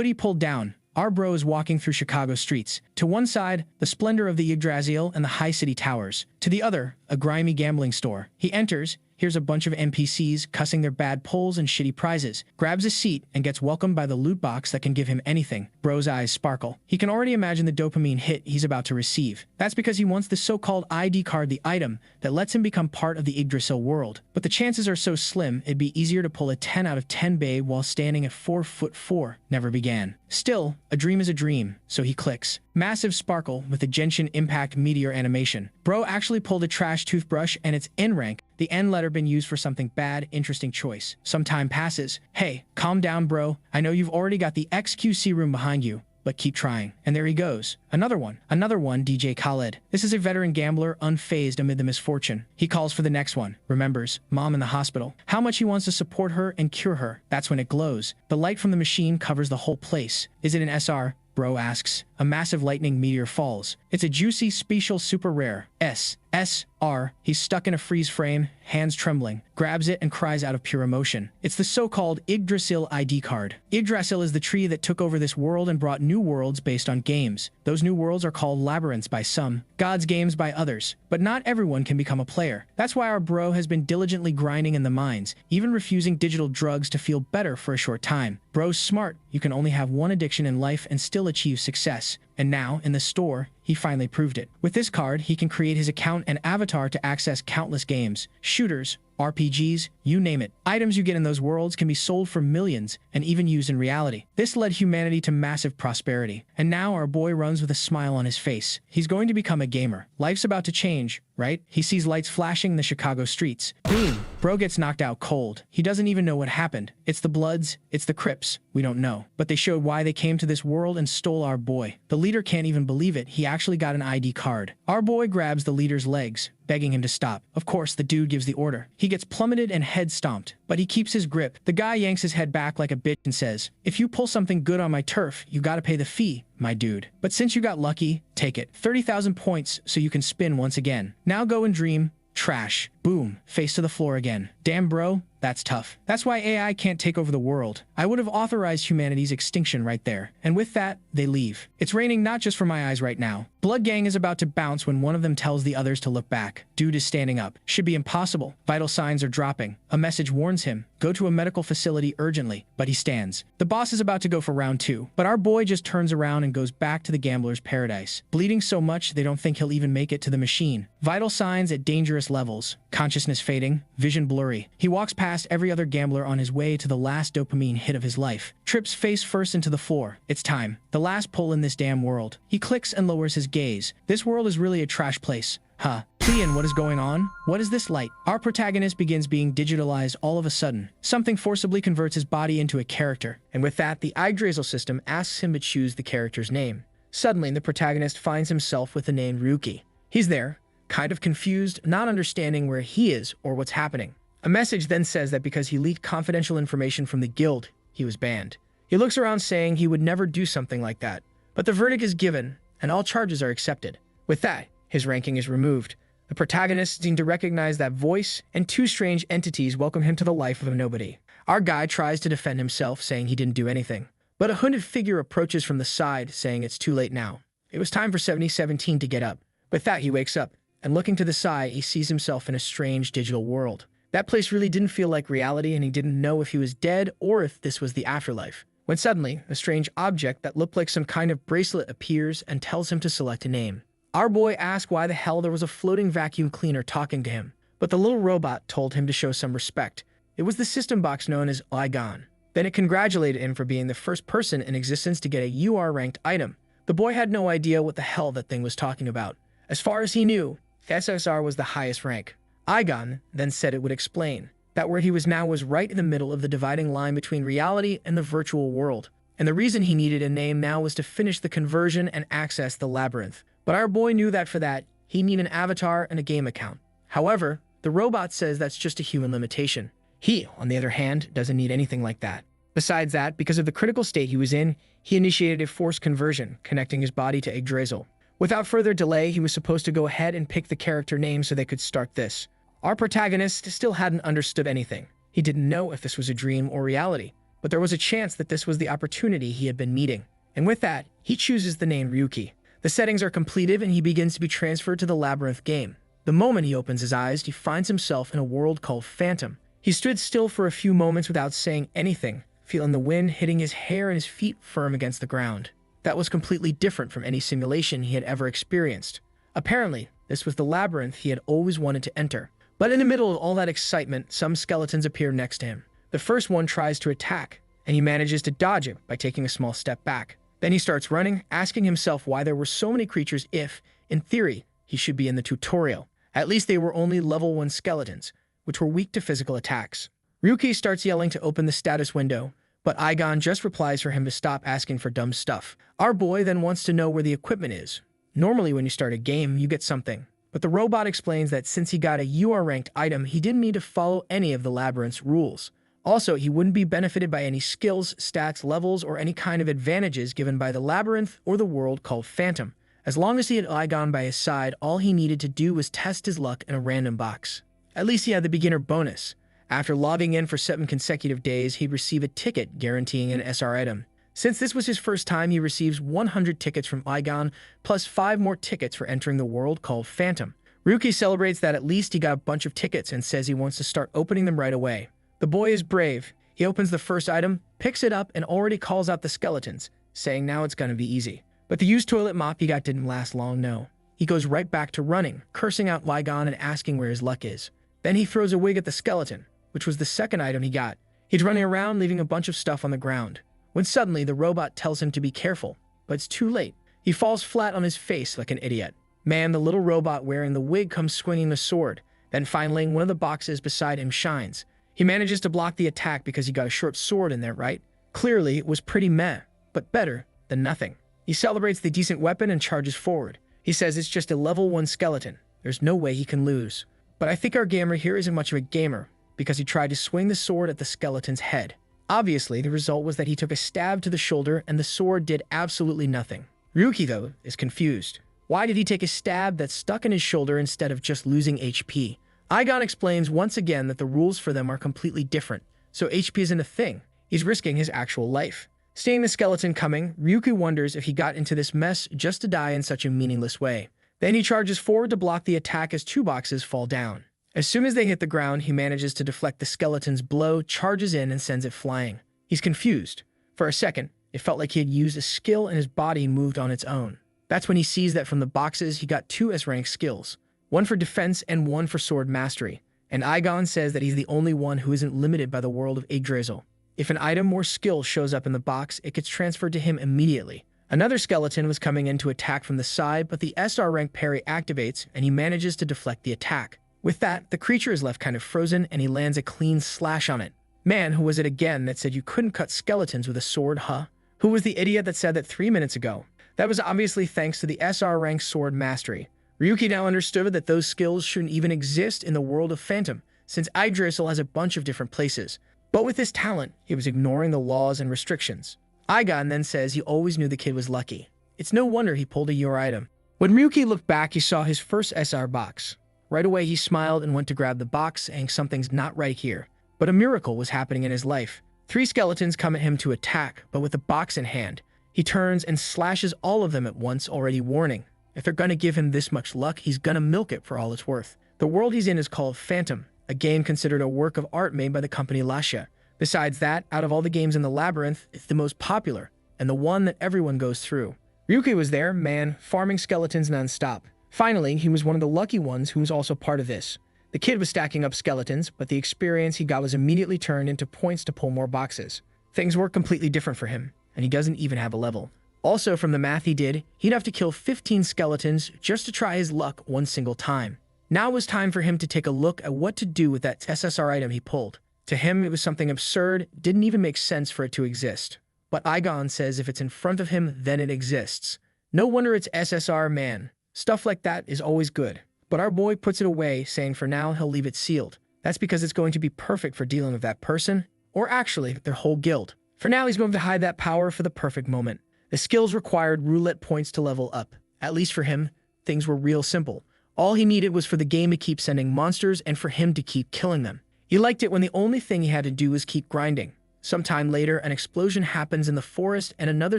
Hoodie pulled down, our bro is walking through Chicago streets. To one side, the splendor of the Yggdrasil and the high city towers. To the other, a grimy gambling store. He enters, hears a bunch of NPCs cussing their bad pulls and shitty prizes, grabs a seat, and gets welcomed by the loot box that can give him anything. Bro's eyes sparkle. He can already imagine the dopamine hit he's about to receive. That's because he wants the so-called ID card, the item that lets him become part of the Yggdrasil world. But the chances are so slim, it'd be easier to pull a 10 out of 10 babe while standing at 4'4". Never began. Still, a dream is a dream, so he clicks. Massive sparkle with a Genshin Impact meteor animation. Bro actually pulled a trash toothbrush and it's N rank, the N letter been used for something bad. Interesting choice. Some time passes. Hey, calm down bro. I know you've already got the XQC room behind you, but keep trying. And there he goes. Another one, DJ Khaled. This is a veteran gambler unfazed amid the misfortune. He calls for the next one, remembers, mom in the hospital. How much he wants to support her and cure her. That's when it glows. The light from the machine covers the whole place. Is it an SR? Bro asks. A massive lightning meteor falls. It's a juicy, special, super rare. SR. He's stuck in a freeze frame, hands trembling, grabs it and cries out of pure emotion. It's the so-called Yggdrasil ID card. Yggdrasil is the tree that took over this world and brought new worlds based on games. Those new worlds are called labyrinths by some, God's games by others. But not everyone can become a player. That's why our bro has been diligently grinding in the mines, even refusing digital drugs to feel better for a short time. Bro's smart. You can only have one addiction in life and still achieve success. And now, in the store, he finally proved it. With this card, he can create his account and avatar to access countless games, shooters, RPGs, you name it. Items you get in those worlds can be sold for millions and even used in reality. This led humanity to massive prosperity. And now our boy runs with a smile on his face. He's going to become a gamer. Life's about to change, right? He sees lights flashing in the Chicago streets. Boom! Bro gets knocked out cold. He doesn't even know what happened. It's the Bloods, it's the Crips. We don't know. But they showed why they came to this world and stole our boy. The leader can't even believe it. He actually got an ID card. Our boy grabs the leader's legs, begging him to stop. Of course, the dude gives the order. He gets plummeted and head stomped, but he keeps his grip. The guy yanks his head back like a bitch and says, "If you pull something good on my turf, you gotta pay the fee, my dude. But since you got lucky, take it. 30,000 points so you can spin once again. Now go and dream." Trash. Boom. Face to the floor again. Damn, bro. That's tough. That's why AI can't take over the world. I would have authorized humanity's extinction right there. And with that, they leave. It's raining not just for my eyes right now. Blood Gang is about to bounce when one of them tells the others to look back. Dude is standing up. Should be impossible. Vital signs are dropping. A message warns him. Go to a medical facility urgently. But he stands. The boss is about to go for round 2. But our boy just turns around and goes back to the gambler's paradise. Bleeding so much they don't think he'll even make it to the machine. Vital signs at dangerous levels. Consciousness fading. Vision blurry. He walks past every other gambler on his way to the last dopamine hit of his life. Trips face first into the floor. It's time. The last pull in this damn world. He clicks and lowers his gaze. This world is really a trash place. Huh. Ian, what is going on? What is this light? Our protagonist begins being digitalized all of a sudden. Something forcibly converts his body into a character. And with that, the Yggdrasil system asks him to choose the character's name. Suddenly, the protagonist finds himself with the name Ryuki. He's there, kind of confused, not understanding where he is or what's happening. A message then says that because he leaked confidential information from the guild, he was banned. He looks around saying he would never do something like that. But the verdict is given, and all charges are accepted. With that, his ranking is removed. The protagonist seems to recognize that voice, and 2 strange entities welcome him to the life of a nobody. Our guy tries to defend himself, saying he didn't do anything. But a hooded figure approaches from the side, saying it's too late now. It was time for 7017 to get up. With that, he wakes up, and looking to the side, he sees himself in a strange digital world. That place really didn't feel like reality, and he didn't know if he was dead or if this was the afterlife. When suddenly, a strange object that looked like some kind of bracelet appears and tells him to select a name. Our boy asks why the hell there was a floating vacuum cleaner talking to him, but the little robot told him to show some respect. It was the system box known as Ligon. Then it congratulated him for being the first person in existence to get a UR-ranked item. The boy had no idea what the hell that thing was talking about. As far as he knew, SSR was the highest rank. Igon then said it would explain that where he was now was right in the middle of the dividing line between reality and the virtual world. And the reason he needed a name now was to finish the conversion and access the labyrinth. But our boy knew that for that, he'd need an avatar and a game account. However, the robot says that's just a human limitation. He, on the other hand, doesn't need anything like that. Besides that, because of the critical state he was in, he initiated a forced conversion, connecting his body to Yggdrasil. Without further delay, he was supposed to go ahead and pick the character name so they could start this. Our protagonist still hadn't understood anything. He didn't know if this was a dream or reality. but there was a chance that this was the opportunity he had been needing. And with that, he chooses the name Ryuki. The settings are completed and he begins to be transferred to the labyrinth game. The moment he opens his eyes, he finds himself in a world called Phantom. He stood still for a few moments without saying anything, feeling the wind hitting his hair and his feet firm against the ground. That was completely different from any simulation he had ever experienced. Apparently, this was the labyrinth he had always wanted to enter. But in the middle of all that excitement, some skeletons appear next to him. The first one tries to attack, and he manages to dodge it by taking a small step back. Then he starts running, asking himself why there were so many creatures if, in theory, he should be in the tutorial. At least they were only level 1 skeletons, which were weak to physical attacks. Ryuki starts yelling to open the status window, but Aigon just replies for him to stop asking for dumb stuff. Our boy then wants to know where the equipment is. Normally when you start a game, you get something. But the robot explains that since he got a UR ranked item, he didn't need to follow any of the labyrinth's rules. Also, he wouldn't be benefited by any skills, stats, levels, or any kind of advantages given by the labyrinth or the world called Phantom. As long as he had Aigon by his side, all he needed to do was test his luck in a random box. At least he had the beginner bonus. After logging in for 7 consecutive days, he'd receive a ticket guaranteeing an SR item. Since this was his first time, he receives 100 tickets from Aigon, plus 5 more tickets for entering the world called Phantom. Ryuki celebrates that at least he got a bunch of tickets and says he wants to start opening them right away. The boy is brave. He opens the first item, picks it up, and already calls out the skeletons, saying now it's gonna be easy. But the used toilet mop he got didn't last long, no. He goes right back to running, cursing out Aigon and asking where his luck is. Then he throws a wig at the skeleton, which was the second item he got. He's running around, leaving a bunch of stuff on the ground, when suddenly the robot tells him to be careful, but it's too late. He falls flat on his face like an idiot. Man, the little robot wearing the wig comes swinging the sword. Then finally, one of the boxes beside him shines. He manages to block the attack because he got a short sword in there, right? Clearly, it was pretty meh, but better than nothing. He celebrates the decent weapon and charges forward. He says it's just a level 1 skeleton. There's no way he can lose. But I think our gamer here isn't much of a gamer, because he tried to swing the sword at the skeleton's head. Obviously, the result was that he took a stab to the shoulder and the sword did absolutely nothing. Ryuki, though, is confused. Why did he take a stab that stuck in his shoulder instead of just losing HP? Aigon explains once again that the rules for them are completely different, so HP isn't a thing. He's risking his actual life. Seeing the skeleton coming, Ryuki wonders if he got into this mess just to die in such a meaningless way. Then he charges forward to block the attack as 2 boxes fall down. As soon as they hit the ground, he manages to deflect the skeleton's blow, charges in, and sends it flying. He's confused. For a second, it felt like he had used a skill and his body moved on its own. That's when he sees that from the boxes, he got 2 S-rank skills. One for defense and one for sword mastery. And Aigon says that he's the only one who isn't limited by the world of Yggdrasil. If an item or skill shows up in the box, it gets transferred to him immediately. Another skeleton was coming in to attack from the side, but the SR rank parry activates and he manages to deflect the attack. With that, the creature is left kind of frozen and he lands a clean slash on it. Man, who was it again that said you couldn't cut skeletons with a sword, huh? Who was the idiot that said that 3 minutes ago? That was obviously thanks to the SR rank sword mastery. Ryuki now understood that those skills shouldn't even exist in the world of Phantom, since Yggdrasil has a bunch of different places. But with his talent, he was ignoring the laws and restrictions. Aigon then says he always knew the kid was lucky. It's no wonder he pulled a your item. When Ryuki looked back, he saw his first SR box. Right away, he smiled and went to grab the box, saying something's not right here. But a miracle was happening in his life. 3 skeletons come at him to attack, but with the box in hand, he turns and slashes all of them at once, already warning. If they're gonna give him this much luck, he's gonna milk it for all it's worth. The world he's in is called Phantom, a game considered a work of art made by the company Lasha. Besides that, out of all the games in the labyrinth, it's the most popular, and the one that everyone goes through. Ryuki was there, man, farming skeletons non-stop. Finally, he was one of the lucky ones who was also part of this. The kid was stacking up skeletons, but the experience he got was immediately turned into points to pull more boxes. Things were completely different for him, and he doesn't even have a level. Also, from the math he did, he'd have to kill 15 skeletons just to try his luck one single time. Now it was time for him to take a look at what to do with that SSR item he pulled. To him, it was something absurd, didn't even make sense for it to exist. But Aigon says if it's in front of him, then it exists. No wonder it's SSR, man. Stuff like that is always good. But our boy puts it away, saying for now he'll leave it sealed. That's because it's going to be perfect for dealing with that person, or actually, their whole guild. For now, he's going to hide that power for the perfect moment. The skills required roulette points to level up. At least for him, things were real simple. All he needed was for the game to keep sending monsters and for him to keep killing them. He liked it when the only thing he had to do was keep grinding. Sometime later, an explosion happens in the forest and another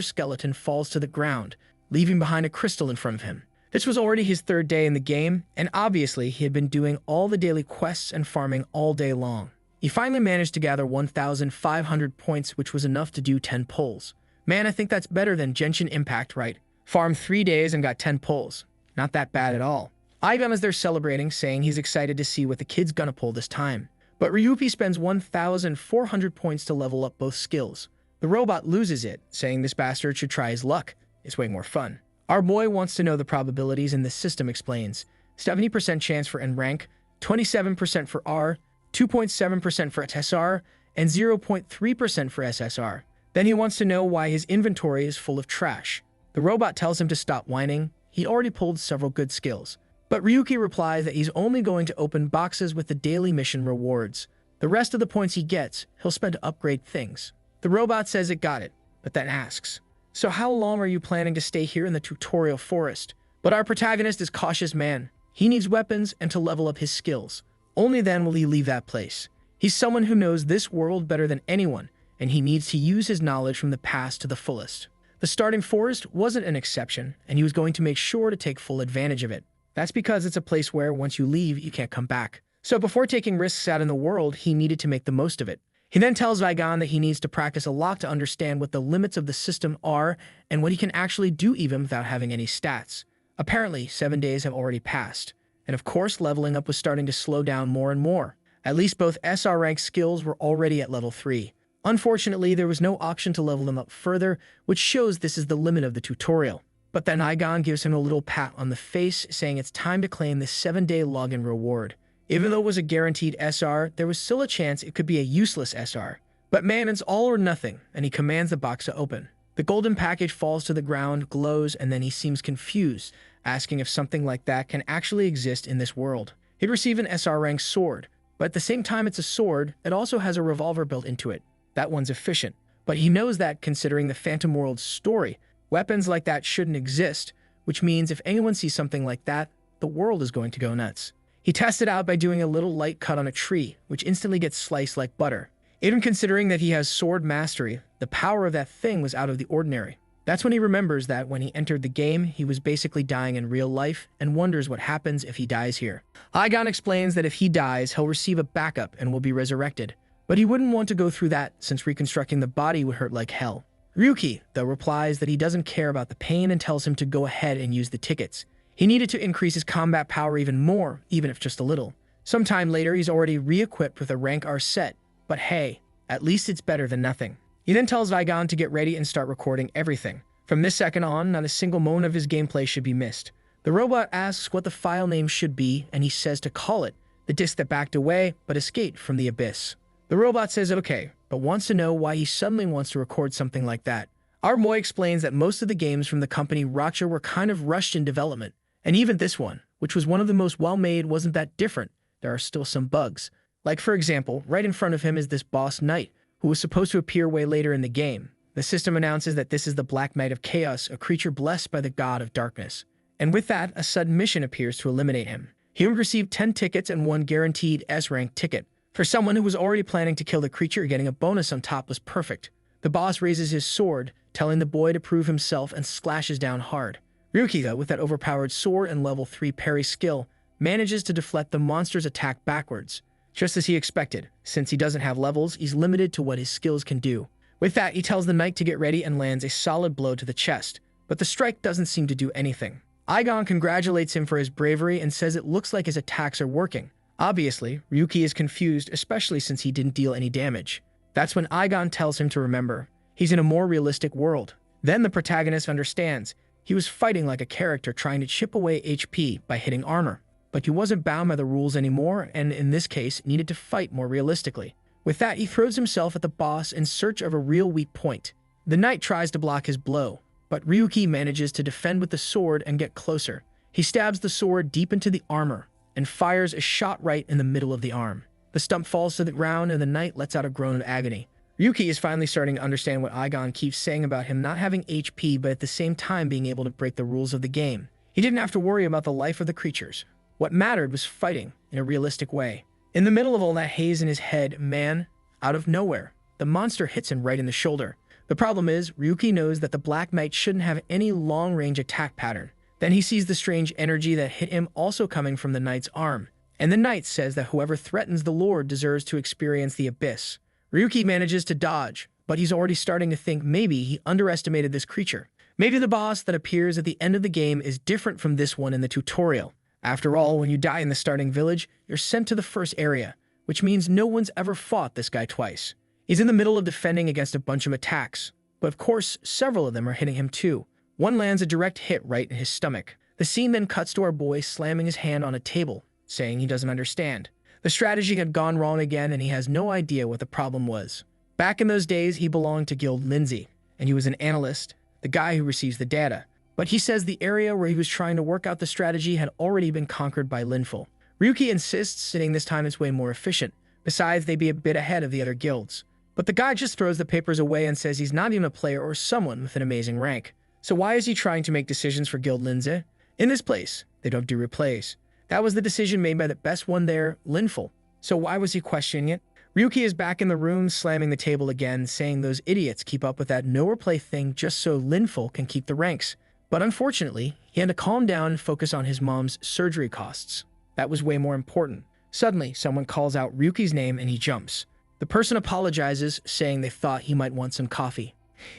skeleton falls to the ground, leaving behind a crystal in front of him. This was already his third day in the game, and obviously he had been doing all the daily quests and farming all day long. He finally managed to gather 1,500 points, which was enough to do 10 pulls. Man, I think that's better than Genshin Impact, right? Farmed 3 days and got 10 pulls. Not that bad at all. Aigan is there celebrating, saying he's excited to see what the kid's gonna pull this time. But Ryuki spends 1,400 points to level up both skills. The robot loses it, saying this bastard should try his luck. It's way more fun. Our boy wants to know the probabilities, and the system explains. 70% chance for N rank, 27% for R, 2.7% for SR, and 0.3% for SSR. Then he wants to know why his inventory is full of trash. The robot tells him to stop whining. He already pulled several good skills. But Ryuki replies that he's only going to open boxes with the daily mission rewards. The rest of the points he gets, he'll spend to upgrade things. The robot says it got it, but then asks, "So how long are you planning to stay here in the tutorial forest?" But our protagonist is cautious man. He needs weapons and to level up his skills. Only then will he leave that place. He's someone who knows this world better than anyone, and he needs to use his knowledge from the past to the fullest. The starting forest wasn't an exception, and he was going to make sure to take full advantage of it. That's because it's a place where, once you leave, you can't come back. So before taking risks out in the world, he needed to make the most of it. He then tells Vigon that he needs to practice a lot to understand what the limits of the system are and what he can actually do even without having any stats. Apparently, 7 days have already passed. And of course, leveling up was starting to slow down more and more. At least both SR rank skills were already at level 3. Unfortunately, there was no option to level them up further, which shows this is the limit of the tutorial. But then Aigon gives him a little pat on the face, saying it's time to claim the 7-day login reward. Even though it was a guaranteed SR, there was still a chance it could be a useless SR. But man, it's all or nothing, and he commands the box to open. The golden package falls to the ground, glows, and then he seems confused, asking if something like that can actually exist in this world. He'd receive an SR rank sword, but at the same time it's a sword, it also has a revolver built into it. That one's efficient. But he knows that, considering the Phantom World's story, weapons like that shouldn't exist, which means if anyone sees something like that, the world is going to go nuts. He tests it out by doing a little light cut on a tree, which instantly gets sliced like butter. Even considering that he has sword mastery, the power of that thing was out of the ordinary. That's when he remembers that when he entered the game, he was basically dying in real life and wonders what happens if he dies here. Aigon explains that if he dies, he'll receive a backup and will be resurrected. But he wouldn't want to go through that, since reconstructing the body would hurt like hell. Ryuki, though, replies that he doesn't care about the pain and tells him to go ahead and use the tickets. He needed to increase his combat power even more, even if just a little. Sometime later, he's already re-equipped with a rank R set, but hey, at least it's better than nothing. He then tells Vigon to get ready and start recording everything. From this second on, not a single moment of his gameplay should be missed. The robot asks what the file name should be, and he says to call it, the disc that backed away but escaped from the abyss. The robot says okay, but wants to know why he suddenly wants to record something like that. Our boy explains that most of the games from the company Racha were kind of rushed in development, and even this one, which was one of the most well-made, wasn't that different. There are still some bugs. Like for example, right in front of him is this boss knight, who was supposed to appear way later in the game. The system announces that this is the Black Knight of Chaos, a creature blessed by the god of darkness. And with that, a sudden mission appears to eliminate him. He would receive 10 tickets and 1 guaranteed S-rank ticket. For someone who was already planning to kill the creature, getting a bonus on top was perfect. The boss raises his sword, telling the boy to prove himself, and slashes down hard. Ryuki, though, with that overpowered sword and level 3 parry skill, manages to deflect the monster's attack backwards. Just as he expected, since he doesn't have levels, he's limited to what his skills can do. With that, he tells the knight to get ready and lands a solid blow to the chest, but the strike doesn't seem to do anything. Aigon congratulates him for his bravery and says it looks like his attacks are working. Obviously, Ryuki is confused, especially since he didn't deal any damage. That's when Aigon tells him to remember, he's in a more realistic world. Then the protagonist understands. He was fighting like a character trying to chip away HP by hitting armor. But he wasn't bound by the rules anymore, and in this case, needed to fight more realistically. With that, he throws himself at the boss in search of a real weak point. The knight tries to block his blow, but Ryuki manages to defend with the sword and get closer. He stabs the sword deep into the armor, and fires a shot right in the middle of the arm. The stump falls to the ground, and the knight lets out a groan of agony. Ryuki is finally starting to understand what Aigon keeps saying about him not having HP, but at the same time being able to break the rules of the game. He didn't have to worry about the life of the creatures. What mattered was fighting in a realistic way. In the middle of all that haze in his head, man, out of nowhere, the monster hits him right in the shoulder. The problem is, Ryuki knows that the Black Knight shouldn't have any long-range attack pattern. Then he sees the strange energy that hit him also coming from the knight's arm. And the knight says that whoever threatens the Lord deserves to experience the abyss. Ryuki manages to dodge, but he's already starting to think maybe he underestimated this creature. Maybe the boss that appears at the end of the game is different from this one in the tutorial. After all, when you die in the starting village, you're sent to the first area, which means no one's ever fought this guy twice. He's in the middle of defending against a bunch of attacks, but of course, several of them are hitting him too. One lands a direct hit right in his stomach. The scene then cuts to our boy slamming his hand on a table, saying he doesn't understand. The strategy had gone wrong again and he has no idea what the problem was. Back in those days, he belonged to Guild Lindsay, and he was an analyst, the guy who receives the data. But he says the area where he was trying to work out the strategy had already been conquered by Linful. Ryuki insists, saying this time it's way more efficient. Besides, they'd be a bit ahead of the other guilds. But the guy just throws the papers away and says he's not even a player or someone with an amazing rank. So why is he trying to make decisions for Guild Lindsay? In this place, they don't do replays. That was the decision made by the best one there, Linful. So why was he questioning it? Ryuki is back in the room, slamming the table again, saying those idiots keep up with that no replay thing just so Linful can keep the ranks. But unfortunately, he had to calm down and focus on his mom's surgery costs. That was way more important. Suddenly, someone calls out Ryuki's name and he jumps. The person apologizes, saying they thought he might want some coffee.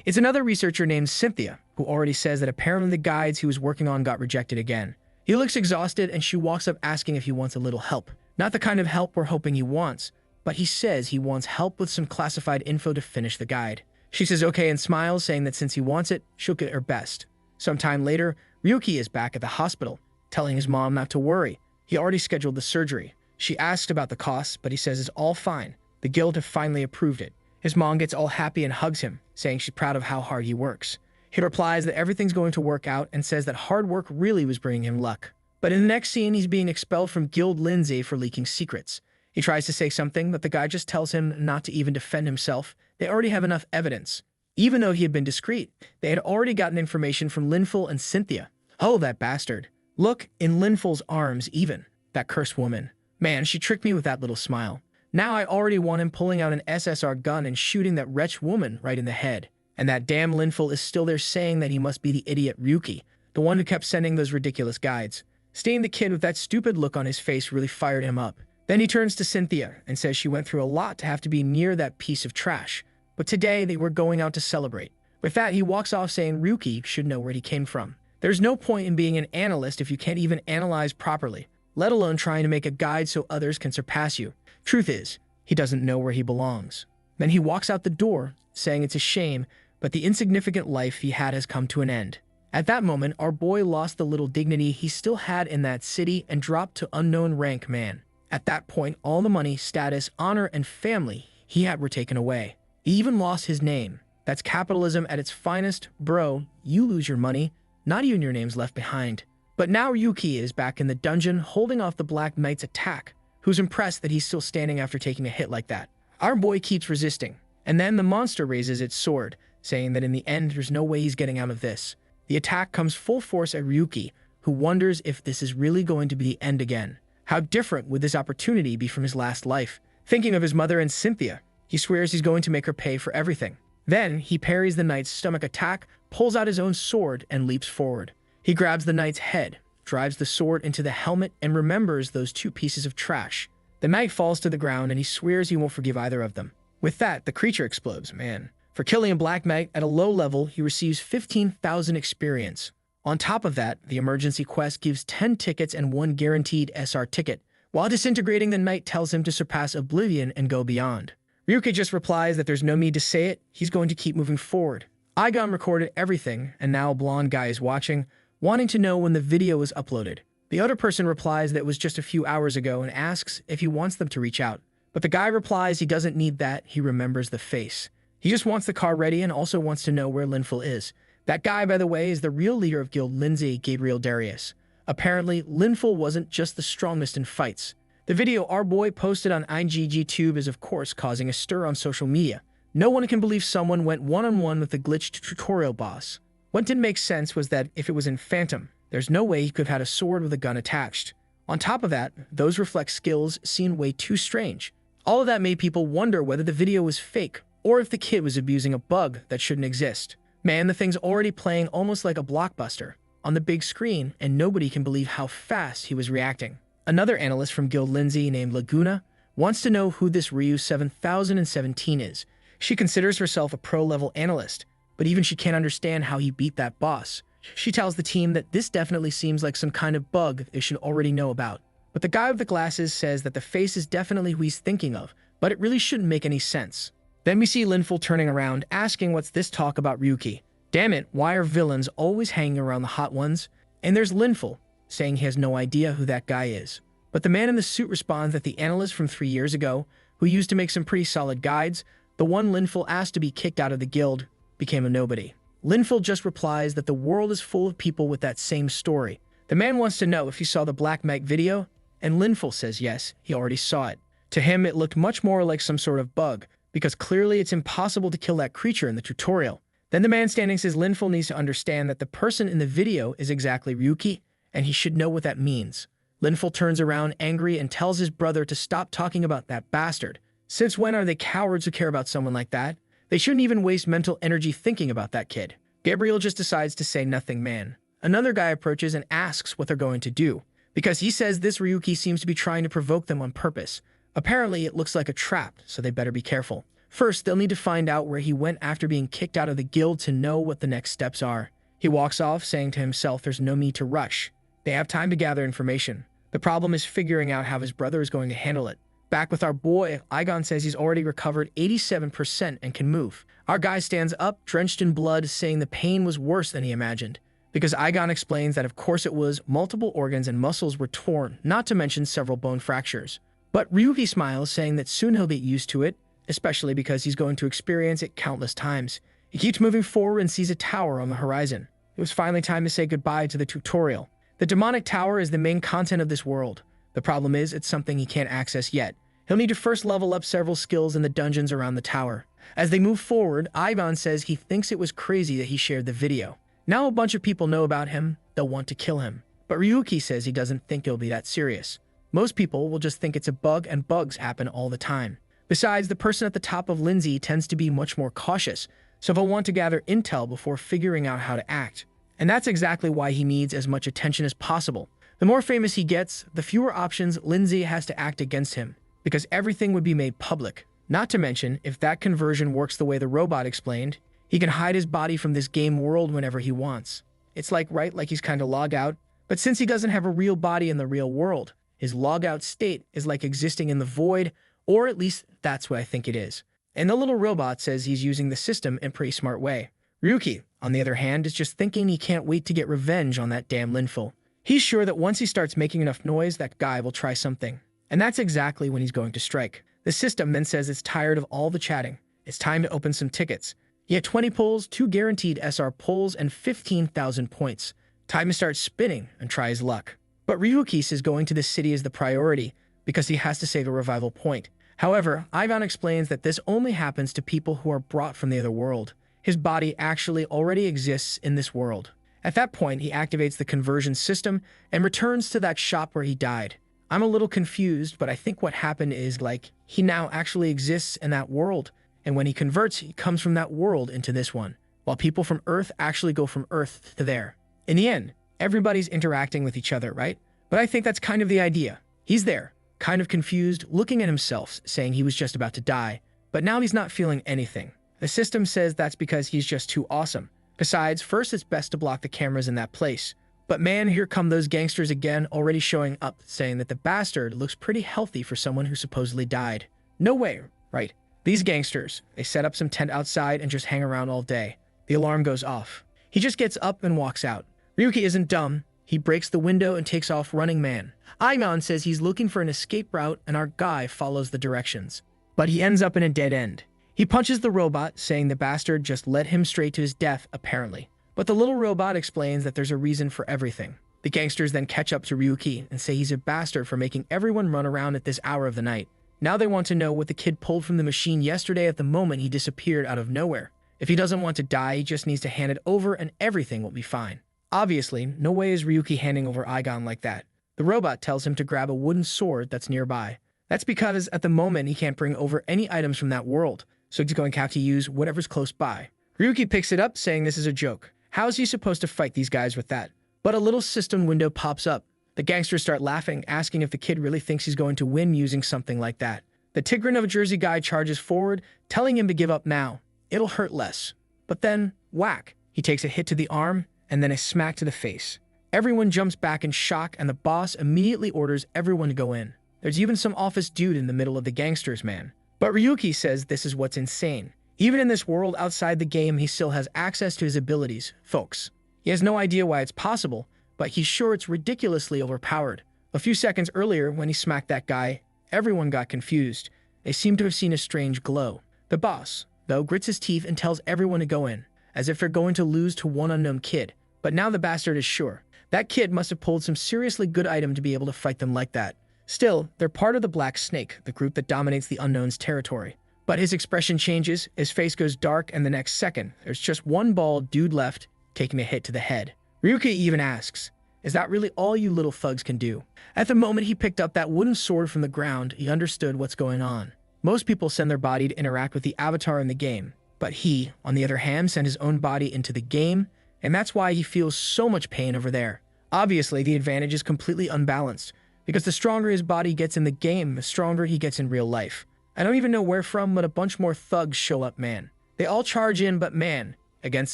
It's another researcher named Cynthia, who already says that apparently the guides he was working on got rejected again. He looks exhausted and she walks up asking if he wants a little help. Not the kind of help we're hoping he wants, but he says he wants help with some classified info to finish the guide. She says okay and smiles, saying that since he wants it, she'll get her best. Sometime later, Ryuki is back at the hospital, telling his mom not to worry. He already scheduled the surgery. She asks about the costs, but he says it's all fine. The guild have finally approved it. His mom gets all happy and hugs him, saying she's proud of how hard he works. He replies that everything's going to work out and says that hard work really was bringing him luck. But in the next scene, he's being expelled from Guild Lindsay for leaking secrets. He tries to say something, but the guy just tells him not to even defend himself. They already have enough evidence. Even though he had been discreet, they had already gotten information from Linful and Cynthia. Oh, that bastard. Look, in Linful's arms even. That cursed woman. Man, she tricked me with that little smile. Now I already want him pulling out an SSR gun and shooting that wretched woman right in the head. And that damn Linful is still there saying that he must be the idiot Ryuki, the one who kept sending those ridiculous guides. Seeing the kid with that stupid look on his face really fired him up. Then he turns to Cynthia and says she went through a lot to have to be near that piece of trash. But today they were going out to celebrate. With that, he walks off saying Ryuki should know where he came from. There's no point in being an analyst if you can't even analyze properly, let alone trying to make a guide so others can surpass you. Truth is, he doesn't know where he belongs. Then he walks out the door, saying it's a shame, but the insignificant life he had has come to an end. At that moment, our boy lost the little dignity he still had in that city and dropped to unknown rank man. At that point, all the money, status, honor, and family he had were taken away. He even lost his name. That's capitalism at its finest. Bro, you lose your money, not even your name's left behind. But now Ryuki is back in the dungeon holding off the Black Knight's attack, who's impressed that he's still standing after taking a hit like that. Our boy keeps resisting, and then the monster raises its sword, saying that in the end there's no way he's getting out of this. The attack comes full force at Ryuki, who wonders if this is really going to be the end again. How different would this opportunity be from his last life? Thinking of his mother and Cynthia, he swears he's going to make her pay for everything. Then he parries the knight's stomach attack, pulls out his own sword, and leaps forward. He grabs the knight's head, drives the sword into the helmet, and remembers those two pieces of trash. The knight falls to the ground, and he swears he won't forgive either of them. With that, the creature explodes, man. For killing a Black Knight at a low level, he receives 15,000 experience. On top of that, the emergency quest gives 10 tickets and 1 guaranteed SR ticket. While disintegrating, the knight tells him to surpass Oblivion and go beyond. Ryuki just replies that there's no need to say it, he's going to keep moving forward. Igon recorded everything, and now a blonde guy is watching, wanting to know when the video was uploaded. The other person replies that it was just a few hours ago and asks if he wants them to reach out. But the guy replies he doesn't need that, he remembers the face. He just wants the car ready and also wants to know where Linful is. That guy, by the way, is the real leader of Guild Lindsay, Gabriel Darius. Apparently, Linful wasn't just the strongest in fights. The video our boy posted on IGGTube is of course causing a stir on social media. No one can believe someone went one-on-one with the glitched tutorial boss. What didn't make sense was that if it was in Phantom, there's no way he could have had a sword with a gun attached. On top of that, those reflex skills seemed way too strange. All of that made people wonder whether the video was fake or if the kid was abusing a bug that shouldn't exist. Man, the thing's already playing almost like a blockbuster on the big screen, and nobody can believe how fast he was reacting. Another analyst from Guild Lindsay named Laguna wants to know who this Ryu 7017 is. She considers herself a pro-level analyst, but even she can't understand how he beat that boss. She tells the team that this definitely seems like some kind of bug they should already know about. But the guy with the glasses says that the face is definitely who he's thinking of, but it really shouldn't make any sense. Then we see Linful turning around, asking what's this talk about Ryuki. Damn it, why are villains always hanging around the hot ones? And there's Linful, saying he has no idea who that guy is. But the man in the suit responds that the analyst from 3 years ago, who used to make some pretty solid guides, the one Linful asked to be kicked out of the guild, became a nobody. Linful just replies that the world is full of people with that same story. The man wants to know if he saw the Black Meg video, and Linful says yes, he already saw it. To him, it looked much more like some sort of bug, because clearly it's impossible to kill that creature in the tutorial. Then the man standing says Linful needs to understand that the person in the video is exactly Ryuki, and he should know what that means. Linful turns around angry and tells his brother to stop talking about that bastard. Since when are they cowards who care about someone like that? They shouldn't even waste mental energy thinking about that kid. Gabriel just decides to say nothing, man. Another guy approaches and asks what they're going to do, because he says this Ryuki seems to be trying to provoke them on purpose. Apparently, it looks like a trap, so they better be careful. First, they'll need to find out where he went after being kicked out of the guild to know what the next steps are. He walks off, saying to himself there's no need to rush. They have time to gather information. The problem is figuring out how his brother is going to handle it. Back with our boy, Aigon says he's already recovered 87% and can move. Our guy stands up, drenched in blood, saying the pain was worse than he imagined. Because Aigon explains that of course it was, multiple organs and muscles were torn, not to mention several bone fractures. But Ryuki smiles, saying that soon he'll get used to it, especially because he's going to experience it countless times. He keeps moving forward and sees a tower on the horizon. It was finally time to say goodbye to the tutorial. The demonic tower is the main content of this world. The problem is, it's something he can't access yet. He'll need to first level up several skills in the dungeons around the tower. As they move forward, Ivan says he thinks it was crazy that he shared the video. Now a bunch of people know about him, they'll want to kill him. But Ryuki says he doesn't think it'll be that serious. Most people will just think it's a bug, and bugs happen all the time. Besides, the person at the top of Lindsay tends to be much more cautious, so he'll want to gather intel before figuring out how to act. And that's exactly why he needs as much attention as possible. The more famous he gets, the fewer options Lindsay has to act against him, because everything would be made public. Not to mention, if that conversion works the way the robot explained, he can hide his body from this game world whenever he wants. It's like he's kind of logged out, but since he doesn't have a real body in the real world, his log-out state is like existing in the void, or at least that's what I think it is. And the little robot says he's using the system in a pretty smart way. Ryuki, on the other hand, is just thinking he can't wait to get revenge on that damn Linful. He's sure that once he starts making enough noise, that guy will try something. And that's exactly when he's going to strike. The system then says it's tired of all the chatting. It's time to open some tickets. He had 20 pulls, 2 guaranteed SR pulls, and 15,000 points. Time to start spinning and try his luck. But Ryuki says going to this city is the priority because he has to save a revival point. However, Ivan explains that this only happens to people who are brought from the other world. His body actually already exists in this world. At that point, he activates the conversion system and returns to that shop where he died. I'm a little confused, but I think what happened is he now actually exists in that world, and when he converts, he comes from that world into this one, while people from Earth actually go from Earth to there. In the end, everybody's interacting with each other, right? But I think that's kind of the idea. He's there, kind of confused, looking at himself, saying he was just about to die, but now he's not feeling anything. The system says that's because he's just too awesome. Besides, first it's best to block the cameras in that place. But man, here come those gangsters again, already showing up, saying that the bastard looks pretty healthy for someone who supposedly died. No way, right? These gangsters, they set up some tent outside and just hang around all day. The alarm goes off. He just gets up and walks out. Ryuki isn't dumb. He breaks the window and takes off running man. Aiman says he's looking for an escape route and our guy follows the directions. But he ends up in a dead end. He punches the robot, saying the bastard just led him straight to his death, apparently. But the little robot explains that there's a reason for everything. The gangsters then catch up to Ryuki and say he's a bastard for making everyone run around at this hour of the night. Now they want to know what the kid pulled from the machine yesterday at the moment he disappeared out of nowhere. If he doesn't want to die, he just needs to hand it over and everything will be fine. Obviously, no way is Ryuki handing over Aigon like that. The robot tells him to grab a wooden sword that's nearby. That's because at the moment he can't bring over any items from that world, so he's going to have to use whatever's close by. Ryuki picks it up, saying this is a joke. How is he supposed to fight these guys with that? But a little system window pops up. The gangsters start laughing, asking if the kid really thinks he's going to win using something like that. The Tigran of a Jersey guy charges forward, telling him to give up now. It'll hurt less. But then, whack, he takes a hit to the arm and then a smack to the face. Everyone jumps back in shock, and the boss immediately orders everyone to go in. There's even some office dude in the middle of the gangsters, man. But Ryuki says this is what's insane. Even in this world outside the game, he still has access to his abilities, folks. He has no idea why it's possible, but he's sure it's ridiculously overpowered. A few seconds earlier, when he smacked that guy, everyone got confused. They seem to have seen a strange glow. The boss, though, grits his teeth and tells everyone to go in, as if they're going to lose to one unknown kid. But now the bastard is sure. That kid must have pulled some seriously good item to be able to fight them like that. Still, they're part of the Black Snake, the group that dominates the Unknown's territory. But his expression changes, his face goes dark, and the next second, there's just one bald dude left, taking a hit to the head. Ryuki even asks, is that really all you little thugs can do? At the moment he picked up that wooden sword from the ground, he understood what's going on. Most people send their body to interact with the avatar in the game, but he, on the other hand, sent his own body into the game, and that's why he feels so much pain over there. Obviously, the advantage is completely unbalanced, because the stronger his body gets in the game, the stronger he gets in real life. I don't even know where from, but a bunch more thugs show up, man. They all charge in, but man, against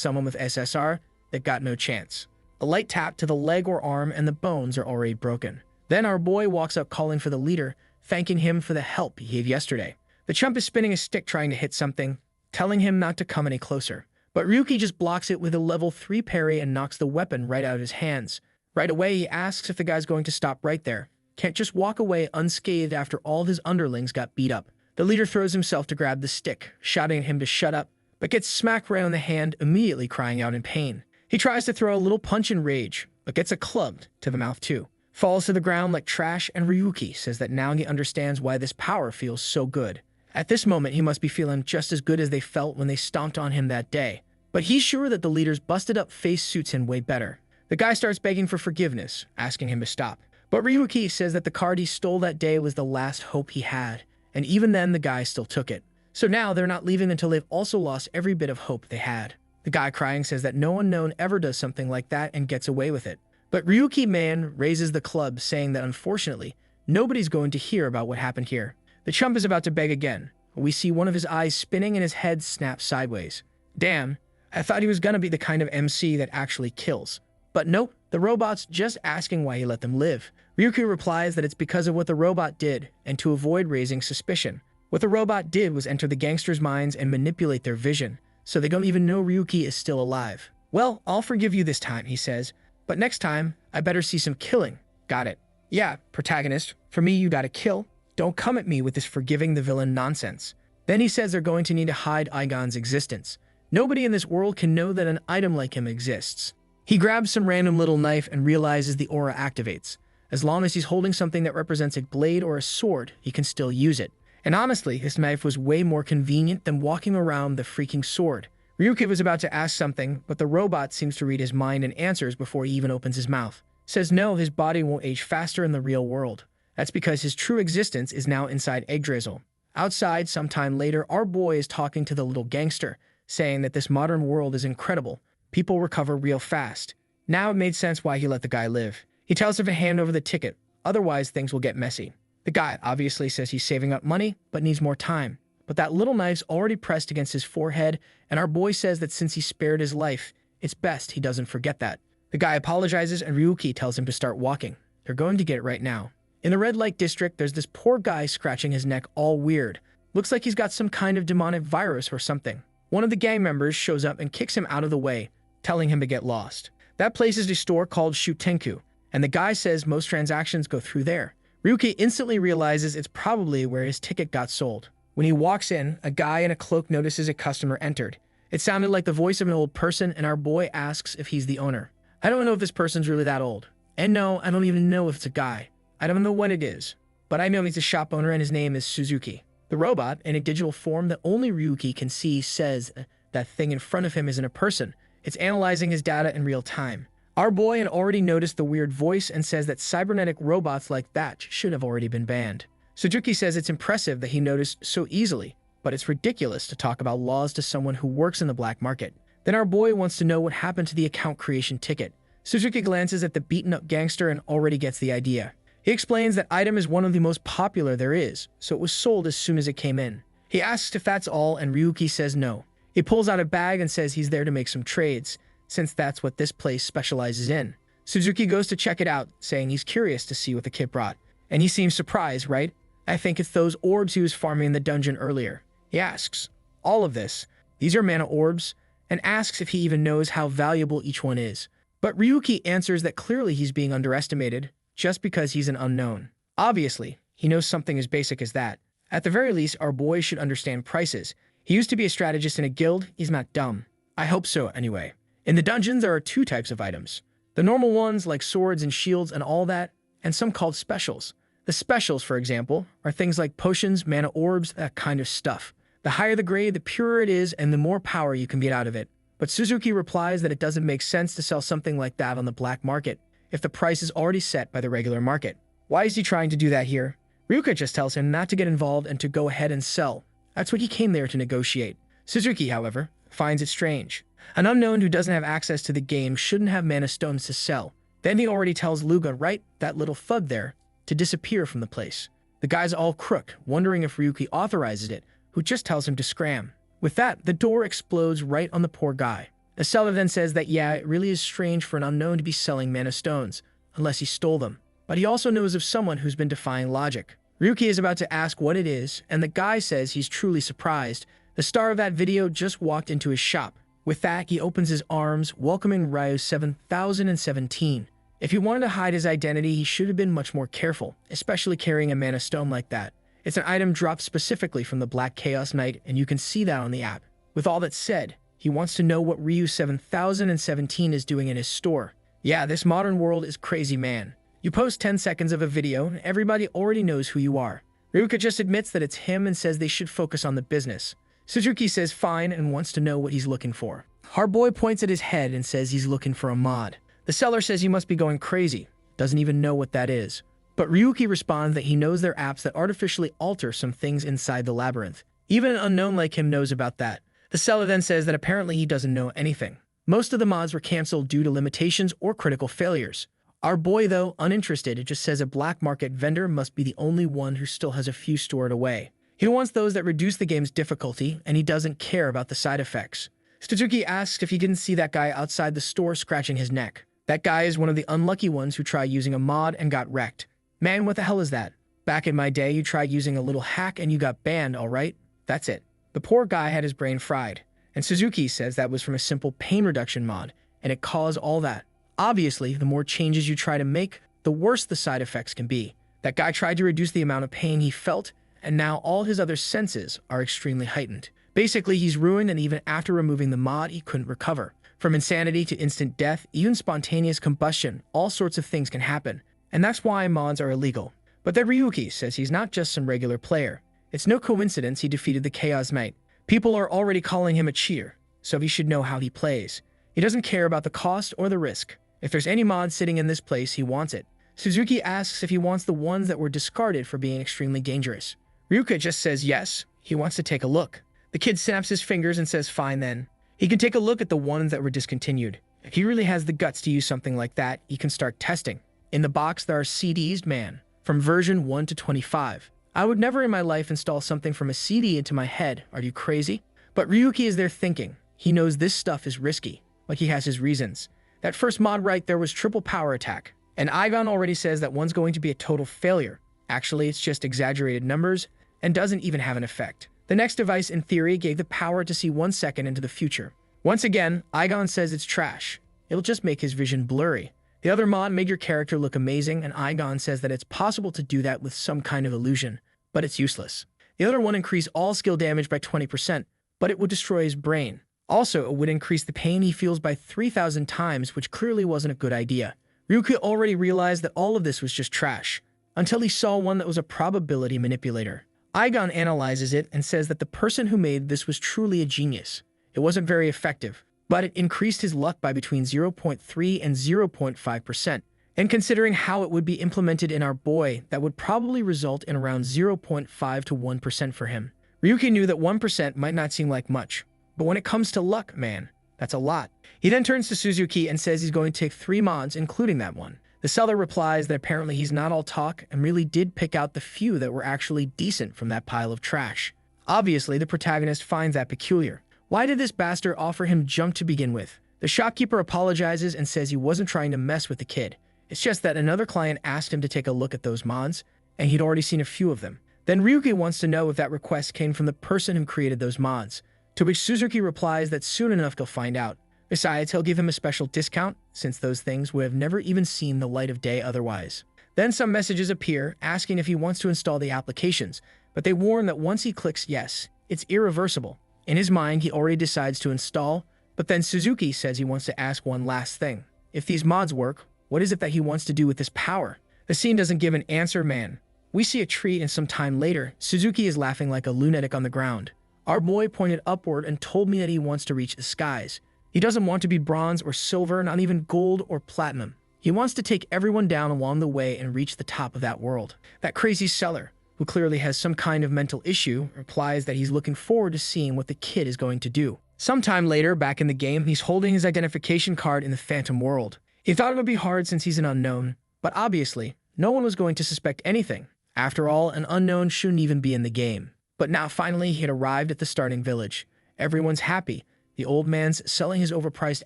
someone with SSR, they've got no chance. A light tap to the leg or arm and the bones are already broken. Then our boy walks up calling for the leader, thanking him for the help he gave yesterday. The chump is spinning a stick trying to hit something, telling him not to come any closer. But Ryuki just blocks it with a level 3 parry and knocks the weapon right out of his hands. Right away, he asks if the guy's going to stop right there. Can't just walk away unscathed after all of his underlings got beat up. The leader throws himself to grab the stick, shouting at him to shut up, but gets smacked right on the hand, immediately crying out in pain. He tries to throw a little punch in rage, but gets a club to the mouth too. Falls to the ground like trash, and Ryuki says that now he understands why this power feels so good. At this moment, he must be feeling just as good as they felt when they stomped on him that day. But he's sure that the leader's busted-up face suits him way better. The guy starts begging for forgiveness, asking him to stop. But Ryuki says that the card he stole that day was the last hope he had, and even then the guy still took it. So now they're not leaving until they've also lost every bit of hope they had. The guy crying says that no one known ever does something like that and gets away with it. But Ryuki man raises the club, saying that unfortunately, nobody's going to hear about what happened here. The chump is about to beg again. We see one of his eyes spinning and his head snaps sideways. Damn, I thought he was gonna be the kind of MC that actually kills. But nope, the robot's just asking why he let them live. Ryuki replies that it's because of what the robot did, and to avoid raising suspicion. What the robot did was enter the gangsters' minds and manipulate their vision, so they don't even know Ryuki is still alive. Well, I'll forgive you this time, he says, but next time, I better see some killing. Got it. Yeah, protagonist, for me you gotta kill. Don't come at me with this forgiving the villain nonsense. Then he says they're going to need to hide Igon's existence. Nobody in this world can know that an item like him exists. He grabs some random little knife and realizes the aura activates. As long as he's holding something that represents a blade or a sword, he can still use it. And honestly, his knife was way more convenient than walking around the freaking sword. Ryuki was about to ask something, but the robot seems to read his mind and answers before he even opens his mouth. Says no, his body won't age faster in the real world. That's because his true existence is now inside Yggdrasil. Outside, sometime later, our boy is talking to the little gangster, saying that this modern world is incredible. People recover real fast. Now it made sense why he let the guy live. He tells him to hand over the ticket, otherwise things will get messy. The guy obviously says he's saving up money, but needs more time. But that little knife's already pressed against his forehead, and our boy says that since he spared his life, it's best he doesn't forget that. The guy apologizes, and Ryuki tells him to start walking. They're going to get it right now. In the red light district, there's this poor guy scratching his neck all weird. Looks like he's got some kind of demonic virus or something. One of the gang members shows up and kicks him out of the way, telling him to get lost. That place is a store called Shutenku, and the guy says most transactions go through there. Ryuki instantly realizes it's probably where his ticket got sold. When he walks in, a guy in a cloak notices a customer entered. It sounded like the voice of an old person, and our boy asks if he's the owner. I don't know if this person's really that old. And no, I don't even know if it's a guy. I don't know what it is. But I know he's a shop owner and his name is Suzuki. The robot, in a digital form that only Ryuki can see, says that thing in front of him isn't a person. It's analyzing his data in real time. Our boy had already noticed the weird voice and says that cybernetic robots like that should have already been banned. Suzuki says it's impressive that he noticed so easily, but it's ridiculous to talk about laws to someone who works in the black market. Then our boy wants to know what happened to the account creation ticket. Suzuki glances at the beaten-up gangster and already gets the idea. He explains that item is one of the most popular there is, so it was sold as soon as it came in. He asks if that's all, and Ryuki says no. He pulls out a bag and says he's there to make some trades, since that's what this place specializes in. Suzuki goes to check it out, saying he's curious to see what the kid brought. And he seems surprised, right? I think it's those orbs he was farming in the dungeon earlier. He asks, all of this, these are mana orbs, and asks if he even knows how valuable each one is. But Ryuki answers that clearly he's being underestimated, just because he's an unknown. Obviously, he knows something as basic as that. At the very least, our boy should understand prices. He used to be a strategist in a guild, he's not dumb. I hope so, anyway. In the dungeons, there are two types of items. The normal ones, like swords and shields and all that, and some called specials. The specials, for example, are things like potions, mana orbs, that kind of stuff. The higher the grade, the purer it is, and the more power you can get out of it. But Suzuki replies that it doesn't make sense to sell something like that on the black market, if the price is already set by the regular market. Why is he trying to do that here? Ryuka just tells him not to get involved and to go ahead and sell. That's what he came there to negotiate. Suzuki, however, finds it strange. An unknown who doesn't have access to the game shouldn't have mana stones to sell. Then he already tells Luga, right, that little thug there, to disappear from the place. The guy's all crook, wondering if Ryuki authorizes it, who just tells him to scram. With that, the door explodes right on the poor guy. The seller then says that yeah, it really is strange for an unknown to be selling mana stones, unless he stole them. But he also knows of someone who's been defying logic. Ryuki is about to ask what it is, and the guy says he's truly surprised. The star of that video just walked into his shop. With that, he opens his arms, welcoming Ryu 7017. If he wanted to hide his identity, he should have been much more careful, especially carrying a mana stone like that. It's an item dropped specifically from the Black Chaos Knight, and you can see that on the app. With all that said, he wants to know what Ryu 7017 is doing in his store. Yeah, this modern world is crazy, man. You post 10 seconds of a video, and everybody already knows who you are. Ryuka just admits that it's him and says they should focus on the business. Suzuki says fine and wants to know what he's looking for. Our boy points at his head and says he's looking for a mod. The seller says he must be going crazy, doesn't even know what that is. But Ryuki responds that he knows there are apps that artificially alter some things inside the labyrinth. Even an unknown like him knows about that. The seller then says that apparently he doesn't know anything. Most of the mods were cancelled due to limitations or critical failures. Our boy, though, uninterested, it just says a black market vendor must be the only one who still has a few stored away. He wants those that reduce the game's difficulty, and he doesn't care about the side effects. Suzuki asks if he didn't see that guy outside the store scratching his neck. That guy is one of the unlucky ones who tried using a mod and got wrecked. Man, what the hell is that? Back in my day, you tried using a little hack and you got banned, alright? That's it. The poor guy had his brain fried. And Suzuki says that was from a simple pain reduction mod, and it caused all that. Obviously, the more changes you try to make, the worse the side effects can be. That guy tried to reduce the amount of pain he felt, and now all his other senses are extremely heightened. Basically, he's ruined, and even after removing the mod, he couldn't recover. From insanity to instant death, even spontaneous combustion, all sorts of things can happen. And that's why mods are illegal. But then Ryuki says he's not just some regular player. It's no coincidence he defeated the Chaos Knight. People are already calling him a cheater, so he should know how he plays. He doesn't care about the cost or the risk. If there's any mod sitting in this place, he wants it. Suzuki asks if he wants the ones that were discarded for being extremely dangerous. Ryuka just says yes, he wants to take a look. The kid snaps his fingers and says fine then. He can take a look at the ones that were discontinued. If he really has the guts to use something like that, he can start testing. In the box, there are CDs, man, from version 1 to 25. I would never in my life install something from a CD into my head. Are you crazy? But Ryuki is there thinking. He knows this stuff is risky, but he has his reasons. That first mod right there was triple power attack. And Igon already says that one's going to be a total failure. Actually, it's just exaggerated numbers and doesn't even have an effect. The next device, in theory, gave the power to see 1 second into the future. Once again, Igon says it's trash. It'll just make his vision blurry. The other mod made your character look amazing, and Igon says that it's possible to do that with some kind of illusion, but it's useless. The other one increased all skill damage by 20%, but it would destroy his brain. Also, it would increase the pain he feels by 3,000 times, which clearly wasn't a good idea. Ryuki already realized that all of this was just trash, until he saw one that was a probability manipulator. Igon analyzes it and says that the person who made this was truly a genius. It wasn't very effective, but it increased his luck by between 0.3 and 0.5%. And considering how it would be implemented in our boy, that would probably result in around 0.5 to 1% for him. Ryuki knew that 1% might not seem like much, but when it comes to luck, man, that's a lot. He then turns to Suzuki and says he's going to take 3 mods, including that one. The seller replies that apparently he's not all talk and really did pick out the few that were actually decent from that pile of trash. Obviously, the protagonist finds that peculiar. Why did this bastard offer him junk to begin with? The shopkeeper apologizes and says he wasn't trying to mess with the kid. It's just that another client asked him to take a look at those mods, and he'd already seen a few of them. Then Ryuki wants to know if that request came from the person who created those mods, to which Suzuki replies that soon enough they'll find out. Besides, he'll give him a special discount, since those things would have never even seen the light of day otherwise. Then some messages appear asking if he wants to install the applications, but they warn that once he clicks yes, it's irreversible. In his mind, he already decides to install, but then Suzuki says he wants to ask one last thing. If these mods work, what is it that he wants to do with this power? The scene doesn't give an answer, man. We see a tree and some time later, Suzuki is laughing like a lunatic on the ground. Our boy pointed upward and told me that he wants to reach the skies. He doesn't want to be bronze or silver, not even gold or platinum. He wants to take everyone down along the way and reach the top of that world. That crazy seller, who clearly has some kind of mental issue, replies that he's looking forward to seeing what the kid is going to do. Sometime later, back in the game, he's holding his identification card in the Phantom world. He thought it would be hard since he's an unknown, but obviously, no one was going to suspect anything. After all, an unknown shouldn't even be in the game. But now finally, he had arrived at the starting village. Everyone's happy. The old man's selling his overpriced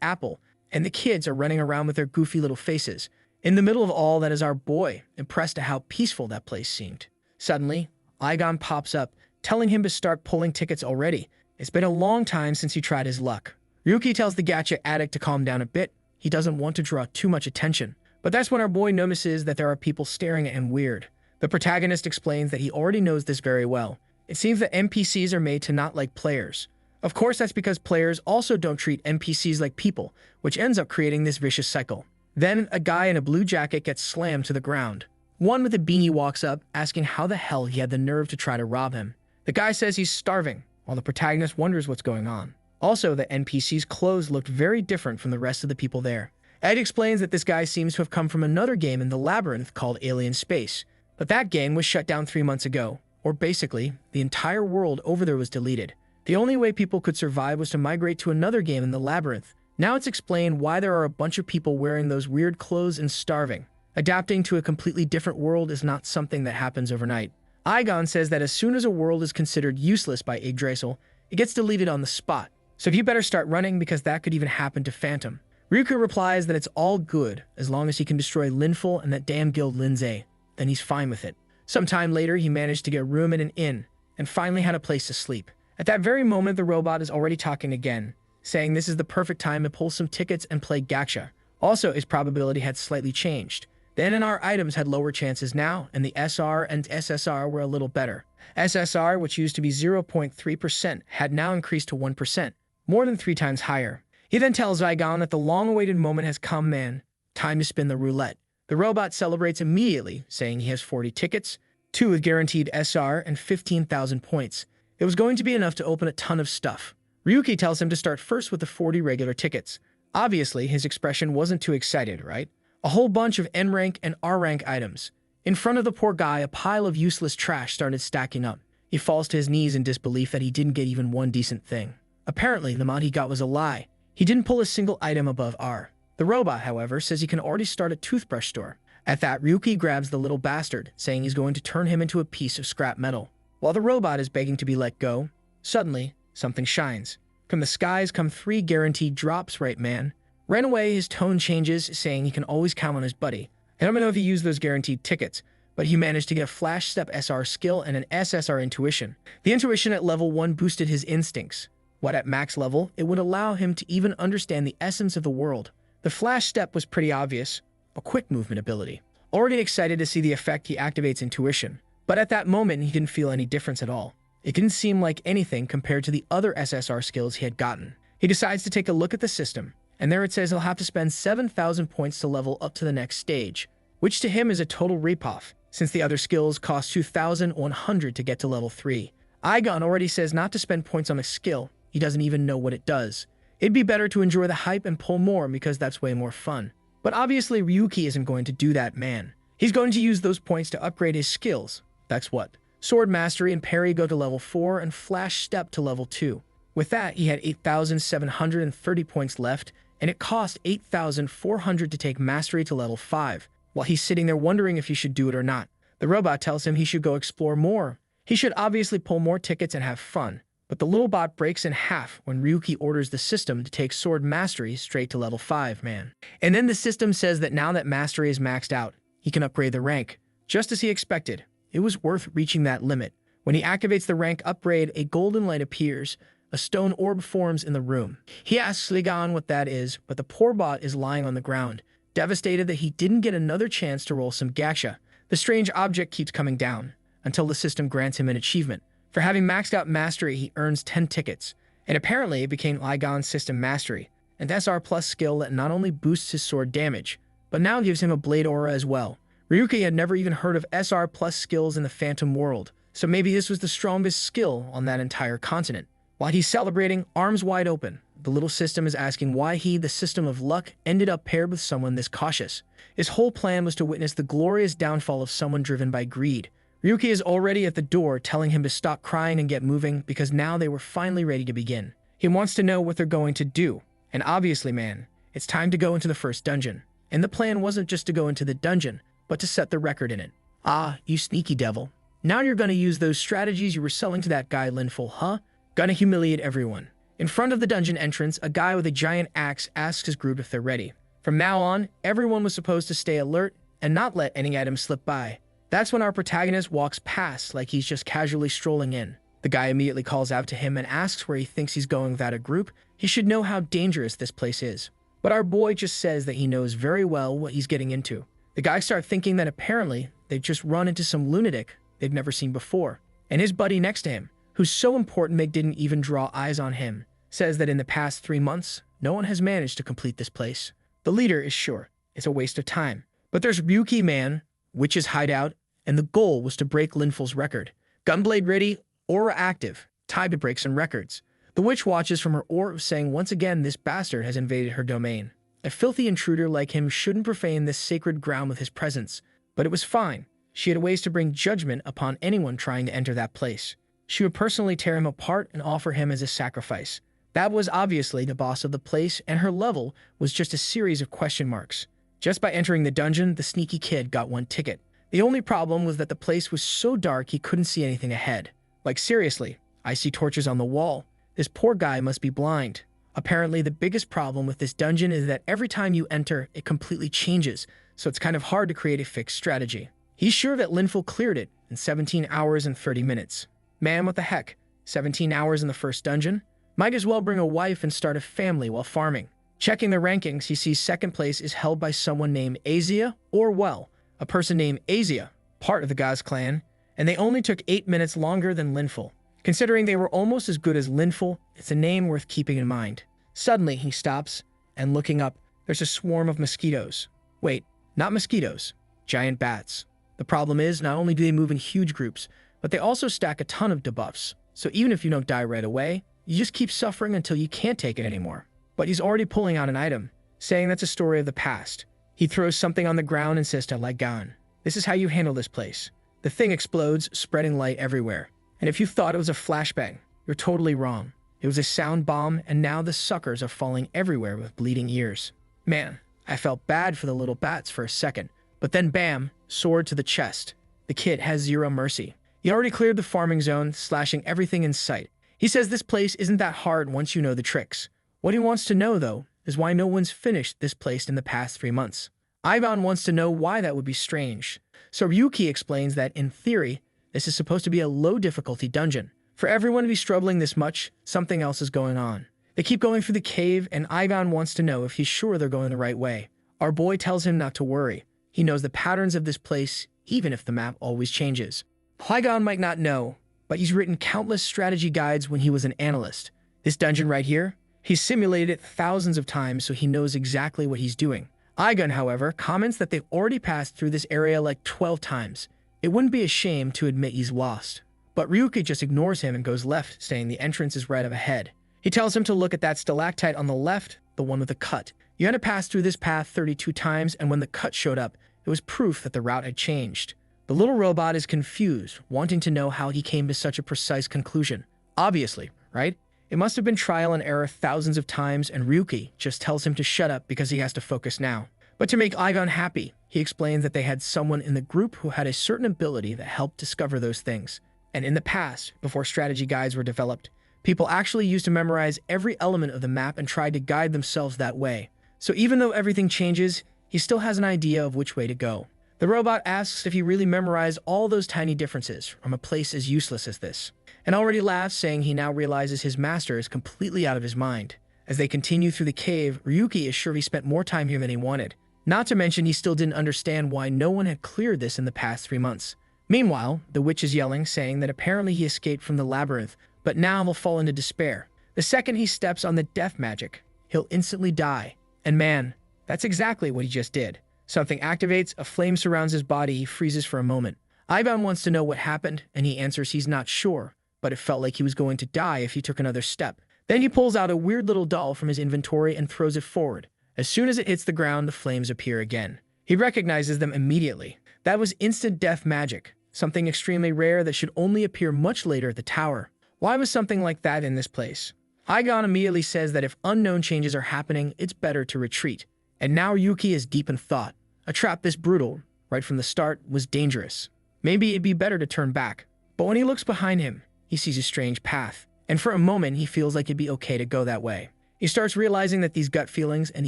apple, and the kids are running around with their goofy little faces. In the middle of all that is our boy, impressed at how peaceful that place seemed. Suddenly, Aigon pops up, telling him to start pulling tickets already. It's been a long time since he tried his luck. Ryuki tells the gacha addict to calm down a bit. He doesn't want to draw too much attention. But that's when our boy notices that there are people staring at him weird. The protagonist explains that he already knows this very well. It seems that NPCs are made to not like players. Of course, that's because players also don't treat NPCs like people, which ends up creating this vicious cycle. Then, a guy in a blue jacket gets slammed to the ground. One with a beanie walks up, asking how the hell he had the nerve to try to rob him. The guy says he's starving, while the protagonist wonders what's going on. Also, the NPC's clothes looked very different from the rest of the people there. Ed explains that this guy seems to have come from another game in the labyrinth called Alien Space, but that game was shut down 3 months ago, or basically, the entire world over there was deleted. The only way people could survive was to migrate to another game in the labyrinth. Now it's explained why there are a bunch of people wearing those weird clothes and starving. Adapting to a completely different world is not something that happens overnight. Aigon says that as soon as a world is considered useless by Yggdrasil, it gets deleted on the spot. So you better start running because that could even happen to Phantom. Ryuki replies that it's all good as long as he can destroy Linful and that damn guild Lindsay. Then he's fine with it. Sometime later, he managed to get a room in an inn and finally had a place to sleep. At that very moment, the robot is already talking again, saying this is the perfect time to pull some tickets and play gacha. Also, his probability had slightly changed. The NNR items had lower chances now, and the SR and SSR were a little better. SSR, which used to be 0.3%, had now increased to 1%, more than 3 times higher. He then tells Aigon that the long-awaited moment has come, man. Time to spin the roulette. The robot celebrates immediately, saying he has 40 tickets, 2 with guaranteed SR, and 15,000 points. It was going to be enough to open a ton of stuff. Ryuki tells him to start first with the 40 regular tickets. Obviously, his expression wasn't too excited, right? A whole bunch of N-rank and R-rank items. In front of the poor guy, a pile of useless trash started stacking up. He falls to his knees in disbelief that he didn't get even one decent thing. Apparently, the mod he got was a lie. He didn't pull a single item above R. The robot, however, says he can already start a toothbrush store. At that, Ryuki grabs the little bastard, saying he's going to turn him into a piece of scrap metal. While the robot is begging to be let go, suddenly, something shines. From the skies come 3 guaranteed drops, right, man? Right away, his tone changes, saying he can always count on his buddy. I don't know if he used those guaranteed tickets, but he managed to get a Flash Step SR skill and an SSR intuition. The intuition at level 1 boosted his instincts. What at max level, it would allow him to even understand the essence of the world. The Flash Step was pretty obvious, a quick movement ability. Already excited to see the effect, he activates intuition. But at that moment, he didn't feel any difference at all. It didn't seem like anything compared to the other SSR skills he had gotten. He decides to take a look at the system, and there it says he'll have to spend 7,000 points to level up to the next stage, which to him is a total ripoff, since the other skills cost 2,100 to get to level 3. Aigon already says not to spend points on a skill, he doesn't even know what it does. It'd be better to enjoy the hype and pull more because that's way more fun. But obviously Ryuki isn't going to do that, man. He's going to use those points to upgrade his skills. That's what. Sword Mastery and Parry go to level 4 and Flash Step to level 2. With that, he had 8,730 points left, and it cost 8,400 to take Mastery to level 5. While he's sitting there wondering if he should do it or not, the robot tells him he should go explore more. He should obviously pull more tickets and have fun. But the little bot breaks in half when Ryuki orders the system to take Sword Mastery straight to level 5, man. And then the system says that now that Mastery is maxed out, he can upgrade the rank. Just as he expected, it was worth reaching that limit. When he activates the rank upgrade, a golden light appears. A stone orb forms in the room. He asks Ligan what that is, but the poor bot is lying on the ground, devastated that he didn't get another chance to roll some gacha. The strange object keeps coming down, until the system grants him an achievement. For having maxed out Mastery, he earns 10 tickets, and apparently it became Ligon's System Mastery, an SR Plus skill that not only boosts his sword damage, but now gives him a blade aura as well. Ryuki had never even heard of SR Plus skills in the Phantom world, so maybe this was the strongest skill on that entire continent. While he's celebrating, arms wide open, the little system is asking why he, the system of luck, ended up paired with someone this cautious. His whole plan was to witness the glorious downfall of someone driven by greed. Ryuki is already at the door telling him to stop crying and get moving because now they were finally ready to begin. He wants to know what they're going to do, and obviously, man, it's time to go into the first dungeon. And the plan wasn't just to go into the dungeon, but to set the record in it. Ah, you sneaky devil. Now you're gonna use those strategies you were selling to that guy Linful, huh? Gonna humiliate everyone. In front of the dungeon entrance, a guy with a giant axe asks his group if they're ready. From now on, everyone was supposed to stay alert and not let any items slip by. That's when our protagonist walks past like he's just casually strolling in. The guy immediately calls out to him and asks where he thinks he's going without a group. He should know how dangerous this place is. But our boy just says that he knows very well what he's getting into. The guys start thinking that apparently they've just run into some lunatic they've never seen before. And his buddy next to him, who's so important they didn't even draw eyes on him, says that in the past 3 months, no one has managed to complete this place. The leader is sure it's a waste of time. But there's Ryuki Man, Witch's hideout, and the goal was to break Linful's record. Gunblade ready, aura active, time to break some records. The witch watches from her orb saying once again this bastard has invaded her domain. A filthy intruder like him shouldn't profane this sacred ground with his presence. But it was fine. She had ways to bring judgment upon anyone trying to enter that place. She would personally tear him apart and offer him as a sacrifice. That was obviously the boss of the place, and her level was just a series of question marks. Just by entering the dungeon, the sneaky kid got 1 ticket. The only problem was that the place was so dark he couldn't see anything ahead. Like seriously, I see torches on the wall. This poor guy must be blind. Apparently the biggest problem with this dungeon is that every time you enter, it completely changes, so it's kind of hard to create a fixed strategy. He's sure that Linful cleared it in 17 hours and 30 minutes. Man, what the heck? 17 hours in the first dungeon? Might as well bring a wife and start a family while farming. Checking the rankings, he sees second place is held by someone named Asia, or well, a person named Asia, part of the Gaz clan, and they only took 8 minutes longer than Linful. Considering they were almost as good as Linful, it's a name worth keeping in mind. Suddenly, he stops, and looking up, there's a swarm of mosquitoes. Wait, not mosquitoes, giant bats. The problem is, not only do they move in huge groups, but they also stack a ton of debuffs. So even if you don't die right away, you just keep suffering until you can't take it anymore. But he's already pulling out an item, saying that's a story of the past. He throws something on the ground and says to Ligan, "This is how you handle this place." The thing explodes, spreading light everywhere. And if you thought it was a flashbang, you're totally wrong. It was a sound bomb, and now the suckers are falling everywhere with bleeding ears. Man, I felt bad for the little bats for a second. But then bam, sword to the chest. The kid has 0 mercy. He already cleared the farming zone, slashing everything in sight. He says this place isn't that hard once you know the tricks. What he wants to know, though, is why no one's finished this place in the past 3 months. Ivan wants to know why that would be strange. So Ryuki explains that, in theory, this is supposed to be a low-difficulty dungeon. For everyone to be struggling this much, something else is going on. They keep going through the cave, and Ivan wants to know if he's sure they're going the right way. Our boy tells him not to worry. He knows the patterns of this place, even if the map always changes. Ivan might not know, but he's written countless strategy guides when he was an analyst. This dungeon right here, he's simulated it thousands of times, so he knows exactly what he's doing. Igun, however, comments that they've already passed through this area like 12 times. It wouldn't be a shame to admit he's lost. But Ryuki just ignores him and goes left, saying the entrance is right up ahead. He tells him to look at that stalactite on the left, the one with the cut. You had to pass through this path 32 times, and when the cut showed up, it was proof that the route had changed. The little robot is confused, wanting to know how he came to such a precise conclusion. Obviously, right? It must have been trial and error thousands of times, and Ryuki just tells him to shut up because he has to focus now. But to make Aigon happy, he explains that they had someone in the group who had a certain ability that helped discover those things. And in the past, before strategy guides were developed, people actually used to memorize every element of the map and tried to guide themselves that way. So even though everything changes, he still has an idea of which way to go. The robot asks if he really memorized all those tiny differences from a place as useless as this, and already laughs, saying he now realizes his master is completely out of his mind. As they continue through the cave, Ryuki is sure he spent more time here than he wanted. Not to mention he still didn't understand why no one had cleared this in the past 3 months. Meanwhile, the witch is yelling, saying that apparently he escaped from the labyrinth, but now he'll fall into despair. The second he steps on the death magic, he'll instantly die. And man, that's exactly what he just did. Something activates, a flame surrounds his body, he freezes for a moment. Aigon wants to know what happened, and he answers he's not sure, but it felt like he was going to die if he took another step. Then he pulls out a weird little doll from his inventory and throws it forward. As soon as it hits the ground, the flames appear again. He recognizes them immediately. That was instant death magic, something extremely rare that should only appear much later at the tower. Why was something like that in this place? Aigon immediately says that if unknown changes are happening, it's better to retreat. And now Ryuki is deep in thought. A trap this brutal, right from the start, was dangerous. Maybe it'd be better to turn back. But when he looks behind him, he sees a strange path. And for a moment, he feels like it'd be okay to go that way. He starts realizing that these gut feelings and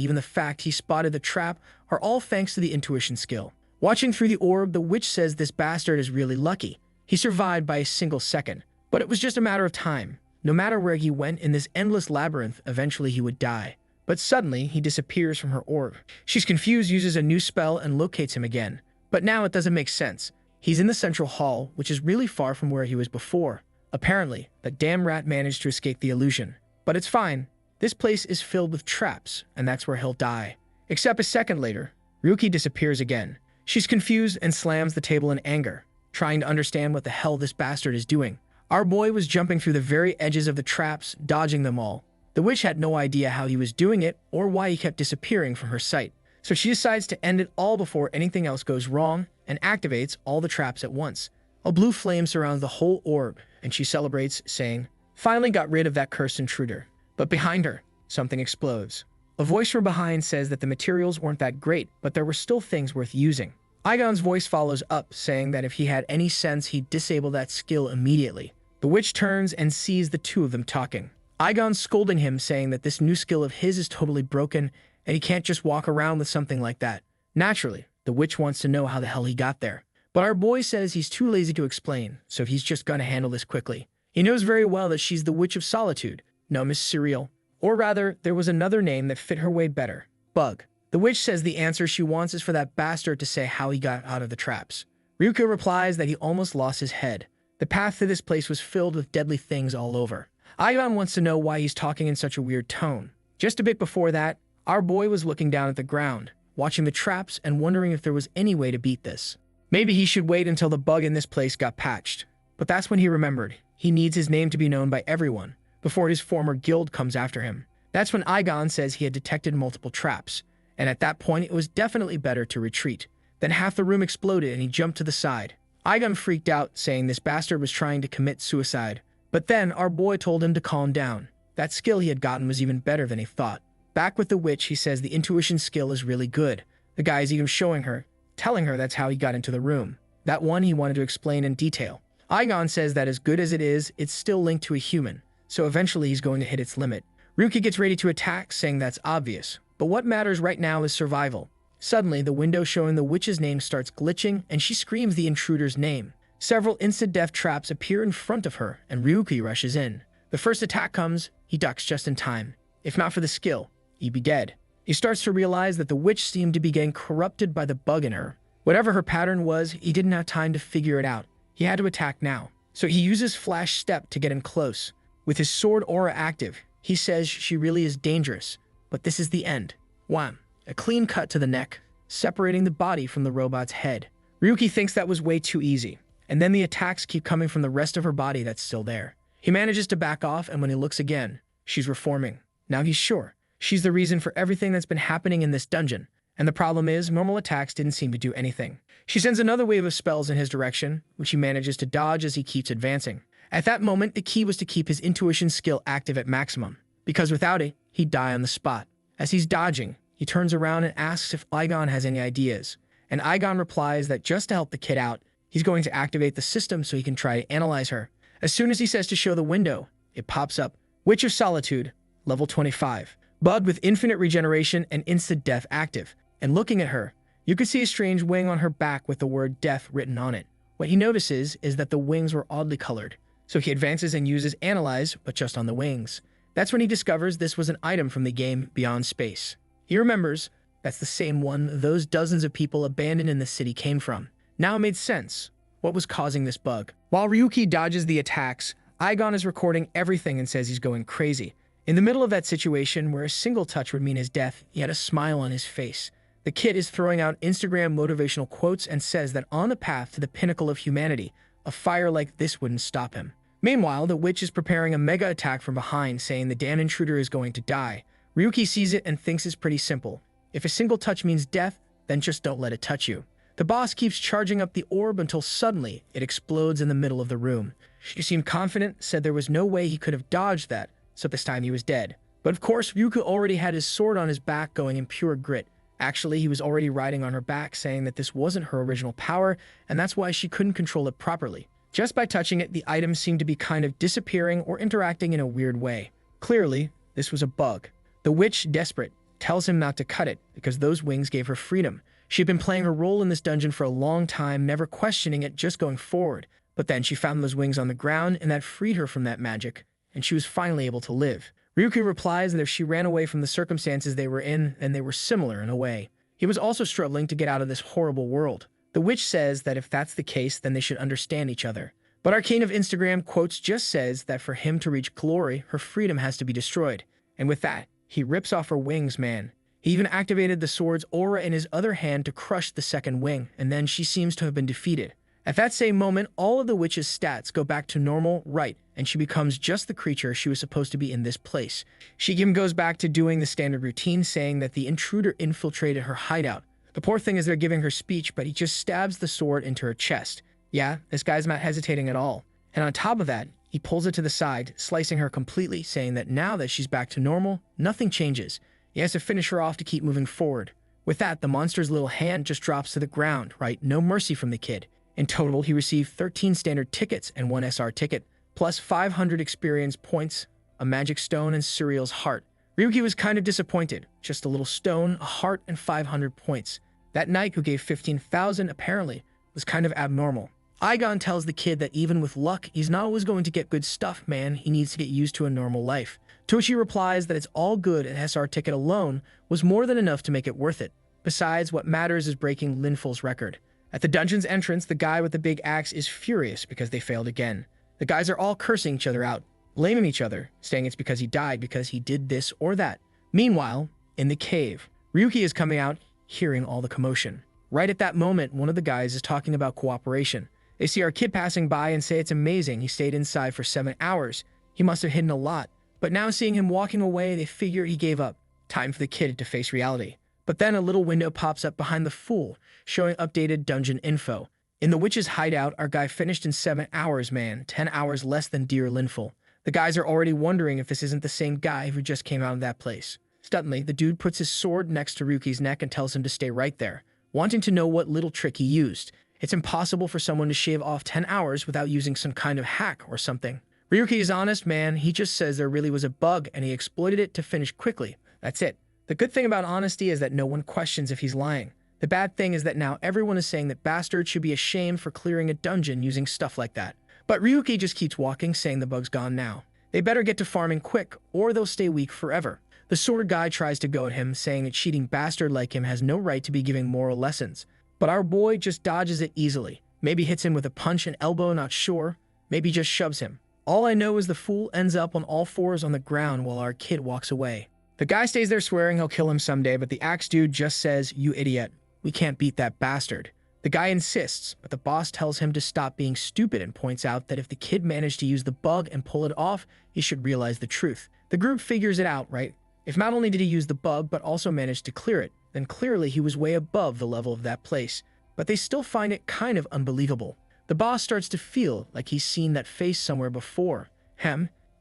even the fact he spotted the trap are all thanks to the intuition skill. Watching through the orb, the witch says this bastard is really lucky. He survived by a single second. But it was just a matter of time. No matter where he went in this endless labyrinth, eventually he would die. But suddenly, he disappears from her orb. She's confused, uses a new spell, and locates him again. But now it doesn't make sense. He's in the central hall, which is really far from where he was before. Apparently, that damn rat managed to escape the illusion. But it's fine. This place is filled with traps, and that's where he'll die. Except a second later, Ryuki disappears again. She's confused and slams the table in anger, trying to understand what the hell this bastard is doing. Our boy was jumping through the very edges of the traps, dodging them all. The witch had no idea how he was doing it or why he kept disappearing from her sight. So she decides to end it all before anything else goes wrong and activates all the traps at once. A blue flame surrounds the whole orb, and she celebrates, saying, "Finally got rid of that cursed intruder." But behind her, something explodes. A voice from behind says that the materials weren't that great, but there were still things worth using. Aigon's voice follows up, saying that if he had any sense, he'd disable that skill immediately. The witch turns and sees the two of them talking. Aigon's scolding him, saying that this new skill of his is totally broken, and he can't just walk around with something like that. Naturally, the witch wants to know how the hell he got there. But our boy says he's too lazy to explain, so he's just gonna handle this quickly. He knows very well that she's the Witch of Solitude, no Miss Cereal. Or rather, there was another name that fit her way better. Bug. The witch says the answer she wants is for that bastard to say how he got out of the traps. Ryuko replies that he almost lost his head. The path to this place was filled with deadly things all over. Aigon wants to know why he's talking in such a weird tone. Just a bit before that, our boy was looking down at the ground, watching the traps and wondering if there was any way to beat this. Maybe he should wait until the bug in this place got patched. But that's when he remembered. He needs his name to be known by everyone, before his former guild comes after him. That's when Aigon says he had detected multiple traps, and at that point it was definitely better to retreat. Then half the room exploded and he jumped to the side. Aigon freaked out, saying this bastard was trying to commit suicide. But then our boy told him to calm down. That skill he had gotten was even better than he thought. Back with the witch, he says the intuition skill is really good. The guy is even showing her, telling her that's how he got into the room. That one he wanted to explain in detail. Aigon says that as good as it is, it's still linked to a human, so eventually he's going to hit its limit. Ryuki gets ready to attack, saying that's obvious. But what matters right now is survival. Suddenly, the window showing the witch's name starts glitching, and she screams the intruder's name. Several instant-death traps appear in front of her, and Ryuki rushes in. The first attack comes, he ducks just in time. If not for the skill, he'd be dead. He starts to realize that the witch seemed to be getting corrupted by the bug in her. Whatever her pattern was, he didn't have time to figure it out. He had to attack now. So he uses Flash Step to get in close. With his sword aura active, he says she really is dangerous. But this is the end. Wham! A clean cut to the neck, separating the body from the robot's head. Ryuki thinks that was way too easy, and then the attacks keep coming from the rest of her body that's still there. He manages to back off, and when he looks again, she's reforming. Now he's sure. She's the reason for everything that's been happening in this dungeon. And the problem is, normal attacks didn't seem to do anything. She sends another wave of spells in his direction, which he manages to dodge as he keeps advancing. At that moment, the key was to keep his intuition skill active at maximum, because without it, he'd die on the spot. As he's dodging, he turns around and asks if Aigon has any ideas, and Aigon replies that just to help the kid out, he's going to activate the system so he can try to analyze her. As soon as he says to show the window, it pops up, Witch of Solitude, level 25, bug with infinite regeneration and instant death active. And looking at her, you could see a strange wing on her back with the word death written on it. What he notices is that the wings were oddly colored, so he advances and uses Analyze, but just on the wings. That's when he discovers this was an item from the game Beyond Space. He remembers that's the same one those dozens of people abandoned in the city came from. Now it made sense. What was causing this bug? While Ryuki dodges the attacks, Aigon is recording everything and says he's going crazy. In the middle of that situation where a single touch would mean his death, he had a smile on his face. The kid is throwing out Instagram motivational quotes and says that on the path to the pinnacle of humanity, a fire like this wouldn't stop him. Meanwhile, the witch is preparing a mega attack from behind, saying the damn intruder is going to die. Ryuki sees it and thinks it's pretty simple. If a single touch means death, then just don't let it touch you. The boss keeps charging up the orb until suddenly it explodes in the middle of the room. She seemed confident, said there was no way he could have dodged that, so this time he was dead. But of course, Ryuki already had his sword on his back going in pure grit. Actually, he was already riding on her back, saying that this wasn't her original power, and that's why she couldn't control it properly. Just by touching it, the items seemed to be kind of disappearing or interacting in a weird way. Clearly, this was a bug. The witch, desperate, tells him not to cut it, because those wings gave her freedom. She had been playing her role in this dungeon for a long time, never questioning it, just going forward. But then she found those wings on the ground, and that freed her from that magic, and she was finally able to live. Ryuki replies that if she ran away from the circumstances they were in, then they were similar in a way. He was also struggling to get out of this horrible world. The witch says that if that's the case, then they should understand each other. But Arcane of Instagram quotes just says that for him to reach glory, her freedom has to be destroyed. And with that, he rips off her wings, man. He even activated the sword's aura in his other hand to crush the second wing, and then she seems to have been defeated. At that same moment, all of the witch's stats go back to normal, right, and she becomes just the creature she was supposed to be in this place. She even goes back to doing the standard routine, saying that the intruder infiltrated her hideout. The poor thing is they're giving her speech, but he just stabs the sword into her chest. Yeah, this guy's not hesitating at all. And on top of that, he pulls it to the side, slicing her completely, saying that now that she's back to normal, nothing changes. He has to finish her off to keep moving forward. With that, the monster's little hand just drops to the ground, right? No mercy from the kid. In total, he received 13 standard tickets and 1 SR ticket, plus 500 experience points, a magic stone, and Suriel's heart. Ryuki was kind of disappointed. Just a little stone, a heart, and 500 points. That knight who gave 15,000 apparently was kind of abnormal. Aigon tells the kid that even with luck, he's not always going to get good stuff, man. He needs to get used to a normal life. To which he replies that it's all good and SR ticket alone was more than enough to make it worth it. Besides, what matters is breaking Linful's record. At the dungeon's entrance, the guy with the big axe is furious because they failed again. The guys are all cursing each other out, blaming each other, saying it's because he died because he did this or that. Meanwhile, in the cave, Ryuki is coming out, hearing all the commotion. Right at that moment, one of the guys is talking about cooperation. They see our kid passing by and say it's amazing he stayed inside for 7 hours. He must have hidden a lot. But now seeing him walking away, they figure he gave up. Time for the kid to face reality. But then a little window pops up behind the fool, showing updated dungeon info. In the witch's hideout, our guy finished in 7 hours, man. 10 hours less than dear Linful. The guys are already wondering if this isn't the same guy who just came out of that place. Suddenly, the dude puts his sword next to Ryuki's neck and tells him to stay right there, wanting to know what little trick he used. It's impossible for someone to shave off 10 hours without using some kind of hack or something. Ryuki is honest, man. He just says there really was a bug and he exploited it to finish quickly. That's it. The good thing about honesty is that no one questions if he's lying. The bad thing is that now everyone is saying that bastards should be ashamed for clearing a dungeon using stuff like that. But Ryuki just keeps walking, saying the bug's gone now. They better get to farming quick, or they'll stay weak forever. The sword guy tries to go at him, saying a cheating bastard like him has no right to be giving moral lessons. But our boy just dodges it easily. Maybe hits him with a punch and elbow, not sure. Maybe just shoves him. All I know is the fool ends up on all fours on the ground while our kid walks away. The guy stays there swearing he'll kill him someday, but the axe dude just says, "You idiot. We can't beat that bastard." The guy insists, but the boss tells him to stop being stupid and points out that if the kid managed to use the bug and pull it off, he should realize the truth. The group figures it out, right? If not only did he use the bug, but also managed to clear it, then clearly he was way above the level of that place. But they still find it kind of unbelievable. The boss starts to feel like he's seen that face somewhere before.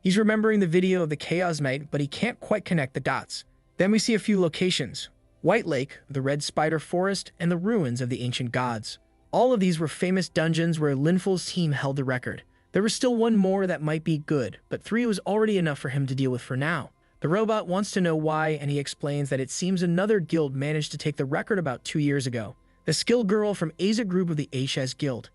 He's remembering the video of the Chaos Knight, but he can't quite connect the dots. Then we see a few locations: White Lake, the Red Spider Forest, and the ruins of the ancient gods. All of these were famous dungeons where Linful's team held the record. There was still one more that might be good, but 3 was already enough for him to deal with for now. The robot wants to know why, and he explains that it seems another guild managed to take the record about 2 years ago. The skill girl from Aza group of the HS Guild.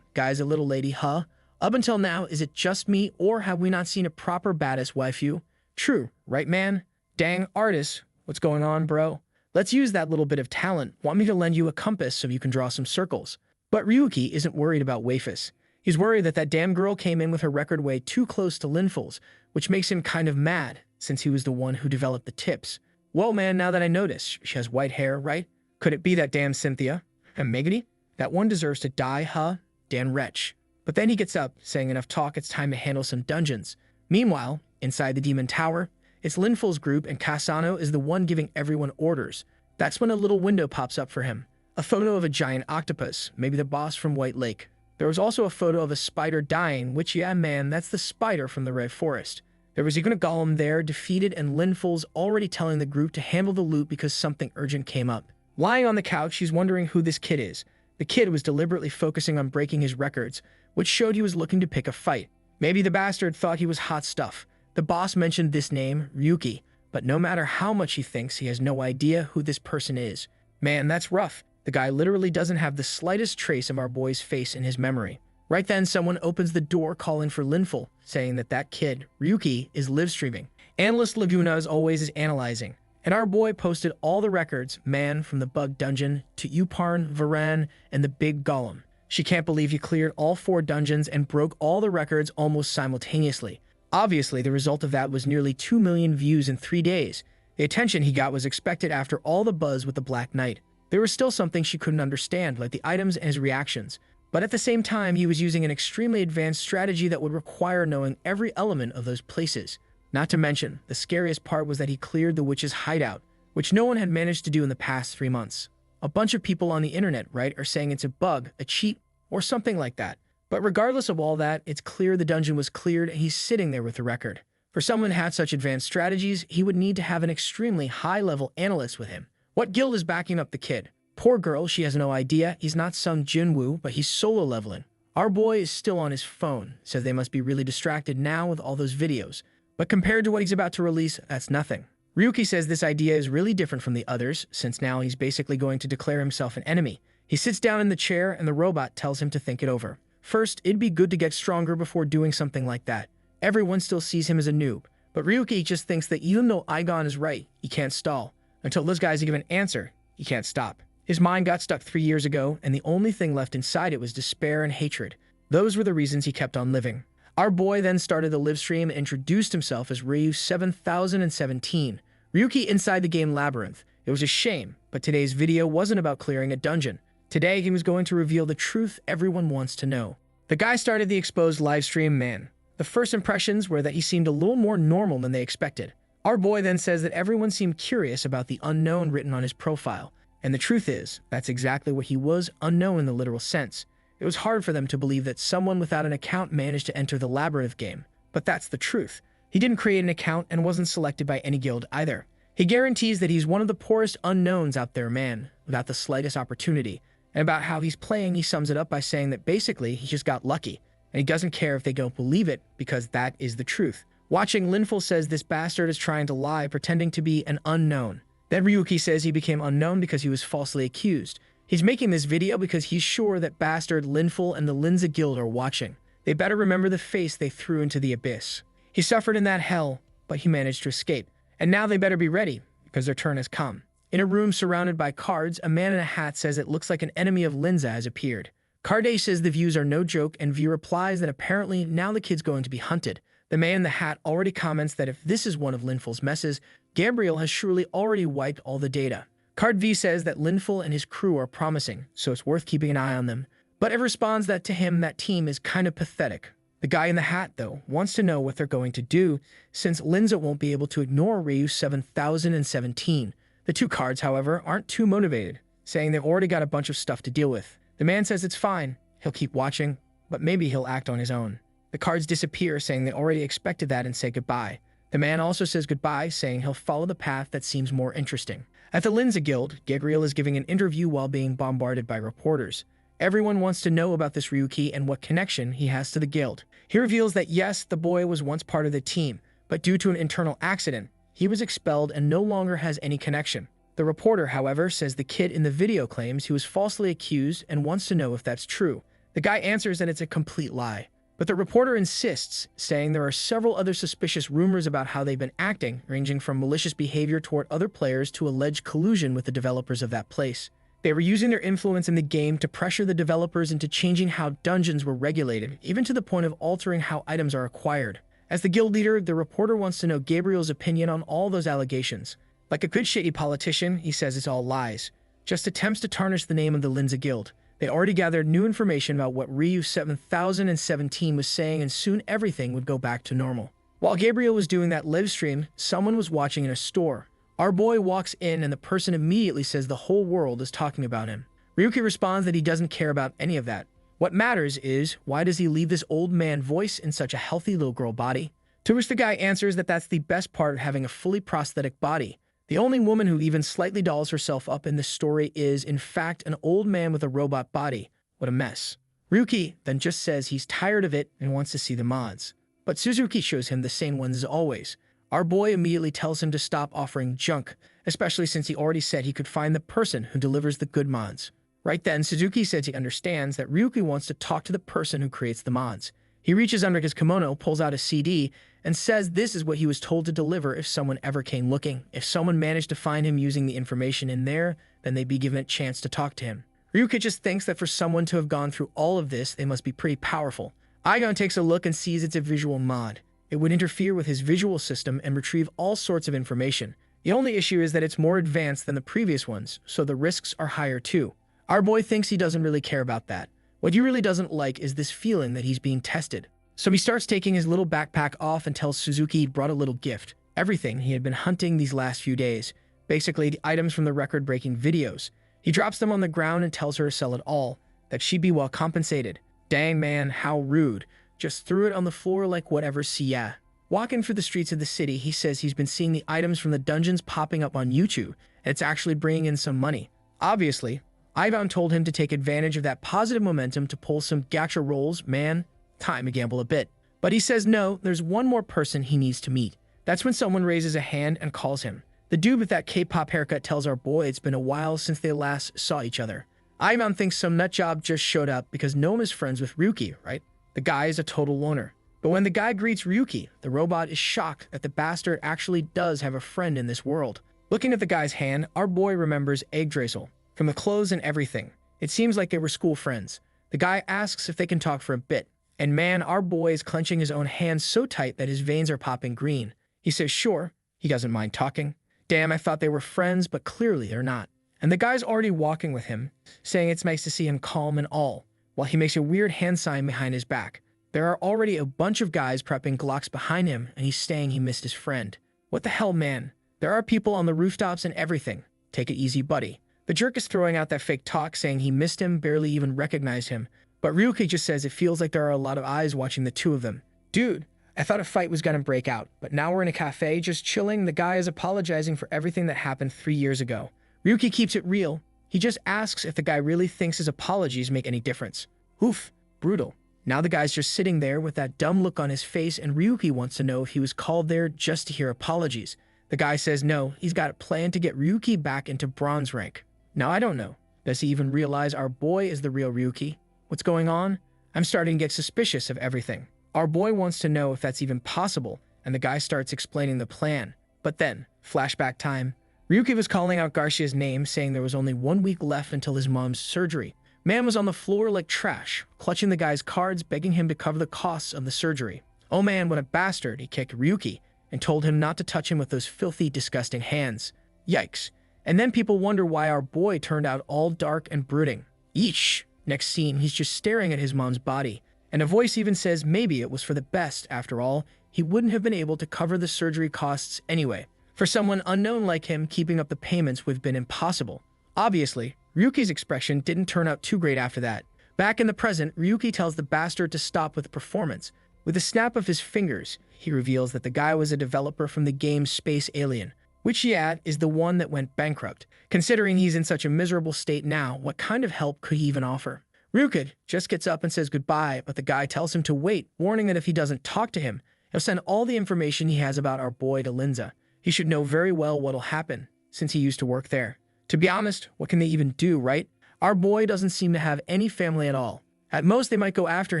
Guy's a little lady, huh? Up until now, is it just me, or have we not seen a proper badass waifu? True, right man? Dang, artist, what's going on, bro? Let's use that little bit of talent. Want me to lend you a compass so you can draw some circles? But Ryuki isn't worried about waifus. He's worried that that damn girl came in with her record way too close to Linful's, which makes him kind of mad, since he was the one who developed the tips. Well, man, now that I notice, she has white hair, right? Could it be that damn Cynthia? And Megany? That one deserves to die, huh? Dan wretch. But then he gets up, saying enough talk, it's time to handle some dungeons. Meanwhile, inside the Demon Tower, it's Linful's group and Kasano is the one giving everyone orders. That's when a little window pops up for him. A photo of a giant octopus, maybe the boss from White Lake. There was also a photo of a spider dying, which, yeah man, that's the spider from the Red Forest. There was even a golem there, defeated, and Linful's already telling the group to handle the loot because something urgent came up. Lying on the couch, she's wondering who this kid is. The kid was deliberately focusing on breaking his records, which showed he was looking to pick a fight. Maybe the bastard thought he was hot stuff. The boss mentioned this name, Ryuki, but no matter how much he thinks, he has no idea who this person is. Man, that's rough. The guy literally doesn't have the slightest trace of our boy's face in his memory. Right then, someone opens the door calling for Linful, saying that that kid, Ryuki, is live streaming. Analyst Laguna, as always, is analyzing. And our boy posted all the records, man, from the Bug Dungeon to Uparn, Varan, and the Big Golem. She can't believe he cleared all 4 dungeons and broke all the records almost simultaneously. Obviously, the result of that was nearly 2 million views in 3 days. The attention he got was expected after all the buzz with the Black Knight. There was still something she couldn't understand, like the items and his reactions. But at the same time, he was using an extremely advanced strategy that would require knowing every element of those places. Not to mention, the scariest part was that he cleared the witch's hideout, which no one had managed to do in the past 3 months. A bunch of people on the internet, right, are saying it's a bug, a cheat, or something like that. But regardless of all that, it's clear the dungeon was cleared and he's sitting there with the record. For someone who had such advanced strategies, he would need to have an extremely high-level analyst with him. What guild is backing up the kid? Poor girl, she has no idea. He's not some Jinwoo, but he's solo leveling. Our boy is still on his phone, says they must be really distracted now with all those videos. But compared to what he's about to release, that's nothing. Ryuki says this idea is really different from the others, since now he's basically going to declare himself an enemy. He sits down in the chair and the robot tells him to think it over. First, it'd be good to get stronger before doing something like that. Everyone still sees him as a noob, but Ryuki just thinks that even though Igon is right, he can't stall. Until those guys give an answer, he can't stop. His mind got stuck 3 years ago, and the only thing left inside it was despair and hatred. Those were the reasons he kept on living. Our boy then started the live stream and introduced himself as Ryu 7017. Ryuki inside the game Labyrinth. It was a shame, but today's video wasn't about clearing a dungeon. Today, he was going to reveal the truth everyone wants to know. The guy started the exposed livestream, man. The first impressions were that he seemed a little more normal than they expected. Our boy then says that everyone seemed curious about the unknown written on his profile. And the truth is, that's exactly what he was, unknown in the literal sense. It was hard for them to believe that someone without an account managed to enter the Labyrinth game. But that's the truth. He didn't create an account and wasn't selected by any guild either. He guarantees that he's one of the poorest unknowns out there, man, without the slightest opportunity. And about how he's playing, he sums it up by saying that basically he just got lucky. And he doesn't care if they don't believe it, because that is the truth. Watching, Linful says this bastard is trying to lie, pretending to be an unknown. Then Ryuki says he became unknown because he was falsely accused. He's making this video because he's sure that bastard Linful and the Linza Guild are watching. They better remember the face they threw into the abyss. He suffered in that hell, but he managed to escape. And now they better be ready, because their turn has come. In a room surrounded by cards, a man in a hat says it looks like an enemy of Linza has appeared. Carde says the views are no joke, and V replies that apparently now the kid's going to be hunted. The man in the hat already comments that if this is one of Linful's messes, Gabriel has surely already wiped all the data. Card V says that Linful and his crew are promising, so it's worth keeping an eye on them. But Ev responds that to him that team is kind of pathetic. The guy in the hat, though, wants to know what they're going to do, since Linza won't be able to ignore Ryu 7017. The two cards, however, aren't too motivated, saying they've already got a bunch of stuff to deal with. The man says it's fine, he'll keep watching, but maybe he'll act on his own. The cards disappear, saying they already expected that and say goodbye. The man also says goodbye, saying he'll follow the path that seems more interesting. At the Linza Guild, Gabriel is giving an interview while being bombarded by reporters. Everyone wants to know about this Ryuki and what connection he has to the guild. He reveals that yes, the boy was once part of the team, but due to an internal accident, he was expelled and no longer has any connection. The reporter, however, says the kid in the video claims he was falsely accused and wants to know if that's true. The guy answers that it's a complete lie. But the reporter insists, saying there are several other suspicious rumors about how they've been acting, ranging from malicious behavior toward other players to alleged collusion with the developers of that place. They were using their influence in the game to pressure the developers into changing how dungeons were regulated, even to the point of altering how items are acquired. As the guild leader, the reporter wants to know Gabriel's opinion on all those allegations. Like a good shady politician, he says it's all lies, just attempts to tarnish the name of the Linza Guild. They already gathered new information about what Ryu 7017 was saying, and soon everything would go back to normal. While Gabriel was doing that live stream, someone was watching in a store. Our boy walks in and the person immediately says the whole world is talking about him. Ryuki responds that he doesn't care about any of that. What matters is, why does he leave this old man voice in such a healthy little girl body? To which the guy answers that that's the best part of having a fully prosthetic body. The only woman who even slightly dolls herself up in this story is, in fact, an old man with a robot body. What a mess. Ryuki then just says he's tired of it and wants to see the mods. But Suzuki shows him the same ones as always. Our boy immediately tells him to stop offering junk, especially since he already said he could find the person who delivers the good mods. Right then, Suzuki says he understands that Ryuki wants to talk to the person who creates the mods. He reaches under his kimono, pulls out a CD, and says this is what he was told to deliver if someone ever came looking. If someone managed to find him using the information in there, then they'd be given a chance to talk to him. Ryuki just thinks that for someone to have gone through all of this, they must be pretty powerful. Aigon takes a look and sees it's a visual mod. It would interfere with his visual system and retrieve all sorts of information. The only issue is that it's more advanced than the previous ones, so the risks are higher too. Our boy thinks he doesn't really care about that. What he really doesn't like is this feeling that he's being tested. So he starts taking his little backpack off and tells Suzuki he brought a little gift. Everything he had been hunting these last few days. Basically, the items from the record-breaking videos. He drops them on the ground and tells her to sell it all, that she'd be well compensated. Dang man, how rude. Just threw it on the floor like whatever, see ya. Walking through the streets of the city, he says he's been seeing the items from the dungeons popping up on YouTube, and it's actually bringing in some money. Obviously, Ivan told him to take advantage of that positive momentum to pull some gacha rolls. Man, time to gamble a bit. But he says no, there's one more person he needs to meet. That's when someone raises a hand and calls him. The dude with that K-pop haircut tells our boy it's been a while since they last saw each other. Ivan thinks some nutjob just showed up because no one is friends with Ryuki, right? The guy is a total loner. But when the guy greets Ryuki, the robot is shocked that the bastard actually does have a friend in this world. Looking at the guy's hand, our boy remembers Yggdrasil. From the clothes and everything. It seems like they were school friends. The guy asks if they can talk for a bit. And man, our boy is clenching his own hands so tight that his veins are popping green. He says sure, he doesn't mind talking. Damn, I thought they were friends, but clearly they're not. And the guy's already walking with him, saying it's nice to see him calm and all, while he makes a weird hand sign behind his back. There are already a bunch of guys prepping Glocks behind him, and he's saying he missed his friend. What the hell, man? There are people on the rooftops and everything. Take it easy, buddy. The jerk is throwing out that fake talk, saying he missed him, barely even recognized him. But Ryuki just says it feels like there are a lot of eyes watching the two of them. Dude, I thought a fight was gonna break out, but now we're in a cafe just chilling. The guy is apologizing for everything that happened 3 years ago. Ryuki keeps it real. He just asks if the guy really thinks his apologies make any difference. Oof, brutal. Now the guy's just sitting there with that dumb look on his face, and Ryuki wants to know if he was called there just to hear apologies. The guy says no, he's got a plan to get Ryuki back into bronze rank. Now I don't know. Does he even realize our boy is the real Ryuki? What's going on? I'm starting to get suspicious of everything. Our boy wants to know if that's even possible, and the guy starts explaining the plan. But then, flashback time. Ryuki was calling out Garcia's name, saying there was only 1 week left until his mom's surgery. Man was on the floor like trash, clutching the guy's cards, begging him to cover the costs of the surgery. Oh man, what a bastard, he kicked Ryuki, and told him not to touch him with those filthy, disgusting hands. Yikes. And then people wonder why our boy turned out all dark and brooding. Yeesh. Next scene, he's just staring at his mom's body. And a voice even says maybe it was for the best. After all, he wouldn't have been able to cover the surgery costs anyway. For someone unknown like him, keeping up the payments would have been impossible. Obviously, Ryuki's expression didn't turn out too great after that. Back in the present, Ryuki tells the bastard to stop with the performance. With a snap of his fingers, he reveals that the guy was a developer from the game Space Alien, which is the one that went bankrupt. Considering he's in such a miserable state now, what kind of help could he even offer? Ryuki just gets up and says goodbye, but the guy tells him to wait, warning that if he doesn't talk to him, he'll send all the information he has about our boy to Linza. He should know very well what'll happen, since he used to work there. To be honest, what can they even do, right? Our boy doesn't seem to have any family at all. At most, they might go after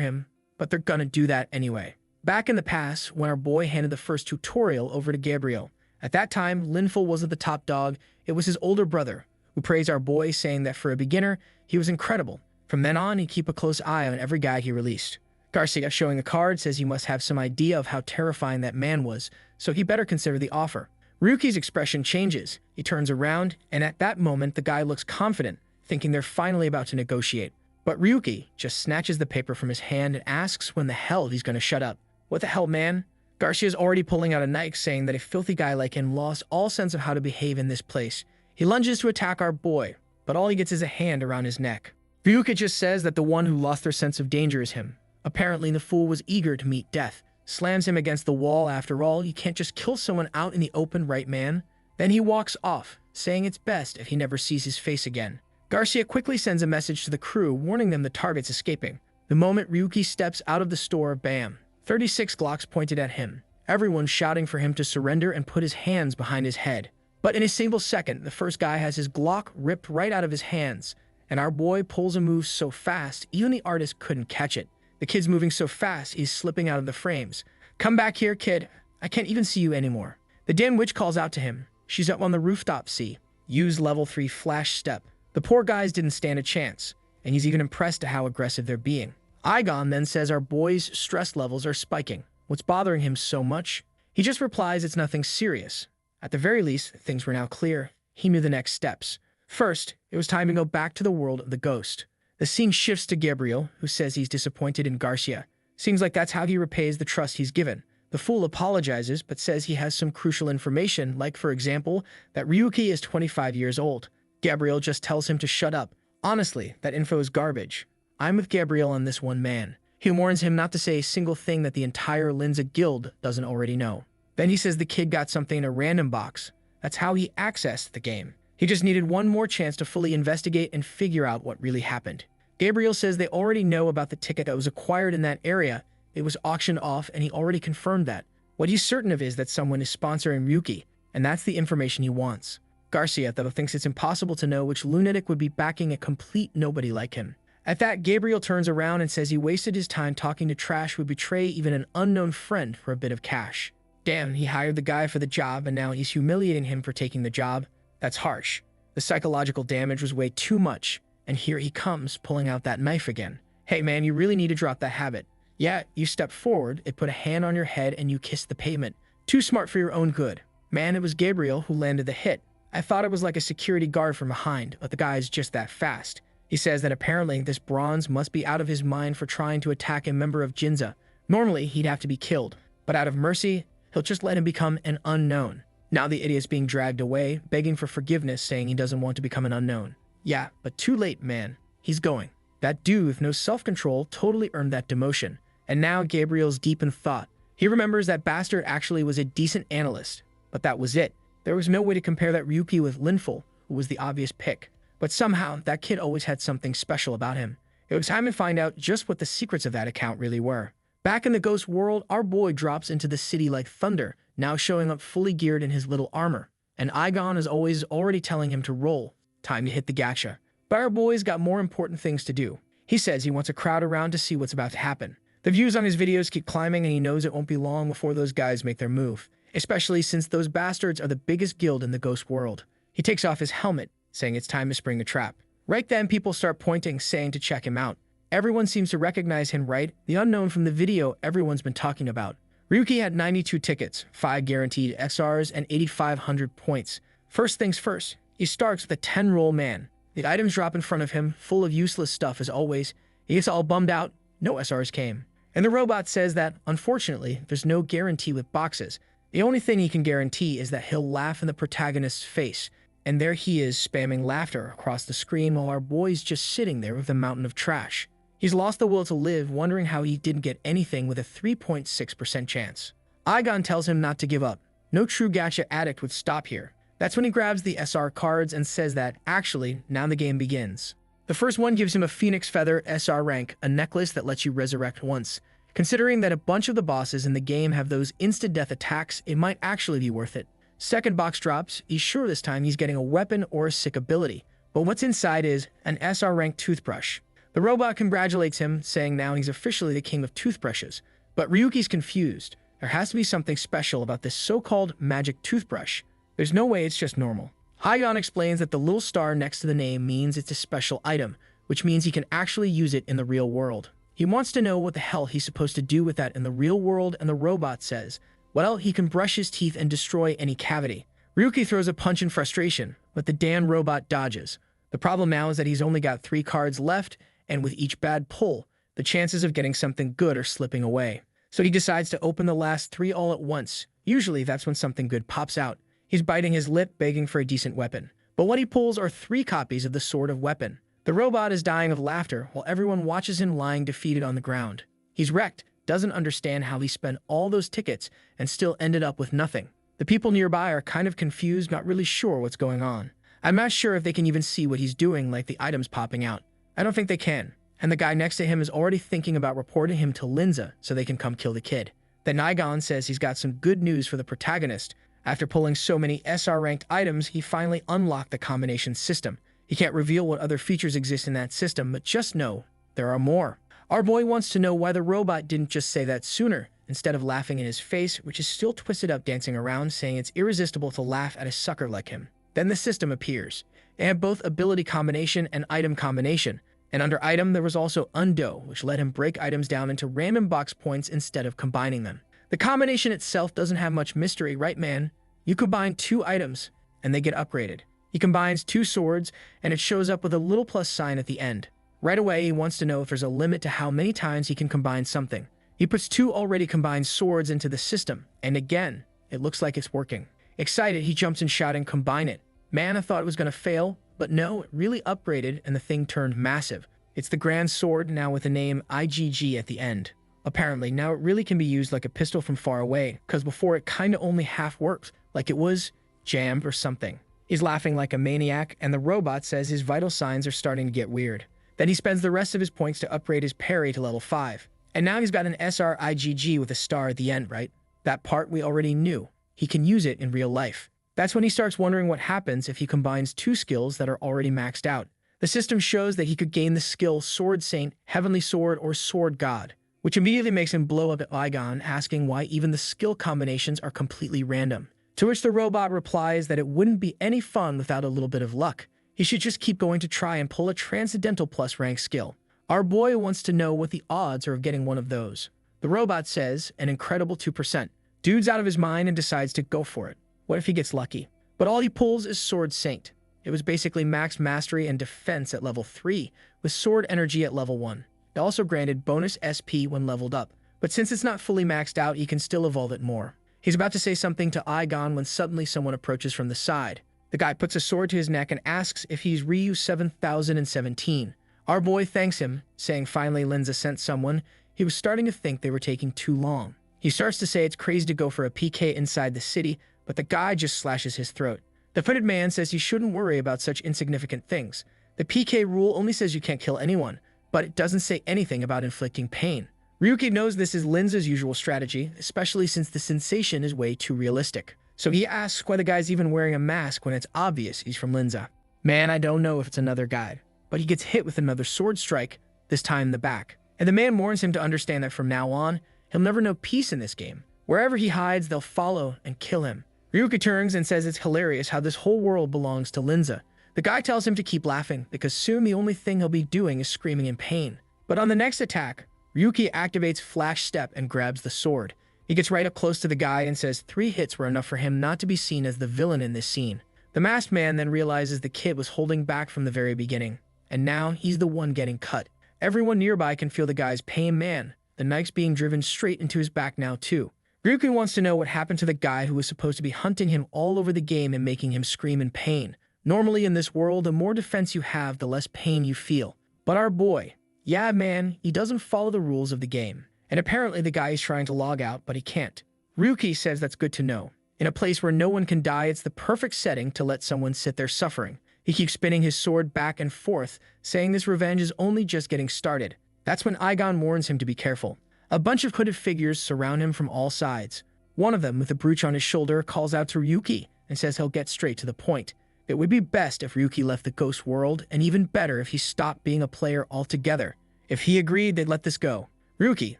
him, but they're gonna do that anyway. Back in the past, when our boy handed the first tutorial over to Gabriel, at that time, Linful wasn't the top dog, it was his older brother, who praised our boy, saying that for a beginner, he was incredible. From then on, he'd keep a close eye on every guy he released. Garcia, showing the card, says he must have some idea of how terrifying that man was, so he better consider the offer. Ryuki's expression changes. He turns around, and at that moment, the guy looks confident, thinking they're finally about to negotiate. But Ryuki just snatches the paper from his hand and asks when the hell he's gonna shut up. What the hell, man? Garcia's already pulling out a knife, saying that a filthy guy like him lost all sense of how to behave in this place. He lunges to attack our boy, but all he gets is a hand around his neck. Ryuki just says that the one who lost their sense of danger is him. Apparently, the fool was eager to meet death. Slams him against the wall. After all, you can't just kill someone out in the open, right, man? Then he walks off, saying it's best if he never sees his face again. Garcia quickly sends a message to the crew, warning them the target's escaping. The moment Ryuki steps out of the store, bam, 36 Glocks pointed at him. Everyone shouting for him to surrender and put his hands behind his head. But in a single second, the first guy has his Glock ripped right out of his hands, and our boy pulls a move so fast, even the artist couldn't catch it. The kid's moving so fast, he's slipping out of the frames. Come back here, kid. I can't even see you anymore. The damn witch calls out to him. She's up on the rooftop, see? Use level 3 flash step. The poor guys didn't stand a chance, and he's even impressed at how aggressive they're being. Igon then says our boy's stress levels are spiking. What's bothering him so much? He just replies it's nothing serious. At the very least, things were now clear. He knew the next steps. First, it was time to go back to the world of the ghost. The scene shifts to Gabriel, who says he's disappointed in Garcia. Seems like that's how he repays the trust he's given. The fool apologizes, but says he has some crucial information, like, for example, that Ryuki is 25 years old. Gabriel just tells him to shut up. Honestly, that info is garbage. I'm with Gabriel on this one, man. He warns him not to say a single thing that the entire Linza guild doesn't already know. Then he says the kid got something in a random box. That's how he accessed the game. He just needed one more chance to fully investigate and figure out what really happened. Gabriel says they already know about the ticket that was acquired in that area. It was auctioned off, and he already confirmed that. What he's certain of is that someone is sponsoring Ryuki, and that's the information he wants. Garcia, though, thinks it's impossible to know which lunatic would be backing a complete nobody like him. At that, Gabriel turns around and says he wasted his time talking to trash would betray even an unknown friend for a bit of cash. Damn, he hired the guy for the job, and now he's humiliating him for taking the job. That's harsh. The psychological damage was way too much, and here he comes, pulling out that knife again. Hey man, you really need to drop that habit. Yeah, you step forward, it put a hand on your head, and you kiss the pavement. Too smart for your own good. Man, it was Gabriel who landed the hit. I thought it was like a security guard from behind, but the guy's just that fast. He says that apparently this bronze must be out of his mind for trying to attack a member of Jinza. Normally, he'd have to be killed, but out of mercy, he'll just let him become an unknown. Now the idiot's being dragged away, begging for forgiveness, saying he doesn't want to become an unknown. Yeah, but too late, man. He's going. That dude with no self-control totally earned that demotion. And now Gabriel's deep in thought. He remembers that bastard actually was a decent analyst, but that was it. There was no way to compare that Ryuki with Linful, who was the obvious pick. But somehow, that kid always had something special about him. It was time to find out just what the secrets of that account really were. Back in the ghost world, our boy drops into the city like thunder, now showing up fully geared in his little armor. And Igon is always already telling him to roll. Time to hit the gacha. But our boy's got more important things to do. He says he wants a crowd around to see what's about to happen. The views on his videos keep climbing, and he knows it won't be long before those guys make their move. Especially since those bastards are the biggest guild in the ghost world. He takes off his helmet, saying it's time to spring the trap. Right then, people start pointing, saying to check him out. Everyone seems to recognize him, right? The unknown from the video everyone's been talking about. Ryuki had 92 tickets, 5 guaranteed SRs, and 8,500 points. First things first, he starts with a 10-roll man. The items drop in front of him, full of useless stuff as always. He gets all bummed out. No SRs came. And the robot says that, unfortunately, there's no guarantee with boxes. The only thing he can guarantee is that he'll laugh in the protagonist's face, and there he is spamming laughter across the screen while our boy's just sitting there with a mountain of trash. He's lost the will to live, wondering how he didn't get anything with a 3.6% chance. Aigon tells him not to give up. No true gacha addict would stop here. That's when he grabs the SR cards and says that, actually, now the game begins. The first one gives him a Phoenix Feather SR rank, a necklace that lets you resurrect once. Considering that a bunch of the bosses in the game have those instant-death attacks, it might actually be worth it. Second box drops, he's sure this time he's getting a weapon or a sick ability, but what's inside is an SR rank toothbrush. The robot congratulates him, saying now he's officially the king of toothbrushes, but Ryuki's confused. There has to be something special about this so-called magic toothbrush. There's no way it's just normal. Aigon explains that the little star next to the name means it's a special item, which means he can actually use it in the real world. He wants to know what the hell he's supposed to do with that in the real world, and the robot says, well, he can brush his teeth and destroy any cavity. Ryuki throws a punch in frustration, but the damn robot dodges. The problem now is that he's only got 3 cards left, and with each bad pull, the chances of getting something good are slipping away. So he decides to open the last 3 all at once. Usually that's when something good pops out. He's biting his lip, begging for a decent weapon. But what he pulls are 3 copies of the Sword of Weapon. The robot is dying of laughter while everyone watches him lying defeated on the ground. He's wrecked, doesn't understand how he spent all those tickets and still ended up with nothing. The people nearby are kind of confused, not really sure what's going on. I'm not sure if they can even see what he's doing, like the items popping out. I don't think they can. And the guy next to him is already thinking about reporting him to Linza so they can come kill the kid. Then Aigon says he's got some good news for the protagonist. After pulling so many SR-ranked items, he finally unlocked the combination system. He can't reveal what other features exist in that system, but just know there are more. Our boy wants to know why the robot didn't just say that sooner, instead of laughing in his face, which is still twisted up dancing around, saying it's irresistible to laugh at a sucker like him. Then the system appears. They have both ability combination and item combination. And under item, there was also undo, which let him break items down into random box points instead of combining them. The combination itself doesn't have much mystery, right man? You combine 2 items, and they get upgraded. He combines 2 swords, and it shows up with a little plus sign at the end. Right away, he wants to know if there's a limit to how many times he can combine something. He puts 2 already combined swords into the system, and again, it looks like it's working. Excited, he jumps in shouting, "Combine it." Man, I thought it was going to fail, but no, it really upgraded, and the thing turned massive. It's the Grand Sword, now with the name IGG at the end. Apparently, now it really can be used like a pistol from far away, because before it kinda only half worked, like it was jammed or something. He's laughing like a maniac, and the robot says his vital signs are starting to get weird. Then he spends the rest of his points to upgrade his parry to level 5. And now he's got an SR IGG with a star at the end, right? That part we already knew. He can use it in real life. That's when he starts wondering what happens if he combines 2 skills that are already maxed out. The system shows that he could gain the skill Sword Saint, Heavenly Sword, or Sword God, which immediately makes him blow up at Aigon, asking why even the skill combinations are completely random. To which the robot replies that it wouldn't be any fun without a little bit of luck. He should just keep going to try and pull a Transcendental Plus rank skill. Our boy wants to know what the odds are of getting one of those. The robot says an incredible 2%. Dude's out of his mind and decides to go for it. What if he gets lucky? But all he pulls is Sword Saint. It was basically max mastery and defense at level 3, with sword energy at level 1. It also granted bonus SP when leveled up, but since it's not fully maxed out, he can still evolve it more. He's about to say something to Aigon when suddenly someone approaches from the side. The guy puts a sword to his neck and asks if he's Ryu 7017. Our boy thanks him, saying finally Linza sent someone. He was starting to think they were taking too long. He starts to say it's crazy to go for a PK inside the city, but the guy just slashes his throat. The footed man says he shouldn't worry about such insignificant things. The PK rule only says you can't kill anyone, but it doesn't say anything about inflicting pain. Ryuki knows this is Linza's usual strategy, especially since the sensation is way too realistic. So he asks why the guy's even wearing a mask when it's obvious he's from Linza. Man, I don't know if it's another guide, but he gets hit with another sword strike, this time in the back. And the man warns him to understand that from now on, he'll never know peace in this game. Wherever he hides, they'll follow and kill him. Ryuki turns and says it's hilarious how this whole world belongs to Linza. The guy tells him to keep laughing, because soon the only thing he'll be doing is screaming in pain. But on the next attack, Ryuki activates Flash Step and grabs the sword. He gets right up close to the guy and says 3 hits were enough for him not to be seen as the villain in this scene. The masked man then realizes the kid was holding back from the very beginning, and now he's the one getting cut. Everyone nearby can feel the guy's pain. Man, the knife's being driven straight into his back now too. Ryuki wants to know what happened to the guy who was supposed to be hunting him all over the game and making him scream in pain. Normally in this world, the more defense you have, the less pain you feel. But our boy, yeah man, he doesn't follow the rules of the game. And apparently the guy is trying to log out, but he can't. Ryuki says that's good to know. In a place where no one can die, it's the perfect setting to let someone sit there suffering. He keeps spinning his sword back and forth, saying this revenge is only just getting started. That's when Aigon warns him to be careful. A bunch of hooded figures surround him from all sides. One of them, with a brooch on his shoulder, calls out to Ryuki and says he'll get straight to the point. It would be best if Ryuki left the ghost world, and even better if he stopped being a player altogether. If he agreed, they'd let this go. Ryuki,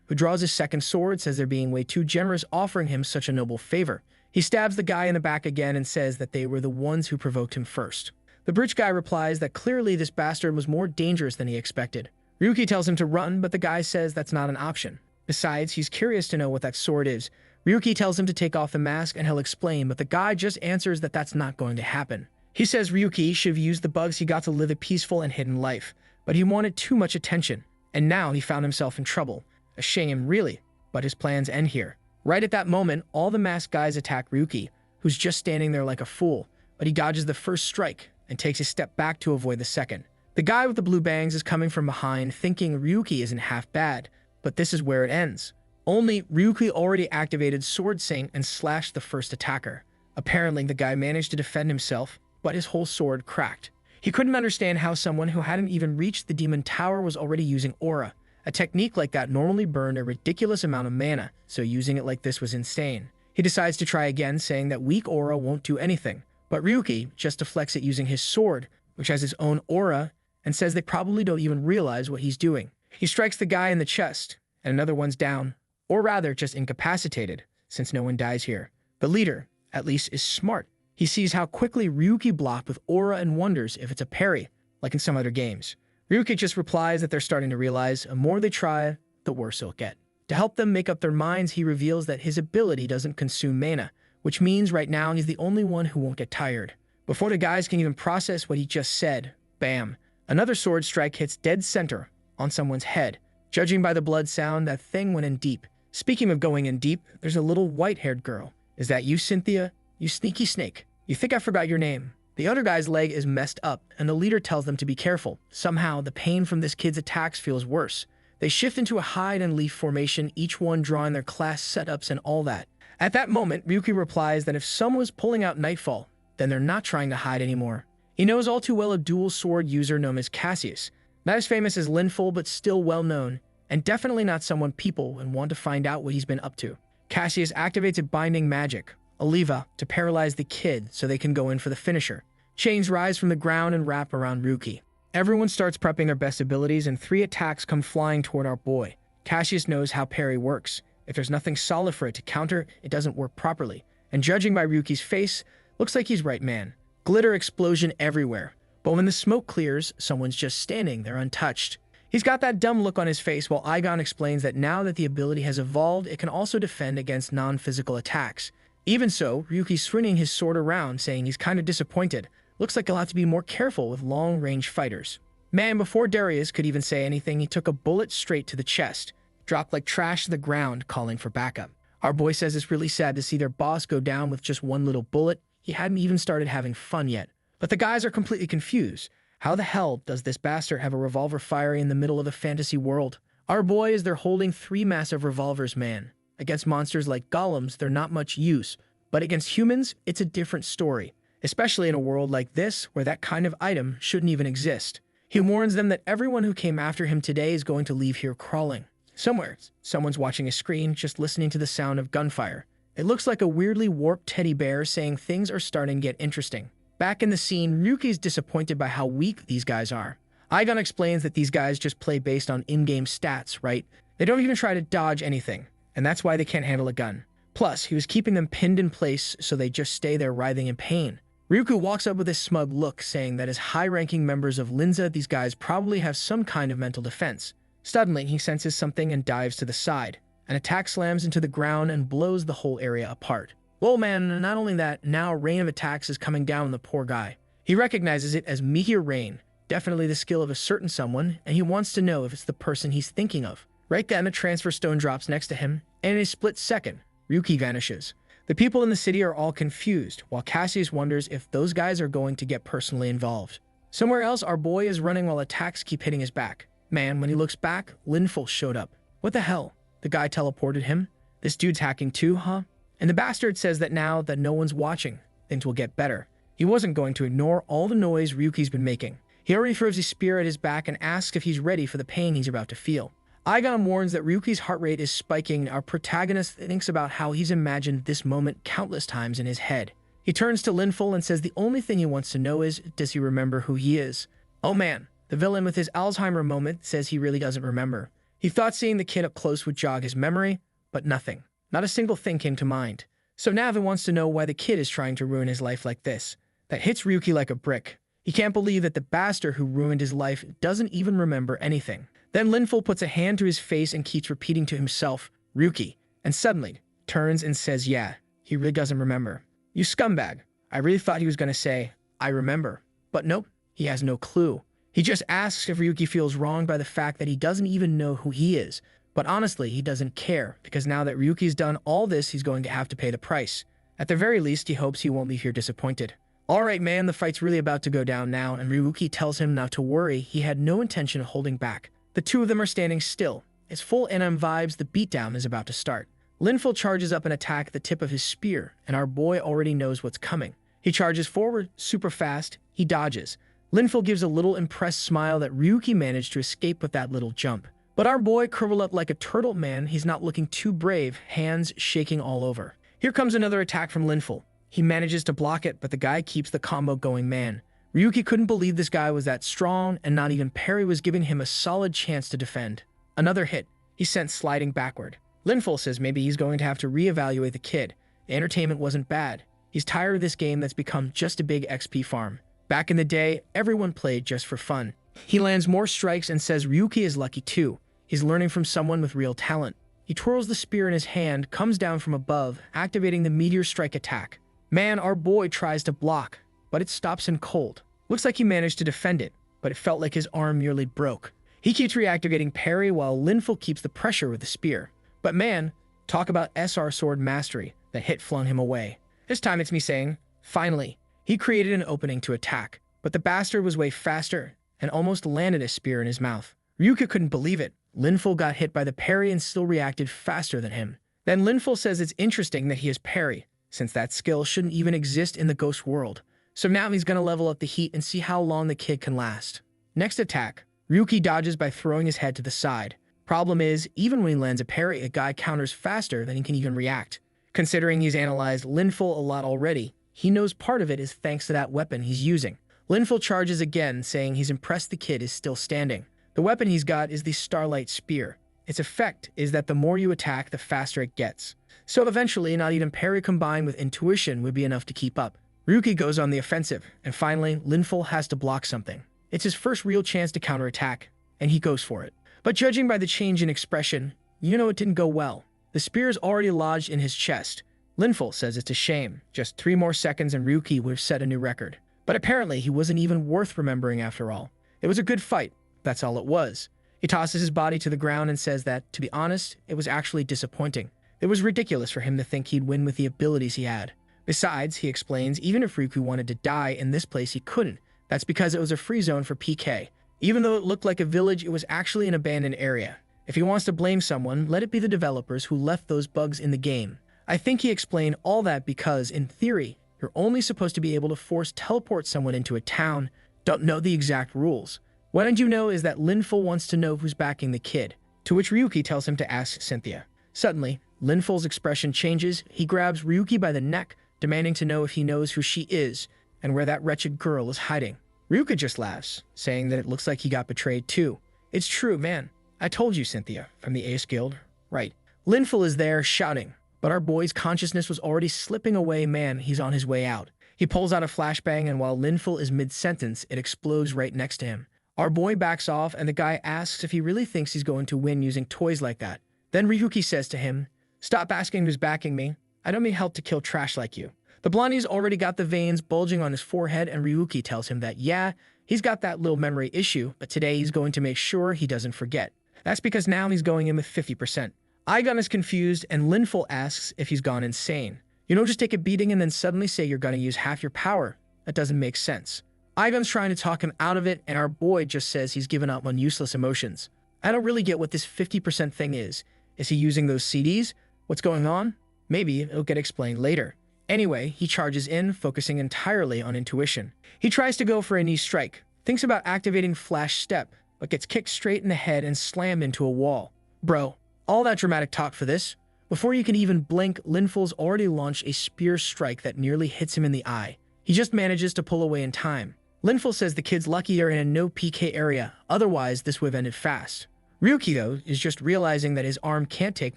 who draws his second sword, says they're being way too generous offering him such a noble favor. He stabs the guy in the back again and says that they were the ones who provoked him first. The bridge guy replies that clearly this bastard was more dangerous than he expected. Ryuki tells him to run, but the guy says that's not an option. Besides, he's curious to know what that sword is. Ryuki tells him to take off the mask and he'll explain, but the guy just answers that that's not going to happen. He says Ryuki should have used the bugs he got to live a peaceful and hidden life, but he wanted too much attention, and now he found himself in trouble. A shame, really, but his plans end here. Right at that moment, all the masked guys attack Ryuki, who's just standing there like a fool, but he dodges the first strike and takes a step back to avoid the second. The guy with the blue bangs is coming from behind, thinking Ryuki isn't half bad, but this is where it ends. Only Ryuki already activated Sword Saint and slashed the first attacker. Apparently, the guy managed to defend himself, but his whole sword cracked. He couldn't understand how someone who hadn't even reached the demon tower was already using aura. A technique like that normally burned a ridiculous amount of mana, so using it like this was insane. He decides to try again, saying that weak aura won't do anything, but Ryuki just deflects it using his sword, which has its own aura, and says they probably don't even realize what he's doing. He strikes the guy in the chest, and another one's down, or rather just incapacitated, since no one dies here. The leader, at least, is smart. He sees how quickly Ryuki blocked with aura and wonders if it's a parry, like in some other games. Ryuki just replies that they're starting to realize the more they try, the worse it'll get. To help them make up their minds, he reveals that his ability doesn't consume mana, which means right now he's the only one who won't get tired. Before the guys can even process what he just said, bam, another sword strike hits dead center on someone's head. Judging by the blood sound, that thing went in deep. Speaking of going in deep, there's a little white-haired girl. Is that you, Cynthia? You sneaky snake. You think I forgot your name. The other guy's leg is messed up, and the leader tells them to be careful. Somehow, the pain from this kid's attacks feels worse. They shift into a hide-and-leaf formation, each one drawing their class setups and all that. At that moment, Ryuki replies that if someone was pulling out Nightfall, then they're not trying to hide anymore. He knows all too well a dual sword user known as Cassius. Not as famous as Linful, but still well-known, and definitely not someone people would want to find out what he's been up to. Cassius activates a binding magic, Oliva, to paralyze the kid so they can go in for the finisher. Chains rise from the ground and wrap around Ryuki. Everyone starts prepping their best abilities and 3 attacks come flying toward our boy. Cassius knows how parry works. If there's nothing solid for it to counter, it doesn't work properly. And judging by Ryuki's face, looks like he's right man. Glitter explosion everywhere. But when the smoke clears, someone's just standing there untouched. He's got that dumb look on his face while Aigon explains that now that the ability has evolved, it can also defend against non-physical attacks. Even so, Ryuki's swinging his sword around, saying he's kind of disappointed. Looks like he'll have to be more careful with long-range fighters. Man, before Darius could even say anything, he took a bullet straight to the chest, dropped like trash to the ground, calling for backup. Our boy says it's really sad to see their boss go down with just one little bullet. He hadn't even started having fun yet. But the guys are completely confused. How the hell does this bastard have a revolver firing in the middle of a fantasy world? Our boy is they're holding 3 massive revolvers, man. Against monsters like golems, they're not much use. But against humans, it's a different story. Especially in a world like this, where that kind of item shouldn't even exist. He warns them that everyone who came after him today is going to leave here crawling. Somewhere, someone's watching a screen, just listening to the sound of gunfire. It looks like a weirdly warped teddy bear saying things are starting to get interesting. Back in the scene, Ryuki's disappointed by how weak these guys are. Aigon explains that these guys just play based on in-game stats, right? They don't even try to dodge anything, and that's why they can't handle a gun. Plus, he was keeping them pinned in place so they just stay there writhing in pain. Ryuki walks up with a smug look, saying that as high-ranking members of Linza, these guys probably have some kind of mental defense. Suddenly, he senses something and dives to the side. An attack slams into the ground and blows the whole area apart. Well, man, not only that, now a rain of attacks is coming down on the poor guy. He recognizes it as Meteor Rain, definitely the skill of a certain someone, and he wants to know if it's the person he's thinking of. Right then, a transfer stone drops next to him, and in a split second, Ryuki vanishes. The people in the city are all confused, while Cassius wonders if those guys are going to get personally involved. Somewhere else, our boy is running while attacks keep hitting his back. Man, when he looks back, Linful showed up. What the hell? The guy teleported him? This dude's hacking too, huh? And the bastard says that now that no one's watching, things will get better. He wasn't going to ignore all the noise Ryuki's been making. He already throws his spear at his back and asks if he's ready for the pain he's about to feel. Aigon warns that Ryuki's heart rate is spiking. Our protagonist thinks about how he's imagined this moment countless times in his head. He turns to Linful and says the only thing he wants to know is, does he remember who he is? Oh man, the villain with his Alzheimer moment says he really doesn't remember. He thought seeing the kid up close would jog his memory, but nothing. Not a single thing came to mind. So Navin wants to know why the kid is trying to ruin his life like this. That hits Ryuki like a brick. He can't believe that the bastard who ruined his life doesn't even remember anything. Then Linful puts a hand to his face and keeps repeating to himself, Ryuki, and suddenly turns and says, yeah, he really doesn't remember. You scumbag. I really thought he was going to say, I remember. But nope, he has no clue. He just asks if Ryuki feels wronged by the fact that he doesn't even know who he is. But honestly, he doesn't care, because now that Ryuki's done all this, he's going to have to pay the price. At the very least, he hopes he won't leave here disappointed. Alright man, the fight's really about to go down now, and Ryuki tells him not to worry, he had no intention of holding back. The two of them are standing still. It's full anime vibes, the beatdown is about to start. Linful charges up and attacks the tip of his spear, and our boy already knows what's coming. He charges forward, super fast, he dodges. Linful gives a little impressed smile that Ryuki managed to escape with that little jump. But our boy curled up like a turtle man, he's not looking too brave, hands shaking all over. Here comes another attack from Linful. He manages to block it, but the guy keeps the combo going, man. Ryuki couldn't believe this guy was that strong, and not even Perry was giving him a solid chance to defend. Another hit. He's sent sliding backward. Linful says maybe he's going to have to reevaluate the kid. The entertainment wasn't bad. He's tired of this game that's become just a big XP farm. Back in the day, everyone played just for fun. He lands more strikes and says Ryuki is lucky too. He's learning from someone with real talent. He twirls the spear in his hand, comes down from above, activating the meteor strike attack. Man, our boy tries to block, but it stops him cold. Looks like he managed to defend it, but it felt like his arm nearly broke. He keeps reactivating parry while Linful keeps the pressure with the spear. But man, talk about SR sword mastery. The hit flung him away. This time it's me saying, finally. He created an opening to attack, but the bastard was way faster and almost landed a spear in his mouth. Ryuki couldn't believe it. Linful got hit by the parry and still reacted faster than him. Then Linful says it's interesting that he has parry, since that skill shouldn't even exist in the ghost world. So now he's gonna level up the heat and see how long the kid can last. Next attack, Ryuki dodges by throwing his head to the side. Problem is, even when he lands a parry, a guy counters faster than he can even react. Considering he's analyzed Linful a lot already, he knows part of it is thanks to that weapon he's using. Linful charges again, saying he's impressed the kid is still standing. The weapon he's got is the Starlight Spear. Its effect is that the more you attack, the faster it gets. So eventually, not even parry combined with intuition would be enough to keep up. Ryuki goes on the offensive, and finally, Linful has to block something. It's his first real chance to counterattack, and he goes for it. But judging by the change in expression, you know it didn't go well. The spear is already lodged in his chest. Linful says it's a shame. Just 3 more seconds and Ryuki would have set a new record. But apparently, he wasn't even worth remembering after all. It was a good fight. That's all it was. He tosses his body to the ground and says that, to be honest, it was actually disappointing. It was ridiculous for him to think he'd win with the abilities he had. Besides, he explains, even if Ryuki wanted to die in this place, he couldn't. That's because it was a free zone for PK. Even though it looked like a village, it was actually an abandoned area. If he wants to blame someone, let it be the developers who left those bugs in the game. I think he explained all that because, in theory, you're only supposed to be able to force teleport someone into a town. Don't know the exact rules. What I do know is that Linful wants to know who's backing the kid, to which Ryuki tells him to ask Cynthia. Suddenly, Linful's expression changes. He grabs Ryuki by the neck, demanding to know if he knows who she is and where that wretched girl is hiding. Ryuki just laughs, saying that it looks like he got betrayed too. It's true, man. I told you, Cynthia, from the Ace Guild. Right. Linful is there, shouting, but our boy's consciousness was already slipping away. Man, he's on his way out. He pulls out a flashbang, and while Linful is mid-sentence, it explodes right next to him. Our boy backs off, and the guy asks if he really thinks he's going to win using toys like that. Then Ryuki says to him, "Stop asking who's backing me. I don't need help to kill trash like you." The blondie's already got the veins bulging on his forehead, and Ryuki tells him that, yeah, he's got that little memory issue, but today he's going to make sure he doesn't forget. That's because now he's going in with 50%. Aigun is confused, and Linful asks if he's gone insane. You don't just take a beating and then suddenly say you're gonna use half your power. That doesn't make sense. Aigun's trying to talk him out of it, and our boy just says he's given up on useless emotions. I don't really get what this 50% thing is. Is he using those CDs? What's going on? Maybe it'll get explained later. Anyway, he charges in, focusing entirely on intuition. He tries to go for a knee strike, thinks about activating Flash Step, but gets kicked straight in the head and slammed into a wall. Bro, all that dramatic talk for this? Before you can even blink, Linful's already launched a spear strike that nearly hits him in the eye. He just manages to pull away in time. Linful says the kid's lucky they're in a no PK area, otherwise this would have ended fast. Ryuki, though, is just realizing that his arm can't take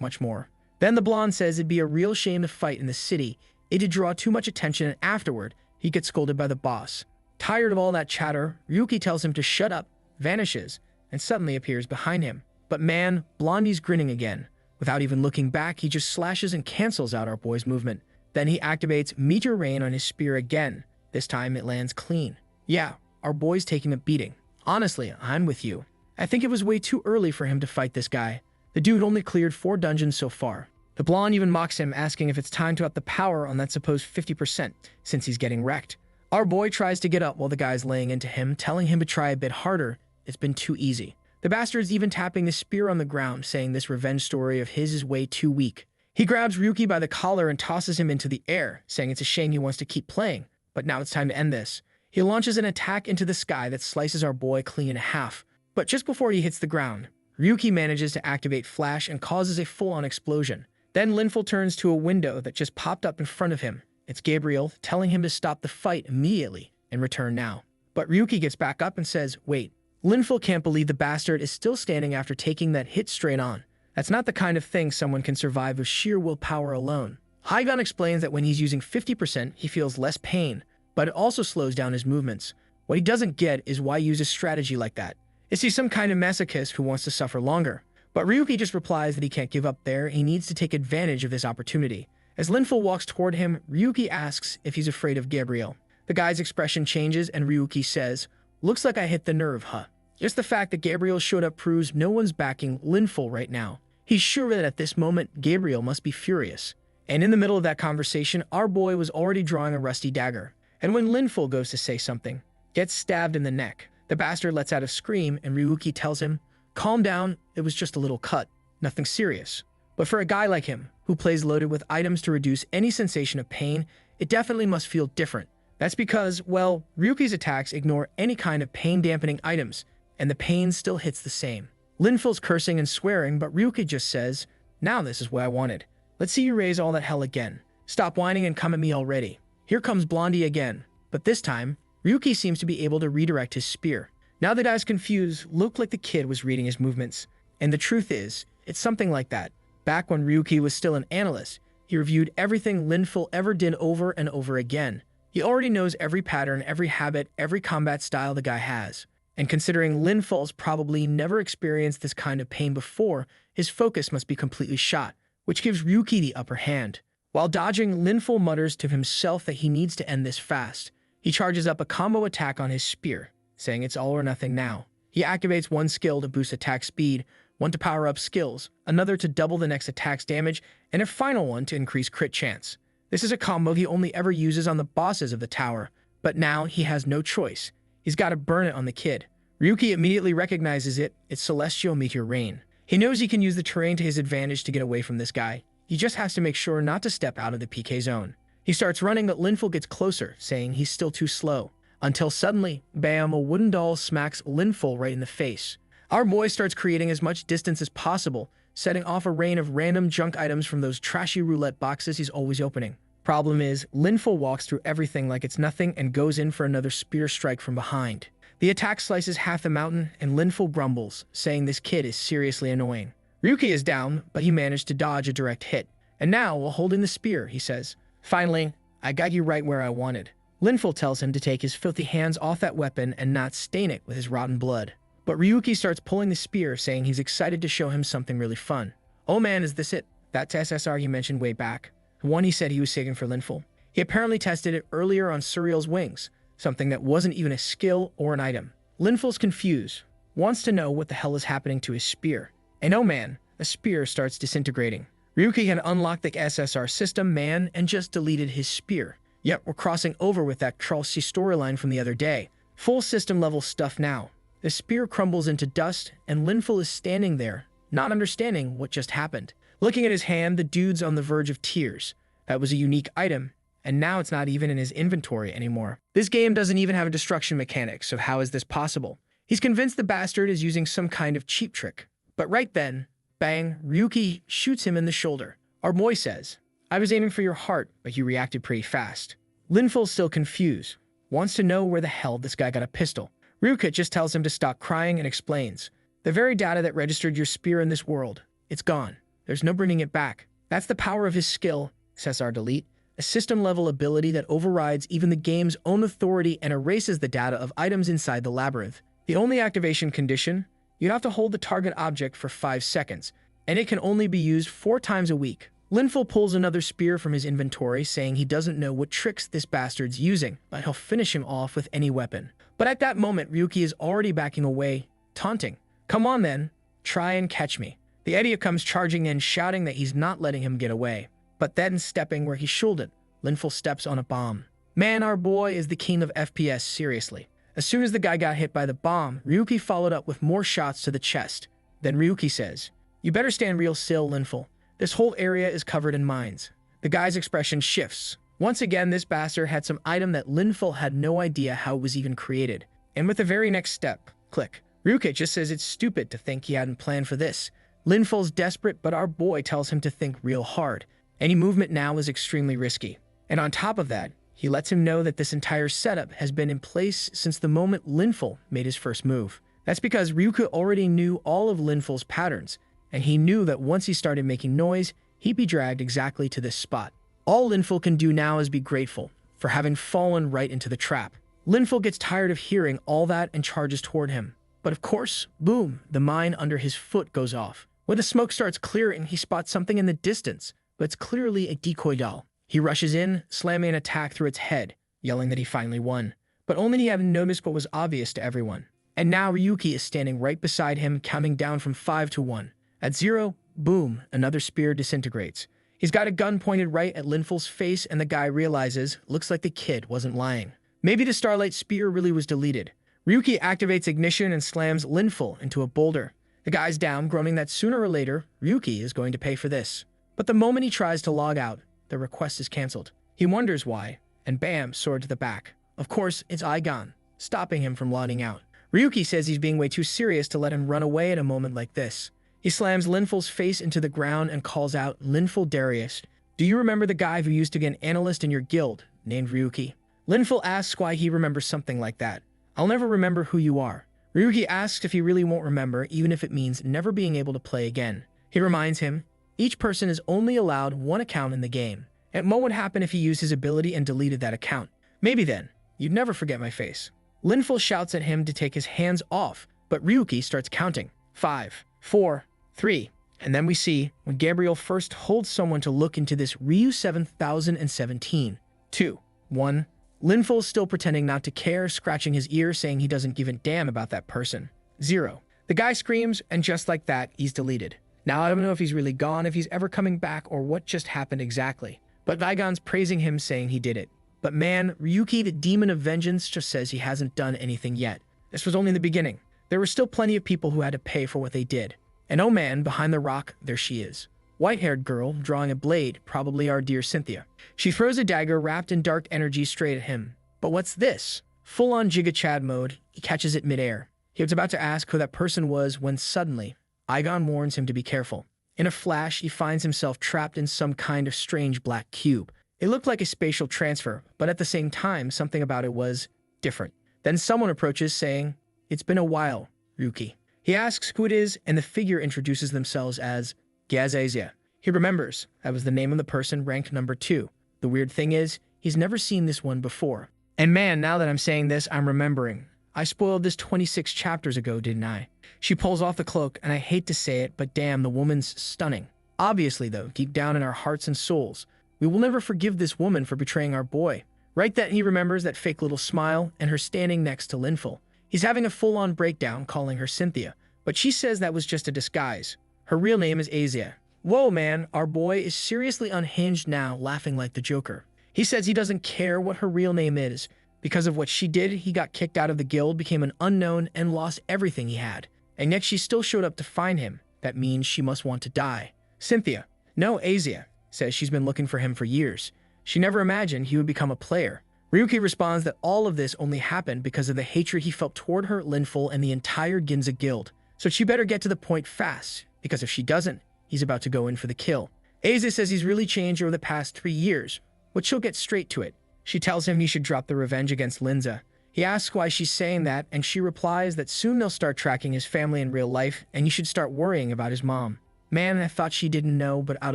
much more. Then the blonde says it'd be a real shame to fight in the city. It'd draw too much attention, and afterward, he gets scolded by the boss. Tired of all that chatter, Ryuki tells him to shut up, vanishes, and suddenly appears behind him. But man, Blondie's grinning again. Without even looking back, he just slashes and cancels out our boy's movement. Then he activates Meteor Rain on his spear again. This time it lands clean. Yeah, our boy's taking a beating. Honestly, I'm with you. I think it was way too early for him to fight this guy. The dude only cleared 4 dungeons so far. The blonde even mocks him, asking if it's time to up the power on that supposed 50%, since he's getting wrecked. Our boy tries to get up while the guy's laying into him, telling him to try a bit harder. It's been too easy. The bastard's even tapping the spear on the ground, saying this revenge story of his is way too weak. He grabs Ryuki by the collar and tosses him into the air, saying it's a shame he wants to keep playing, but now it's time to end this. He launches an attack into the sky that slices our boy clean in half. But just before he hits the ground, Ryuki manages to activate Flash and causes a full-on explosion. Then Linful turns to a window that just popped up in front of him. It's Gabriel telling him to stop the fight immediately and return now. But Ryuki gets back up and says, wait. Linful can't believe the bastard is still standing after taking that hit straight on. That's not the kind of thing someone can survive with sheer willpower alone. Aigun explains that when he's using 50%, he feels less pain, but it also slows down his movements. What he doesn't get is why use a strategy like that. Is he some kind of masochist who wants to suffer longer? But Ryuki just replies that he can't give up there, he needs to take advantage of this opportunity. As Linful walks toward him, Ryuki asks if he's afraid of Gabriel. The guy's expression changes and Ryuki says, looks like I hit the nerve, huh? Just the fact that Gabriel showed up proves no one's backing Linful right now. He's sure that at this moment, Gabriel must be furious. And in the middle of that conversation, our boy was already drawing a rusty dagger. And when Linful goes to say something, gets stabbed in the neck. The bastard lets out a scream and Ryuki tells him, calm down, it was just a little cut, nothing serious. But for a guy like him, who plays loaded with items to reduce any sensation of pain, it definitely must feel different. That's because, well, Ryuki's attacks ignore any kind of pain-dampening items, and the pain still hits the same. Linful's cursing and swearing, but Ryuki just says, now this is what I wanted. Let's see you raise all that hell again. Stop whining and come at me already. Here comes Blondie again, but this time, Ryuki seems to be able to redirect his spear. Now the guy's confused, looked like the kid was reading his movements. And the truth is, it's something like that. Back when Ryuki was still an analyst, he reviewed everything Linful ever did over and over again. He already knows every pattern, every habit, every combat style the guy has. And considering Linful's probably never experienced this kind of pain before, his focus must be completely shot, which gives Ryuki the upper hand. While dodging, Linful mutters to himself that he needs to end this fast. He charges up a combo attack on his spear, saying it's all or nothing now. He activates one skill to boost attack speed, one to power up skills, another to double the next attack's damage, and a final one to increase crit chance. This is a combo he only ever uses on the bosses of the tower, but now he has no choice. He's got to burn it on the kid. Ryuki immediately recognizes it, it's Celestial Meteor Rain. He knows he can use the terrain to his advantage to get away from this guy. He just has to make sure not to step out of the PK zone. He starts running, but Linful gets closer, saying he's still too slow. Until suddenly, bam, a wooden doll smacks Linful right in the face. Our boy starts creating as much distance as possible, setting off a rain of random junk items from those trashy roulette boxes he's always opening. Problem is, Linful walks through everything like it's nothing and goes in for another spear strike from behind. The attack slices half the mountain, and Linful grumbles, saying this kid is seriously annoying. Ryuki is down, but he managed to dodge a direct hit. And now, while holding the spear, he says, finally, I got you right where I wanted. Linful tells him to take his filthy hands off that weapon and not stain it with his rotten blood. But Ryuki starts pulling the spear, saying he's excited to show him something really fun. Oh man, is this it? That's SSR he mentioned way back. The one he said he was saving for Linful. He apparently tested it earlier on Surreal's wings, something that wasn't even a skill or an item. Linful's confused, wants to know what the hell is happening to his spear. And oh man, a spear starts disintegrating. Ryuki had unlocked the SSR system, man, and just deleted his spear. Yet we're crossing over with that Charles C storyline from the other day. Full system level stuff now. The spear crumbles into dust, and Linful is standing there, not understanding what just happened. Looking at his hand, the dude's on the verge of tears. That was a unique item, and now it's not even in his inventory anymore. This game doesn't even have a destruction mechanic, so how is this possible? He's convinced the bastard is using some kind of cheap trick. But right then, bang, Ryuki shoots him in the shoulder. Our boy says, "I was aiming for your heart, but you reacted pretty fast." Linful's still confused, wants to know where the hell this guy got a pistol. Ryuki just tells him to stop crying and explains, "The very data that registered your spear in this world, it's gone. There's no bringing it back." That's the power of his skill, SSR Delete, a system-level ability that overrides even the game's own authority and erases the data of items inside the labyrinth. The only activation condition, you'd have to hold the target object for 5 seconds, and it can only be used 4 times a week. Linful pulls another spear from his inventory, saying he doesn't know what tricks this bastard's using, but he'll finish him off with any weapon. But at that moment, Ryuki is already backing away, taunting, "Come on then, try and catch me." The idiot comes charging in, shouting that he's not letting him get away. But then, stepping where he should, Linful steps on a bomb. Man, our boy is the king of FPS, seriously. As soon as the guy got hit by the bomb, Ryuki followed up with more shots to the chest. Then Ryuki says, "You better stand real still, Linful. This whole area is covered in mines." The guy's expression shifts. Once again, this bastard had some item that Linful had no idea how it was even created. And with the very next step, click, Ryuki just says it's stupid to think he hadn't planned for this. Linful's desperate, but our boy tells him to think real hard. Any movement now is extremely risky. And on top of that, he lets him know that this entire setup has been in place since the moment Linful made his first move. That's because Ryuki already knew all of Linful's patterns, and he knew that once he started making noise, he'd be dragged exactly to this spot. All Linful can do now is be grateful for having fallen right into the trap. Linful gets tired of hearing all that and charges toward him. But of course, boom, the mine under his foot goes off. When the smoke starts clearing, he spots something in the distance, but it's clearly a decoy doll. He rushes in, slamming an attack through its head, yelling that he finally won. But only he hadn't noticed what was obvious to everyone. And now Ryuki is standing right beside him, counting down from 5 to 1. At 0, boom, another spear disintegrates. He's got a gun pointed right at Linful's face, and the guy realizes, looks like the kid wasn't lying. Maybe the Starlight Spear really was deleted. Ryuki activates ignition and slams Linful into a boulder. The guy's down, groaning that sooner or later, Ryuki is going to pay for this. But the moment he tries to log out, the request is cancelled. He wonders why, and bam, sword to the back. Of course, it's Aigon, stopping him from logging out. Ryuki says he's being way too serious to let him run away at a moment like this. He slams Linful's face into the ground and calls out, "Linful Darius, do you remember the guy who used to be an analyst in your guild, named Ryuki?" Linful asks why he remembers something like that. "I'll never remember who you are." Ryuki asks if he really won't remember, even if it means never being able to play again. He reminds him, each person is only allowed 1 account in the game. And what would happen if he used his ability and deleted that account? Maybe then, you'd never forget my face. Linful shouts at him to take his hands off, but Ryuki starts counting. 5, 4, 3. And then we see, when Gabriel first holds someone to look into this Ryu 7017. 2, 1. Linful's still pretending not to care, scratching his ear, saying he doesn't give a damn about that person. 0. The guy screams, and just like that, he's deleted. Now I don't know if he's really gone, if he's ever coming back, or what just happened exactly. But Vigon's praising him, saying he did it. But man, Ryuki, the demon of vengeance, just says he hasn't done anything yet. This was only the beginning. There were still plenty of people who had to pay for what they did. And oh man, behind the rock, there she is. White-haired girl, drawing a blade, probably our dear Cynthia. She throws a dagger wrapped in dark energy straight at him. But what's this? Full-on Giga Chad mode, he catches it midair. He was about to ask who that person was when suddenly, Aigon warns him to be careful. In a flash, he finds himself trapped in some kind of strange black cube. It looked like a spatial transfer, but at the same time, something about it was different. Then someone approaches, saying, "It's been a while, Ryuki." He asks who it is, and the figure introduces themselves as Gazazia. He remembers that was the name of the person ranked number 2. The weird thing is, he's never seen this one before. And man, now that I'm saying this, I'm remembering. I spoiled this 26 chapters ago, didn't I? She pulls off the cloak, and I hate to say it, but damn, the woman's stunning. Obviously, though, deep down in our hearts and souls, we will never forgive this woman for betraying our boy. Right then, he remembers that fake little smile and her standing next to Linful. He's having a full-on breakdown, calling her Cynthia, but she says that was just a disguise. Her real name is Asia. Whoa, man, our boy is seriously unhinged now, laughing like the Joker. He says he doesn't care what her real name is. Because of what she did, he got kicked out of the guild, became an unknown, and lost everything he had. And yet she still showed up to find him. That means she must want to die. Cynthia, no, Asia, says she's been looking for him for years. She never imagined he would become a player. Ryuki responds that all of this only happened because of the hatred he felt toward her, Linful, and the entire Ginza guild. So she better get to the point fast, because if she doesn't, he's about to go in for the kill. Aza says he's really changed over the past 3 years, but she'll get straight to it. She tells him he should drop the revenge against Linza. He asks why she's saying that, and she replies that soon they'll start tracking his family in real life, and he should start worrying about his mom. Man, I thought she didn't know, but out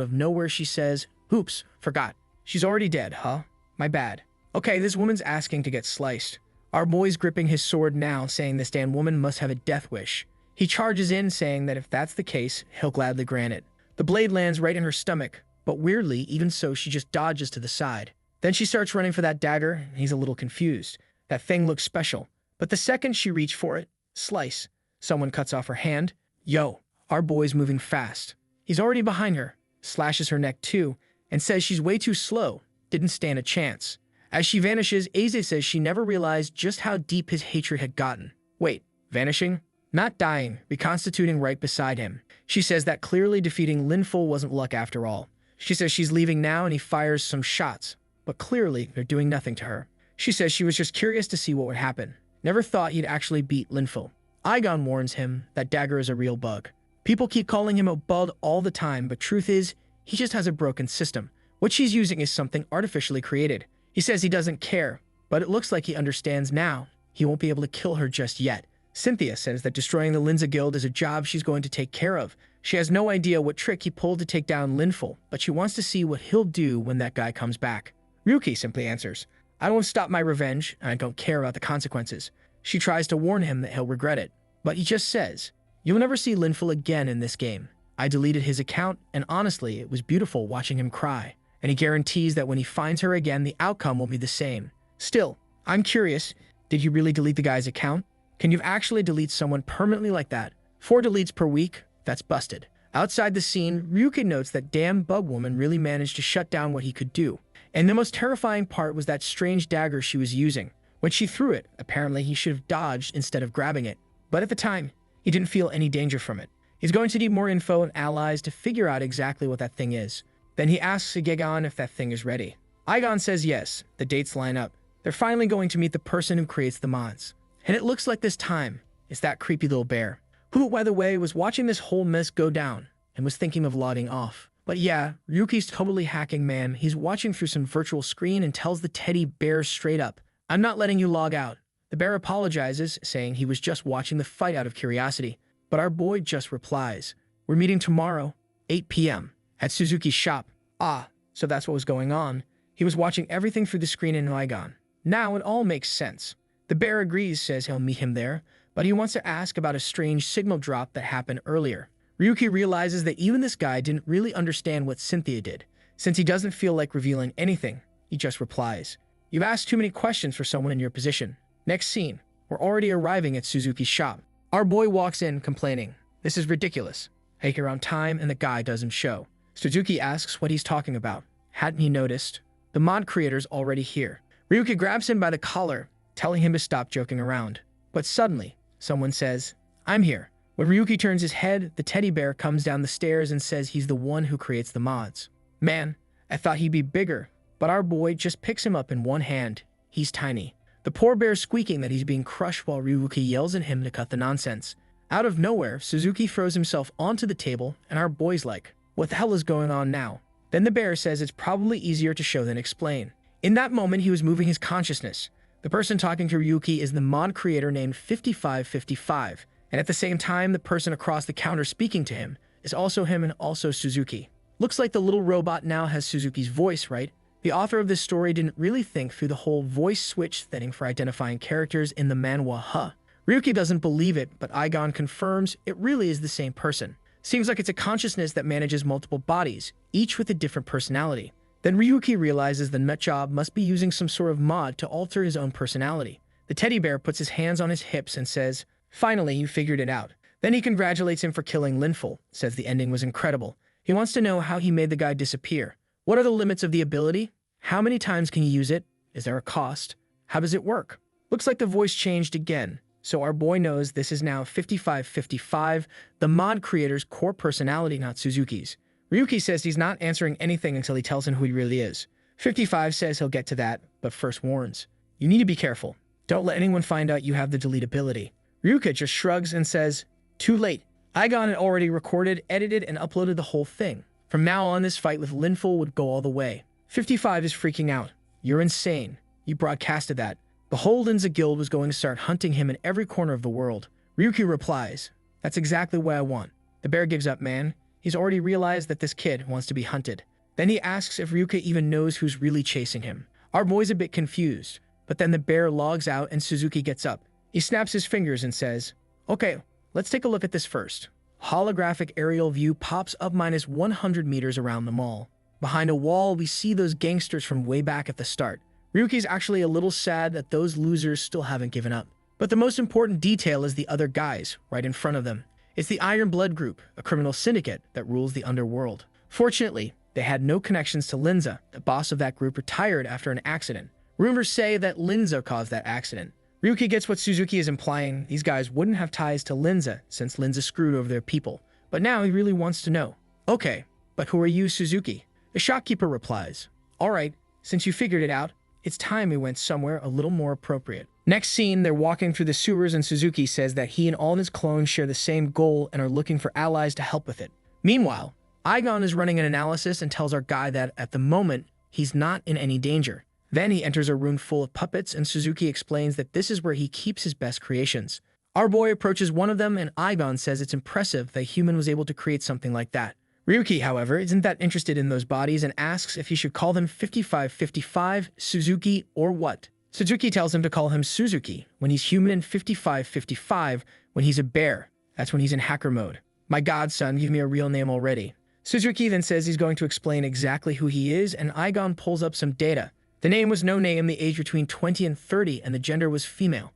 of nowhere she says, "Oops, forgot. She's already dead, huh? My bad." Okay, this woman's asking to get sliced. Our boy's gripping his sword now, saying this damn woman must have a death wish. He charges in, saying that if that's the case, he'll gladly grant it. The blade lands right in her stomach, but weirdly, even so, she just dodges to the side. Then she starts running for that dagger, and he's a little confused. That thing looks special. But the second she reached for it, slice. Someone cuts off her hand. Yo, our boy's moving fast. He's already behind her, slashes her neck too, and says she's way too slow, didn't stand a chance. As she vanishes, Aze says she never realized just how deep his hatred had gotten. Wait, vanishing? Not dying, reconstituting right beside him. She says that clearly defeating Linful wasn't luck after all. She says she's leaving now and he fires some shots, but clearly they're doing nothing to her. She says she was just curious to see what would happen. Never thought he'd actually beat Linful. Aigon warns him that dagger is a real bug. People keep calling him a bug all the time, but truth is, he just has a broken system. What she's using is something artificially created. He says he doesn't care, but it looks like he understands now. He won't be able to kill her just yet. Cynthia says that destroying the Linza Guild is a job she's going to take care of. She has no idea what trick he pulled to take down Linful, but she wants to see what he'll do when that guy comes back. Ryuki simply answers, I don't stop my revenge, and I don't care about the consequences. She tries to warn him that he'll regret it, but he just says, you'll never see Linful again in this game. I deleted his account, and honestly, it was beautiful watching him cry. And he guarantees that when he finds her again, the outcome will be the same. Still, I'm curious, did you really delete the guy's account? Can you actually delete someone permanently like that? 4 deletes per week? That's busted. Outside the scene, Ryuki notes that damn bug woman really managed to shut down what he could do. And the most terrifying part was that strange dagger she was using. When she threw it, apparently he should have dodged instead of grabbing it. But at the time, he didn't feel any danger from it. He's going to need more info and allies to figure out exactly what that thing is. Then he asks Gegon if that thing is ready. Aigon says yes, the dates line up. They're finally going to meet the person who creates the mods. And it looks like this time, it's that creepy little bear, who, by the way, was watching this whole mess go down and was thinking of logging off. But yeah, Ryuki's totally hacking, man. He's watching through some virtual screen and tells the teddy bear straight up, I'm not letting you log out. The bear apologizes, saying he was just watching the fight out of curiosity. But our boy just replies, we're meeting tomorrow, 8 p.m. at Suzuki's shop. Ah, so that's what was going on. He was watching everything through the screen in Aigon. Now it all makes sense. The bear agrees, says he'll meet him there, but he wants to ask about a strange signal drop that happened earlier. Ryuki realizes that even this guy didn't really understand what Cynthia did. Since he doesn't feel like revealing anything, he just replies, you've asked too many questions for someone in your position. Next scene, we're already arriving at Suzuki's shop. Our boy walks in complaining, this is ridiculous. I get here on time and the guy doesn't show. Suzuki asks what he's talking about. Hadn't he noticed? The mod creator's already here. Ryuki grabs him by the collar, telling him to stop joking around. But suddenly, someone says, I'm here. When Ryuki turns his head, the teddy bear comes down the stairs and says he's the one who creates the mods. Man, I thought he'd be bigger, but our boy just picks him up in one hand. He's tiny. The poor bear's squeaking that he's being crushed while Ryuki yells at him to cut the nonsense. Out of nowhere, Suzuki throws himself onto the table, and our boy's like, what the hell is going on now? Then the bear says it's probably easier to show than explain. In that moment, he was moving his consciousness. The person talking to Ryuki is the mod creator named 5555, and at the same time, the person across the counter speaking to him is also him and also Suzuki. Looks like the little robot now has Suzuki's voice, right? The author of this story didn't really think through the whole voice switch setting for identifying characters in the manhwa, huh? Ryuki doesn't believe it, but Aigon confirms it really is the same person. Seems like it's a consciousness that manages multiple bodies, each with a different personality. Then Ryuki realizes the nutjob must be using some sort of mod to alter his own personality. The teddy bear puts his hands on his hips and says, finally, you figured it out. Then he congratulates him for killing Linful, says the ending was incredible. He wants to know how he made the guy disappear. What are the limits of the ability? How many times can you use it? Is there a cost? How does it work? Looks like the voice changed again, so our boy knows this is now 5555, the mod creator's core personality, not Suzuki's. Ryuki says he's not answering anything until he tells him who he really is. 55 says he'll get to that, but first warns. You need to be careful. Don't let anyone find out you have the delete ability. Ryuka just shrugs and says, too late. Aigon had already recorded, edited, and uploaded the whole thing. From now on, this fight with Linful would go all the way. 55 is freaking out. You're insane. You broadcasted that. The whole Linza guild was going to start hunting him in every corner of the world. Ryuki replies, that's exactly what I want. The bear gives up, man. He's already realized that this kid wants to be hunted. Then he asks if Ryuka even knows who's really chasing him. Our boy's a bit confused, but then the bear logs out and Suzuki gets up. He snaps his fingers and says, okay, let's take a look at this first. Holographic aerial view pops up minus 100 meters around the mall. Behind a wall, we see those gangsters from way back at the start. Ryuki's actually a little sad that those losers still haven't given up. But the most important detail is the other guys right in front of them. It's the Iron Blood Group, a criminal syndicate that rules the underworld. Fortunately, they had no connections to Linza. The boss of that group retired after an accident. Rumors say that Linza caused that accident. Ryuki gets what Suzuki is implying. These guys wouldn't have ties to Linza since Linza screwed over their people. But now he really wants to know. Okay, but who are you, Suzuki? The shopkeeper replies, all right, since you figured it out, it's time we went somewhere a little more appropriate. Next scene, they're walking through the sewers and Suzuki says that he and all his clones share the same goal and are looking for allies to help with it. Meanwhile, Aigon is running an analysis and tells our guy that at the moment, he's not in any danger. Then he enters a room full of puppets and Suzuki explains that this is where he keeps his best creations. Our boy approaches one of them and Aigon says it's impressive that a human was able to create something like that. Ryuki, however, isn't that interested in those bodies and asks if he should call them 5555, Suzuki, or what. Suzuki tells him to call him Suzuki when he's human and 5555 when he's a bear. That's when he's in hacker mode. My god, son, give me a real name already. Suzuki then says he's going to explain exactly who he is and Aigon pulls up some data. The name was no name, the age between 20 and 30, and the gender was female.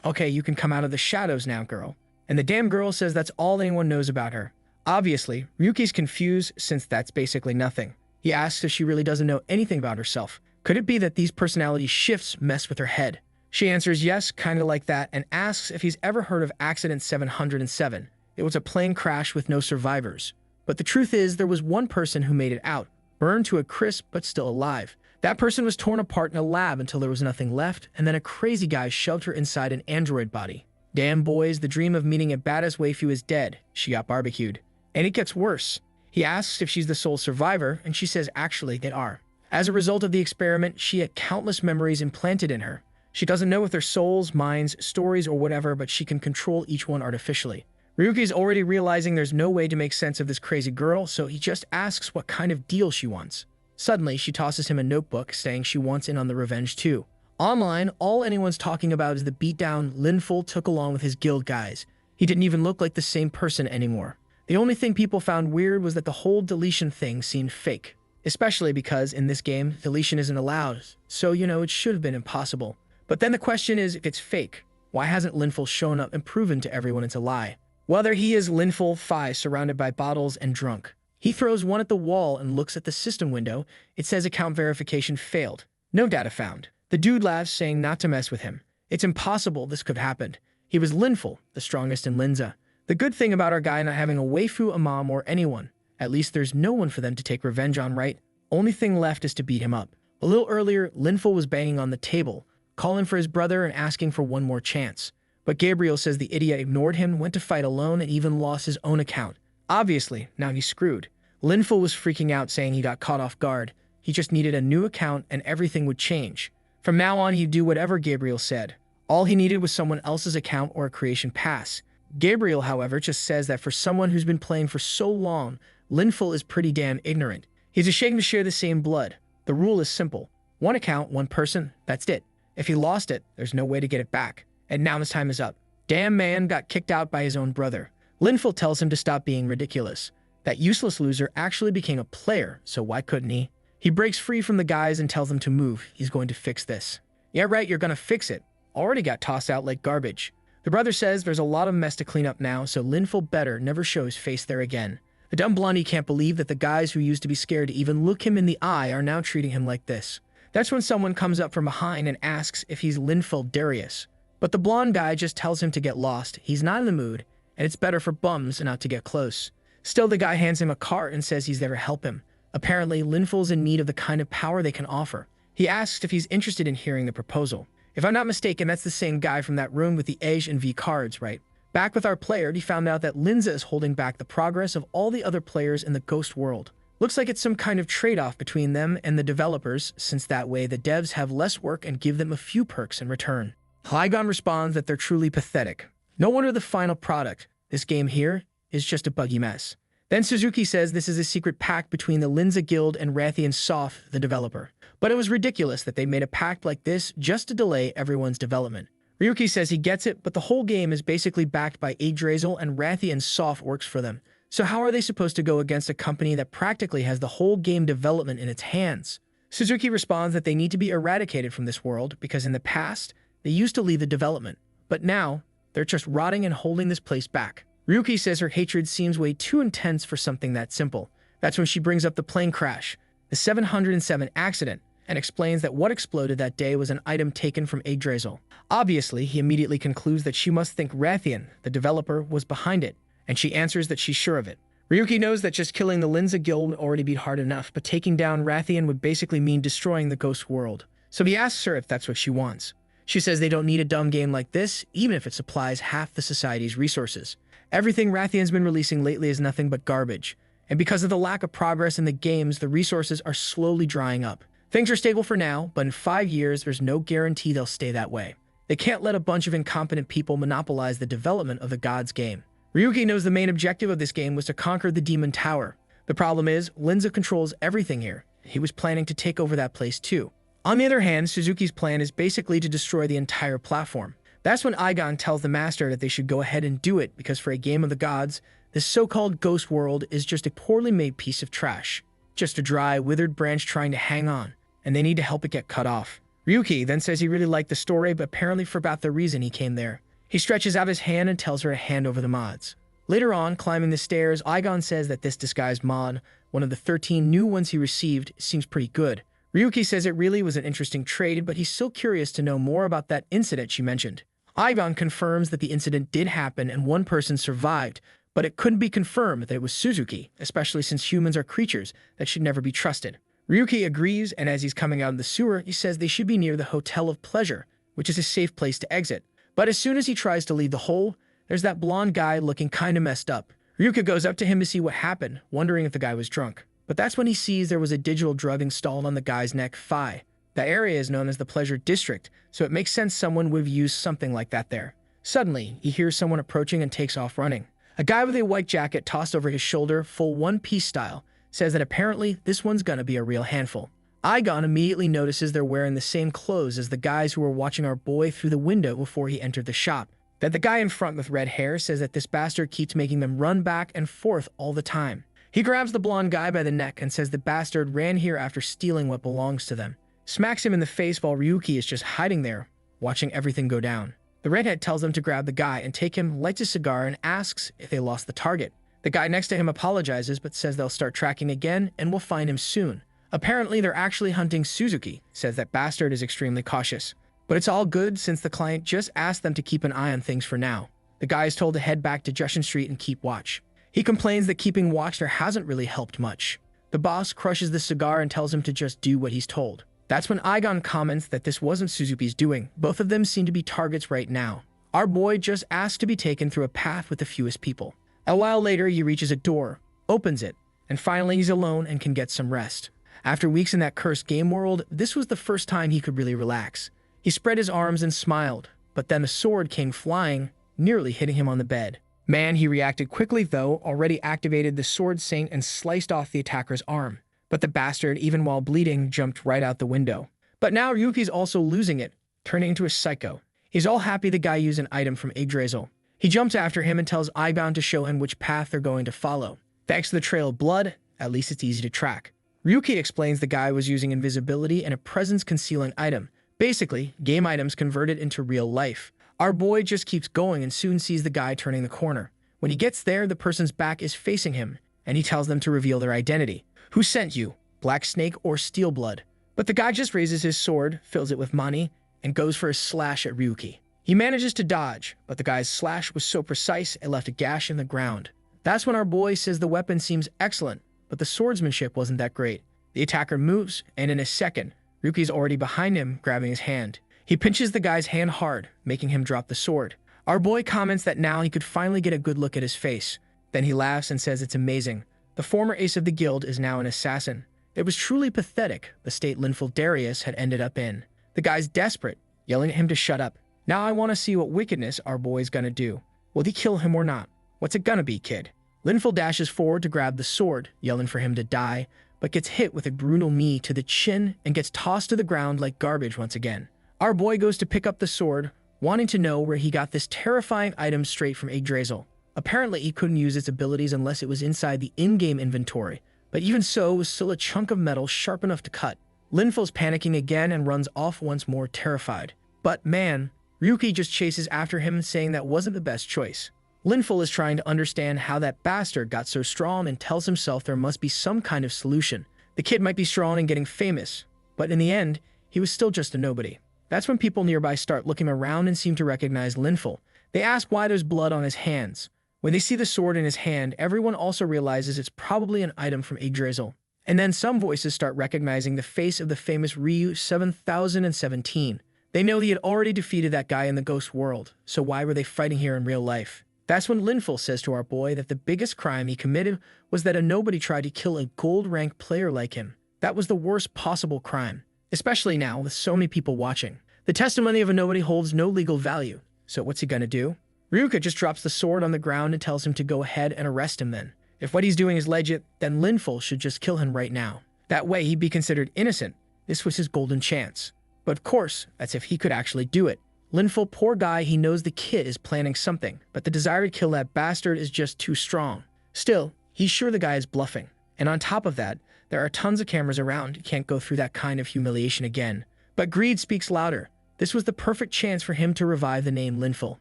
Okay, you can come out of the shadows now, girl. And the damn girl says that's all anyone knows about her. Obviously, Ryuki's confused since that's basically nothing. He asks if she really doesn't know anything about herself. Could it be that these personality shifts mess with her head? She answers yes, kinda like that, and asks if he's ever heard of Accident 707. It was a plane crash with no survivors. But the truth is, there was one person who made it out, burned to a crisp but still alive. That person was torn apart in a lab until there was nothing left, and then a crazy guy shoved her inside an android body. Damn boys, the dream of meeting a badass waifu is dead. She got barbecued. And it gets worse. He asks if she's the sole survivor, and she says actually they are. As a result of the experiment, she had countless memories implanted in her. She doesn't know if they're souls, minds, stories, or whatever, but she can control each one artificially. Ryuki's already realizing there's no way to make sense of this crazy girl, so he just asks what kind of deal she wants. Suddenly, she tosses him a notebook saying she wants in on the revenge too. Online, all anyone's talking about is the beatdown Linful took along with his guild guys. He didn't even look like the same person anymore. The only thing people found weird was that the whole deletion thing seemed fake. Especially because in this game, deletion isn't allowed, so it should have been impossible. But then the question is, if it's fake, why hasn't Linful shown up and proven to everyone it's a lie? Whether he is Linful Phi surrounded by bottles and drunk. He throws one at the wall and looks at the system window. It says account verification failed. No data found. The dude laughs, saying not to mess with him. It's impossible this could have happened. He was Linful, the strongest in Linza. The good thing about our guy not having a waifu, a mom, or anyone, at least there's no one for them to take revenge on, right? Only thing left is to beat him up. A little earlier, Linful was banging on the table, calling for his brother and asking for one more chance. But Gabriel says the idiot ignored him, went to fight alone, and even lost his own account. Obviously, now he's screwed. Linful was freaking out, saying he got caught off guard. He just needed a new account and everything would change. From now on, he'd do whatever Gabriel said. All he needed was someone else's account or a creation pass. Gabriel, however, just says that for someone who's been playing for so long, Linful is pretty damn ignorant. He's ashamed to share the same blood. The rule is simple. One account, one person, that's it. If he lost it, there's no way to get it back. And now his time is up. Damn man got kicked out by his own brother. Linful tells him to stop being ridiculous. That useless loser actually became a player, so why couldn't he? He breaks free from the guys and tells them to move. He's going to fix this. Yeah, right, you're gonna fix it. Already got tossed out like garbage. The brother says there's a lot of mess to clean up now, so Linful better never show his face there again. The dumb blondie can't believe that the guys who used to be scared to even look him in the eye are now treating him like this. That's when someone comes up from behind and asks if he's Linful Darius. But the blonde guy just tells him to get lost, he's not in the mood, and it's better for bums not to get close. Still, the guy hands him a cart and says he's there to help him. Apparently, Linful's in need of the kind of power they can offer. He asks if he's interested in hearing the proposal. If I'm not mistaken, that's the same guy from that room with the H and V cards, right? Back with our player, he found out that Linza is holding back the progress of all the other players in the ghost world. Looks like it's some kind of trade-off between them and the developers, since that way the devs have less work and give them a few perks in return. Hlygon responds that they're truly pathetic. No wonder the final product, this game here, is just a buggy mess. Then Suzuki says this is a secret pact between the Linza Guild and Rathian Soft, the developer. But it was ridiculous that they made a pact like this just to delay everyone's development. Ryuki says he gets it, but the whole game is basically backed by Yggdrasil and Rathian Soft works for them. So how are they supposed to go against a company that practically has the whole game development in its hands? Suzuki responds that they need to be eradicated from this world because in the past, they used to lead the development. But now, they're just rotting and holding this place back. Ryuki says her hatred seems way too intense for something that simple. That's when she brings up the plane crash, the 707 accident, and explains that what exploded that day was an item taken from Yggdrasil. Obviously, he immediately concludes that she must think Rathian, the developer, was behind it, and she answers that she's sure of it. Ryuki knows that just killing the Linza Guild would already be hard enough, but taking down Rathian would basically mean destroying the ghost world. So he asks her if that's what she wants. She says they don't need a dumb game like this, even if it supplies half the society's resources. Everything Rathian's been releasing lately is nothing but garbage, and because of the lack of progress in the games, the resources are slowly drying up. Things are stable for now, but in 5 years, there's no guarantee they'll stay that way. They can't let a bunch of incompetent people monopolize the development of the gods game. Ryuki knows the main objective of this game was to conquer the Demon Tower. The problem is, Linza controls everything here. He was planning to take over that place too. On the other hand, Suzuki's plan is basically to destroy the entire platform. That's when Aigon tells the master that they should go ahead and do it because for a game of the gods, this so-called ghost world is just a poorly made piece of trash. Just a dry, withered branch trying to hang on, and they need to help it get cut off. Ryuki then says he really liked the story but apparently forgot the reason he came there. He stretches out his hand and tells her to hand over the mods. Later on, climbing the stairs, Aigon says that this disguised mod, one of the 13 new ones he received, seems pretty good. Ryuki says it really was an interesting trade, but he's still curious to know more about that incident she mentioned. Aigon confirms that the incident did happen and one person survived, but it couldn't be confirmed that it was Suzuki, especially since humans are creatures that should never be trusted. Ryuki agrees, and as he's coming out of the sewer, he says they should be near the Hotel of Pleasure, which is a safe place to exit. But as soon as he tries to leave the hole, there's that blonde guy looking kinda messed up. Ryuki goes up to him to see what happened, wondering if the guy was drunk. But that's when he sees there was a digital drug installed on the guy's neck thigh. That area is known as the Pleasure District, so it makes sense someone would have used something like that there. Suddenly, he hears someone approaching and takes off running. A guy with a white jacket tossed over his shoulder, full one-piece style, says that apparently this one's gonna be a real handful. Aigon immediately notices they're wearing the same clothes as the guys who were watching our boy through the window before he entered the shop. That the guy in front with red hair says that this bastard keeps making them run back and forth all the time. He grabs the blonde guy by the neck and says the bastard ran here after stealing what belongs to them. Smacks him in the face while Ryuki is just hiding there, watching everything go down. The redhead tells them to grab the guy and take him, lights a cigar, and asks if they lost the target. The guy next to him apologizes but says they'll start tracking again and will find him soon. Apparently they're actually hunting Suzuki, says that bastard is extremely cautious. But it's all good since the client just asked them to keep an eye on things for now. The guy is told to head back to Justin Street and keep watch. He complains that keeping watch there hasn't really helped much. The boss crushes the cigar and tells him to just do what he's told. That's when Aigon comments that this wasn't Suzuki's doing. Both of them seem to be targets right now. Our boy just asked to be taken through a path with the fewest people. A while later, he reaches a door, opens it, and finally he's alone and can get some rest. After weeks in that cursed game world, this was the first time he could really relax. He spread his arms and smiled, but then a sword came flying, nearly hitting him on the bed. Man, he reacted quickly though, already activated the sword saint and sliced off the attacker's arm. But the bastard, even while bleeding, jumped right out the window. But now Ryuki's also losing it, turning into a psycho. He's all happy the guy used an item from Yggdrasil. He jumps after him and tells Aigon to show him which path they're going to follow. Thanks to the trail of blood, at least it's easy to track. Ryuki explains the guy was using invisibility and a presence-concealing item. Basically, game items converted into real life. Our boy just keeps going and soon sees the guy turning the corner. When he gets there, the person's back is facing him, and he tells them to reveal their identity. Who sent you? Black Snake or Steel Blood? But the guy just raises his sword, fills it with money, and goes for a slash at Ryuki. He manages to dodge, but the guy's slash was so precise it left a gash in the ground. That's when our boy says the weapon seems excellent, but the swordsmanship wasn't that great. The attacker moves, and in a second, Ryuki's already behind him, grabbing his hand. He pinches the guy's hand hard, making him drop the sword. Our boy comments that now he could finally get a good look at his face. Then he laughs and says it's amazing. The former ace of the guild is now an assassin. It was truly pathetic, the state Linful Darius had ended up in. The guy's desperate, yelling at him to shut up. Now I want to see what wickedness our boy's gonna do. Will he kill him or not? What's it gonna be, kid? Linful dashes forward to grab the sword, yelling for him to die, but gets hit with a brutal knee to the chin and gets tossed to the ground like garbage once again. Our boy goes to pick up the sword, wanting to know where he got this terrifying item straight from Yggdrasil. Apparently, he couldn't use its abilities unless it was inside the in-game inventory, but even so, it was still a chunk of metal sharp enough to cut. Linful's panicking again and runs off once more terrified. But man, Ryuki just chases after him, saying that wasn't the best choice. Linful is trying to understand how that bastard got so strong and tells himself there must be some kind of solution. The kid might be strong and getting famous, but in the end, he was still just a nobody. That's when people nearby start looking around and seem to recognize Linful. They ask why there's blood on his hands. When they see the sword in his hand, everyone also realizes it's probably an item from Yggdrasil. And then some voices start recognizing the face of the famous Ryu 7017. They know he had already defeated that guy in the ghost world, so why were they fighting here in real life? That's when Linful says to our boy that the biggest crime he committed was that a nobody tried to kill a gold-ranked player like him. That was the worst possible crime, especially now with so many people watching. The testimony of a nobody holds no legal value, so what's he gonna do? Ryuka just drops the sword on the ground and tells him to go ahead and arrest him then. If what he's doing is legit, then Linful should just kill him right now. That way he'd be considered innocent. This was his golden chance. But of course, that's if he could actually do it. Linful, poor guy, he knows the kid is planning something, but the desire to kill that bastard is just too strong. Still, he's sure the guy is bluffing. And on top of that, there are tons of cameras around. He can't go through that kind of humiliation again. But greed speaks louder. This was the perfect chance for him to revive the name Linful.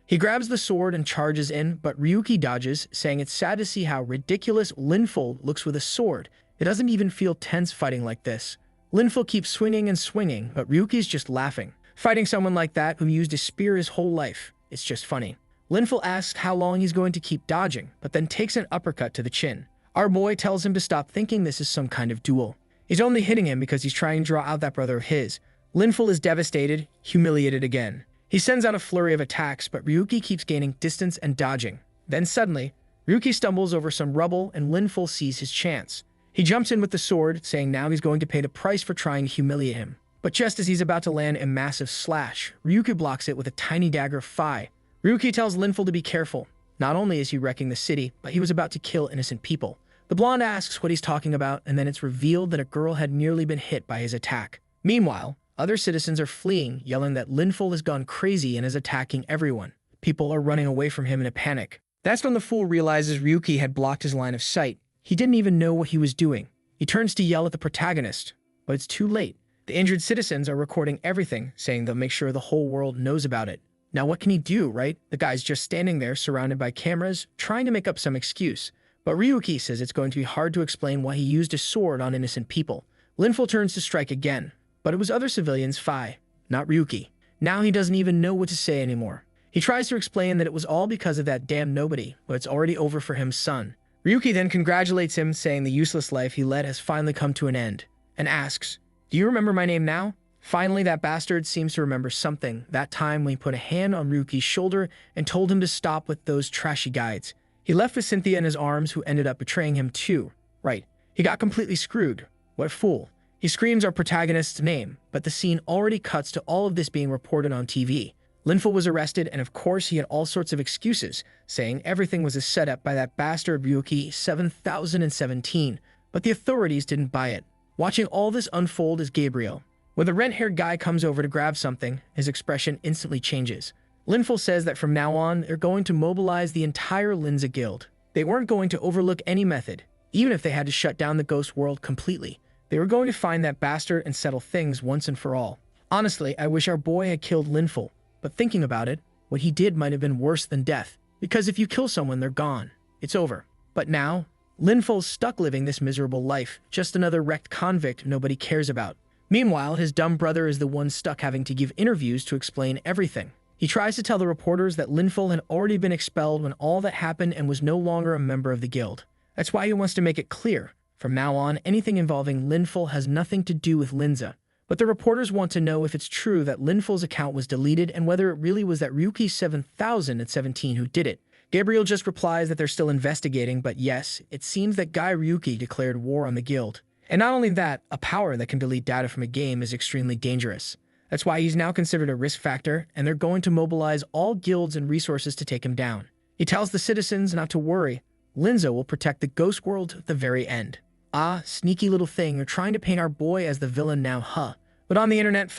He grabs the sword and charges in, but Ryuki dodges, saying it's sad to see how ridiculous Linful looks with a sword. It doesn't even feel tense fighting like this. Linful keeps swinging and swinging, but Ryuki's just laughing. Fighting someone like that who used a spear his whole life, it's just funny. Linful asks how long he's going to keep dodging, but then takes an uppercut to the chin. Our boy tells him to stop thinking this is some kind of duel. He's only hitting him because he's trying to draw out that brother of his. Linful is devastated, humiliated again. He sends out a flurry of attacks, but Ryuki keeps gaining distance and dodging. Then suddenly, Ryuki stumbles over some rubble and Linful sees his chance. He jumps in with the sword, saying now he's going to pay the price for trying to humiliate him. But just as he's about to land a massive slash, Ryuki blocks it with a tiny dagger of fire. Ryuki tells Linful to be careful. Not only is he wrecking the city, but he was about to kill innocent people. The blonde asks what he's talking about, and then it's revealed that a girl had nearly been hit by his attack. Meanwhile, other citizens are fleeing, yelling that Linful has gone crazy and is attacking everyone. People are running away from him in a panic. That's when the fool realizes Ryuki had blocked his line of sight. He didn't even know what he was doing. He turns to yell at the protagonist, but it's too late. The injured citizens are recording everything, saying they'll make sure the whole world knows about it. Now what can he do, right? The guy's just standing there, surrounded by cameras, trying to make up some excuse. But Ryuki says it's going to be hard to explain why he used a sword on innocent people. Linful turns to strike again, but it was other civilians' not Ryuki. Now he doesn't even know what to say anymore. He tries to explain that it was all because of that damn nobody, but it's already over for him, son. Ryuki then congratulates him, saying the useless life he led has finally come to an end, and asks, "Do you remember my name now?" Finally, that bastard seems to remember something. That time when he put a hand on Ryuki's shoulder and told him to stop with those trashy guides. He left with Cynthia in his arms, who ended up betraying him too. Right, he got completely screwed. What a fool. He screams our protagonist's name, but the scene already cuts to all of this being reported on TV. Linful was arrested, and of course he had all sorts of excuses, saying everything was a setup by that bastard Ryuki 7017, but the authorities didn't buy it. Watching all this unfold is Gabriel. When the red-haired guy comes over to grab something, his expression instantly changes. Linful says that from now on, they're going to mobilize the entire Linza Guild. They weren't going to overlook any method, even if they had to shut down the ghost world completely. They were going to find that bastard and settle things once and for all. Honestly, I wish our boy had killed Linful, but thinking about it, what he did might have been worse than death, because if you kill someone, they're gone. It's over. But now, Linful's stuck living this miserable life, just another wrecked convict nobody cares about. Meanwhile, his dumb brother is the one stuck having to give interviews to explain everything. He tries to tell the reporters that Linful had already been expelled when all that happened and was no longer a member of the guild. That's why he wants to make it clear. From now on, anything involving Linful has nothing to do with Linza. But the reporters want to know if it's true that Linful's account was deleted and whether it really was that Ryuki 7017 who did it. Gabriel just replies that they're still investigating, but yes, it seems that Guy Ryuki declared war on the guild. And not only that, a power that can delete data from a game is extremely dangerous. That's why he's now considered a risk factor, and they're going to mobilize all guilds and resources to take him down. He tells the citizens not to worry. Linza will protect the ghost world at the very end. Ah, sneaky little thing, you're trying to paint our boy as the villain now, huh? But on the internet,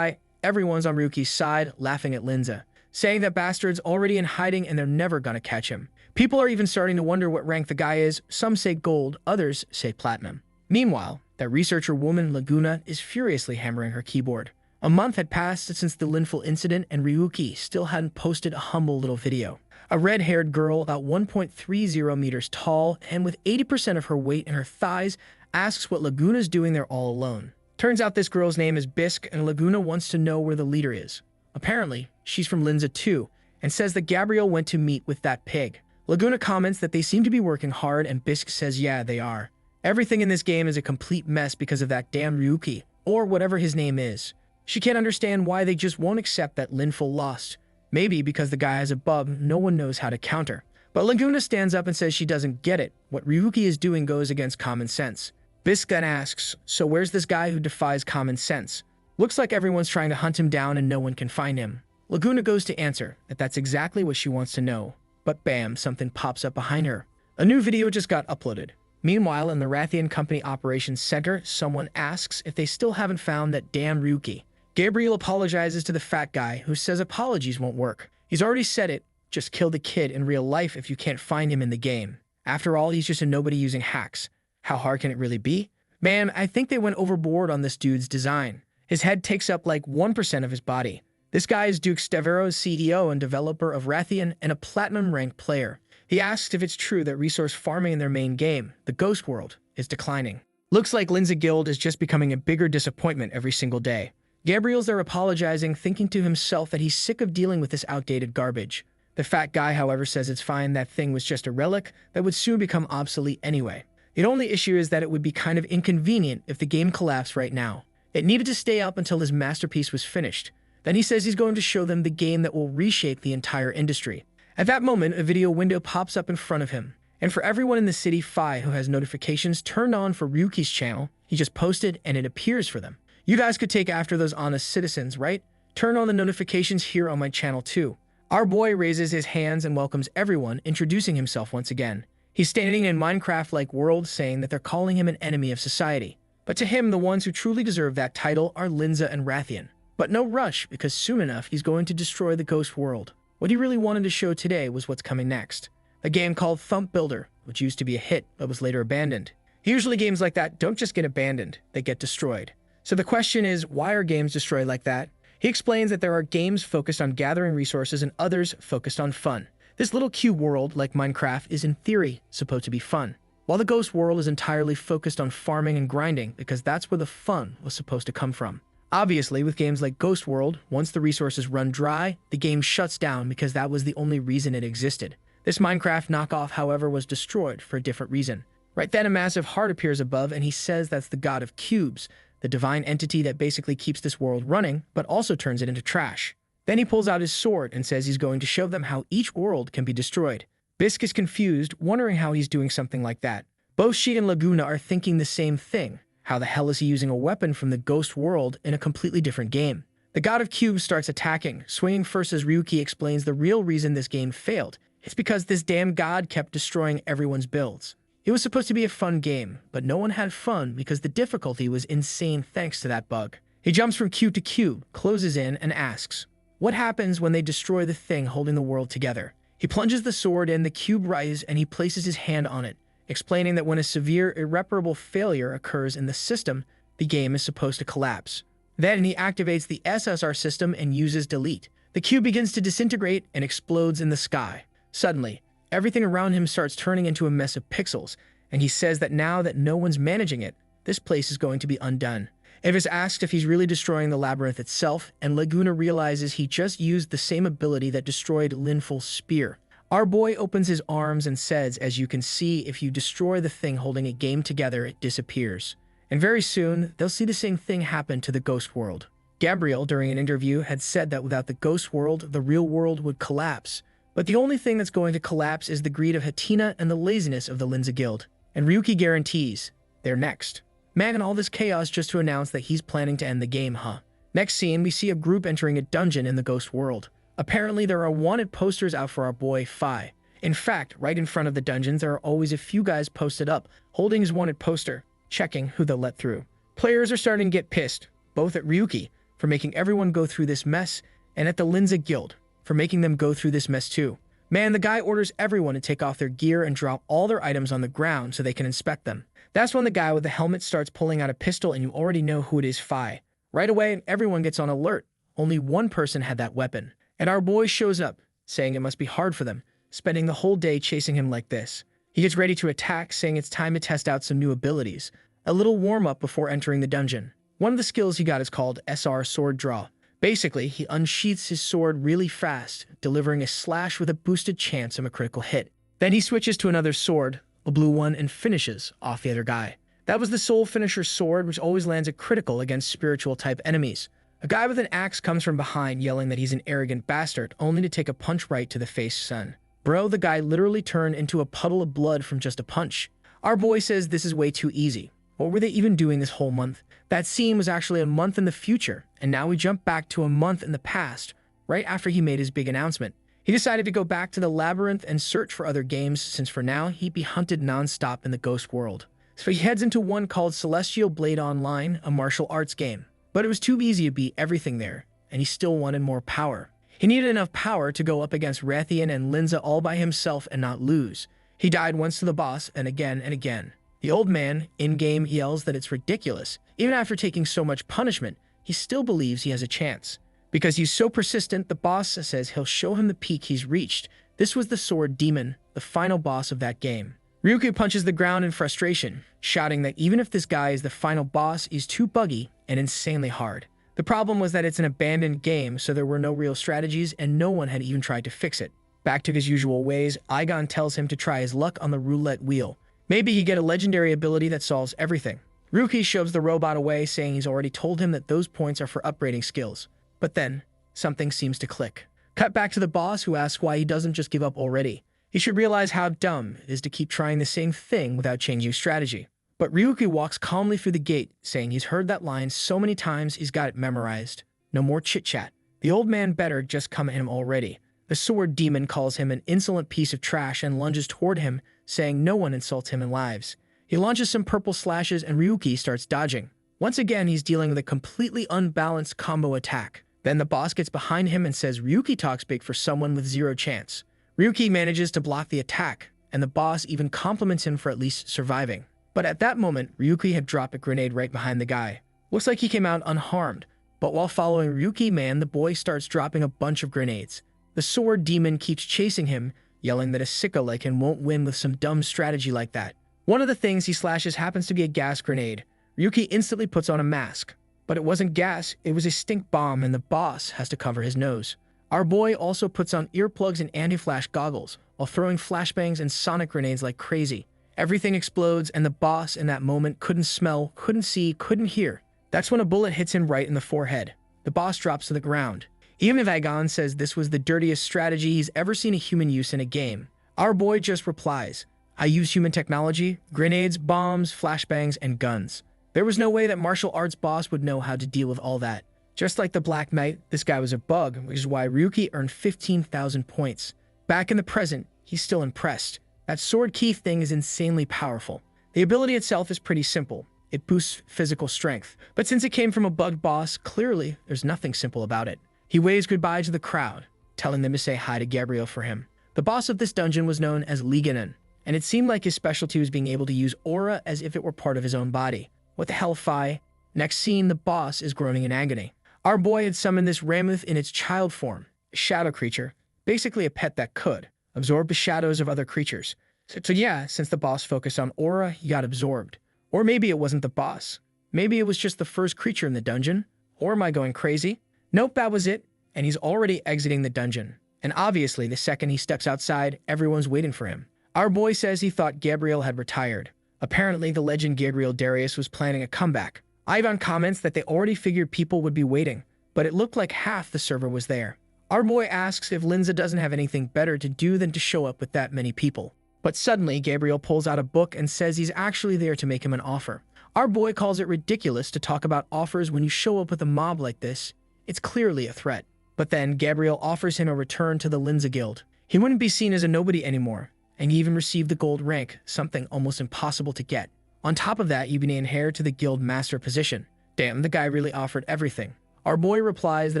everyone's on Ryuki's side, laughing at Linza, saying that bastard's already in hiding and they're never gonna catch him. People are even starting to wonder what rank the guy is. Some say gold, others say platinum. Meanwhile, that researcher woman Laguna is furiously hammering her keyboard. A month had passed since the Linful incident and Ryuki still hadn't posted a humble little video. A red-haired girl about 1.30 meters tall and with 80% of her weight in her thighs asks what Laguna's doing there all alone. Turns out this girl's name is Bisque and Laguna wants to know where the leader is. Apparently, she's from Linza too and says that Gabriel went to meet with that pig. Laguna comments that they seem to be working hard and Bisque says yeah, they are. Everything in this game is a complete mess because of that damn Ryuki, or whatever his name is. She can't understand why they just won't accept that Linful lost. Maybe because the guy has a bub no one knows how to counter. But Laguna stands up and says she doesn't get it. What Ryuki is doing goes against common sense. Bisque then asks, so where's this guy who defies common sense? Looks like everyone's trying to hunt him down and no one can find him. Laguna goes to answer that that's exactly what she wants to know. But bam, something pops up behind her. A new video just got uploaded. Meanwhile, in the Rathian Company Operations Center, someone asks if they still haven't found that damn Ryuki. Gabriel apologizes to the fat guy, who says apologies won't work. He's already said it, just kill the kid in real life if you can't find him in the game. After all, he's just a nobody using hacks. How hard can it really be? Man, I think they went overboard on this dude's design. His head takes up like 1% of his body. This guy is Duke Stevero's CEO and developer of Rathian and a platinum-ranked player. He asks if it's true that resource farming in their main game, the Ghost World, is declining. Looks like Linza Guild is just becoming a bigger disappointment every single day. Gabriel's there apologizing, thinking to himself that he's sick of dealing with this outdated garbage. The fat guy, however, says it's fine, that thing was just a relic that would soon become obsolete anyway. The only issue is that it would be kind of inconvenient if the game collapsed right now. It needed to stay up until his masterpiece was finished. Then he says he's going to show them the game that will reshape the entire industry. At that moment, a video window pops up in front of him. And for everyone in the city who has notifications turned on for Ryuki's channel, he just posted and it appears for them. You guys could take after those honest citizens, right? Turn on the notifications here on my channel too. Our boy raises his hands and welcomes everyone, introducing himself once again. He's standing in Minecraft-like world saying that they're calling him an enemy of society. But to him, the ones who truly deserve that title are Linza and Rathian. But no rush, because soon enough he's going to destroy the ghost world. What he really wanted to show today was what's coming next. A game called Thump Builder, which used to be a hit, but was later abandoned. Usually games like that don't just get abandoned, they get destroyed. So the question is, why are games destroyed like that? He explains that there are games focused on gathering resources and others focused on fun. This little cube world, like Minecraft, is in theory supposed to be fun, while the ghost world is entirely focused on farming and grinding because that's where the fun was supposed to come from. Obviously, with games like Ghost World, once the resources run dry, the game shuts down because that was the only reason it existed. This Minecraft knockoff, however, was destroyed for a different reason. Right then, a massive heart appears above, and he says that's the god of cubes, the divine entity that basically keeps this world running, but also turns it into trash. Then he pulls out his sword and says he's going to show them how each world can be destroyed. Bisque is confused, wondering how he's doing something like that. Both she and Laguna are thinking the same thing. How the hell is he using a weapon from the ghost world in a completely different game? The god of cubes starts attacking, swinging first as Ryuki explains the real reason this game failed. It's because this damn god kept destroying everyone's builds. It was supposed to be a fun game, but no one had fun because the difficulty was insane thanks to that bug. He jumps from cube to cube, closes in, and asks, what happens when they destroy the thing holding the world together? He plunges the sword in, the cube rises, and he places his hand on it, explaining that when a severe, irreparable failure occurs in the system, the game is supposed to collapse. Then he activates the SSR system and uses delete. The cube begins to disintegrate and explodes in the sky. Suddenly, everything around him starts turning into a mess of pixels, and he says that now that no one's managing it, this place is going to be undone. Eve is asked if he's really destroying the labyrinth itself, and Laguna realizes he just used the same ability that destroyed Linful's spear. Our boy opens his arms and says, as you can see, if you destroy the thing holding a game together, it disappears. And very soon, they'll see the same thing happen to the ghost world. Gabriel, during an interview, had said that without the ghost world, the real world would collapse. But the only thing that's going to collapse is the greed of Hatina and the laziness of the Linza Guild. And Ryuki guarantees they're next. Man, and all this chaos just to announce that he's planning to end the game, huh? Next scene, we see a group entering a dungeon in the ghost world. Apparently, there are wanted posters out for our boy, Phi. In fact, right in front of the dungeons, there are always a few guys posted up, holding his wanted poster, checking who they'll let through. Players are starting to get pissed, both at Ryuki for making everyone go through this mess, and at the Linza Guild for making them go through this mess too. Man, the guy orders everyone to take off their gear and drop all their items on the ground so they can inspect them. That's when the guy with the helmet starts pulling out a pistol, and you already know who it is, Phi. Right away, everyone gets on alert. Only one person had that weapon. And our boy shows up, saying it must be hard for them, spending the whole day chasing him like this. He gets ready to attack, saying it's time to test out some new abilities. A little warm-up before entering the dungeon. One of the skills he got is called SR Sword Draw. Basically, he unsheaths his sword really fast, delivering a slash with a boosted chance of a critical hit. Then he switches to another sword, a blue one, and finishes off the other guy. That was the Soul Finisher sword, which always lands a critical against spiritual-type enemies. A guy with an axe comes from behind, yelling that he's an arrogant bastard, only to take a punch right to the face, son. Bro, the guy literally turned into a puddle of blood from just a punch. Our boy says this is way too easy. What were they even doing this whole month? That scene was actually a month in the future, and now we jump back to a month in the past, right after he made his big announcement. He decided to go back to the labyrinth and search for other games, since for now, he'd be hunted non-stop in the ghost world. So he heads into one called Celestial Blade Online, a martial arts game. But it was too easy to beat everything there, and he still wanted more power. He needed enough power to go up against Rathian and Linza all by himself and not lose. He died once to the boss, and again and again. The old man, in-game, yells that it's ridiculous. Even after taking so much punishment, he still believes he has a chance. Because he's so persistent, the boss says he'll show him the peak he's reached. This was the Sword Demon, the final boss of that game. Ryuki punches the ground in frustration, shouting that even if this guy is the final boss, he's too buggy and insanely hard. The problem was that it's an abandoned game, so there were no real strategies and no one had even tried to fix it. Back to his usual ways, Aigon tells him to try his luck on the roulette wheel. Maybe he get a legendary ability that solves everything. Ryuki shoves the robot away, saying he's already told him that those points are for upgrading skills. But then, something seems to click. Cut back to the boss, who asks why he doesn't just give up already. He should realize how dumb it is to keep trying the same thing without changing strategy. But Ryuki walks calmly through the gate, saying he's heard that line so many times he's got it memorized. No more chit-chat. The old man better just come at him already. The sword demon calls him an insolent piece of trash and lunges toward him, saying no one insults him in lives. He launches some purple slashes and Ryuki starts dodging. Once again, he's dealing with a completely unbalanced combo attack. Then the boss gets behind him and says Ryuki talks big for someone with zero chance. Ryuki manages to block the attack, and the boss even compliments him for at least surviving. But at that moment, Ryuki had dropped a grenade right behind the guy. Looks like he came out unharmed, but while following Ryuki, the boy starts dropping a bunch of grenades. The sword demon keeps chasing him, yelling that a sicko like him won't win with some dumb strategy like that. One of the things he slashes happens to be a gas grenade. Ryuki instantly puts on a mask. But it wasn't gas, it was a stink bomb, and the boss has to cover his nose. Our boy also puts on earplugs and anti-flash goggles, while throwing flashbangs and sonic grenades like crazy. Everything explodes, and the boss in that moment couldn't smell, couldn't see, couldn't hear. That's when a bullet hits him right in the forehead. The boss drops to the ground. Even if Aigon says this was the dirtiest strategy he's ever seen a human use in a game, our boy just replies, I use human technology, grenades, bombs, flashbangs, and guns. There was no way that martial arts boss would know how to deal with all that. Just like the Black Knight, this guy was a bug, which is why Ryuki earned 15,000 points. Back in the present, he's still impressed. That sword key thing is insanely powerful. The ability itself is pretty simple. It boosts physical strength. But since it came from a bugged boss, clearly there's nothing simple about it. He waves goodbye to the crowd, telling them to say hi to Gabriel for him. The boss of this dungeon was known as Liganen, and it seemed like his specialty was being able to use aura as if it were part of his own body. What the hell, Phi? Next scene, the boss is groaning in agony. Our boy had summoned this Ramuth in its child form, a shadow creature, basically a pet that could absorb the shadows of other creatures. So yeah, since the boss focused on aura, he got absorbed. Or maybe it wasn't the boss. Maybe it was just the first creature in the dungeon. Or am I going crazy? Nope, that was it. And he's already exiting the dungeon. And obviously, the second he steps outside, everyone's waiting for him. Our boy says he thought Gabriel had retired. Apparently, the legend Gabriel Darius was planning a comeback. Ivan comments that they already figured people would be waiting, but it looked like half the server was there. Our boy asks if Linza doesn't have anything better to do than to show up with that many people. But suddenly, Gabriel pulls out a book and says he's actually there to make him an offer. Our boy calls it ridiculous to talk about offers when you show up with a mob like this. It's clearly a threat. But then, Gabriel offers him a return to the Linza Guild. He wouldn't be seen as a nobody anymore, and he even received the gold rank, something almost impossible to get. On top of that, you'd be inherited to the guild master position. Damn, the guy really offered everything. Our boy replies that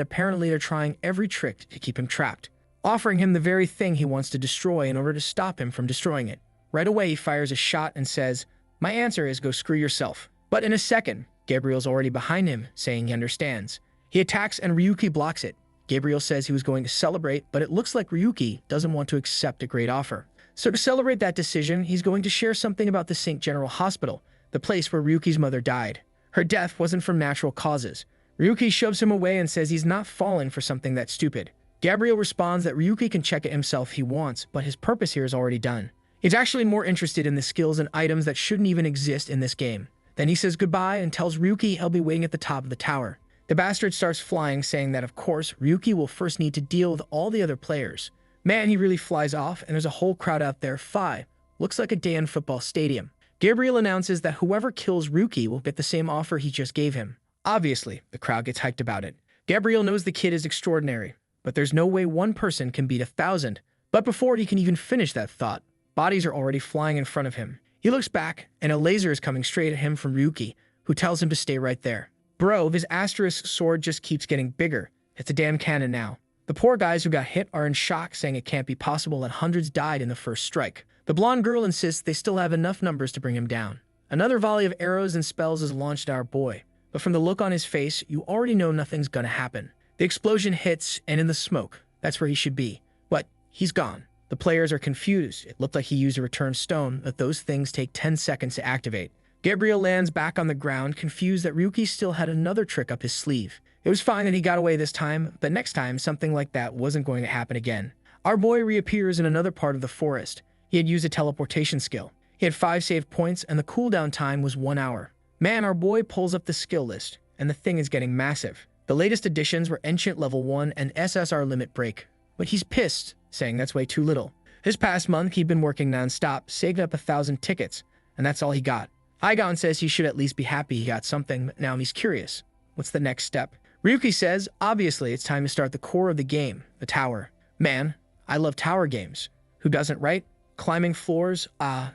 apparently they're trying every trick to keep him trapped, offering him the very thing he wants to destroy in order to stop him from destroying it. Right away, he fires a shot and says, "My answer is go screw yourself." But in a second, Gabriel's already behind him, saying he understands. He attacks and Ryuki blocks it. Gabriel says he was going to celebrate, but it looks like Ryuki doesn't want to accept a great offer. So to celebrate that decision, he's going to share something about the St. General Hospital, the place where Ryuki's mother died. Her death wasn't from natural causes. Ryuki shoves him away and says he's not fallen for something that stupid. Gabriel responds that Ryuki can check it himself if he wants, but his purpose here is already done. He's actually more interested in the skills and items that shouldn't even exist in this game. Then he says goodbye and tells Ryuki he'll be waiting at the top of the tower. The bastard starts flying, saying that of course, Ryuki will first need to deal with all the other players. Man, he really flies off, and there's a whole crowd out there. Looks like a day in football stadium. Gabriel announces that whoever kills Ryuki will get the same offer he just gave him. Obviously, the crowd gets hyped about it. Gabriel knows the kid is extraordinary, but there's no way one person can beat 1,000. But before he can even finish that thought, bodies are already flying in front of him. He looks back, and a laser is coming straight at him from Ryuki, who tells him to stay right there. Bro, his asterisk sword just keeps getting bigger. It's a damn cannon now. The poor guys who got hit are in shock, saying it can't be possible that hundreds died in the first strike. The blonde girl insists they still have enough numbers to bring him down. Another volley of arrows and spells is launched at our boy, but from the look on his face, you already know nothing's gonna happen. The explosion hits, and in the smoke, that's where he should be. But he's gone. The players are confused. It looked like he used a return stone, but those things take 10 seconds to activate. Gabriel lands back on the ground, confused that Ryuki still had another trick up his sleeve. It was fine that he got away this time, but next time, something like that wasn't going to happen again. Our boy reappears in another part of the forest. He had used a teleportation skill. He had 5 save points, and the cooldown time was 1 hour. Man, our boy pulls up the skill list, and the thing is getting massive. The latest additions were Ancient Level 1 and SSR Limit Break. But he's pissed, saying that's way too little. This past month, he'd been working non-stop, saved up 1,000 tickets, and that's all he got. Igon says he should at least be happy he got something, but now he's curious. What's the next step? Ryuki says, obviously, it's time to start the core of the game, the tower. Man, I love tower games. Who doesn't, right? Climbing floors,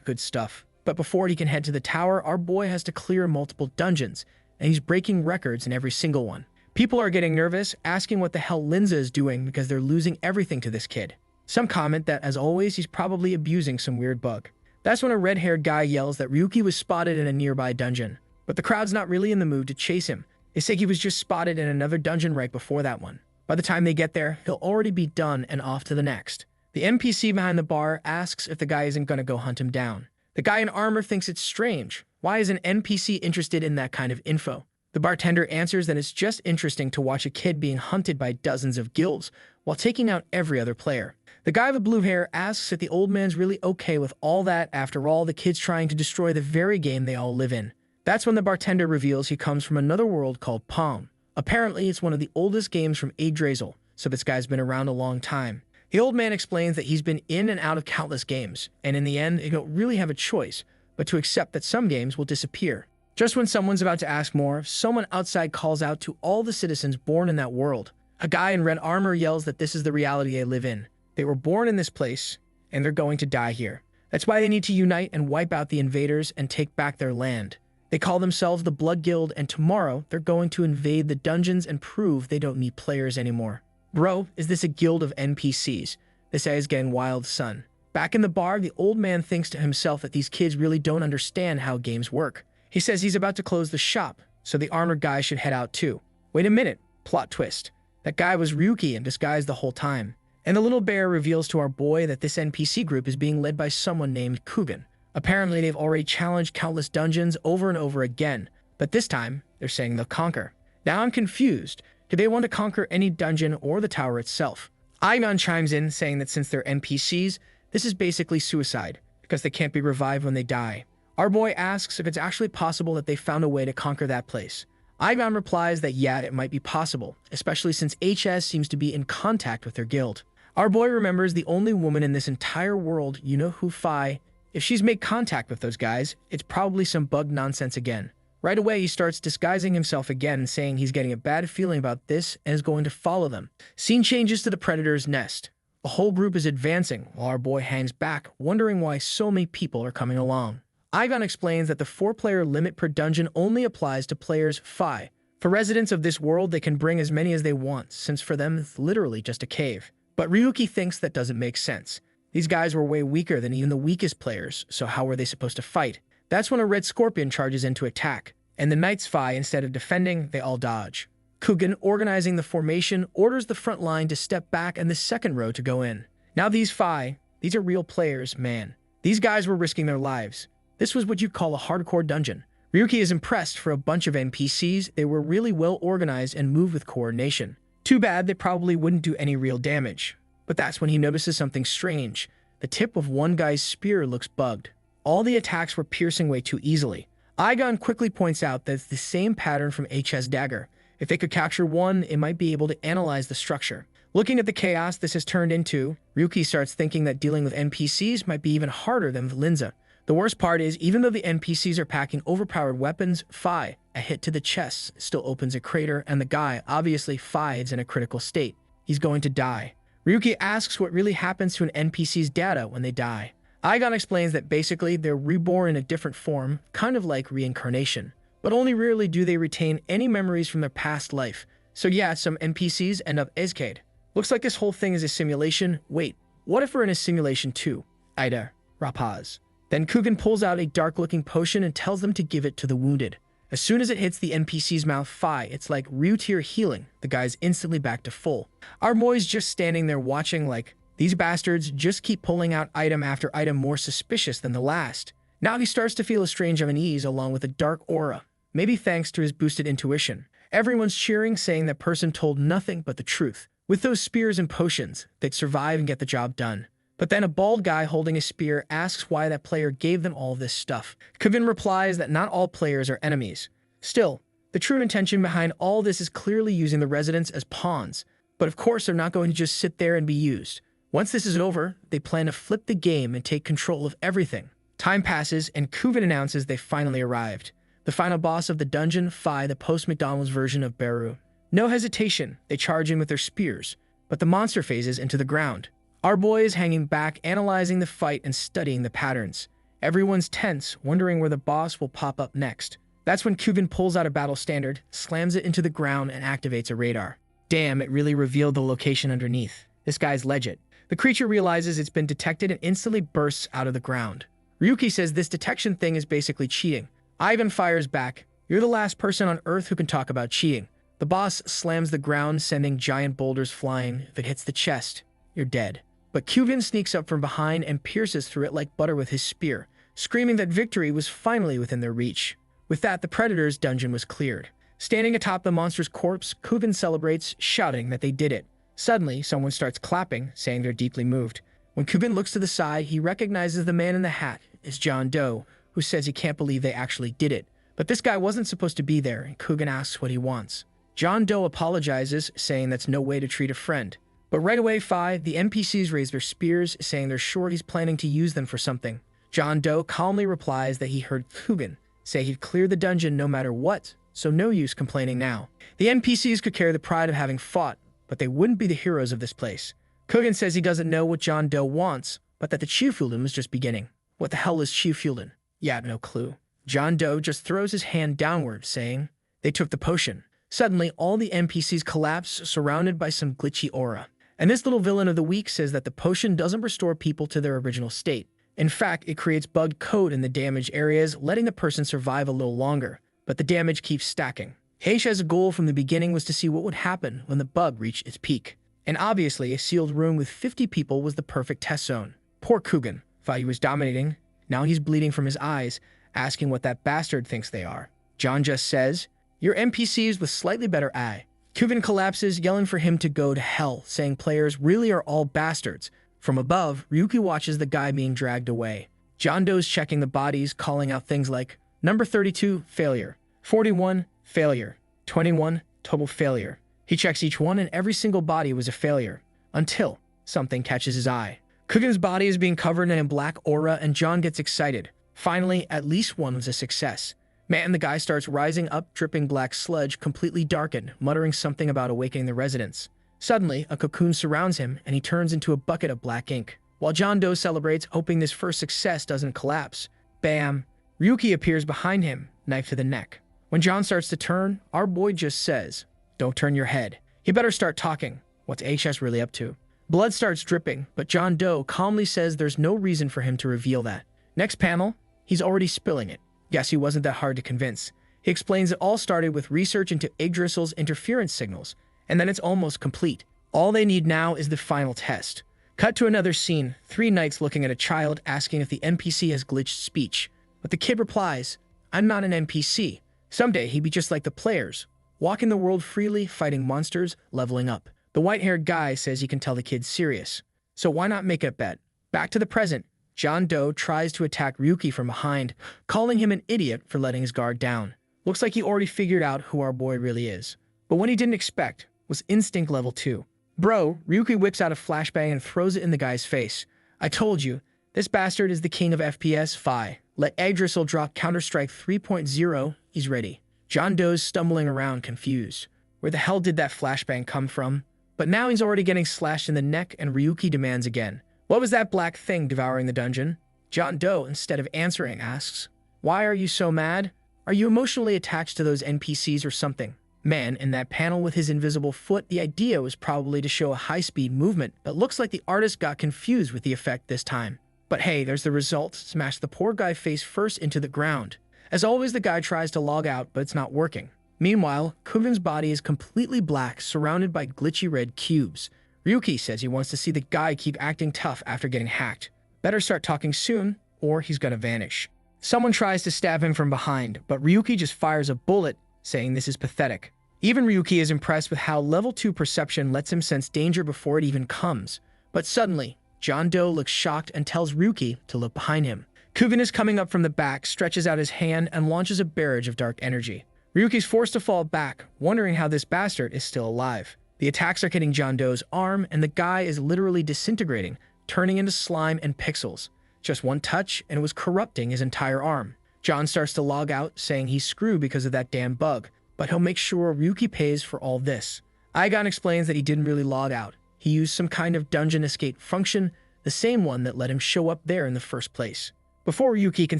good stuff. But before he can head to the tower, our boy has to clear multiple dungeons, and he's breaking records in every single one. People are getting nervous, asking what the hell Linza is doing because they're losing everything to this kid. Some comment that, as always, he's probably abusing some weird bug. That's when a red-haired guy yells that Ryuki was spotted in a nearby dungeon. But the crowd's not really in the mood to chase him. They say he was just spotted in another dungeon right before that one. By the time they get there, he'll already be done and off to the next. The NPC behind the bar asks if the guy isn't going to go hunt him down. The guy in armor thinks it's strange. Why is an NPC interested in that kind of info? The bartender answers that it's just interesting to watch a kid being hunted by dozens of guilds while taking out every other player. The guy with blue hair asks if the old man's really okay with all that. After all, the kid's trying to destroy the very game they all live in. That's when the bartender reveals he comes from another world called Palm. Apparently, it's one of the oldest games from Yggdrasil, so this guy's been around a long time. The old man explains that he's been in and out of countless games, and in the end, they don't really have a choice but to accept that some games will disappear. Just when someone's about to ask more, someone outside calls out to all the citizens born in that world. A guy in red armor yells that this is the reality they live in. They were born in this place, and they're going to die here. That's why they need to unite and wipe out the invaders and take back their land. They call themselves the Blood Guild, and tomorrow they're going to invade the dungeons and prove they don't need players anymore. Bro, is this a guild of NPCs? This guy is getting wild, son. Back in the bar, the old man thinks to himself that these kids really don't understand how games work. He says he's about to close the shop, so the armored guy should head out too. Wait a minute, plot twist. That guy was Ryuki in disguise the whole time. And the little bear reveals to our boy that this NPC group is being led by someone named Kugan. Apparently, they've already challenged countless dungeons over and over again, but this time, they're saying they'll conquer. Now I'm confused. Do they want to conquer any dungeon or the tower itself? Aigon chimes in, saying that since they're NPCs, this is basically suicide, because they can't be revived when they die. Our boy asks if it's actually possible that they found a way to conquer that place. Aigon replies that yeah, it might be possible, especially since HS seems to be in contact with their guild. Our boy remembers the only woman in this entire world, you know who, Phi. If she's made contact with those guys, it's probably some bug nonsense again. Right away, he starts disguising himself again, saying he's getting a bad feeling about this and is going to follow them. Scene changes to the Predator's nest. The whole group is advancing, while our boy hangs back, wondering why so many people are coming along. Aigon explains that the 4-player limit per dungeon only applies to players Phi. For residents of this world, they can bring as many as they want, since for them, it's literally just a cave. But Ryuki thinks that doesn't make sense. These guys were way weaker than even the weakest players, so how were they supposed to fight? That's when a red scorpion charges in to attack, and the Knights Phi, instead of defending, they all dodge. Kugan, organizing the formation, orders the front line to step back and the second row to go in. Now these Phi, these are real players, man. These guys were risking their lives. This was what you'd call a hardcore dungeon. Ryuki is impressed for a bunch of NPCs. They were really well organized and moved with coordination. Too bad they probably wouldn't do any real damage. But that's when he notices something strange. The tip of one guy's spear looks bugged. All the attacks were piercing way too easily. Aigon quickly points out that it's the same pattern from HS Dagger. If they could capture one, it might be able to analyze the structure. Looking at the chaos this has turned into, Ryuki starts thinking that dealing with NPCs might be even harder than with Linza. The worst part is, even though the NPCs are packing overpowered weapons, Phi, a hit to the chest, still opens a crater, and the guy, obviously Phi, is in a critical state. He's going to die. Ryuki asks what really happens to an NPC's data when they die. Aigon explains that basically they're reborn in a different form, kind of like reincarnation. But only rarely do they retain any memories from their past life. So yeah, some NPCs end up escaped. Looks like this whole thing is a simulation. Wait, what if we're in a simulation too? Ida, Rapaz. Then Kugan pulls out a dark-looking potion and tells them to give it to the wounded. As soon as it hits the NPC's mouth, Phi, it's like Ryu-tier healing. The guy's instantly back to full. Our boy's just standing there watching like, these bastards just keep pulling out item after item more suspicious than the last. Now he starts to feel a strange unease along with a dark aura, maybe thanks to his boosted intuition. Everyone's cheering, saying that person told nothing but the truth. With those spears and potions, they'd survive and get the job done. But then a bald guy holding a spear asks why that player gave them all this stuff. Kugan replies that not all players are enemies. Still, the true intention behind all this is clearly using the residents as pawns. But of course, they're not going to just sit there and be used. Once this is over, they plan to flip the game and take control of everything. Time passes, and Kugan announces they finally arrived. The final boss of the dungeon, Phi, the post-McDonald's version of Beru. No hesitation, they charge in with their spears, but the monster phases into the ground. Our boy is hanging back, analyzing the fight and studying the patterns. Everyone's tense, wondering where the boss will pop up next. That's when Kugan pulls out a battle standard, slams it into the ground, and activates a radar. Damn, it really revealed the location underneath. This guy's legit. The creature realizes it's been detected and instantly bursts out of the ground. Ryuki says this detection thing is basically cheating. Ivan fires back. You're the last person on Earth who can talk about cheating. The boss slams the ground, sending giant boulders flying. If it hits the chest, you're dead. But Kugan sneaks up from behind and pierces through it like butter with his spear, screaming that victory was finally within their reach. With that, the Predator's dungeon was cleared. Standing atop the monster's corpse, Kugan celebrates, shouting that they did it. Suddenly, someone starts clapping, saying they're deeply moved. When Kugan looks to the side, he recognizes the man in the hat is John Doe, who says he can't believe they actually did it. But this guy wasn't supposed to be there, and Kugan asks what he wants. John Doe apologizes, saying that's no way to treat a friend. But right away, Phi, the NPCs raise their spears, saying they're sure he's planning to use them for something. John Doe calmly replies that he heard Kugan say he'd clear the dungeon no matter what, so no use complaining now. The NPCs could carry the pride of having fought, but they wouldn't be the heroes of this place. Kugan says he doesn't know what John Doe wants, but that the Chiefulin was just beginning. What the hell is Chiefulin? Yeah, no clue. John Doe just throws his hand downward, saying, they took the potion. Suddenly, all the NPCs collapse, surrounded by some glitchy aura. And this little villain of the week says that the potion doesn't restore people to their original state. In fact, it creates bugged code in the damaged areas, letting the person survive a little longer. But the damage keeps stacking. Heisha's goal from the beginning was to see what would happen when the bug reached its peak. And obviously, a sealed room with 50 people was the perfect test zone. Poor Kugan thought he was dominating. Now he's bleeding from his eyes, asking what that bastard thinks they are. John just says, "You're NPCs with slightly better eye." Kugan collapses, yelling for him to go to hell, saying players really are all bastards. From above, Ryuki watches the guy being dragged away. John Doe's checking the bodies, calling out things like, "Number 32, failure. 41, failure. 21, total failure." He checks each one and every single body was a failure, until something catches his eye. Kugan's body is being covered in a black aura and John gets excited. Finally, at least one was a success. Man, the guy starts rising up, dripping black sludge, completely darkened, muttering something about awakening the residents. Suddenly, a cocoon surrounds him and he turns into a bucket of black ink. While John Doe celebrates, hoping this first success doesn't collapse. Bam! Ryuki appears behind him, knife to the neck. When John starts to turn, our boy just says, "Don't turn your head." He better start talking. What's HS really up to? Blood starts dripping, but John Doe calmly says there's no reason for him to reveal that. Next panel, he's already spilling it. Guess he wasn't that hard to convince. He explains it all started with research into Yggdrasil's interference signals, and then it's almost complete. All they need now is the final test. Cut to another scene, 3 knights looking at a child asking if the NPC has glitched speech. But the kid replies, "I'm not an NPC. Someday he'd be just like the players, walking the world freely, fighting monsters, leveling up." The white-haired guy says he can tell the kid's serious. So why not make a bet? Back to the present, John Doe tries to attack Ryuki from behind, calling him an idiot for letting his guard down. Looks like he already figured out who our boy really is. But what he didn't expect was instinct level 2. "Bro," Ryuki whips out a flashbang and throws it in the guy's face. "I told you, this bastard is the king of FPS, Phi. Let Yggdrasil drop Counter-Strike 3.0, he's ready." John Doe's stumbling around confused. Where the hell did that flashbang come from? But now he's already getting slashed in the neck and Ryuki demands again. "What was that black thing devouring the dungeon?" John Doe, instead of answering, asks, "Why are you so mad? Are you emotionally attached to those NPCs or something?" Man, in that panel with his invisible foot, the idea was probably to show a high-speed movement, but looks like the artist got confused with the effect this time. But hey, there's the result. Smash the poor guy face first into the ground. As always, the guy tries to log out, but it's not working. Meanwhile, Kugan's body is completely black, surrounded by glitchy red cubes. Ryuki says he wants to see the guy keep acting tough after getting hacked. Better start talking soon, or he's gonna vanish. Someone tries to stab him from behind, but Ryuki just fires a bullet, saying this is pathetic. Even Ryuki is impressed with how level 2 perception lets him sense danger before it even comes. But suddenly, John Doe looks shocked and tells Ryuki to look behind him. Kugan is coming up from the back, stretches out his hand, and launches a barrage of dark energy. Ryuki's forced to fall back, wondering how this bastard is still alive. The attacks are hitting John Doe's arm, and the guy is literally disintegrating, turning into slime and pixels. Just one touch, and it was corrupting his entire arm. John starts to log out, saying he's screwed because of that damn bug, but he'll make sure Ryuki pays for all this. Aigon explains that he didn't really log out. He used some kind of dungeon escape function, the same one that let him show up there in the first place. Before Ryuki can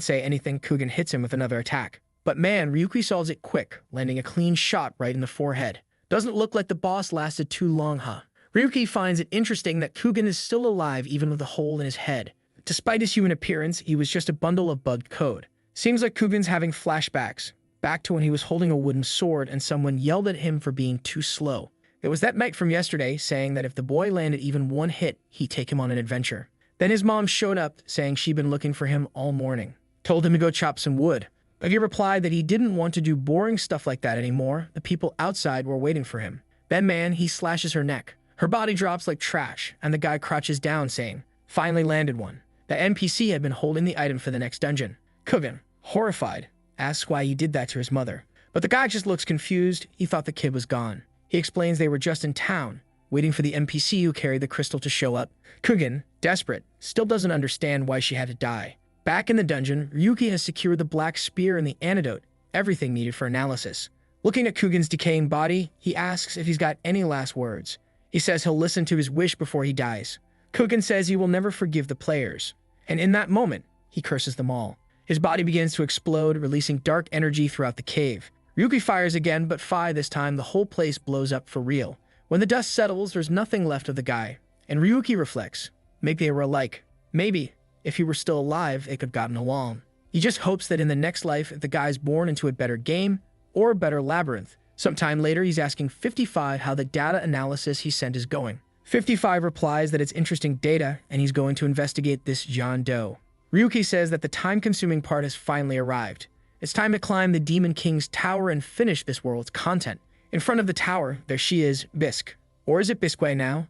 say anything, Kugan hits him with another attack. But man, Ryuki solves it quick, landing a clean shot right in the forehead. Doesn't look like the boss lasted too long, huh? Ryuki finds it interesting that Kugan is still alive even with a hole in his head. Despite his human appearance, he was just a bundle of bugged code. Seems like Kugan's having flashbacks, back to when he was holding a wooden sword and someone yelled at him for being too slow. It was that knight from yesterday saying that if the boy landed even one hit, he'd take him on an adventure. Then his mom showed up, saying she'd been looking for him all morning. Told him to go chop some wood. But he replied that he didn't want to do boring stuff like that anymore. The people outside were waiting for him. Then man, he slashes her neck. Her body drops like trash, and the guy crouches down saying, "Finally landed one." The NPC had been holding the item for the next dungeon. Kugan, horrified, asks why he did that to his mother. But the guy just looks confused. He thought the kid was gone. He explains they were just in town, waiting for the NPC who carried the crystal to show up. Kugan, desperate, still doesn't understand why she had to die. Back in the dungeon, Ryuki has secured the black spear and the antidote, everything needed for analysis. Looking at Kugan's decaying body, he asks if he's got any last words. He says he'll listen to his wish before he dies. Kugan says he will never forgive the players. And in that moment, he curses them all. His body begins to explode, releasing dark energy throughout the cave. Ryuki fires again, but Phi this time the whole place blows up for real. When the dust settles, there's nothing left of the guy. And Ryuki reflects, maybe they were alike. Maybe, if he were still alive, they could have gotten along. He just hopes that in the next life, if the guy's born into a better game or a better labyrinth, Sometime later, he's asking 55 how the data analysis he sent is going. 55 replies that it's interesting data and he's going to investigate this John Doe. Ryuki says that the time-consuming part has finally arrived. It's time to climb the Demon King's tower and finish this world's content. In front of the tower, there she is, Bisque. Or is it Bisque now?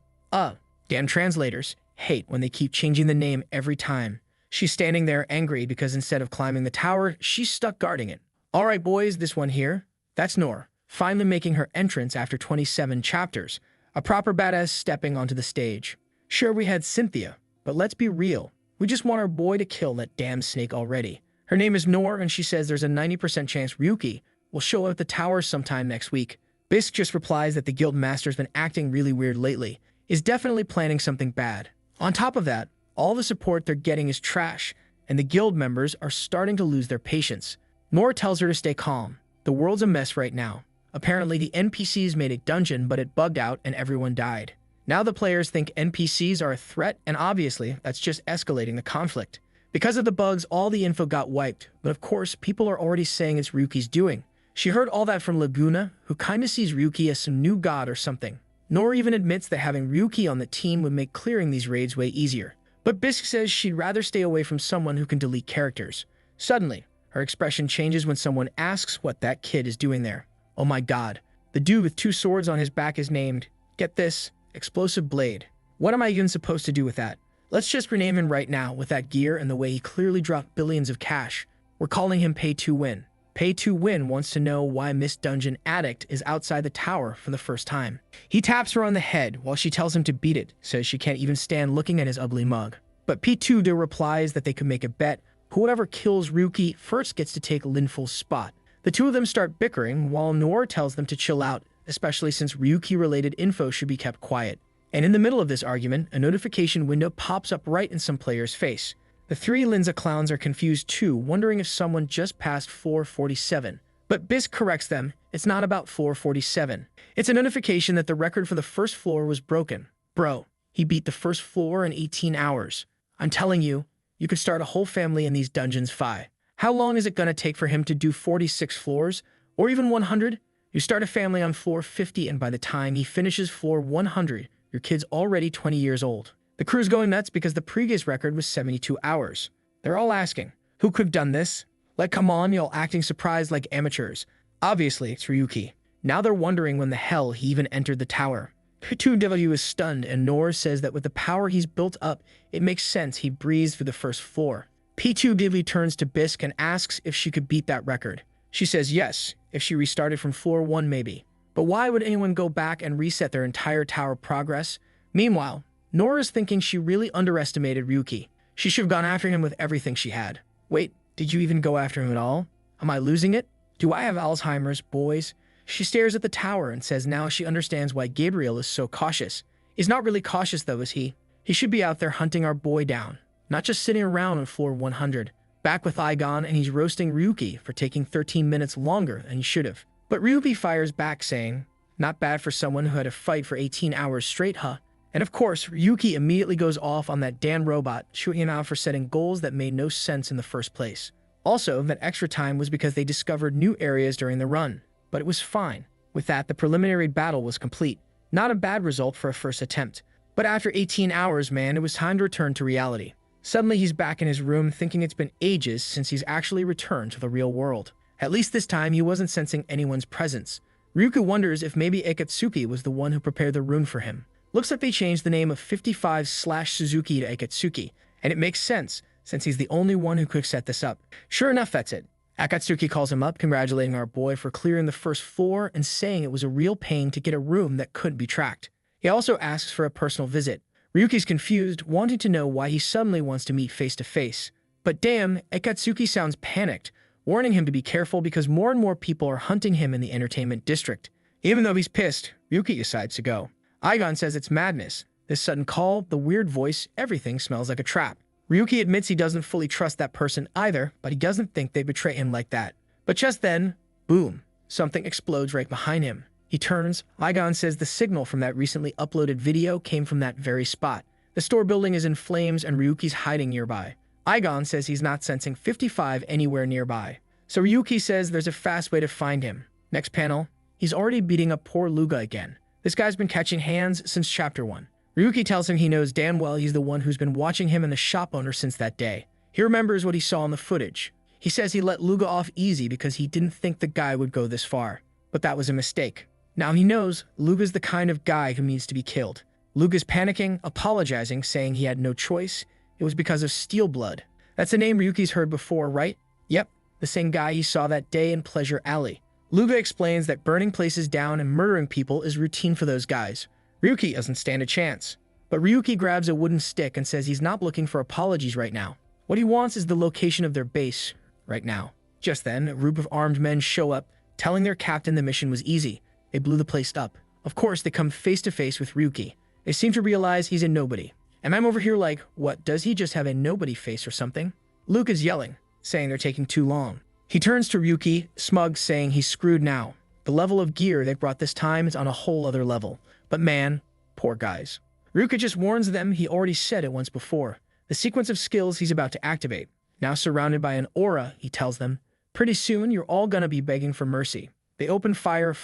Damn translators hate when they keep changing the name every time. She's standing there angry because instead of climbing the tower, she's stuck guarding it. Alright boys, this one here, that's Nor, finally making her entrance after 27 chapters. A proper badass stepping onto the stage. Sure, we had Cynthia, but let's be real. We just want our boy to kill that damn snake already. Her name is Nor, and she says there's a 90% chance Ryuki will show up at the tower sometime next week. Bisque just replies that the guild master's been acting really weird lately, is definitely planning something bad. On top of that, all the support they're getting is trash, and the guild members are starting to lose their patience. Nor tells her to stay calm. The world's a mess right now. Apparently, the NPCs made a dungeon, but it bugged out and everyone died. Now the players think NPCs are a threat, and obviously, that's just escalating the conflict. Because of the bugs, all the info got wiped, but of course, people are already saying it's Ryuki's doing. She heard all that from Laguna, who kinda sees Ryuki as some new god or something. Nor even admits that having Ryuki on the team would make clearing these raids way easier. But Bisque says she'd rather stay away from someone who can delete characters. Suddenly, her expression changes when someone asks what that kid is doing there. Oh my god, the dude with 2 swords on his back is named, get this, Explosive Blade. What am I even supposed to do with that? Let's just rename him right now with that gear and the way he clearly dropped billions of cash. We're calling him Pay to Win. Pay to Win wants to know why Miss Dungeon Addict is outside the tower for the first time. He taps her on the head while she tells him to beat it, says she can't even stand looking at his ugly mug. But P2 replies that they could make a bet. Whoever kills Ryuki first gets to take Linful's spot. The two of them start bickering while Nor tells them to chill out, especially since Ryuki-related info should be kept quiet. And in the middle of this argument, a notification window pops up right in some player's face. The 3 Linza clowns are confused too, wondering if someone just passed 447. But Bisque corrects them, it's not about 447. It's a notification that the record for the first floor was broken. Bro, he beat the first floor in 18 hours. I'm telling you, you could start a whole family in these dungeons Phi. How long is it gonna take for him to do 46 floors? Or even 100? You start a family on floor 50 and by the time he finishes floor 100, your kid's already 20 years old. The crew's going nuts because the previous record was 72 hours. They're all asking, who could have done this? Like, come on, y'all acting surprised like amateurs. Obviously, it's Ryuki. Now they're wondering when the hell he even entered the tower. P2W is stunned, and Nor says that with the power he's built up, it makes sense he breezed through the first floor. P2W turns to Bisque and asks if she could beat that record. She says yes, if she restarted from floor 1 maybe. But why would anyone go back and reset their entire tower progress? Meanwhile, Nor is thinking she really underestimated Ryuki. She should have gone after him with everything she had. Wait, did you even go after him at all? Am I losing it? Do I have Alzheimer's, boys? She stares at the tower and says now she understands why Gabriel is so cautious. He's not really cautious though, is he? He should be out there hunting our boy down, not just sitting around on floor 100. Back with Igon, and he's roasting Ryuki for taking 13 minutes longer than he should have. But Ryuki fires back saying, not bad for someone who had to fight for 18 hours straight, huh? And of course, Ryuki immediately goes off on that damn robot, shooting him out for setting goals that made no sense in the first place. Also, that extra time was because they discovered new areas during the run. But it was fine. With that, the preliminary battle was complete. Not a bad result for a first attempt. But after 18 hours, man, it was time to return to reality. Suddenly, he's back in his room thinking it's been ages since he's actually returned to the real world. At least this time, he wasn't sensing anyone's presence. Ryuki wonders if maybe Akatsuki was the one who prepared the rune for him. Looks like they changed the name of 55/Suzuki to Akatsuki, and it makes sense, since he's the only one who could set this up. Sure enough, that's it. Akatsuki calls him up, congratulating our boy for clearing the first floor and saying it was a real pain to get a room that couldn't be tracked. He also asks for a personal visit. Ryuki's confused, wanting to know why he suddenly wants to meet face to face. But damn, Akatsuki sounds panicked, warning him to be careful because more and more people are hunting him in the entertainment district. Even though he's pissed, Ryuki decides to go. Igon says it's madness. This sudden call, the weird voice, everything smells like a trap. Ryuki admits he doesn't fully trust that person either, but he doesn't think they'd betray him like that. But just then, boom, something explodes right behind him. He turns. Igon says the signal from that recently uploaded video came from that very spot. The store building is in flames and Ryuki's hiding nearby. Igon says he's not sensing 55 anywhere nearby. So Ryuki says there's a fast way to find him. Next panel, he's already beating up poor Luga again. This guy's been catching hands since chapter 1. Ryuki tells him he knows damn well he's the one who's been watching him and the shop owner since that day. He remembers what he saw in the footage. He says he let Luga off easy because he didn't think the guy would go this far. But that was a mistake. Now he knows Luga's the kind of guy who needs to be killed. Luga's panicking, apologizing, saying he had no choice. It was because of Steel Blood. That's a name Ryuki's heard before, right? Yep, the same guy he saw that day in Pleasure Alley. Luga explains that burning places down and murdering people is routine for those guys. Ryuki doesn't stand a chance. But Ryuki grabs a wooden stick and says he's not looking for apologies right now. What he wants is the location of their base right now. Just then, a group of armed men show up, telling their captain the mission was easy. They blew the place up. Of course, they come face to face with Ryuki. They seem to realize he's a nobody. And I'm over here like, what, does he just have a nobody face or something? Luke is yelling, saying they're taking too long. He turns to Ryuki, smug, saying he's screwed now. The level of gear they brought this time is on a whole other level. But man, poor guys. Ryuki just warns them he already said it once before. The sequence of skills he's about to activate. Now surrounded by an aura, he tells them, pretty soon you're all gonna be begging for mercy. They open fire,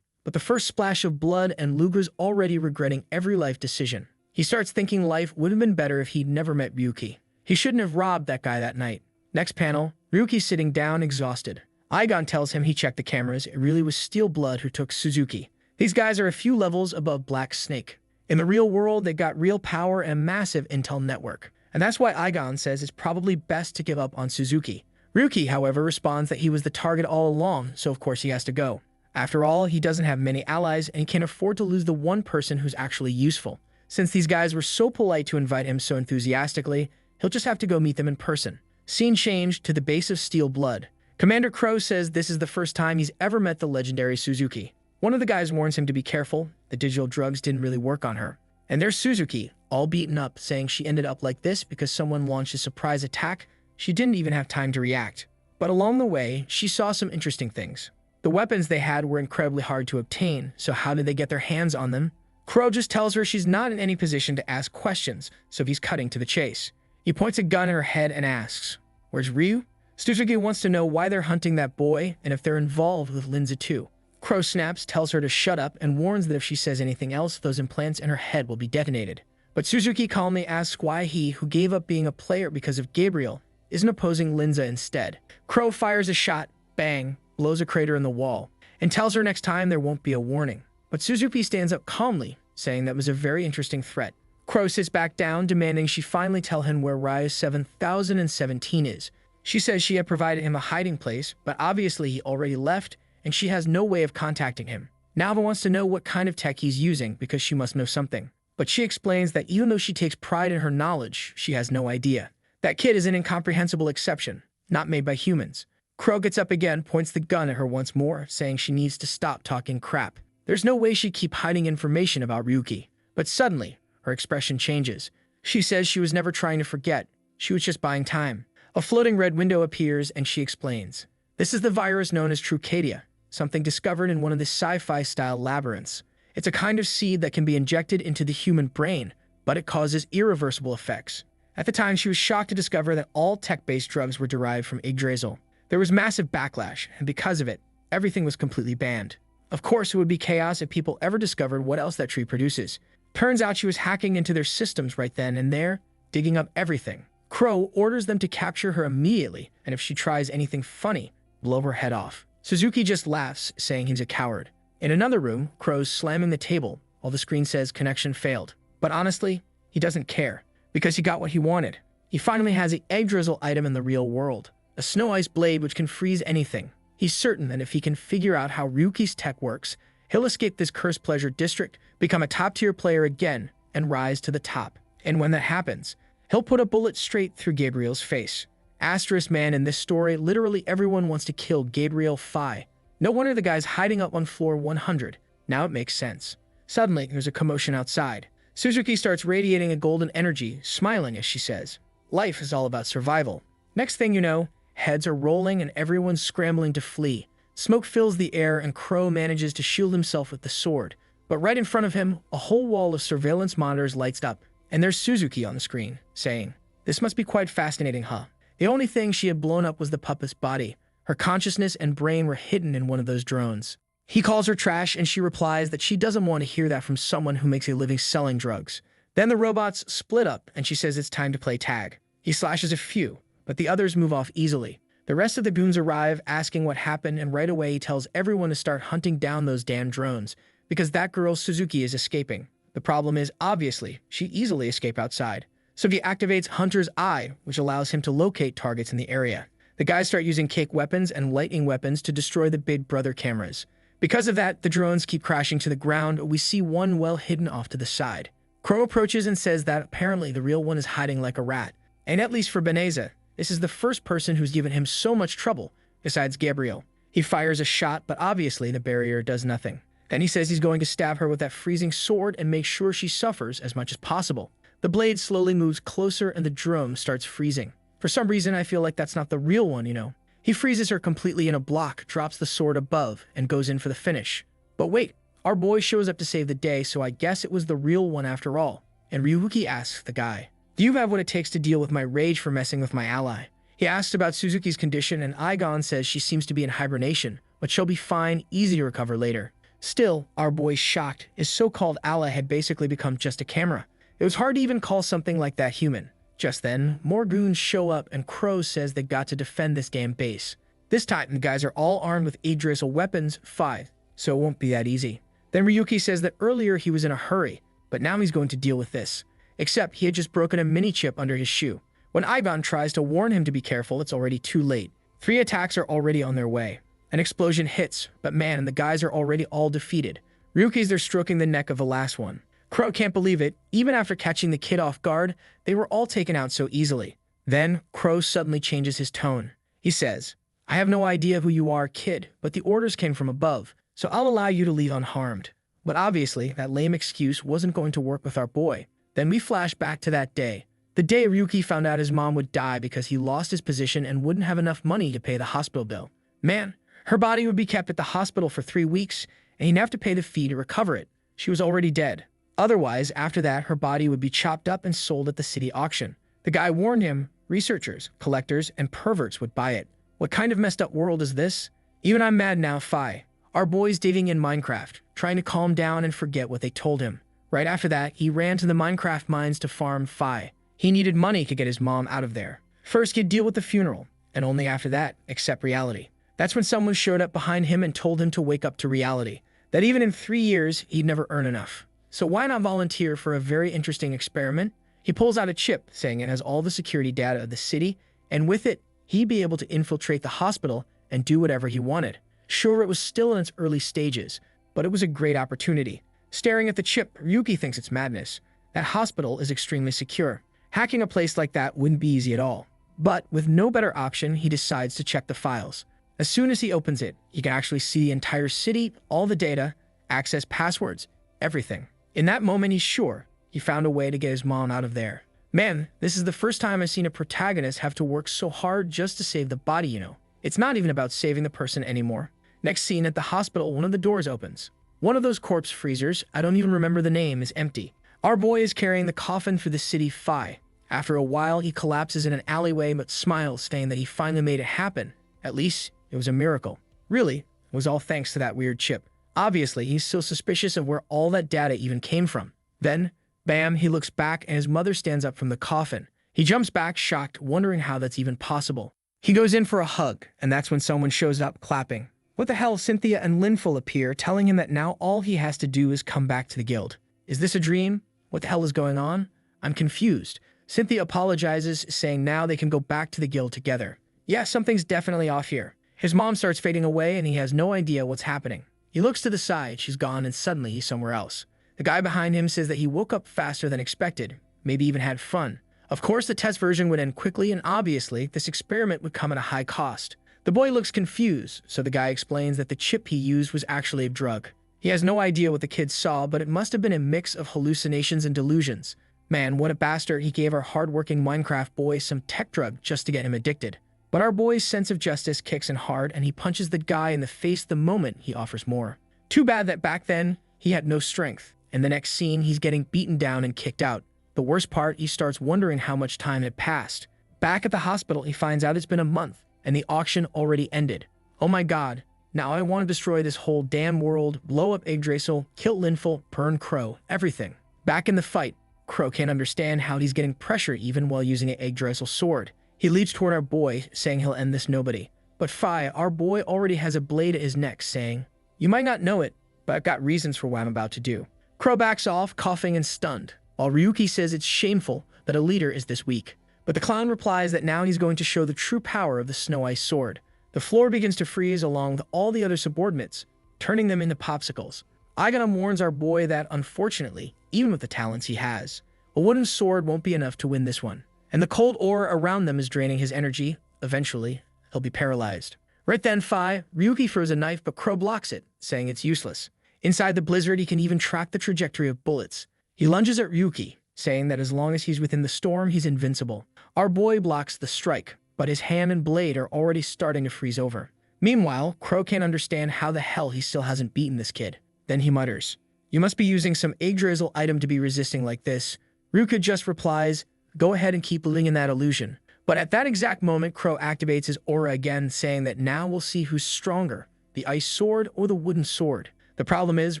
but the first splash of blood and Luga's already regretting every life decision. He starts thinking life would have been better if he'd never met Ryuki. He shouldn't have robbed that guy that night. Next panel, Ryuki's sitting down exhausted. Aigon tells him he checked the cameras. It really was Steel Blood who took Suzuki. These guys are a few levels above Black Snake. In the real world, they got real power and massive intel network. And that's why Aigon says it's probably best to give up on Suzuki. Ryuki, however, responds that he was the target all along, so of course he has to go. After all, he doesn't have many allies and he can't afford to lose the one person who's actually useful. Since these guys were so polite to invite him so enthusiastically, he'll just have to go meet them in person. Scene changed to the base of Steel Blood. Commander Crow says this is the first time he's ever met the legendary Suzuki. One of the guys warns him to be careful. The digital drugs didn't really work on her. And there's Suzuki, all beaten up, saying she ended up like this because someone launched a surprise attack. She didn't even have time to react. But along the way, she saw some interesting things. The weapons they had were incredibly hard to obtain, so how did they get their hands on them? Crow just tells her she's not in any position to ask questions, so he's cutting to the chase. He points a gun at her head and asks, "Where's Ryu?" Suzuki wants to know why they're hunting that boy and if they're involved with Linza too. Crow snaps, tells her to shut up, and warns that if she says anything else, those implants in her head will be detonated. But Suzuki calmly asks why he, who gave up being a player because of Gabriel, isn't opposing Linza instead. Crow fires a shot, bang, blows a crater in the wall, and tells her next time there won't be a warning. But Suzuki stands up calmly, saying that was a very interesting threat. Crow sits back down, demanding she finally tell him where Ryu 7017 is. She says she had provided him a hiding place, but obviously he already left, and she has no way of contacting him. Nalva wants to know what kind of tech he's using, because she must know something. But she explains that even though she takes pride in her knowledge, she has no idea. That kid is an incomprehensible exception, not made by humans. Crow gets up again, points the gun at her once more, saying she needs to stop talking crap. There's no way she'd keep hiding information about Ryuki. But suddenly, her expression changes. She says she was never trying to forget. She was just buying time. A floating red window appears, and she explains. This is the virus known as Trucadia, something discovered in one of the sci-fi-style labyrinths. It's a kind of seed that can be injected into the human brain, but it causes irreversible effects. At the time, she was shocked to discover that all tech-based drugs were derived from Yggdrasil. There was massive backlash, and because of it, everything was completely banned. Of course, it would be chaos if people ever discovered what else that tree produces. Turns out she was hacking into their systems right then and there, digging up everything. Crow orders them to capture her immediately, and if she tries anything funny, blow her head off. Suzuki just laughs, saying he's a coward. In another room, Crow's slamming the table, while the screen says connection failed. But honestly, he doesn't care, because he got what he wanted. He finally has the Yggdrasil item in the real world, a snow ice blade which can freeze anything. He's certain that if he can figure out how Ryuki's tech works, he'll escape this cursed pleasure district, become a top-tier player again, and rise to the top. And when that happens, he'll put a bullet straight through Gabriel's face. Asterisk man, in this story, literally everyone wants to kill Gabriel Phi. No wonder the guy's hiding up on floor 100. Now it makes sense. Suddenly, there's a commotion outside. Suzuki starts radiating a golden energy, smiling as she says, "Life is all about survival." Next thing you know, heads are rolling and everyone's scrambling to flee. Smoke fills the air and Crow manages to shield himself with the sword. But right in front of him, a whole wall of surveillance monitors lights up. And there's Suzuki on the screen, saying, "This must be quite fascinating, huh?" The only thing she had blown up was the puppet's body. Her consciousness and brain were hidden in one of those drones. He calls her trash and she replies that she doesn't want to hear that from someone who makes a living selling drugs. Then the robots split up and she says it's time to play tag. He slashes a few, but the others move off easily. The rest of the goons arrive asking what happened, and right away he tells everyone to start hunting down those damn drones because that girl Suzuki is escaping. The problem is, obviously, she easily escaped outside. So he activates Hunter's Eye, which allows him to locate targets in the area. The guys start using cake weapons and lightning weapons to destroy the Big Brother cameras. Because of that, the drones keep crashing to the ground. We see one well hidden off to the side. Crow approaches and says that apparently the real one is hiding like a rat. And at least for Beneza, this is the first person who's given him so much trouble, besides Gabriel. He fires a shot, but obviously the barrier does nothing. Then he says he's going to stab her with that freezing sword and make sure she suffers as much as possible. The blade slowly moves closer and the drone starts freezing. For some reason, I feel like that's not the real one, you know. He freezes her completely in a block, drops the sword above, and goes in for the finish. But wait, our boy shows up to save the day, so I guess it was the real one after all. And Ryuki asks the guy, "Do you have what it takes to deal with my rage for messing with my ally?" He asks about Suzuki's condition, and Igon says she seems to be in hibernation, but she'll be fine, easy to recover later. Still, our boy's shocked. His so-called ally had basically become just a camera. It was hard to even call something like that human. Just then, more goons show up and Crow says they got to defend this damn base. This time, the guys are all armed with Idrissal weapons, 5, so it won't be that easy. Then Ryuki says that earlier he was in a hurry, but now he's going to deal with this. Except he had just broken a mini chip under his shoe. When Ivan tries to warn him to be careful, it's already too late. 3 attacks are already on their way. An explosion hits, but man, the guys are already all defeated. Ryuki's there stroking the neck of the last one. Crow can't believe it. Even after catching the kid off guard, they were all taken out so easily. Then, Crow suddenly changes his tone. He says, "I have no idea who you are, kid, but the orders came from above, so I'll allow you to leave unharmed." But obviously, that lame excuse wasn't going to work with our boy. Then we flash back to that day. The day Ryuki found out his mom would die because he lost his position and wouldn't have enough money to pay the hospital bill. Man, her body would be kept at the hospital for 3 weeks, and he'd have to pay the fee to recover it. She was already dead. Otherwise, after that, her body would be chopped up and sold at the city auction. The guy warned him researchers, collectors, and perverts would buy it. What kind of messed up world is this? Even I'm mad now, Fi. Our boy's diving in Minecraft, trying to calm down and forget what they told him. Right after that, he ran to the Minecraft mines to farm Fi. He needed money to get his mom out of there. First, he'd deal with the funeral, and only after that, accept reality. That's when someone showed up behind him and told him to wake up to reality. That even in 3 years, he'd never earn enough. So why not volunteer for a very interesting experiment? He pulls out a chip, saying it has all the security data of the city, and with it, he'd be able to infiltrate the hospital and do whatever he wanted. Sure, it was still in its early stages, but it was a great opportunity. Staring at the chip, Ryuki thinks it's madness. That hospital is extremely secure. Hacking a place like that wouldn't be easy at all. But with no better option, he decides to check the files. As soon as he opens it, he can actually see the entire city, all the data, access passwords, everything. In that moment, he's sure he found a way to get his mom out of there. Man, this is the first time I've seen a protagonist have to work so hard just to save the body, you know. It's not even about saving the person anymore. Next scene at the hospital, one of the doors opens. One of those corpse freezers, I don't even remember the name, is empty. Our boy is carrying the coffin for the city Fi. After a while, he collapses in an alleyway but smiles, saying that he finally made it happen. At least, it was a miracle. Really, it was all thanks to that weird chip. Obviously, he's still suspicious of where all that data even came from. Then, bam, he looks back and his mother stands up from the coffin. He jumps back, shocked, wondering how that's even possible. He goes in for a hug, and that's when someone shows up, clapping. What the hell? Cynthia and Linful appear, telling him that now all he has to do is come back to the guild. Is this a dream? What the hell is going on? I'm confused. Cynthia apologizes, saying now they can go back to the guild together. Yeah, something's definitely off here. His mom starts fading away, and he has no idea what's happening. He looks to the side, she's gone, and suddenly he's somewhere else. The guy behind him says that he woke up faster than expected, maybe even had fun. Of course, the test version would end quickly, and obviously, this experiment would come at a high cost. The boy looks confused, so the guy explains that the chip he used was actually a drug. He has no idea what the kid saw, but it must have been a mix of hallucinations and delusions. Man, what a bastard, he gave our hard-working Minecraft boy some tech drug just to get him addicted. But our boy's sense of justice kicks in hard, and he punches the guy in the face the moment he offers more. Too bad that back then, he had no strength. In the next scene, he's getting beaten down and kicked out. The worst part, he starts wondering how much time had passed. Back at the hospital, he finds out it's been a month, and the auction already ended. Oh my god, Now I want to destroy this whole damn world, blow up Yggdrasil, kill Linful, burn Crow, everything. Back in the fight, Crow can't understand how he's getting pressure even while using an Yggdrasil sword. He leaps toward our boy, saying he'll end this nobody. But Fi, our boy, already has a blade at his neck, saying, "You might not know it, but I've got reasons for what I'm about to do." Crow backs off, coughing and stunned, while Ryuki says it's shameful that a leader is this weak. But the clown replies that now he's going to show the true power of the Snow Ice Sword. The floor begins to freeze along with all the other subordinates, turning them into popsicles. Aiganum warns our boy that, unfortunately, even with the talents he has, a wooden sword won't be enough to win this one. And the cold aura around them is draining his energy. Eventually, he'll be paralyzed. Right then, Ryuki throws a knife, but Crow blocks it, saying it's useless. Inside the blizzard, he can even track the trajectory of bullets. He lunges at Ryuki, saying that as long as he's within the storm, he's invincible. Our boy blocks the strike, but his hand and blade are already starting to freeze over. Meanwhile, Crow can't understand how the hell he still hasn't beaten this kid. Then he mutters, "You must be using some Yggdrasil item to be resisting like this." Ryuki just replies, "Go ahead and keep living in that illusion." But at that exact moment, Crow activates his aura again, saying that now we'll see who's stronger, the ice sword or the wooden sword. The problem is,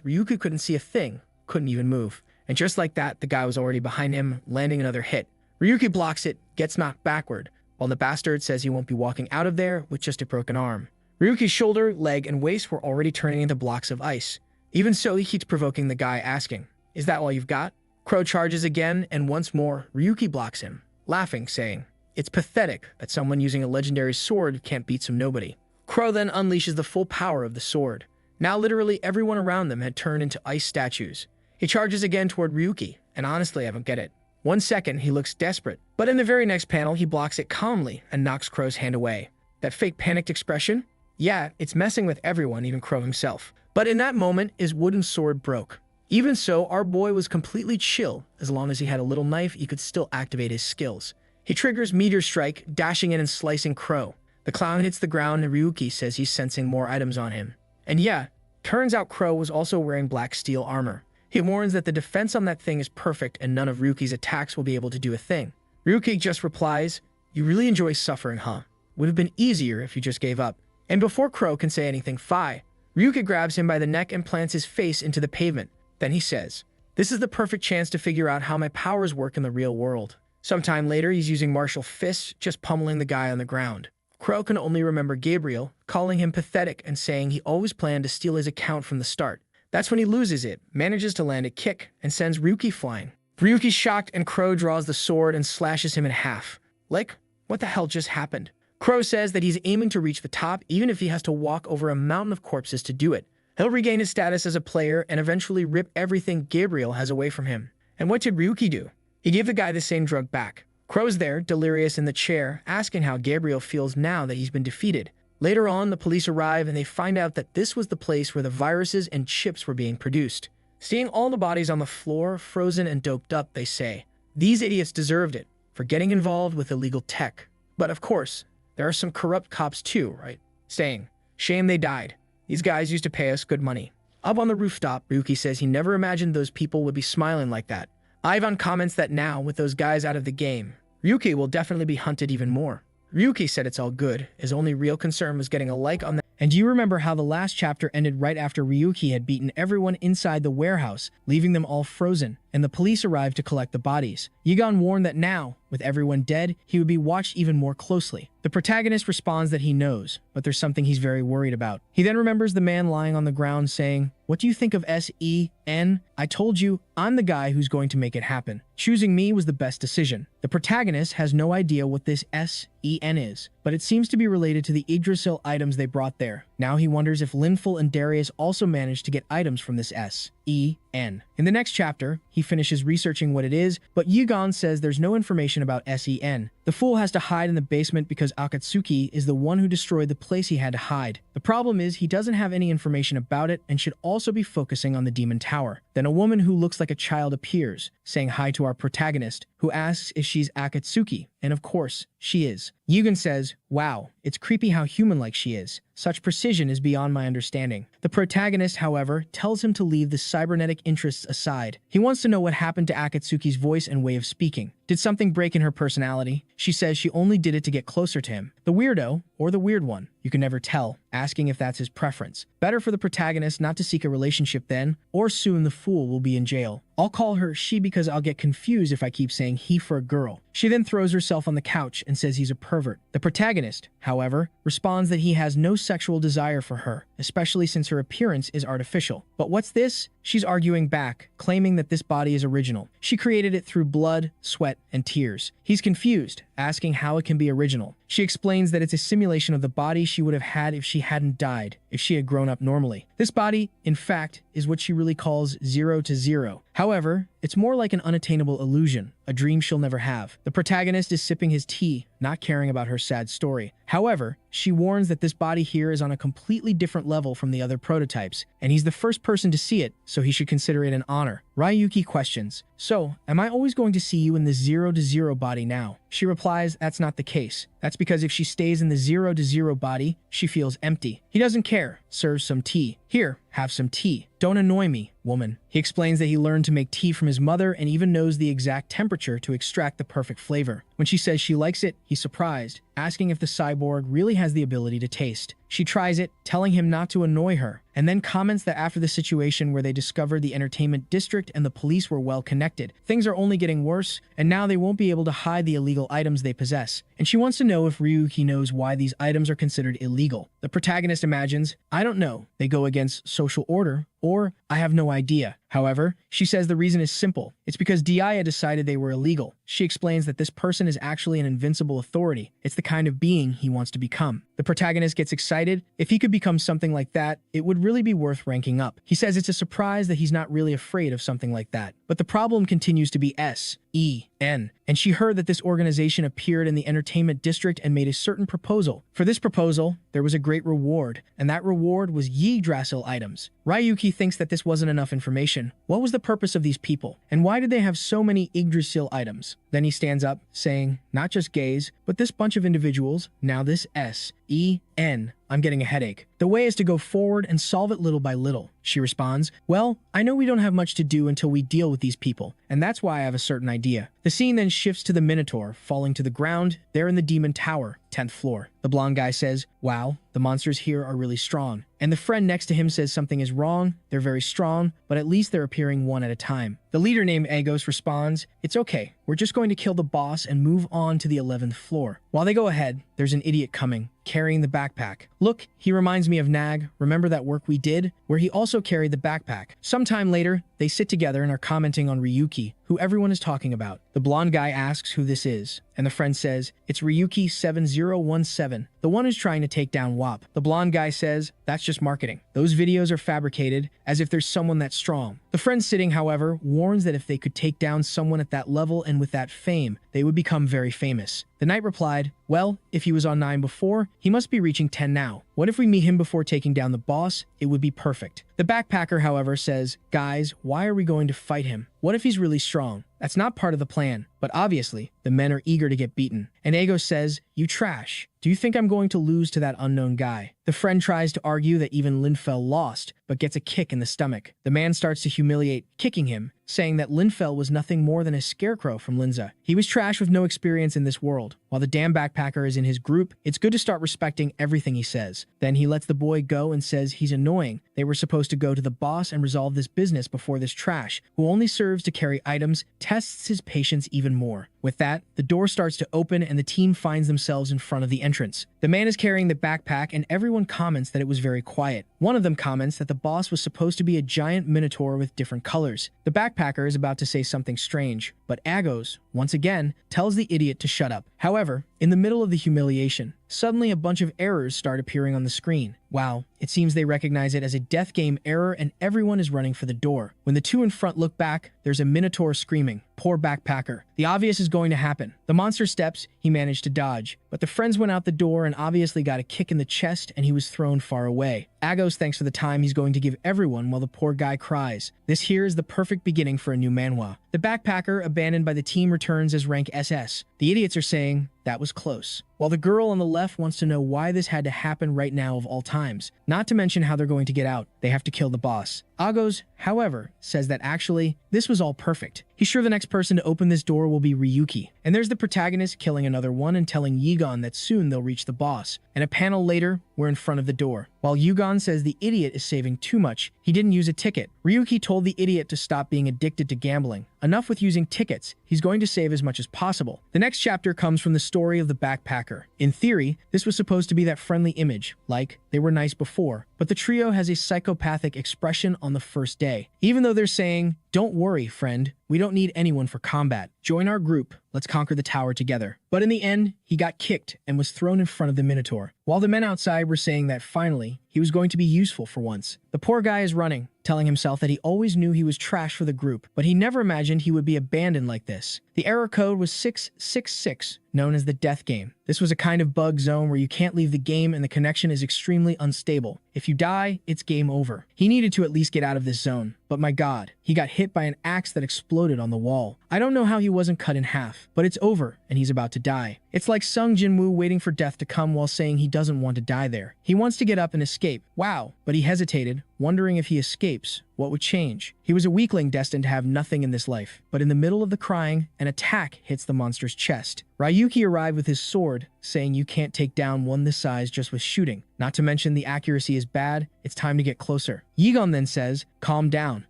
Ryuki couldn't see a thing, couldn't even move. And just like that, the guy was already behind him, landing another hit. Ryuki blocks it, gets knocked backward, while the bastard says he won't be walking out of there with just a broken arm. Ryuki's shoulder, leg, and waist were already turning into blocks of ice. Even so, he keeps provoking the guy, asking, "Is that all you've got?" Crow charges again, and once more, Ryuki blocks him, laughing, saying, "It's pathetic that someone using a legendary sword can't beat some nobody." Crow then unleashes the full power of the sword. Now literally everyone around them had turned into ice statues. He charges again toward Ryuki, and honestly I don't get it. 1 second he looks desperate, but in the very next panel he blocks it calmly and knocks Crow's hand away. That fake panicked expression? Yeah, it's messing with everyone, even Crow himself. But in that moment, his wooden sword broke. Even so, our boy was completely chill. As long as he had a little knife, he could still activate his skills. He triggers Meteor Strike, dashing in and slicing Crow. The clown hits the ground and Ryuki says he's sensing more items on him. And yeah, turns out Crow was also wearing black steel armor. He warns that the defense on that thing is perfect and none of Ryuki's attacks will be able to do a thing. Ryuki just replies, "You really enjoy suffering, huh? Would have been easier if you just gave up." And before Crow can say anything, Ryuki grabs him by the neck and plants his face into the pavement. Then he says, "This is the perfect chance to figure out how my powers work in the real world." Sometime later, he's using martial fists, just pummeling the guy on the ground. Crow can only remember Gabriel, calling him pathetic and saying he always planned to steal his account from the start. That's when he loses it, manages to land a kick, and sends Ryuki flying. Ryuki's shocked and Crow draws the sword and slashes him in half. Like, what the hell just happened? Crow says that he's aiming to reach the top even if he has to walk over a mountain of corpses to do it. He'll regain his status as a player and eventually rip everything Gabriel has away from him. And what did Ryuki do? He gave the guy the same drug back. Crow's there, delirious in the chair, asking how Gabriel feels now that he's been defeated. Later on, the police arrive and they find out that this was the place where the viruses and chips were being produced. Seeing all the bodies on the floor, frozen and doped up, they say, "These idiots deserved it for getting involved with illegal tech." But of course, there are some corrupt cops too, right? Saying, "Shame they died. These guys used to pay us good money." Up on the rooftop, Ryuki says he never imagined those people would be smiling like that. Ivan comments that now, with those guys out of the game, Ryuki will definitely be hunted even more. Ryuki said it's all good. His only real concern was getting a like on that. And do you remember how the last chapter ended right after Ryuki had beaten everyone inside the warehouse, leaving them all frozen, and the police arrived to collect the bodies? Yigan warned that now, with everyone dead, he would be watched even more closely. The protagonist responds that he knows, but there's something he's very worried about. He then remembers the man lying on the ground saying, "What do you think of SEN? I told you, I'm the guy who's going to make it happen. Choosing me was the best decision." The protagonist has no idea what this SEN is, but it seems to be related to the Yggdrasil items they brought there. Now he wonders if Linful and Darius also managed to get items from this SEN. In the next chapter, he finishes researching what it is, but Yigan says there's no information about SEN. The fool has to hide in the basement because Akatsuki is the one who destroyed the place he had to hide. The problem is he doesn't have any information about it and should also be focusing on the Demon Tower. Then a woman who looks like a child appears, saying hi to our protagonist, who asks if she's Akatsuki, and of course, she is. Yugen says, "Wow, it's creepy how human-like she is. Such precision is beyond my understanding." The protagonist, however, tells him to leave the cybernetic interests aside. He wants to know what happened to Akatsuki's voice and way of speaking. Did something break in her personality? She says she only did it to get closer to him. The weirdo, or the weird one, You can never tell, asking if that's his preference. Better for the protagonist not to seek a relationship then, or soon the fool will be in jail. I'll call her she because I'll get confused if I keep saying he for a girl. She then throws herself on the couch and says he's a pervert. The protagonist, however, responds that he has no sexual desire for her, especially since her appearance is artificial. But what's this? She's arguing back, claiming that this body is original. She created it through blood, sweat, and tears. He's confused, asking how it can be original. She explains that it's a simulation of the body she would have had if she hadn't died, if she had grown up normally. This body, in fact, is what she really calls 0 to 0. However, it's more like an unattainable illusion, a dream she'll never have. The protagonist is sipping his tea, not caring about her sad story. However, she warns that this body here is on a completely different level from the other prototypes, and he's the first person to see it, so he should consider it an honor. Ryuki questions, "So, am I always going to see you in the 0 to 0 body now?" She replies that's not the case. That's because if she stays in the 0 to 0 body, she feels empty. He doesn't care, serves some tea. "Here, have some tea. Don't annoy me, woman." He explains that he learned to make tea from his mother and even knows the exact temperature to extract the perfect flavor. When she says she likes it, he's surprised, asking if the cyborg really has the ability to taste. She tries it, telling him not to annoy her, and then comments that after the situation where they discovered the entertainment district and the police were well connected, things are only getting worse, and now they won't be able to hide the illegal items they possess. And she wants to know if Ryuki knows why these items are considered illegal. The protagonist imagines, "I don't know, they go against social order," or "I have no idea." However, she says the reason is simple. It's because Dia decided they were illegal. She explains that this person is actually an invincible authority. It's the kind of being he wants to become. The protagonist gets excited. If he could become something like that, it would really be worth ranking up. He says it's a surprise that he's not really afraid of something like that. But the problem continues to be SEN, and she heard that this organization appeared in the entertainment district and made a certain proposal. For this proposal, there was a great reward, and that reward was Yggdrasil items. Ryuki thinks that this wasn't enough information. What was the purpose of these people, and why did they have so many Yggdrasil items? Then he stands up, saying, "Not just gays, but this bunch of individuals, now this SEN. I'm getting a headache. The way is to go forward and solve it little by little." She responds, "Well, I know we don't have much to do until we deal with these people, and that's why I have a certain idea." The scene then shifts to the Minotaur falling to the ground, there in the Demon Tower, 10th floor. The blonde guy says, "Wow, the monsters here are really strong." And the friend next to him says something is wrong, they're very strong, but at least they're appearing one at a time. The leader named Agos responds, "It's okay, we're just going to kill the boss and move on to the 11th floor. While they go ahead, there's an idiot coming, carrying the backpack. "Look, he reminds me of Nag, remember that work we did, where he also carried the backpack." Sometime later, they sit together and are commenting on Ryuki, who everyone is talking about. The blonde guy asks who this is, and the friend says, "It's Ryuki 7017, the one who's trying to take down WAP." The blonde guy says, "That's just marketing. Those videos are fabricated, as if there's someone that strong." The friend sitting, however, warns that if they could take down someone at that level and with that fame, they would become very famous. The knight replied, "Well, if he was on 9 before, he must be reaching 10 now. What if we meet him before taking down the boss? It would be perfect." The backpacker, however, says, "Guys, why are we going to fight him? What if he's really strong? That's not part of the plan." But obviously, the men are eager to get beaten. And Ego says, "You trash. Do you think I'm going to lose to that unknown guy?" The friend tries to argue that even Linfell lost, but gets a kick in the stomach. The man starts to humiliate, kicking him, saying that Linfell was nothing more than a scarecrow from Linza. He was trash with no experience in this world. While the damn backpacker is in his group, it's good to start respecting everything he says. Then he lets the boy go and says he's annoying. They were supposed to go to the boss and resolve this business before this trash, who only serves to carry items, tests his patience even more. With that, the door starts to open and the team finds themselves in front of the entrance. The man is carrying the backpack and everyone comments that it was very quiet. One of them comments that the boss was supposed to be a giant minotaur with different colors. The backpacker is about to say something strange, but Agos, once again, tells the idiot to shut up. However, in the middle of the humiliation, suddenly a bunch of errors start appearing on the screen. Wow, it seems they recognize it as a death game error and everyone is running for the door. When the two in front look back, there's a minotaur screaming, "Poor backpacker." The obvious is going to happen. The monster steps, he managed to dodge, but the friends went out the door and obviously got a kick in the chest and he was thrown far away. Agos thanks for the time he's going to give everyone while the poor guy cries. This here is the perfect beginning for a new manhwa. The backpacker, abandoned by the team, returns as rank SS. The idiots are saying, "That was close." While the girl on the left wants to know why this had to happen right now of all times, not to mention how they're going to get out. They have to kill the boss. Agos, however, says that actually, this was all perfect. He's sure the next person to open this door will be Ryuki. And there's the protagonist killing another one and telling Yigon that soon they'll reach the boss. And a panel later, we're in front of the door. While Yugon says the idiot is saving too much, he didn't use a ticket. Ryuki told the idiot to stop being addicted to gambling. Enough with using tickets, he's going to save as much as possible. The next chapter comes from the story of the backpacker. In theory, this was supposed to be that friendly image, like they were nice before, but the trio has a psychopathic expression on the first day. Even though they're saying, "Don't worry, friend, we don't need anyone for combat. Join our group, let's conquer the tower together." But in the end, he got kicked and was thrown in front of the Minotaur. While the men outside were saying that finally, he was going to be useful for once. The poor guy is running, telling himself that he always knew he was trash for the group, but he never imagined he would be abandoned like this. The error code was 666, known as the death game. This was a kind of bug zone where you can't leave the game and the connection is extremely unstable. If you die, it's game over. He needed to at least get out of this zone, but my god, he got hit by an axe that exploded on the wall. I don't know how he wasn't cut in half, but it's over and he's about to die. It's like Sung Jinwoo waiting for death to come while saying he doesn't want to die there. He wants to get up and escape. Wow, but he hesitated, wondering if he escapes, what would change? He was a weakling destined to have nothing in this life. But in the middle of the crying, an attack hits the monster's chest. Ryuki arrived with his sword, saying you can't take down one this size just with shooting. Not to mention the accuracy is bad, it's time to get closer. Yigon then says, calm down.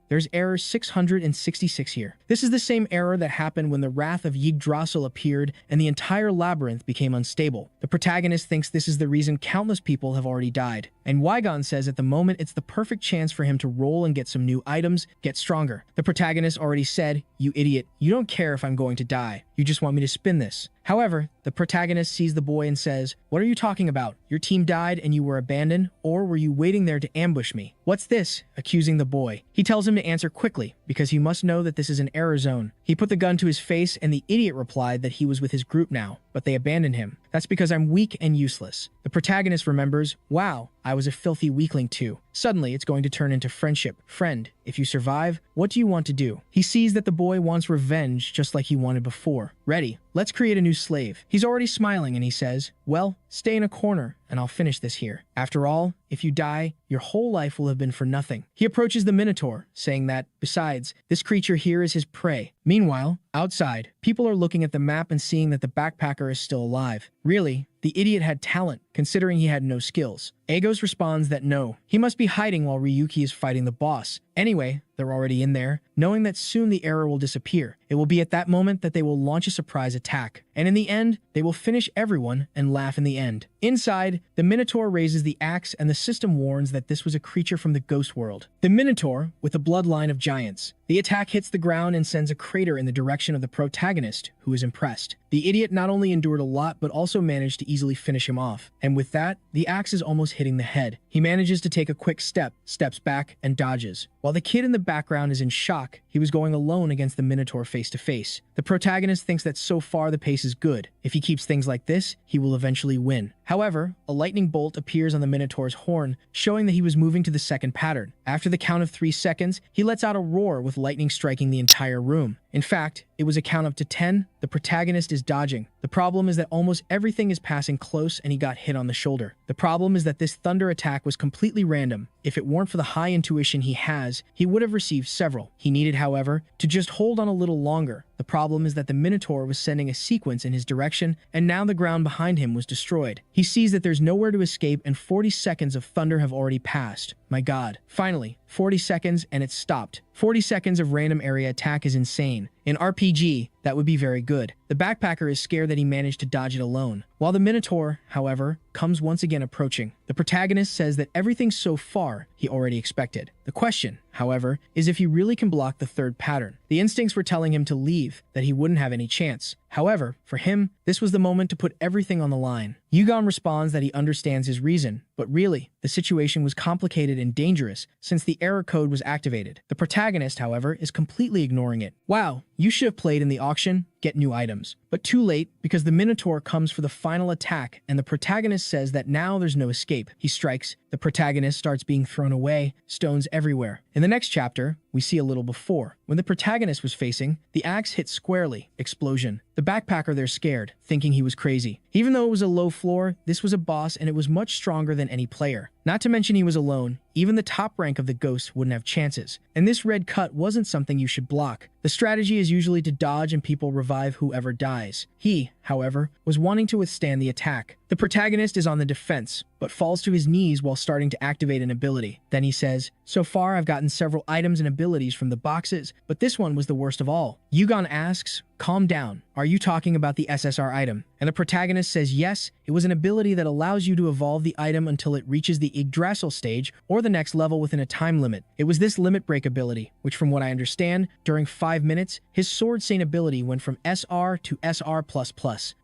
There's error 666 here. This is the same error that happened when the wrath of Yggdrasil appeared and the entire labyrinth became unstable. The protagonist thinks this is the reason countless people have already died. And Wygon says at the moment it's the perfect chance for him to roll and get some new items, get stronger. The protagonist already said, you idiot, you don't care if I'm going to die. You just want me to spin this. However, the protagonist sees the boy and says, what are you talking about? Your team died and you were abandoned, or were you waiting there to ambush me? What's this? Accusing the boy. He tells him to answer quickly, because he must know that this is an error zone. He put the gun to his face and the idiot replied that he was with his group now, but they abandoned him. That's because I'm weak and useless. The protagonist remembers, wow, I was a filthy weakling too. Suddenly, it's going to turn into friendship. Friend, if you survive, what do you want to do? He sees that the boy wants revenge just like he wanted before. Ready, let's create a new slave. He's already smiling and he says, well, stay in a corner and I'll finish this here. After all, if you die, your whole life will have been for nothing. He approaches the Minotaur, saying that, besides, this creature here is his prey. Meanwhile, outside, people are looking at the map and seeing that the backpacker is still alive. Really, the idiot had talent, considering he had no skills. Agos responds that no, he must be hiding while Ryuki is fighting the boss. Anyway, they're already in there, knowing that soon the error will disappear. It will be at that moment that they will launch a surprise attack. And in the end, they will finish everyone and laugh in the end. Inside, the Minotaur raises the axe and the system warns that this was a creature from the ghost world. The Minotaur, with a bloodline of giants. The attack hits the ground and sends a crater in the direction of the protagonist, who is impressed. The idiot not only endured a lot, but also managed to easily finish him off. And with that, the axe is almost hitting the head. He manages to take a quick step, steps back, and dodges. While the kid in the background is in shock, he was going alone against the Minotaur face to face. The protagonist thinks that so far the pace is good. If he keeps things like this, he will eventually win. However, a lightning bolt appears on the Minotaur's horn, showing that he was moving to the second pattern. After the count of 3 seconds, he lets out a roar with lightning striking the entire room. In fact, it was a count up to 10. The protagonist is dodging. The problem is that almost everything is passing close and he got hit on the shoulder. The problem is that this thunder attack was completely random. If it weren't for the high intuition he has, he would have received several. He needed, however, to just hold on a little longer. The problem is that the Minotaur was sending a sequence in his direction, and now the ground behind him was destroyed. He sees that there's nowhere to escape and 40 seconds of thunder have already passed. My god. Finally, 40 seconds and it's stopped. 40 seconds of random area attack is insane. In RPG, that would be very good. The backpacker is scared that he managed to dodge it alone. While the Minotaur, however, comes once again approaching. The protagonist says that everything so far he already expected. The question, however, is if he really can block the third pattern. The instincts were telling him to leave, that he wouldn't have any chance. However, for him, this was the moment to put everything on the line. Yugon responds that he understands his reason, but really, the situation was complicated and dangerous since the error code was activated. The protagonist, however, is completely ignoring it. Wow, you should have played in the auction, get new items. But too late, because the Minotaur comes for the final attack and the protagonist says that now there's no escape. He strikes, the protagonist starts being thrown away, stones everywhere. In the next chapter, we see a little before. When the protagonist was facing, the axe hit squarely, explosion. The backpacker there scared, thinking he was crazy. Even though it was a low floor, this was a boss and it was much stronger than any player. Not to mention he was alone, even the top rank of the ghost wouldn't have chances. And this red cut wasn't something you should block. The strategy is usually to dodge and people revive whoever dies. He, however, was wanting to withstand the attack. The protagonist is on the defense, but falls to his knees while starting to activate an ability. Then he says, "So far I've gotten several items and abilities from the boxes, but this one was the worst of all." Yugon asks, "Calm down, are you talking about the SSR item?" And the protagonist says yes, it was an ability that allows you to evolve the item until it reaches the Yggdrasil stage or the next level within a time limit. It was this limit break ability, which from what I understand, during 5 minutes, his Sword Saint ability went from SR to SR++.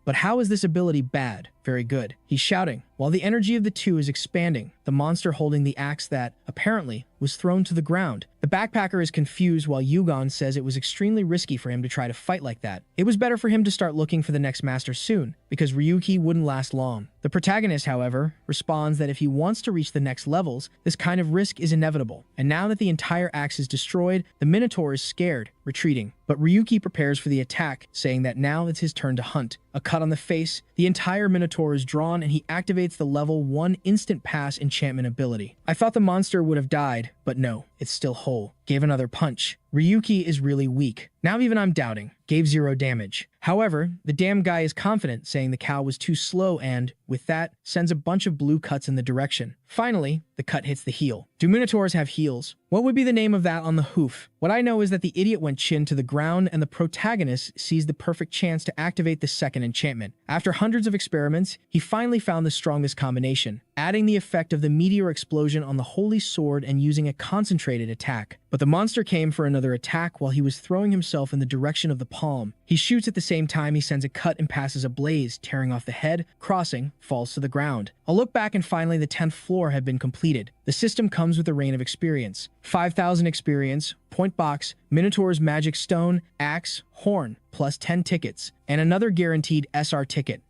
But how is this ability bad? Very good. He's shouting, while the energy of the two is expanding, the monster holding the axe that, apparently, was thrown to the ground. The backpacker is confused while Yugon says it was extremely risky for him to try to fight like that. It was better for him to start looking for the next master soon, because Ryuki wouldn't last long. The protagonist, however, responds that if he wants to reach the next levels, this kind of risk is inevitable. And now that the entire axe is destroyed, the Minotaur is scared, retreating. But Ryuki prepares for the attack, saying that now it's his turn to hunt. A cut on the face, the entire Minotaur is drawn and he activates the level 1 instant pass enchantment ability. I thought the monster would have died, but no, it's still whole. Gave another punch. Ryuki is really weak. Now even I'm doubting. Gave 0 damage. However, the damn guy is confident, saying the cow was too slow and, with that, sends a bunch of blue cuts in the direction. Finally, the cut hits the heel. Do Minotaurs have heels? What would be the name of that on the hoof? What I know is that the idiot went chin to the ground and the protagonist sees the perfect chance to activate the second enchantment. After hundreds of experiments, he finally found the strongest combination, adding the effect of the meteor explosion on the holy sword and using a concentrated attack. But the monster came for another attack while he was throwing himself in the direction of the palm. He shoots at the same time he sends a cut and passes a blaze, tearing off the head, crossing, falls to the ground. A look back and finally the 10th floor had been completed. The system comes with a rain of experience. 5,000 experience, point box, Minotaur's magic stone, axe, horn, plus 10 tickets, and another guaranteed SR ticket,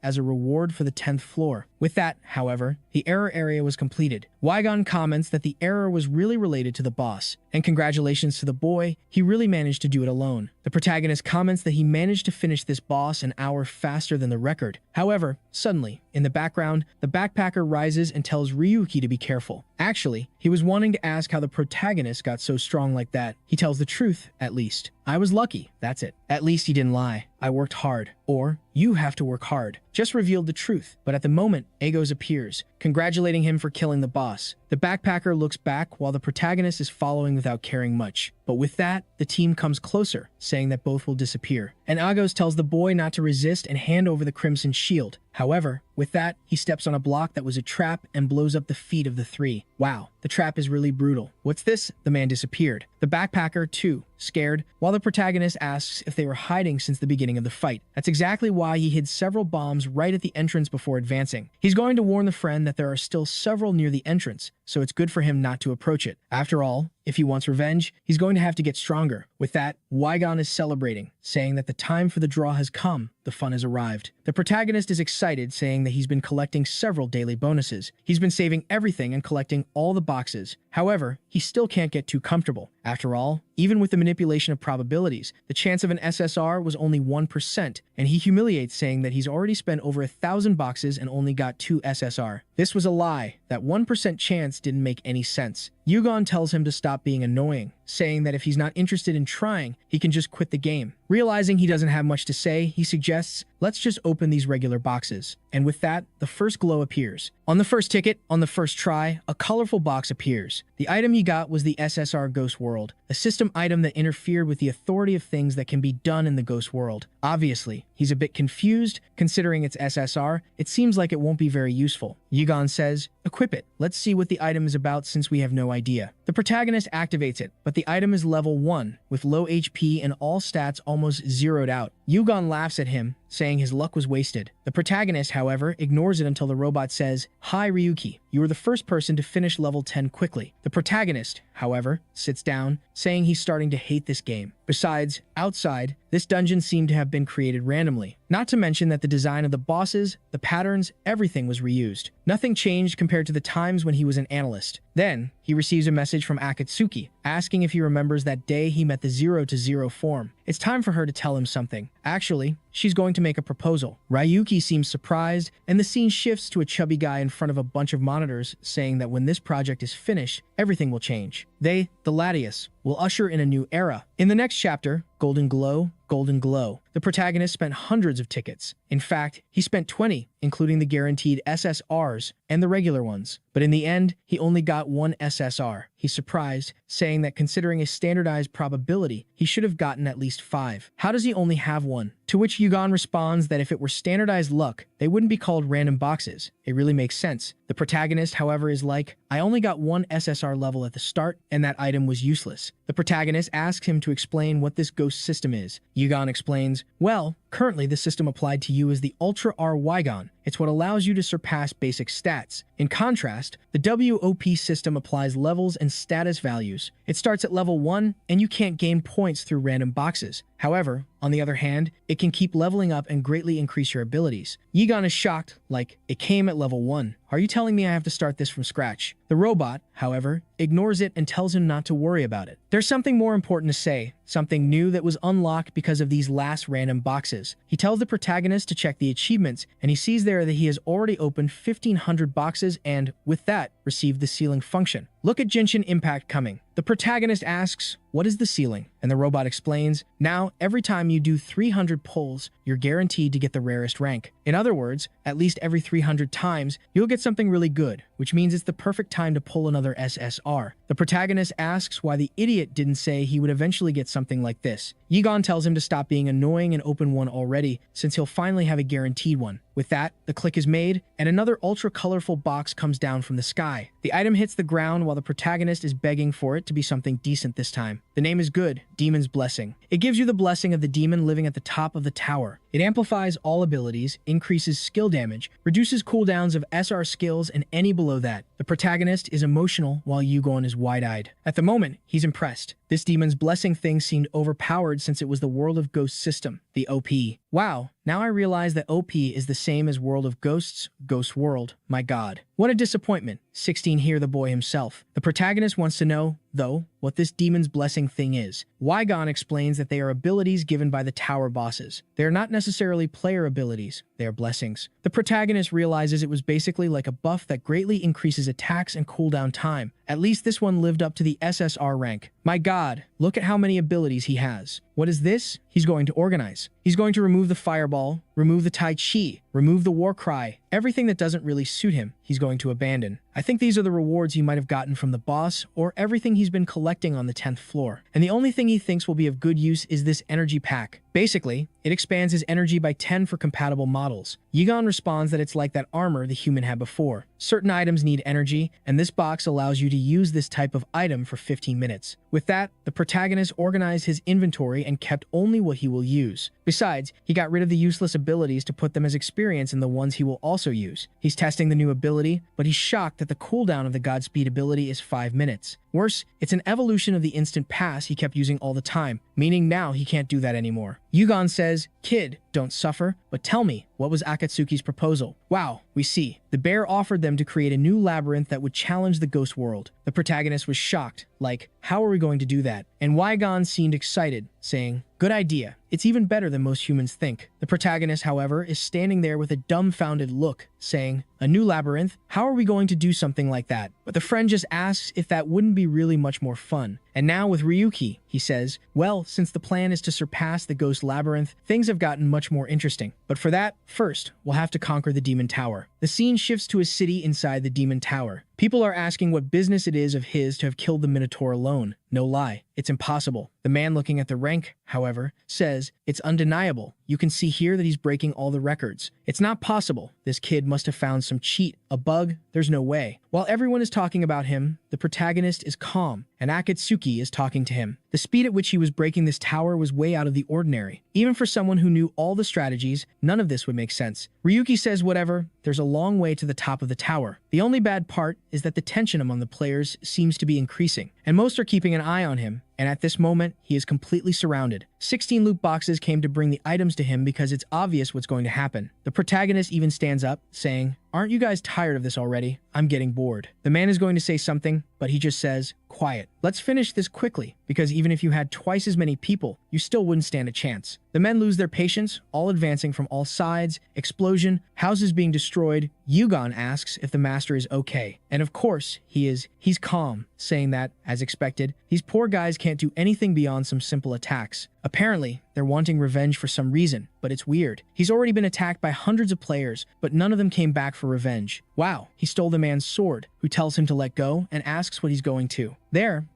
as a reward for the 10th floor. With that, however, the error area was completed. Wygon comments that the error was really related to the boss, and congratulations to the boy, he really managed to do it alone. The protagonist comments that he managed to finish this boss an hour faster than the record. However, suddenly, in the background, the backpacker rises and tells Ryuki to be careful. Actually, he was wanting to ask how the protagonist got so strong like that. He tells the truth, at least. I was lucky, that's it. At least he didn't lie. I worked hard. Or, you have to work hard. Just revealed the truth. But at the moment, Agos appears, congratulating him for killing the boss. The backpacker looks back while the protagonist is following without caring much. But with that, the team comes closer, saying that both will disappear. And Agos tells the boy not to resist and hand over the crimson shield. However, with that, he steps on a block that was a trap and blows up the feet of the three. Wow, the trap is really brutal. What's this? The man disappeared. The backpacker, too, scared, while the protagonist asks if they were hiding since the beginning of the fight. That's exactly why he hid several bombs right at the entrance before advancing. He's going to warn the friend that there are still several near the entrance, so it's good for him not to approach it. After all, if he wants revenge, he's going to have to get stronger. With that, Wygon is celebrating, saying that the time for the draw has come, the fun has arrived. The protagonist is excited, saying that he's been collecting several daily bonuses. He's been saving everything and collecting all the boxes. However, he still can't get too comfortable. After all, even with the manipulation of probabilities, the chance of an SSR was only 1%, and he humiliates, saying that he's already spent over 1,000 boxes and only got 2 SSR. This was a lie. That 1% chance didn't make any sense. Yugon tells him to stop being annoying, saying that if he's not interested in trying, he can just quit the game. Realizing he doesn't have much to say, he suggests, let's just open these regular boxes. And with that, the first glow appears. On the first ticket, on the first try, a colorful box appears. The item he got was the SSR Ghost World, a system item that interfered with the authority of things that can be done in the Ghost World. Obviously, he's a bit confused. Considering it's SSR, it seems like it won't be very useful. Yugon says, equip it. Let's see what the item is about since we have no idea. The protagonist activates it, but the item is level 1, with low HP and all stats almost zeroed out. Yugon laughs at him, saying his luck was wasted. The protagonist, however, ignores it until the robot says, "Hi Ryuki, you were the first person to finish level 10 quickly." The protagonist, however, sits down, saying he's starting to hate this game. Besides, outside, this dungeon seemed to have been created randomly. Not to mention that the design of the bosses, the patterns, everything was reused. Nothing changed compared to the times when he was an analyst. Then, he receives a message from Akatsuki, asking if he remembers that day he met the 0-to-0 form. It's time for her to tell him something. Actually, she's going to make a proposal. Ryuki seems surprised, and the scene shifts to a chubby guy in front of a bunch of monitors saying that when this project is finished, everything will change. They, the Latias, will usher in a new era. In the next chapter, Golden Glow, Golden Glow, the protagonist spent hundreds of tickets. In fact, he spent 20, including the guaranteed SSRs and the regular ones. But in the end, he only got one SSR. He's surprised, saying that considering a standardized probability, he should have gotten at least 5. How does he only have one? To which Yugon responds that if it were standardized luck, they wouldn't be called random boxes. It really makes sense. The protagonist, however, is like, I only got one SSR level at the start, and that item was useless. The protagonist asks him to explain what this ghost system is. Yugon explains, well, currently the system applied to you is the Ultra R Wygon. It's what allows you to surpass basic stats. In contrast, the WOP system applies levels and status values. It starts at level 1, and you can't gain points through random boxes. However, on the other hand, it can keep leveling up and greatly increase your abilities. Yugon is shocked, like, it came at level 1. Are you telling me I have to start this from scratch? The robot, however, ignores it and tells him not to worry about it. There's something more important to say, something new that was unlocked because of these last random boxes. He tells the protagonist to check the achievements, and he sees there that he has already opened 1,500 boxes and, with that, received the ceiling function. Look at Genshin Impact coming. The protagonist asks, what is the ceiling? And the robot explains, now, every time you do 300 pulls, you're guaranteed to get the rarest rank. In other words, at least every 300 times, you'll get something really good, which means it's the perfect time to pull another SSR. The protagonist asks why the idiot didn't say he would eventually get something like this. Yugon tells him to stop being annoying and open one already, since he'll finally have a guaranteed one. With that, the click is made, and another ultra-colorful box comes down from the sky. The item hits the ground while the protagonist is begging for it to be something decent this time. The name is good, Demon's Blessing. It gives you the blessing of the demon living at the top of the tower. It amplifies all abilities, increases skill damage, reduces cooldowns of SR skills and any below that. The protagonist is emotional while Yugon is wide-eyed. At the moment, he's impressed. This Demon's Blessing thing seemed overpowered since it was the World of Ghosts system, the OP. Wow, now I realize that OP is the same as World of Ghosts, Ghost World. My god. What a disappointment. 16 here, the boy himself. The protagonist wants to know, though, what this Demon's Blessing thing is. Wygon explains that they are abilities given by the tower bosses. They are not necessarily player abilities, they are blessings. The protagonist realizes it was basically like a buff that greatly increases attacks and cooldown time. At least this one lived up to the SSR rank. My god, look at how many abilities he has. What is this? He's going to organize. He's going to remove the fireball, remove the Tai Chi, remove the war cry. Everything that doesn't really suit him, he's going to abandon. I think these are the rewards he might have gotten from the boss or everything he's been collecting on the 10th floor. And the only thing he thinks will be of good use is this energy pack. Basically, it expands his energy by 10 for compatible models. Yugon responds that it's like that armor the human had before. Certain items need energy, and this box allows you to use this type of item for 15 minutes. With that, the protagonist organized his inventory and kept only what he will use. Besides, he got rid of the useless abilities to put them as experience in the ones he will also use. He's testing the new ability, but he's shocked that the cooldown of the Godspeed ability is 5 minutes. Worse, it's an evolution of the instant pass he kept using all the time, meaning now he can't do that anymore. Yugon says, kid, don't suffer, but tell me, what was Akatsuki's proposal? Wow, we see. The bear offered them to create a new labyrinth that would challenge the ghost world. The protagonist was shocked, like, how are we going to do that? And Wygon seemed excited, saying, good idea. It's even better than most humans think. The protagonist, however, is standing there with a dumbfounded look, saying, a new labyrinth? How are we going to do something like that? But the friend just asks if that wouldn't be really much more fun. And now with Ryuki, he says, well, since the plan is to surpass the ghost labyrinth, things have gotten much more interesting. But for that, first, we'll have to conquer the demon tower. The scene shifts to a city inside the demon tower. People are asking what business it is of his to have killed the Minotaur alone. No lie, it's impossible. The man looking at the rank, however, says, it's undeniable. You can see here that he's breaking all the records. It's not possible. This kid must have found some cheat, a bug. There's no way. While everyone is talking about him, the protagonist is calm, and Akatsuki is talking to him. The speed at which he was breaking this tower was way out of the ordinary. Even for someone who knew all the strategies, none of this would make sense. Ryuki says whatever, there's a long way to the top of the tower. The only bad part is that the tension among the players seems to be increasing, and most are keeping an eye on him. and at this moment, he is completely surrounded. 16 loot boxes came to bring the items to him because it's obvious what's going to happen. The protagonist even stands up, saying, "Aren't you guys tired of this already? I'm getting bored." The man is going to say something, but he just says, "Quiet. Let's finish this quickly, because even if you had twice as many people, you still wouldn't stand a chance." The men lose their patience, all advancing from all sides, explosion, houses being destroyed. Yugon asks if the master is okay, and of course, he's calm, saying that, as expected, these poor guys can't do anything beyond some simple attacks. Apparently, they're wanting revenge for some reason, but it's weird. He's already been attacked by hundreds of players, but none of them came back for revenge. Wow, he stole the man's sword, who tells him to let go and asks what he's going to.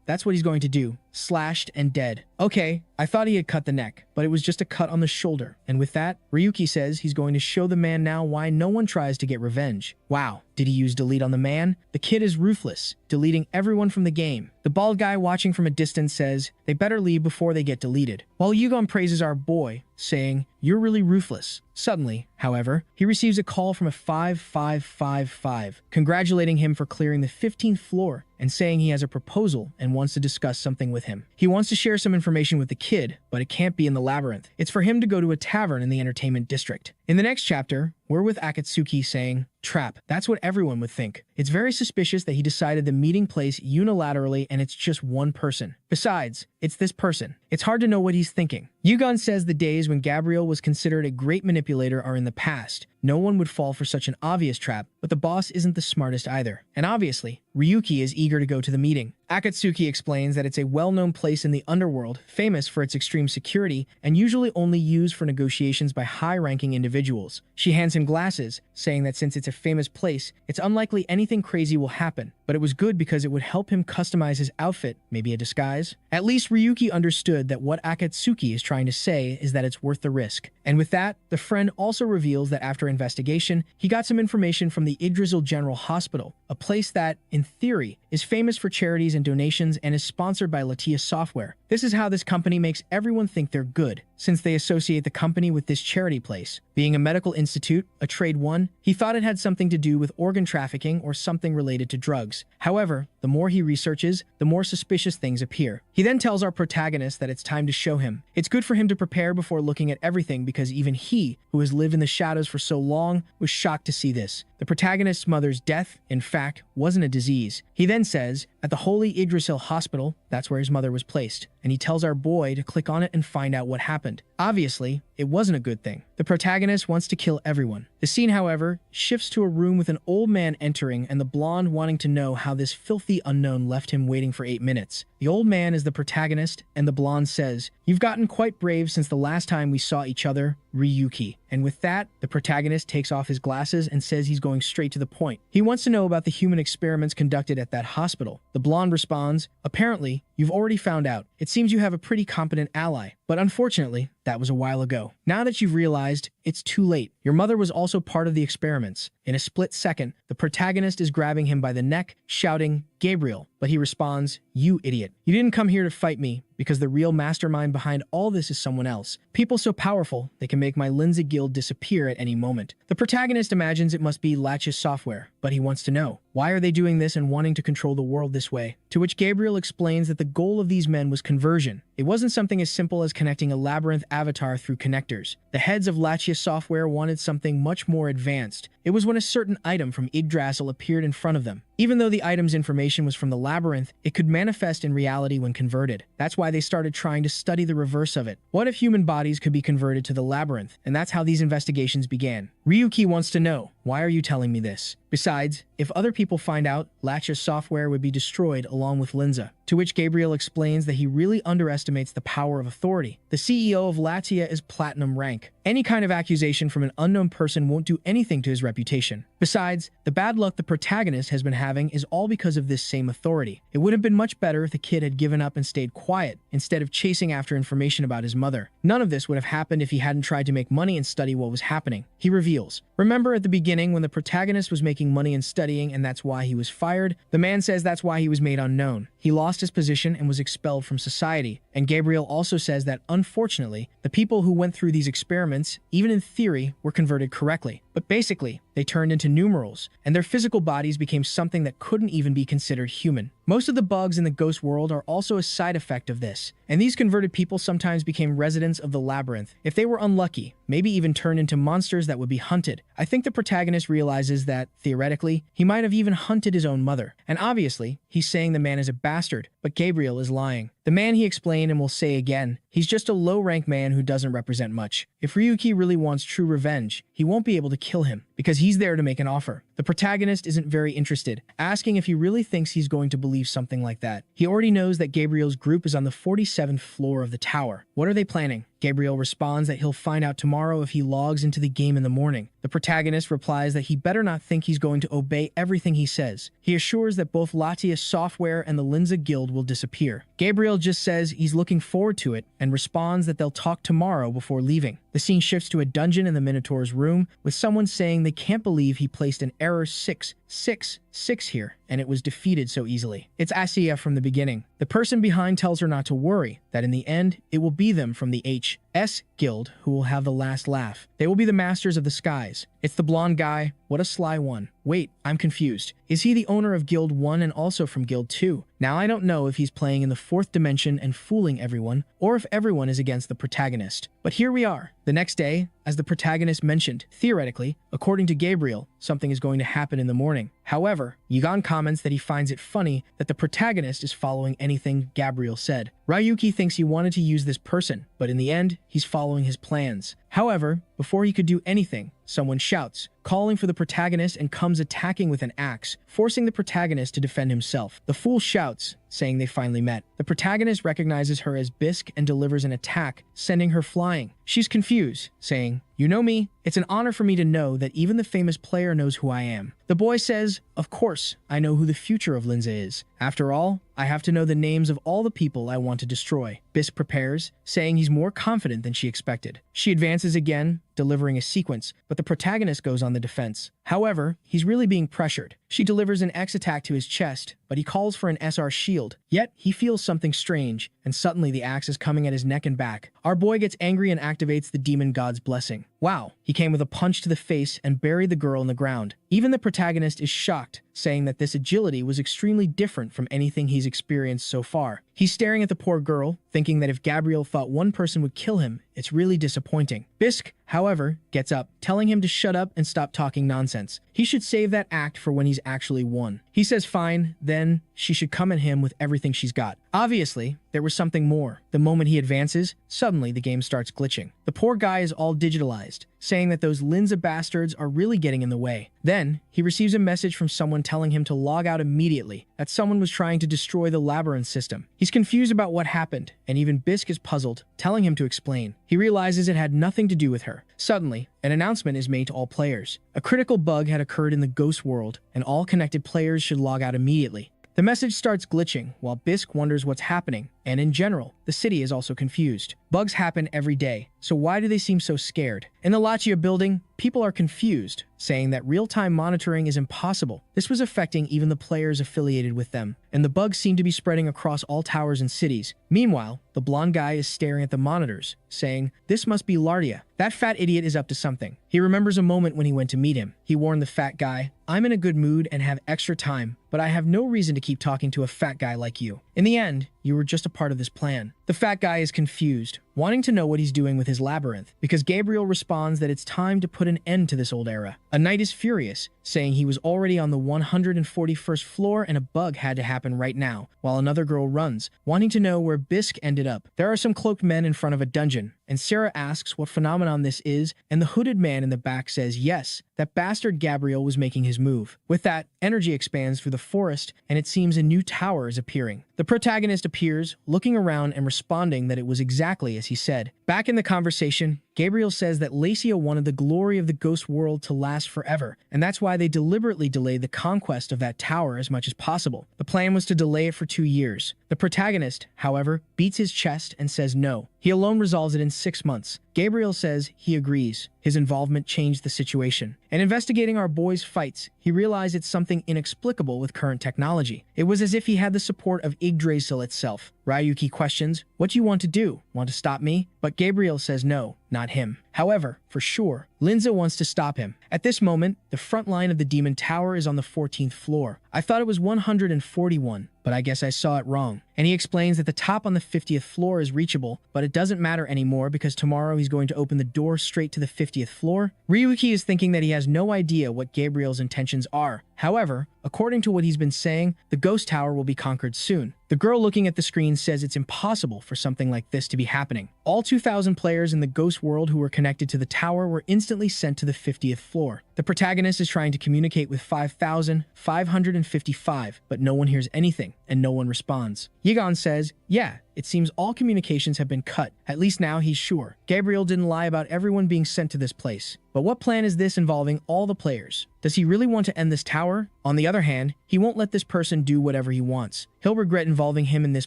That's what he's going to do. Slashed and dead. Okay, I thought he had cut the neck, but it was just a cut on the shoulder. And with that, Ryuki says he's going to show the man now why no one tries to get revenge. Wow, did he use delete on the man? The kid is ruthless, deleting everyone from the game. The bald guy watching from a distance says they better leave before they get deleted, while Yugon praises our boy, saying, "You're really ruthless." Suddenly, however, he receives a call from a 5555, congratulating him for clearing the 15th floor and saying he has a proposal and wants to discuss something with him. He wants to share some information with the kid, but it can't be in the labyrinth. It's for him to go to a tavern in the entertainment district. In the next chapter, we're with Akatsuki saying, "Trap." That's what everyone would think. It's very suspicious that he decided the meeting place unilaterally and it's just one person. Besides, it's this person. It's hard to know what he's thinking. Yugon says the days when Gabriel was considered a great manipulator are in the past. No one would fall for such an obvious trap, but the boss isn't the smartest either. And obviously, Ryuki is eager to go to the meeting. Akatsuki explains that it's a well-known place in the underworld, famous for its extreme security, and usually only used for negotiations by high-ranking individuals. She hands him glasses, saying that since it's a famous place, it's unlikely anything crazy will happen, but it was good because it would help him customize his outfit, maybe a disguise. At least Ryuki understood that what Akatsuki is trying to say is that it's worth the risk. And with that, the friend also reveals that after investigation, he got some information from the Yggdrasil General Hospital, a place that, in theory, is famous for charities and donations and is sponsored by Latias Software. This is how this company makes everyone think they're good, since they associate the company with this charity place. Being a medical institute, a trade one, he thought it had something to do with organ trafficking or something related to drugs. However, the more he researches, the more suspicious things appear. He then tells our protagonist that it's time to show him. It's good for him to prepare before looking at everything because even he, who has lived in the shadows for so long, was shocked to see this. The protagonist's mother's death, in fact, wasn't a disease. He then says, at the Holy Yggdrasil Hospital, that's where his mother was placed, and he tells our boy to click on it and find out what happened. Obviously, it wasn't a good thing. The protagonist wants to kill everyone. The scene, however, shifts to a room with an old man entering and the blonde wanting to know how this filthy unknown left him waiting for 8 minutes. The old man is the protagonist, and the blonde says, "You've gotten quite brave since the last time we saw each other, Ryuki." And with that, the protagonist takes off his glasses and says he's going straight to the point. He wants to know about the human experiments conducted at that hospital. The blonde responds, "Apparently, you've already found out. It seems you have a pretty competent ally, but unfortunately, that was a while ago. Now that you've realized, it's too late. Your mother was also part of the experiments." In a split second, the protagonist is grabbing him by the neck, shouting, "Gabriel," but he responds, "You idiot. You didn't come here to fight me, because the real mastermind behind all this is someone else. People so powerful, they can make my Lindsay Guild disappear at any moment." The protagonist imagines it must be Latias Software, but he wants to know, why are they doing this and wanting to control the world this way? To which Gabriel explains that the goal of these men was conversion. It wasn't something as simple as connecting a labyrinth avatar through connectors. The heads of Latias Software wanted something much more advanced. It was when a certain item from Yggdrasil appeared in front of them. Even though the item's information was from the labyrinth, it could manifest in reality when converted. That's why they started trying to study the reverse of it. What if human bodies could be converted to the labyrinth? And that's how these investigations began. Ryuki wants to know, why are you telling me this? Besides, if other people find out, Latias Software would be destroyed along with Linza. To which Gabriel explains that he really underestimates the power of authority. The CEO of Latia is platinum rank. Any kind of accusation from an unknown person won't do anything to his reputation. Besides, the bad luck the protagonist has been having is all because of this same authority. It would have been much better if the kid had given up and stayed quiet, instead of chasing after information about his mother. None of this would have happened if he hadn't tried to make money and study what was happening. He reveals, remember at the beginning when the protagonist was making money and studying and that's why he was fired? The man says that's why he was made unknown. he lost his position and was expelled from society. And Gabriel also says that, unfortunately, the people who went through these experiments, even in theory, were converted correctly. But basically, they turned into numerals, and their physical bodies became something that couldn't even be considered human. Most of the bugs in the ghost world are also a side effect of this, and these converted people sometimes became residents of the labyrinth. If they were unlucky, maybe even turned into monsters that would be hunted. I think the protagonist realizes that, theoretically, he might have even hunted his own mother. And obviously, he's saying the man is a bastard, but Gabriel is lying. The man, he explained and will say again, he's just a low-rank man who doesn't represent much. If Ryuki really wants true revenge, he won't be able to kill him, because he's there to make an offer. The protagonist isn't very interested, asking if he really thinks he's going to believe something like that. He already knows that Gabriel's group is on the 47th floor of the tower. What are they planning? Gabriel responds that he'll find out tomorrow if he logs into the game in the morning. The protagonist replies that he better not think he's going to obey everything he says. He assures that both Latias Software and the Linza Guild will disappear. Gabriel just says he's looking forward to it and responds that they'll talk tomorrow before leaving. The scene shifts to a dungeon in the Minotaur's room with someone saying they can't believe he placed an error 666 here and it was defeated so easily. It's Asiya from the beginning. The person behind tells her not to worry, that in the end, it will be them from the HS Guild who will have the last laugh. They will be the masters of the skies. It's the blonde guy. What a sly one. Wait, I'm confused. Is he the owner of Guild 1 and also from Guild 2? Now I don't know if he's playing in the fourth dimension and fooling everyone, or if everyone is against the protagonist. But here we are. The next day, as the protagonist mentioned, theoretically, according to Gabriel, something is going to happen in the morning. However, Yugan comments that he finds it funny that the protagonist is following anything Gabriel said. Ryuki thinks he wanted to use this person, but in the end, he's following his plans. However, before he could do anything, someone shouts, calling for the protagonist and comes attacking with an axe, forcing the protagonist to defend himself. The fool shouts, saying they finally met. The protagonist recognizes her as Bisque and delivers an attack, sending her flying. She's confused, saying, "You know me? It's an honor for me to know that even the famous player knows who I am." The boy says, "Of course, I know who the future of Linza is. After all, I have to know the names of all the people I want to destroy." Bisque prepares, saying he's more confident than she expected. She advances again, delivering a sequence, but the protagonist goes on the defense. However, he's really being pressured. She delivers an X attack to his chest, but he calls for an SR shield. Yet, he feels something strange, and suddenly the axe is coming at his neck and back. Our boy gets angry and activates the demon god's blessing. Wow, he came with a punch to the face and buried the girl in the ground. Even the protagonist is shocked, saying that this agility was extremely different from anything he's experienced so far. He's staring at the poor girl, thinking that if Gabriel thought one person would kill him, it's really disappointing. Bisque, however, gets up, telling him to shut up and stop talking nonsense. He should save that act for when he's actually won. He says fine, then she should come at him with everything she's got. Obviously, there was something more. The moment he advances, suddenly the game starts glitching. The poor guy is all digitalized, saying that those Linza bastards are really getting in the way. Then, he receives a message from someone telling him to log out immediately, that someone was trying to destroy the labyrinth system. He's confused about what happened, and even Bisque is puzzled, telling him to explain. He realizes it had nothing to do with her. Suddenly, an announcement is made to all players. A critical bug had occurred in the ghost world, and all connected players should log out immediately. The message starts glitching, while Bisque wonders what's happening, and in general, the city is also confused. Bugs happen every day, so why do they seem so scared? In the Lachia building, people are confused, saying that real-time monitoring is impossible. This was affecting even the players affiliated with them, and the bugs seem to be spreading across all towers and cities. Meanwhile, the blonde guy is staring at the monitors, saying, "This must be Lardia. That fat idiot is up to something." He remembers a moment when he went to meet him. He warned the fat guy, "I'm in a good mood and have extra time, but I have no reason to keep talking to a fat guy like you. In the end, you were just a part of this plan." The fat guy is confused, wanting to know what he's doing with his labyrinth, because Gabriel responds that it's time to put an end to this old era. A knight is furious, saying he was already on the 141st floor and a bug had to happen right now, while another girl runs, wanting to know where Bisque ended up. There are some cloaked men in front of a dungeon, and Sarah asks what phenomenon this is, and the hooded man in the back says yes, that bastard Gabriel was making his move. With that, energy expands through the forest, and it seems a new tower is appearing. The protagonist appears, looking around and responding that it was exactly as he said. Back in the conversation, Gabriel says that Lacia wanted the glory of the ghost world to last forever, and that's why they deliberately delayed the conquest of that tower as much as possible. The plan was to delay it for 2 years. The protagonist, however, beats his chest and says no. He alone resolves it in 6 months. Gabriel says he agrees. His involvement changed the situation. And investigating our boy's fights, he realized it's something inexplicable with current technology. It was as if he had the support of Yggdrasil itself. Ryuki questions, "What do you want to do? Want to stop me?" But Gabriel says no, not him. However, for sure, Linza wants to stop him. At this moment, the front line of the Demon Tower is on the 14th floor. I thought it was 141, but I guess I saw it wrong. And he explains that the top on the 50th floor is reachable, but it doesn't matter anymore because tomorrow he's going to open the door straight to the 50th floor. Ryuki is thinking that he has no idea what Gabriel's intentions are. However, according to what he's been saying, the ghost tower will be conquered soon. The girl looking at the screen says it's impossible for something like this to be happening. All 2,000 players in the ghost world who were connected to the tower were instantly sent to the 50th floor. The protagonist is trying to communicate with 5,555, but no one hears anything, and no one responds. Yigon says, "Yeah, it seems all communications have been cut. At least now he's sure. Gabriel didn't lie about everyone being sent to this place. But what plan is this involving all the players? Does he really want to end this tower? On the other hand, he won't let this person do whatever he wants. He'll regret involving him in this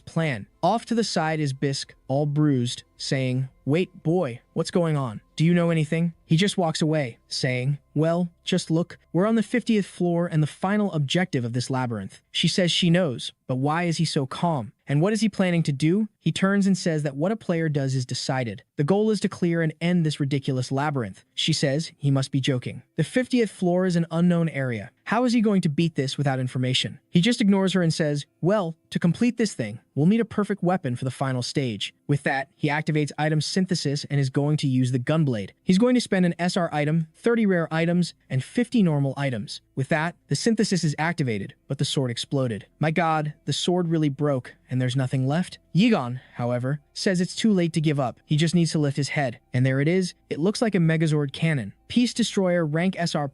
plan." Off to the side is Bisque, all bruised, saying, "Wait, boy, what's going on? Do you know anything?" He just walks away, saying, "Well, just look. We're on the 50th floor and the final objective of this labyrinth." She says she knows, but why is he so calm? And what is he planning to do? He turns and says that what a player does is decided. The goal is to clear and end this ridiculous labyrinth. She says he must be joking. The 50th floor is an unknown area. How is he going to beat this without information? He just ignores her and says, "Well, to complete this thing, we'll need a perfect weapon for the final stage." With that, he activates item synthesis and is going to use the gunblade. He's going to spend an SR item, 30 rare items, and 50 normal items. With that, the synthesis is activated, but the sword exploded. My god, the sword really broke, and there's nothing left? Yigon, however, says it's too late to give up. He just needs to lift his head. And there it is. It looks like a Megazord cannon. Peace Destroyer rank SR+,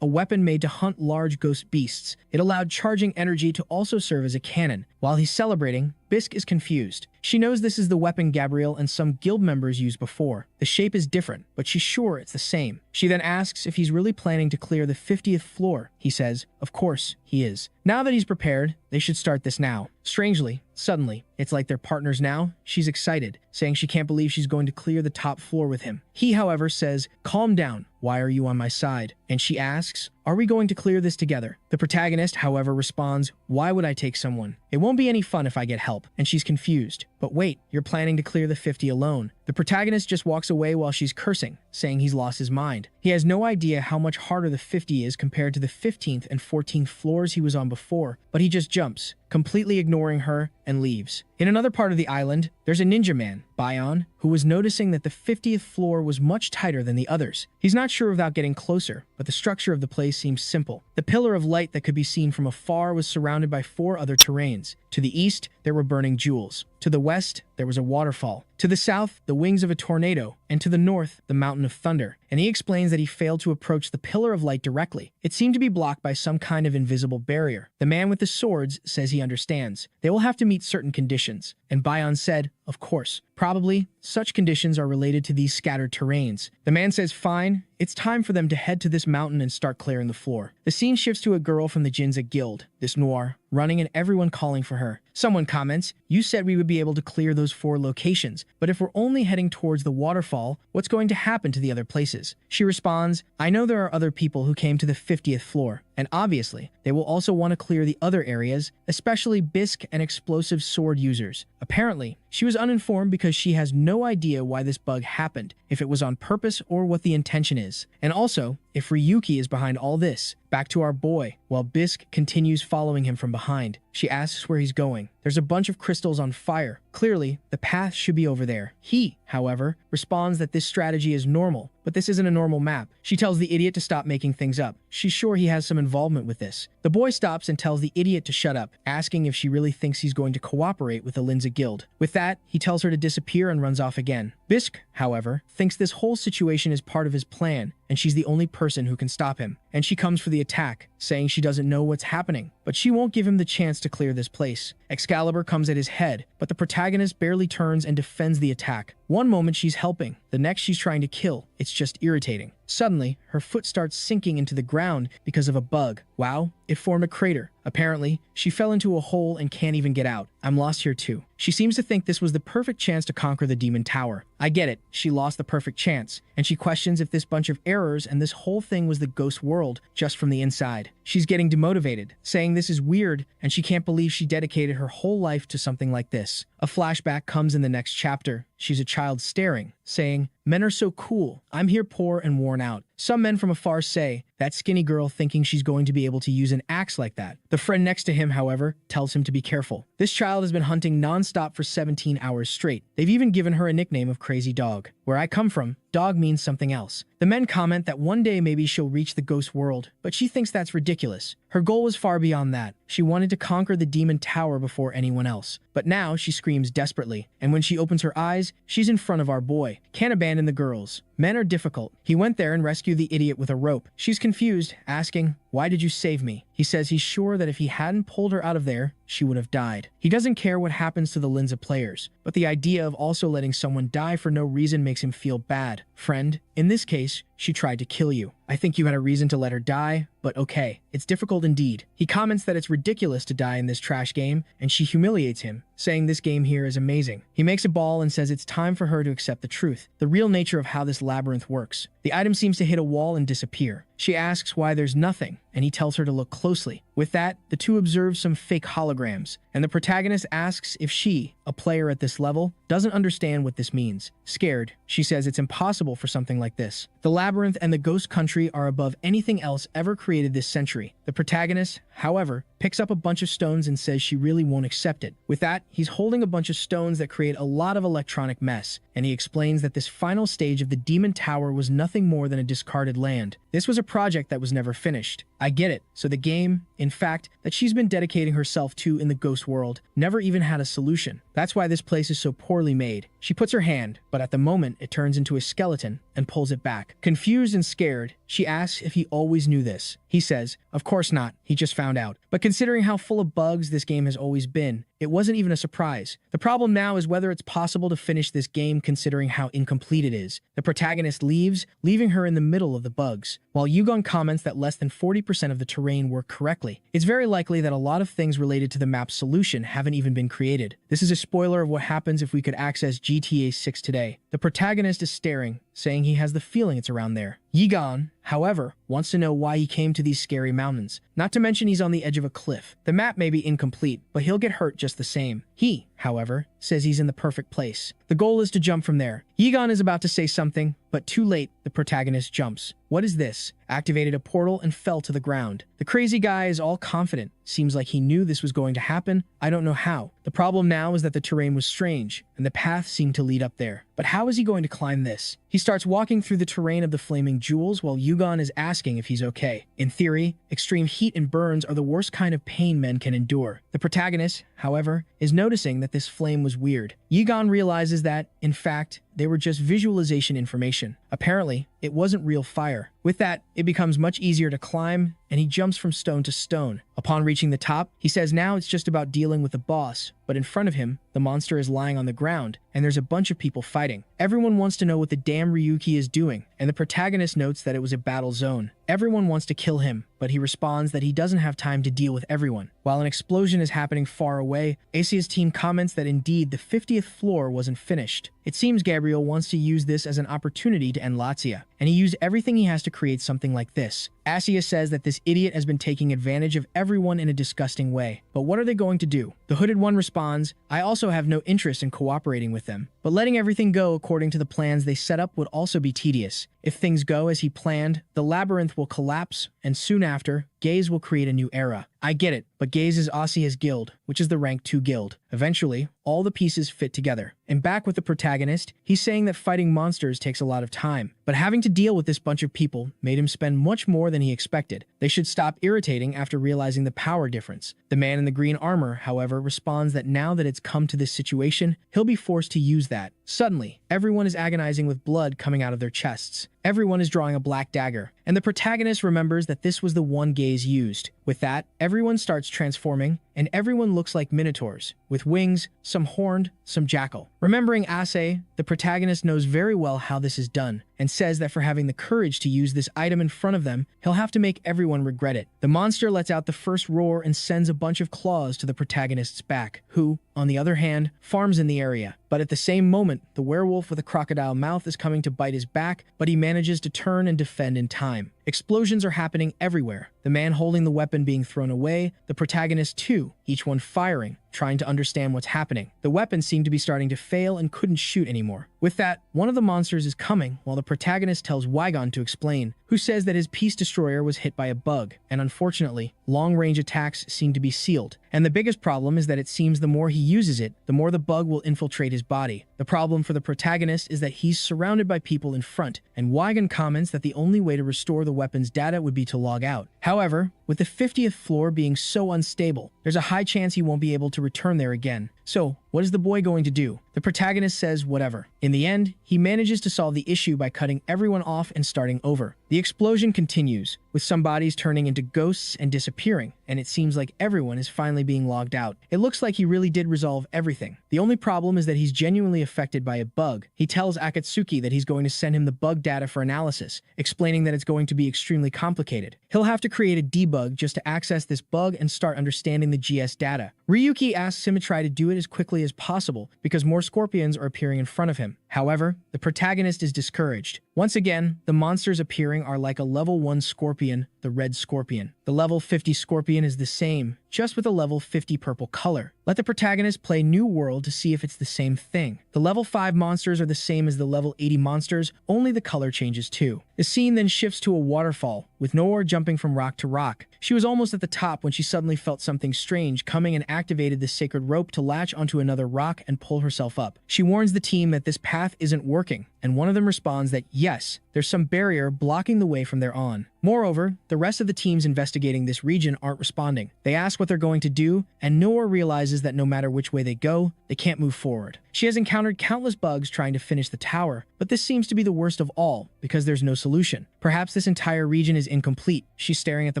a weapon made to hunt large ghost beasts. It allowed charging energy to also serve as a cannon. While he's celebrating, Bisque is confused. She knows this is the weapon Gabriel and some guild members used before. The shape is different, but she's sure it's the same. She then asks if he's really planning to clear the 50th floor. He says, of course, he is. Now that he's prepared, they should start this now. Strangely, suddenly, it's like they're partners now. She's excited, saying she can't believe she's going to clear the top floor with him. He, however, says, "Calm down. Why are you on my side?" And she asks, "Are we going to clear this together?" The protagonist, however, responds, "Why would I take someone? It won't be any fun if I get help." And she's confused. But wait, you're planning to clear the 50 alone. The protagonist just walks away while she's cursing, saying he's lost his mind. He has no idea how much harder the 50 is compared to the 15th and 14th floors he was on before, but he just jumps, completely ignoring her, and leaves. In another part of the island, there's a ninja man, Bion, who was noticing that the 50th floor was much tighter than the others. He's not sure without getting closer, but the structure of the place seems simple. The pillar of light that could be seen from afar was surrounded by 4 other terrains. To the east, there were burning jewels. To the west, there was a waterfall. To the south, the wings of a tornado. And to the north, the mountain of thunder. And he explains that he failed to approach the pillar of light directly. It seemed to be blocked by some kind of invisible barrier. The man with the swords says he understands. They will have to meet certain conditions. And Bion said, of course. Probably, such conditions are related to these scattered terrains. The man says, fine, it's time for them to head to this mountain and start clearing the floor. The scene shifts to a girl from the Jinza Guild, this noir, running and everyone calling for her. Someone comments, you said we would be able to clear those 4 locations, but if we're only heading towards the waterfall, what's going to happen to the other places? She responds, I know there are other people who came to the 50th floor, and obviously, they will also want to clear the other areas, especially Bisque and explosive sword users. Apparently, she was uninformed because she has no idea why this bug happened, if it was on purpose or what the intention is. And also, if Ryuki is behind all this. Back to our boy, while Bisque continues following him from behind. She asks where he's going. There's a bunch of crystals on fire. Clearly, the path should be over there. He, however, responds that this strategy is normal, but this isn't a normal map. She tells the idiot to stop making things up. She's sure he has some involvement with this. The boy stops and tells the idiot to shut up, asking if she really thinks he's going to cooperate with the Linza Guild. With that, he tells her to disappear and runs off again. Bisque, however, thinks this whole situation is part of his plan, and she's the only person who can stop him. And she comes for the attack, saying she doesn't know what's happening, but she won't give him the chance to clear this place. Excalibur comes at his head, but the protagonist barely turns and defends the attack. One moment she's helping, the next she's trying to kill. It's just irritating. Suddenly, her foot starts sinking into the ground because of a bug. Wow, it formed a crater. Apparently, she fell into a hole and can't even get out. I'm lost here too. She seems to think this was the perfect chance to conquer the demon tower. I get it, she lost the perfect chance, and she questions if this bunch of errors and this whole thing was the ghost world just from the inside. She's getting demotivated, saying this is weird, and she can't believe she dedicated her whole life to something like this. A flashback comes in the next chapter. She's a child staring, saying, "Men are so cool. I'm here poor and worn out." Some men from afar say, "That skinny girl thinking she's going to be able to use an axe like that." The friend next to him, however, tells him to be careful. This child has been hunting non-stop for 17 hours straight. They've even given her a nickname of Crazy Dog. Where I come from, dog means something else. The men comment that one day maybe she'll reach the ghost world, but she thinks that's ridiculous. Her goal was far beyond that. She wanted to conquer the demon tower before anyone else. But now she screams desperately, and when she opens her eyes, she's in front of our boy. Can't abandon the girls. Men are difficult. He went there and rescued the idiot with a rope. She's confused, asking, "Why did you save me?" He says he's sure that if he hadn't pulled her out of there, she would have died. He doesn't care what happens to the Linza players, but the idea of also letting someone die for no reason makes him feel bad. Friend, in this case, she tried to kill you. I think you had a reason to let her die, but okay. It's difficult indeed. He comments that it's ridiculous to die in this trash game, and she humiliates him, saying this game here is amazing. He makes a ball and says it's time for her to accept the truth, the real nature of how this labyrinth works. The item seems to hit a wall and disappear. She asks why there's nothing, and he tells her to look closely. With that, the two observe some fake holograms, and the protagonist asks if she, a player at this level, doesn't understand what this means. Scared, she says it's impossible for something like this. The labyrinth and the ghost country are above anything else ever created this century. The protagonist, however, picks up a bunch of stones and says she really won't accept it. With that, he's holding a bunch of stones that create a lot of electronic mess, and he explains that this final stage of the demon tower was nothing more than a discarded land. This was a project that was never finished. I get it. So the game, in fact, that she's been dedicating herself to in the ghost world, never even had a solution. That's why this place is so poorly made. She puts her hand, but at the moment it turns into a skeleton and pulls it back. Confused and scared, she asks if he always knew this. He says, of course not, he just found out. But considering how full of bugs this game has always been, it wasn't even a surprise. The problem now is whether it's possible to finish this game considering how incomplete it is. The protagonist leaves, leaving her in the middle of the bugs. While Yugon comments that less than 40% of the terrain work correctly, it's very likely that a lot of things related to the map's solution haven't even been created. This is a spoiler of what happens if we could access GTA 6 today. The protagonist is staring, saying he has the feeling it's around there. Yigon, however, wants to know why he came to these scary mountains. Not to mention he's on the edge of a cliff. The map may be incomplete, but he'll get hurt just the same. He, however, says he's in the perfect place. The goal is to jump from there. Yigon is about to say something, but too late, the protagonist jumps. What is this? Activated a portal and fell to the ground. The crazy guy is all confident. Seems like he knew this was going to happen. I don't know how. The problem now is that the terrain was strange, and the path seemed to lead up there. But how is he going to climb this? He starts walking through the terrain of the flaming jewels while Yugon is asking if he's okay. In theory, extreme heat and burns are the worst kind of pain men can endure. The protagonist, however, is noticing that this flame was weird. Yugon realizes that, in fact, they were just visualization information. Apparently, it wasn't real fire. With that, it becomes much easier to climb, and he jumps from stone to stone. Upon reaching the top, he says now it's just about dealing with the boss, but in front of him, the monster is lying on the ground, and there's a bunch of people fighting. Everyone wants to know what the damn Ryuki is doing, and the protagonist notes that it was a battle zone. Everyone wants to kill him, but he responds that he doesn't have time to deal with everyone. While an explosion is happening far away, Asia's team comments that indeed the 50th floor wasn't finished. It seems Gabriel wants to use this as an opportunity to end Lazia, and he used everything he has to create something like this. Asia says that this idiot has been taking advantage of everyone in a disgusting way. But what are they going to do? The hooded one responds, I also have no interest in cooperating with them. But letting everything go according to the plans they set up would also be tedious. If things go as he planned, the labyrinth will collapse, and soon after, Gaze will create a new era. I get it, but Gaze is Asia's guild, which is the rank 2 guild. Eventually, all the pieces fit together. And back with the protagonist, he's saying that fighting monsters takes a lot of time, but having to deal with this bunch of people made him spend much more than he expected. They should stop irritating after realizing the power difference. The man in the green armor, however, responds that now that it's come to this situation, he'll be forced to use that. Suddenly, everyone is agonizing with blood coming out of their chests. Everyone is drawing a black dagger, and the protagonist remembers that this was the one gaze used. With that, everyone starts transforming, and everyone looks like minotaurs, with wings, some horned, some jackal. Remembering Ase, the protagonist knows very well how this is done, and says that for having the courage to use this item in front of them, he'll have to make everyone regret it. The monster lets out the first roar and sends a bunch of claws to the protagonist's back, who, on the other hand, farms in the area. But at the same moment, the werewolf with a crocodile mouth is coming to bite his back, but he manages to turn and defend in time. Explosions are happening everywhere, the man holding the weapon being thrown away, the protagonist too, each one firing, trying to understand what's happening. The weapons seemed to be starting to fail and couldn't shoot anymore. With that, one of the monsters is coming while the protagonist tells Wygon to explain, who says that his Peace Destroyer was hit by a bug, and unfortunately, long-range attacks seem to be sealed. And the biggest problem is that it seems the more he uses it, the more the bug will infiltrate his body. The problem for the protagonist is that he's surrounded by people in front, and Wygon comments that the only way to restore the weapon's data would be to log out. However, with the 50th floor being so unstable, there's a high chance he won't be able to return there again. So, what is the boy going to do? The protagonist says whatever. In the end, he manages to solve the issue by cutting everyone off and starting over. The explosion continues, with some bodies turning into ghosts and disappearing, and it seems like everyone is finally being logged out. It looks like he really did resolve everything. The only problem is that he's genuinely affected by a bug. He tells Akatsuki that he's going to send him the bug data for analysis, explaining that it's going to be extremely complicated. He'll have to create a debug just to access this bug and start understanding the GS data. Ryuki asks him to try to do it as quickly as possible because more scorpions are appearing in front of him. However, the protagonist is discouraged. Once again, the monsters appearing are like a level 1 scorpion, the red scorpion. The level 50 scorpion is the same, just with a level 50 purple color. Let the protagonist play New World to see if it's the same thing. The level 5 monsters are the same as the level 80 monsters, only the color changes too. The scene then shifts to a waterfall, with Noor jumping from rock to rock. She was almost at the top when she suddenly felt something strange coming and activated the sacred rope to latch onto another rock and pull herself up. She warns the team that this path isn't working, and one of them responds that yes, there's some barrier blocking the way from there on. Moreover, the rest of the teams investigating this region aren't responding. They ask what they're going to do, and Noor realizes that no matter which way they go, they can't move forward. She has encountered countless bugs trying to finish the tower, but this seems to be the worst of all, because there's no solution. Perhaps this entire region is incomplete. She's staring at the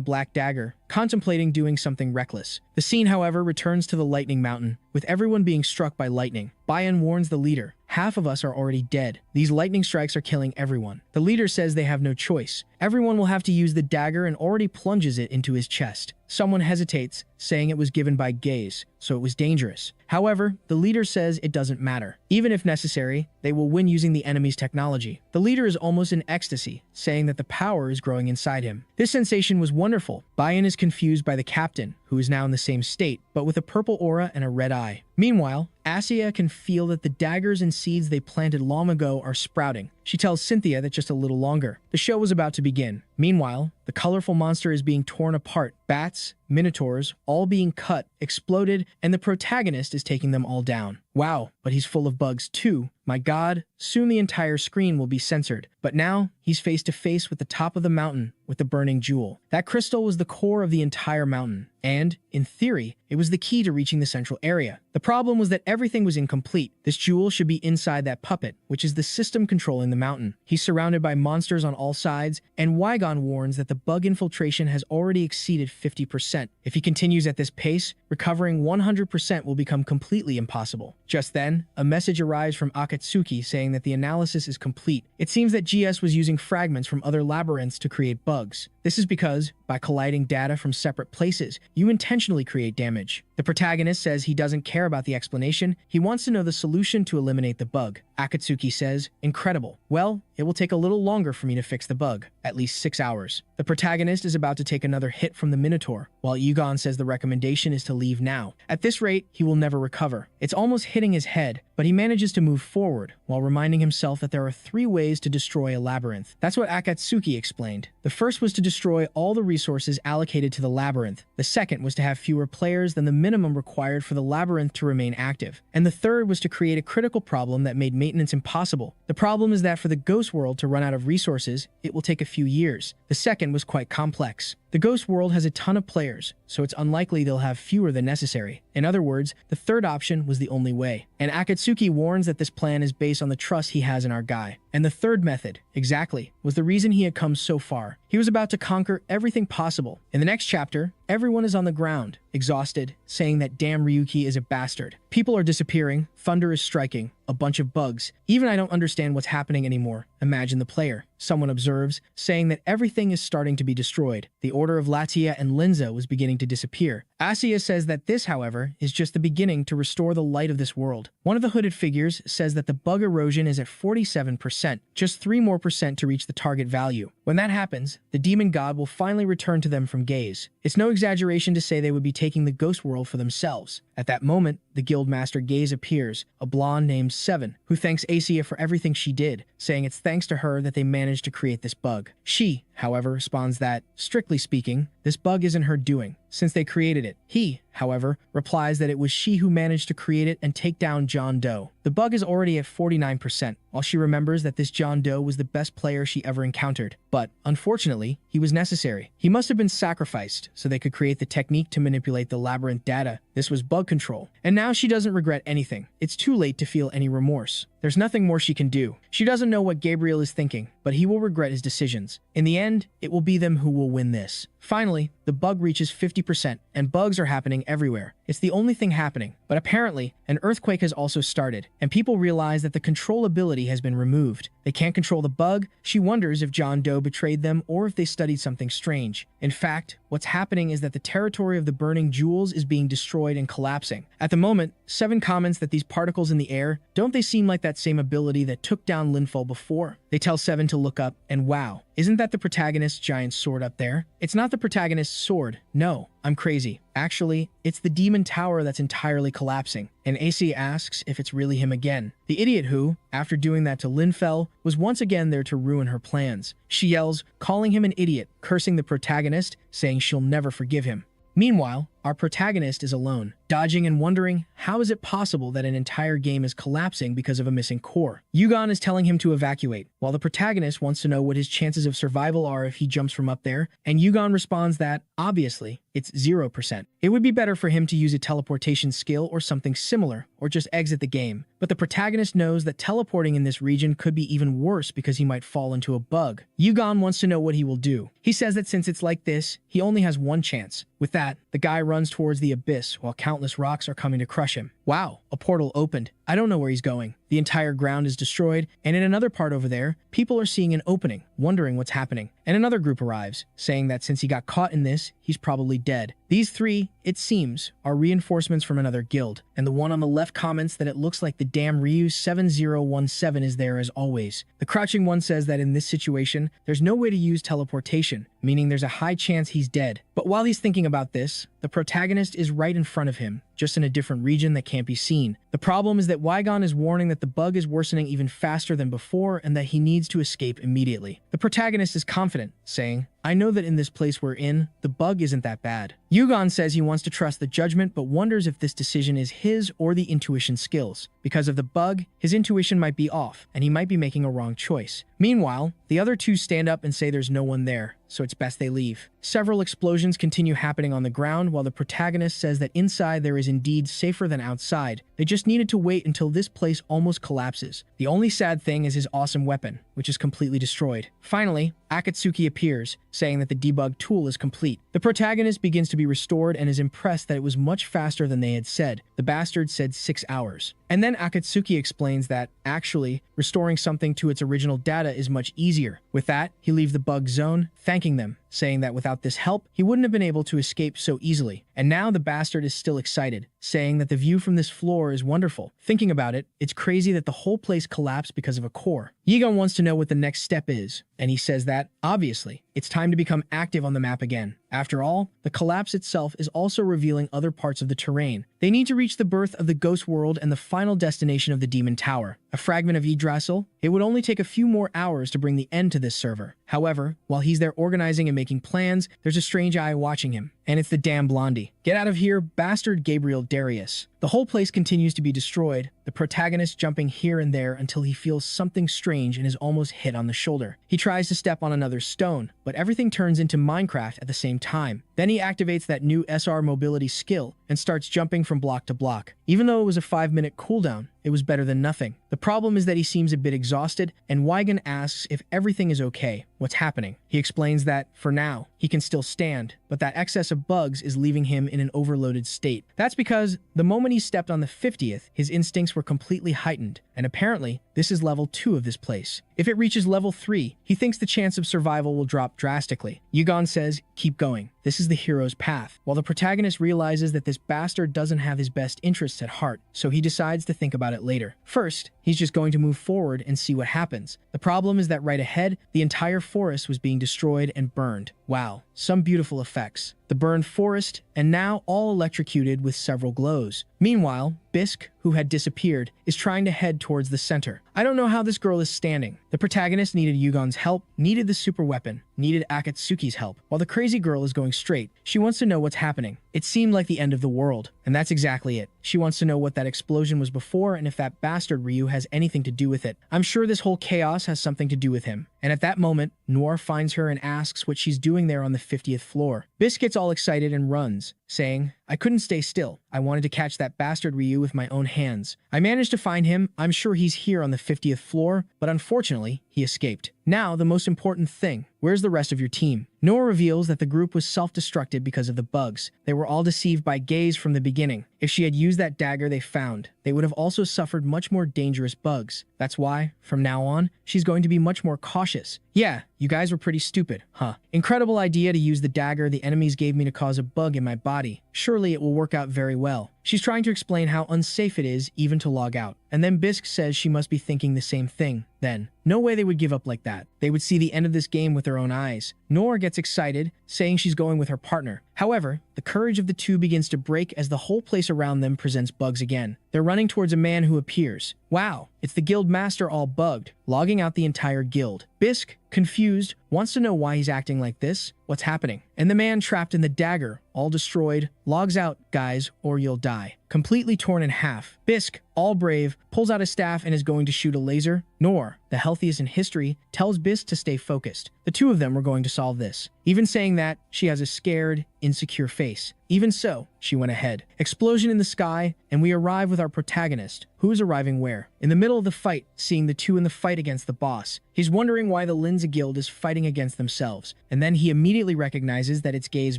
black dagger, contemplating doing something reckless. The scene, however, returns to the lightning mountain, with everyone being struck by lightning. Bayan warns the leader, half of us are already dead. These lightning strikes are killing everyone. The leader says they have no choice. Everyone will have to use the dagger and already plunges it into his chest. Someone hesitates, saying it was given by gaze, so it was dangerous. However, the leader says it doesn't matter. Even if necessary, they will win using the enemy's technology. The leader is almost in ecstasy, saying that the power is growing inside him. This sensation was wonderful. Bayan is confused by the captain, who is now in the same state, but with a purple aura and a red eye. Meanwhile, Asia can feel that the daggers and seeds they planted long ago are sprouting. She tells Cynthia that just a little longer. The show was about to begin. Meanwhile, the colorful monster is being torn apart. Bats, minotaurs, all being cut, exploded, and the protagonist is taking them all down. Wow, but he's full of bugs too. My god, soon the entire screen will be censored. But now, he's face to face with the top of the mountain with the burning jewel. That crystal was the core of the entire mountain, and, in theory, it was the key to reaching the central area. The problem was that everything was incomplete. This jewel should be inside that puppet, which is the system controlling the mountain. He's surrounded by monsters on all sides, and Wygon warns that the bug infiltration has already exceeded 50%. If he continues at this pace, recovering 100% will become completely impossible. Just then, a message arrives from Akatsuki saying that the analysis is complete. It seems that GS was using fragments from other labyrinths to create bugs. This is because, by colliding data from separate places, you intentionally create damage. The protagonist says he doesn't care about the explanation, he wants to know the solution to eliminate the bug. Akatsuki says, incredible. Well, it will take a little longer for me to fix the bug, at least 6 hours. The protagonist is about to take another hit from the Minotaur, while Yugon says the recommendation is to leave now. At this rate, he will never recover. It's almost hitting his head, but he manages to move forward, while reminding himself that there are 3 ways to destroy a labyrinth. That's what Akatsuki explained. The first was to destroy all the resources allocated to the labyrinth. The second was to have fewer players than the minimum required for the labyrinth to remain active. And the third was to create a critical problem that made maintenance impossible. The problem is that for the ghost world to run out of resources, it will take a few years. The second was quite complex. The ghost world has a ton of players, so it's unlikely they'll have fewer than necessary. In other words, the third option was the only way. And Akatsuki warns that this plan is based on the trust he has in our guy. And the third method, exactly, was the reason he had come so far. He was about to conquer everything possible. In the next chapter, everyone is on the ground, exhausted, saying that damn Ryuki is a bastard. People are disappearing, thunder is striking, a bunch of bugs. Even I don't understand what's happening anymore. Imagine the player. Someone observes, saying that everything is starting to be destroyed. The order of Latia and Linza was beginning to disappear. Asia says that this, however, is just the beginning to restore the light of this world. One of the hooded figures says that the bug erosion is at 47%, just 3% more to reach the target value. When that happens, the demon god will finally return to them from gaze. It's no exaggeration to say they would be taking the ghost world for themselves. At that moment, the guildmaster Gaze appears, a blonde named Seven, who thanks Asia for everything she did, saying it's thanks to her that they managed to create this bug. She, however, responds that, strictly speaking, this bug isn't her doing, since they created it. He, however, replies that it was she who managed to create it and take down John Doe. The bug is already at 49%, while she remembers that this John Doe was the best player she ever encountered. But, unfortunately, he was necessary. He must have been sacrificed so they could create the technique to manipulate the labyrinth data. This was bug control. And now she doesn't regret anything. It's too late to feel any remorse. There's nothing more she can do. She doesn't know what Gabriel is thinking, but he will regret his decisions. In the end, it will be them who will win this. Finally, the bug reaches 50%, and bugs are happening everywhere. It's the only thing happening. But apparently, an earthquake has also started, and people realize that the control ability has been removed. They can't control the bug. She wonders if John Doe betrayed them or if they studied something strange. In fact, what's happening is that the territory of the burning jewels is being destroyed and collapsing. At the moment, Seven comments that these particles in the air, don't they seem like that same ability that took down Linfall before? They tell Seven to look up, and wow, isn't that the protagonist's giant sword up there? It's not the protagonist's sword. No, I'm crazy. Actually, it's the demon tower that's entirely collapsing. And AC asks if it's really him again. The idiot who, after doing that to Linfell, was once again there to ruin her plans. She yells, calling him an idiot, cursing the protagonist, saying she'll never forgive him. Meanwhile, our protagonist is alone, dodging and wondering how is it possible that an entire game is collapsing because of a missing core. Yugon is telling him to evacuate, while the protagonist wants to know what his chances of survival are if he jumps from up there, and Yugon responds that, obviously, it's 0%. It would be better for him to use a teleportation skill or something similar, or just exit the game. But the protagonist knows that teleporting in this region could be even worse because he might fall into a bug. Yugon wants to know what he will do. He says that since it's like this, he only has one chance. With that, the guy runs towards the abyss while countless rocks are coming to crush him. Wow, a portal opened. I don't know where he's going. The entire ground is destroyed, and in another part over there, people are seeing an opening, wondering what's happening. And another group arrives, saying that since he got caught in this, he's probably dead. These three, it seems, are reinforcements from another guild, and the one on the left comments that it looks like the damn Ryu 7017 is there as always. The crouching one says that in this situation, there's no way to use teleportation, meaning there's a high chance he's dead. But while he's thinking about this, the protagonist is right in front of him, just in a different region that can't be seen. The problem is that Wygon is warning that the bug is worsening even faster than before and that he needs to escape immediately. The protagonist is confident, saying, I know that in this place we're in, the bug isn't that bad. Yugon says he wants to trust the judgment but wonders if this decision is his or the intuition skills. Because of the bug, his intuition might be off, and he might be making a wrong choice. Meanwhile, the other two stand up and say there's no one there, so it's best they leave. Several explosions continue happening on the ground while the protagonist says that inside there is indeed safer than outside. They just needed to wait until this place almost collapses. The only sad thing is his awesome weapon, which is completely destroyed. Finally, Akatsuki appears, saying that the debug tool is complete. The protagonist begins to be restored and is impressed that it was much faster than they had said. The bastard said 6 hours. And then Akatsuki explains that, actually, restoring something to its original data is much easier. With that, he leaves the bug zone, thanking them, saying that without this help, he wouldn't have been able to escape so easily. And now the bastard is still excited, saying that the view from this floor is wonderful. Thinking about it, it's crazy that the whole place collapsed because of a core. Yigon wants to know what the next step is, and he says that, obviously, it's time to become active on the map again. After all, the collapse itself is also revealing other parts of the terrain. They need to reach the birth of the ghost world and the final destination of the demon tower, a fragment of Yggdrasil. It would only take a few more hours to bring the end to this server. However, while he's there organizing and making plans, there's a strange eye watching him, and it's the damn Blondie. "Get out of here, bastard Gabriel Darius." The whole place continues to be destroyed, the protagonist jumping here and there until he feels something strange and is almost hit on the shoulder. He tries to step on another stone, but everything turns into Minecraft at the same time. Then he activates that new SR mobility skill and starts jumping from block to block. Even though it was a 5-minute cooldown, it was better than nothing. The problem is that he seems a bit exhausted, and Wygon asks if everything is okay, what's happening. He explains that, for now, he can still stand, but that excess of bugs is leaving him in an overloaded state. That's because the moment he stepped on the 50th, his instincts were completely heightened, and apparently, this is level 2 of this place. If it reaches level 3, he thinks the chance of survival will drop drastically. Yugon says, "Keep going. This is the hero's path," while the protagonist realizes that this bastard doesn't have his best interests at heart, so he decides to think about it later. First, he's just going to move forward and see what happens. The problem is that right ahead, the entire forest was being destroyed and burned. Wow, some beautiful effects. The burned forest, and now all electrocuted with several glows. Meanwhile, Bisque, who had disappeared, is trying to head towards the center. I don't know how this girl is standing. The protagonist needed Yugon's help, needed the super weapon, needed Akatsuki's help, while the crazy girl is going straight. She wants to know what's happening. It seemed like the end of the world, and that's exactly it. She wants to know what that explosion was before and if that bastard Ryu has anything to do with it. I'm sure this whole chaos has something to do with him. And at that moment, Noir finds her and asks what she's doing there on the 50th floor. Bisque gets all excited and runs, saying, "I couldn't stay still. I wanted to catch that bastard Ryu with my own hands. I managed to find him. I'm sure he's here on the 50th floor, but unfortunately, he escaped. Now, the most important thing. Where's the rest of your team?" Noah reveals that the group was self-destructed because of the bugs. They were all deceived by Gaze from the beginning. If she had used that dagger they found, they would have also suffered much more dangerous bugs. That's why, from now on, she's going to be much more cautious. "Yeah, you guys were pretty stupid, huh? Incredible idea to use the dagger the enemies gave me to cause a bug in my body. Surely it will work out very well." She's trying to explain how unsafe it is even to log out. And then Bisque says she must be thinking the same thing. Then, no way they would give up like that. They would see the end of this game with their own eyes. Nora gets excited, saying she's going with her partner. However, the courage of the two begins to break as the whole place around them presents bugs again. They're running towards a man who appears. Wow, it's the guild master all bugged, logging out the entire guild. Bisque, confused, wants to know why he's acting like this, what's happening. And the man trapped in the dagger, all destroyed, logs out, "Guys, or you'll die." Completely torn in half. Bisque, all brave, pulls out a staff and is going to shoot a laser. Nor, the healthiest in history, tells Bisque to stay focused. The two of them were going to solve this. Even saying that, she has a scared, insecure face. Even so, she went ahead. Explosion in the sky, and we arrive with our protagonist, who is arriving where? In the middle of the fight, seeing the two in the fight against the boss. He's wondering why the Linza Guild is fighting against themselves, and then he immediately recognizes that it's Gaze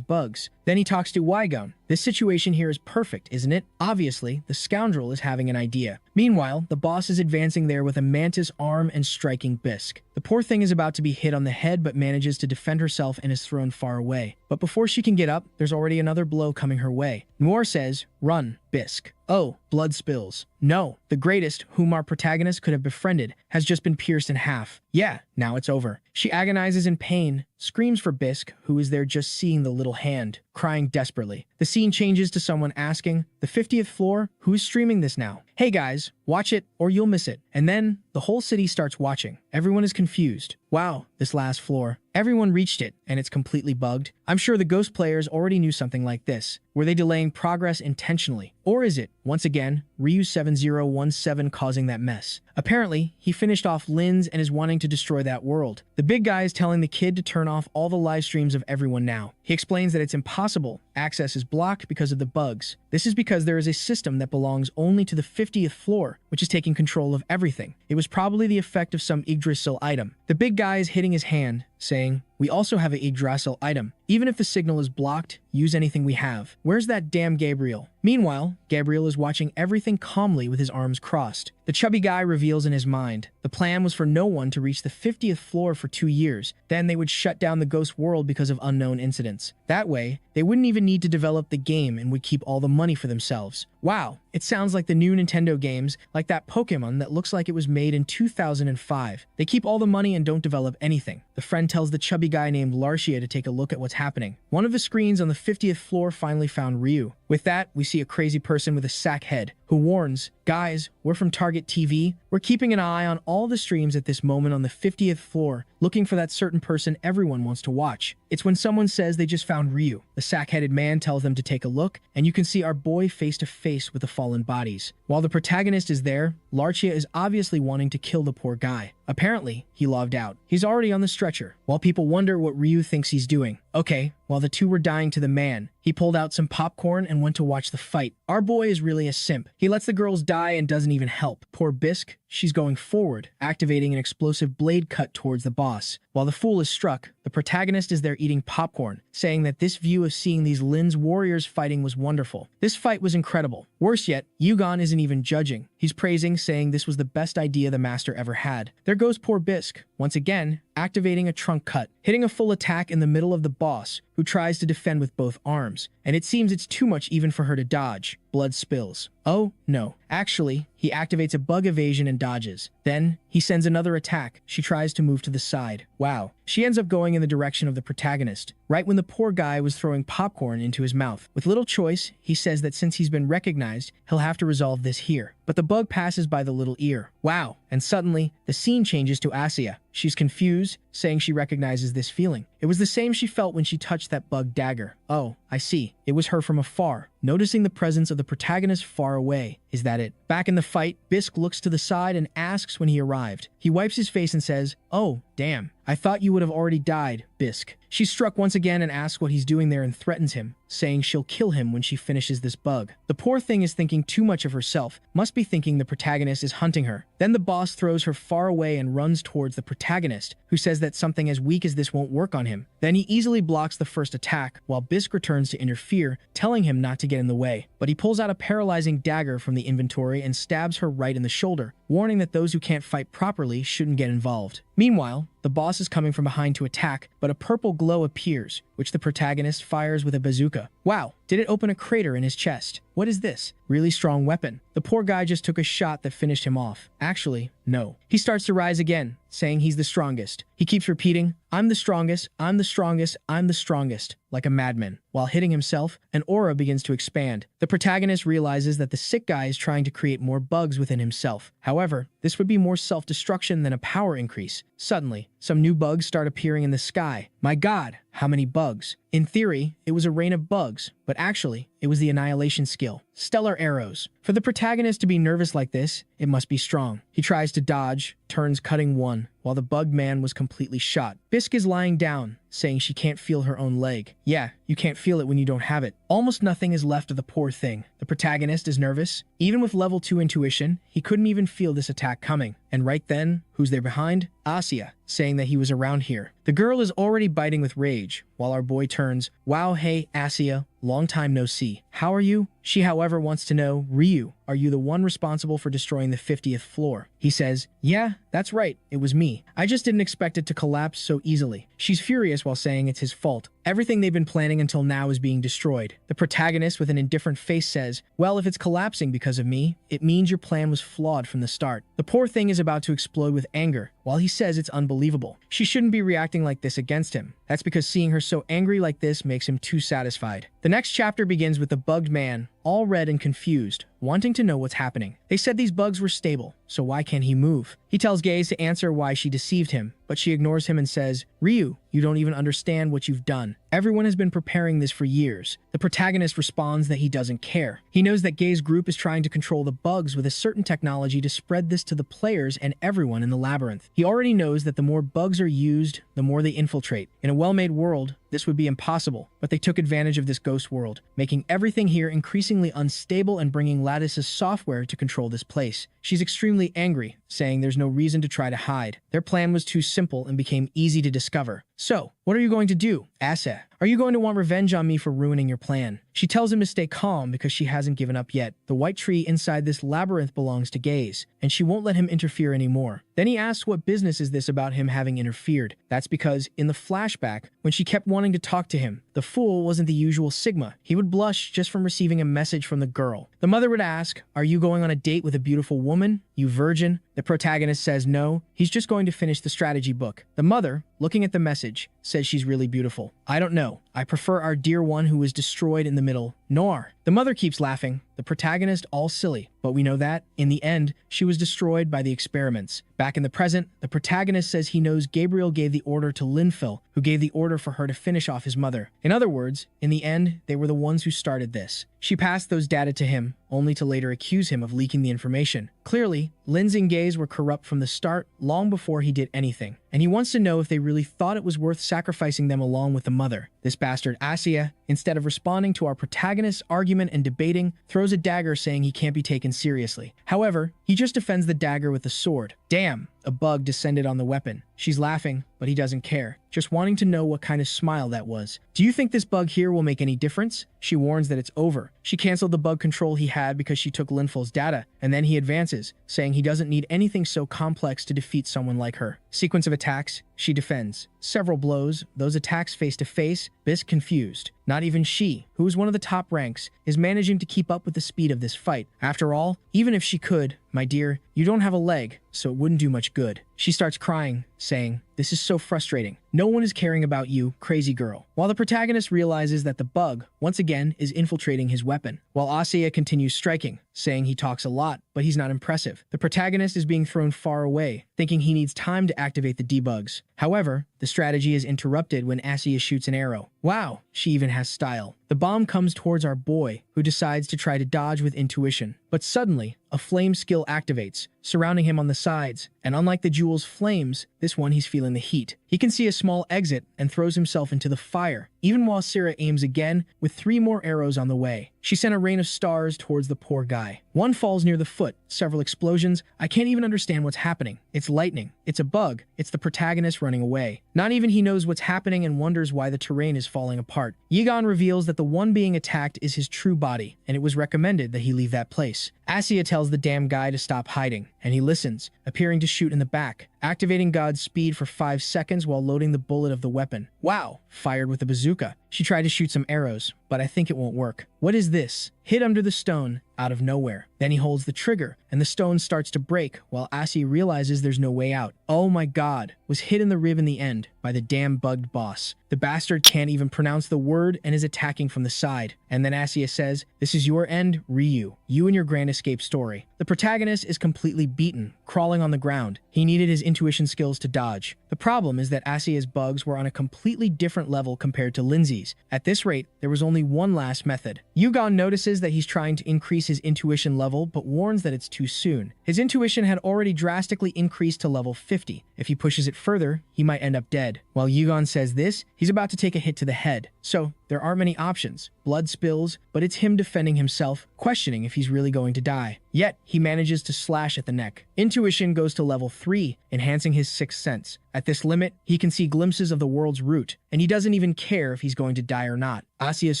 bugs. Then he talks to Wygon. This situation here is perfect, isn't it? Obviously, the scoundrel is having an idea. Meanwhile, the boss is advancing there with a mantis arm and striking Bisque. The poor thing is about to be hit on the head but manages to defend herself and is thrown far away. But before she can get up, there's already another blow coming her way. Noir says, "Run, Bisque." Oh, blood spills. No, the greatest, whom our protagonist could have befriended, has just been pierced in half. Yeah, now it's over. She agonizes in pain, screams for Bisque, who is there just seeing the little hand, crying desperately. The scene changes to someone asking, "The 50th floor? Who's streaming this now?" Hey guys, watch it or you'll miss it. And then, the whole city starts watching. Everyone is confused. Wow, this last floor. Everyone reached it, and it's completely bugged. I'm sure the Ghost players already knew something like this. Were they delaying progress intentionally? Or is it, once again, Ryu7017 causing that mess? Apparently, he finished off Linz and is wanting to destroy that world. The big guy is telling the kid to turn off all the live streams of everyone now. He explains that it's impossible. Access is blocked because of the bugs. This is because there is a system that belongs only to the 50th floor, which is taking control of everything. It was probably the effect of some Yggdrasil item. The big guy is hitting his hand, saying, "We also have an Yggdrasil item. Even if the signal is blocked, use anything we have." Where's that damn Gabriel? Meanwhile, Gabriel is watching everything calmly with his arms crossed. The chubby guy reveals in his mind. The plan was for no one to reach the 50th floor for 2 years. Then they would shut down the ghost world because of unknown incidents. That way, they wouldn't even need to develop the game and would keep all the money for themselves. Wow, it sounds like the new Nintendo games, like that Pokemon that looks like it was made in 2005. They keep all the money and don't develop anything. The friend tells the chubby guy named Larcia to take a look at what's happening. One of the screens on the 50th floor finally found Ryu. With that, we see a crazy person with a sack head who warns, "Guys, we're from Target TV. We're keeping an eye on all the streams at this moment on the 50th floor, looking for that certain person everyone wants to watch." It's when someone says they just found Ryu. The sack-headed man tells them to take a look, and you can see our boy face to face with the fallen bodies. While the protagonist is there, Larchia is obviously wanting to kill the poor guy. Apparently, he logged out. He's already on the stretcher, while people wonder what Ryu thinks he's doing. Okay, while the two were dying to the man, he pulled out some popcorn and went to watch the fight. Our boy is really a simp. He lets the girls die and doesn't even help. Poor Bisque, she's going forward, activating an explosive blade cut towards the boss. While the fool is struck, the protagonist is there eating popcorn, saying that this view of seeing these Lin's warriors fighting was wonderful. This fight was incredible. Worse yet, Yugon isn't even judging. He's praising, saying this was the best idea the master ever had. There goes poor Bisque, once again, activating a trunk cut, hitting a full attack in the middle of the boss, who tries to defend with both arms. And it seems it's too much even for her to dodge. Blood spills. Oh, no. Actually, he activates a bug evasion and dodges. Then, he sends another attack. She tries to move to the side. Wow. She ends up going in the direction of the protagonist, right when the poor guy was throwing popcorn into his mouth. With little choice, he says that since he's been recognized, he'll have to resolve this here. But the bug passes by the little ear. Wow. And suddenly, the scene changes to Asura. She's confused, saying she recognizes this feeling. It was the same she felt when she touched that bug dagger. Oh, I see. It was her from afar, noticing the presence of the protagonist far away. Is that it? Back in the fight, Bisque looks to the side and asks when he arrived. He wipes his face and says, "Oh, damn. I thought you would have already died, Bisque." She's struck once again and asks what he's doing there and threatens him, saying she'll kill him when she finishes this bug. The poor thing is thinking too much of herself, must be thinking the protagonist is hunting her. Then the boss throws her far away and runs towards the protagonist, who says that something as weak as this won't work on him. Then he easily blocks the first attack, while Bisque returns to interfere, telling him not to get in the way. But he pulls out a paralyzing dagger from the inventory and stabs her right in the shoulder, warning that those who can't fight properly shouldn't get involved. Meanwhile, the boss is coming from behind to attack, but a purple glow appears, which the protagonist fires with a bazooka. Wow, did it open a crater in his chest? What is this? Really strong weapon. The poor guy just took a shot that finished him off. Actually, no. He starts to rise again, saying he's the strongest. He keeps repeating, "I'm the strongest, I'm the strongest, I'm the strongest," like a madman. While hitting himself, an aura begins to expand. The protagonist realizes that the sick guy is trying to create more bugs within himself. However, this would be more self-destruction than a power increase. Suddenly, some new bugs start appearing in the sky. My god, how many bugs? In theory, it was a rain of bugs, but actually, it was the annihilation skill. Stellar arrows. For the protagonist to be nervous like this, it must be strong. He tries to dodge, turns cutting one, while the bugged man was completely shot. Bisque is lying down, saying she can't feel her own leg. Yeah, you can't feel it when you don't have it. Almost nothing is left of the poor thing. The protagonist is nervous. Even with level 2 intuition, he couldn't even feel this attack coming. And right then, who's there behind? Asura, saying that he was around here. The girl is already biting with rage, while our boy turns, "Wow, hey, Asura, long time no see. How are you?" She, however, wants to know, "Ryu, are you the one responsible for destroying the 50th floor?" He says, "Yeah, that's right, it was me. I just didn't expect it to collapse so easily." She's furious while saying it's his fault. Everything they've been planning until now is being destroyed. The protagonist with an indifferent face says, "Well, if it's collapsing because of me, it means your plan was flawed from the start." The poor thing is about to explode with anger, while he says it's unbelievable. She shouldn't be reacting like this against him. That's because seeing her so angry like this makes him too satisfied. The next chapter begins with the bugged man, all red and confused, wanting to know what's happening. They said these bugs were stable, so why can't he move? He tells Gaze to answer why she deceived him, but she ignores him and says, "Ryu, you don't even understand what you've done. Everyone has been preparing this for years." The protagonist responds that he doesn't care. He knows that Gaze's group is trying to control the bugs with a certain technology to spread this to the players and everyone in the labyrinth. He already knows that the more bugs are used, the more they infiltrate. In a well-made world, this would be impossible, but they took advantage of this ghost world, making everything here increasingly unstable and bringing Lattice's software to control this place. She's extremely angry, saying there's no reason to try to hide. Their plan was too simple and became easy to discover. "So, what are you going to do, Asura? Are you going to want revenge on me for ruining your plan?" She tells him to stay calm because she hasn't given up yet. The white tree inside this labyrinth belongs to Gaze, and she won't let him interfere anymore. Then he asks what business is this about him having interfered. That's because, in the flashback, when she kept wanting to talk to him, the fool wasn't the usual Sigma. He would blush just from receiving a message from the girl. The mother would ask, "Are you going on a date with a beautiful woman, you virgin?" The protagonist says no, he's just going to finish the strategy book. The mother, looking at the message, says she's really beautiful. "I don't know. I prefer our dear one who was destroyed in the middle. Nor. The mother keeps laughing, the protagonist all silly, but we know that, in the end, she was destroyed by the experiments. Back in the present, the protagonist says he knows Gabriel gave the order to Linfil, who gave the order for her to finish off his mother. In other words, in the end, they were the ones who started this. She passed those data to him, only to later accuse him of leaking the information. Clearly, Lin's Gaze were corrupt from the start, long before he did anything, and he wants to know if they really thought it was worth sacrificing them along with the mother. This bastard Asura, instead of responding to our protagonist's argument and debating, throws a dagger saying he can't be taken seriously. However, he just defends the dagger with a sword. Damn, a bug descended on the weapon. She's laughing, but he doesn't care, just wanting to know what kind of smile that was. Do you think this bug here will make any difference? She warns that it's over. She canceled the bug control he had because she took Linfil's data, and then he advances, saying he doesn't need anything so complex to defeat someone like her. Sequence of attacks, she defends. Several blows, those attacks face to face, Bisk confused. Not even she, who is one of the top ranks, is managing to keep up with the speed of this fight. After all, even if she could, my dear, you don't have a leg, so it wouldn't do much good. She starts crying, saying, "This is so frustrating. No one is caring about you, crazy girl." While the protagonist realizes that the bug, once again, is infiltrating his weapon, while Asura continues striking, saying he talks a lot, but he's not impressive. The protagonist is being thrown far away, thinking he needs time to activate the debugs. However, the strategy is interrupted when Asura shoots an arrow. Wow, she even has style. The bomb comes towards our boy, who decides to try to dodge with intuition. But suddenly, a flame skill activates, surrounding him on the sides, and unlike the jewel's flames, this one he's feeling the heat. He can see a small exit and throws himself into the fire, even while Asura aims again with 3 more arrows on the way. She sent a rain of stars towards the poor guy. One falls near the foot, several explosions. I can't even understand what's happening. It's lightning. It's a bug. It's the protagonist running away. Not even he knows what's happening and wonders why the terrain is falling apart. Yahello reveals that the one being attacked is his true body, and it was recommended that he leave that place. Asura tells the damn guy to stop hiding, and he listens, appearing to shoot in the back, activating God's speed for 5 seconds while loading the bullet of the weapon. Wow, fired with a bazooka. She tried to shoot some arrows, but I think it won't work. What is this? Hit under the stone, out of nowhere. Then he holds the trigger, and the stone starts to break while Asura realizes there's no way out. Oh my god, was hit in the rib in the end by the damn bugged boss. The bastard can't even pronounce the word and is attacking from the side. And then Asura says, "This is your end, Ryu. You and your grand escape story." The protagonist is completely beaten, crawling on the ground. He needed his intuition skills to dodge. The problem is that Asura's bugs were on a completely different level compared to Lindsay's. At this rate, there was only one last method. Yugon notices that he's trying to increase his intuition level, but warns that it's too soon. His intuition had already drastically increased to level 50. If he pushes it further, he might end up dead. While Yugon says this, he's about to take a hit to the head. So, there aren't many options. Blood spills, but it's him defending himself, questioning if he's really going to die. Yet, he manages to slash at the neck. Intuition goes to level 3, enhancing his 6th sense. At this limit, he can see glimpses of the world's root, and he doesn't even care if he's going to die or not. Asura's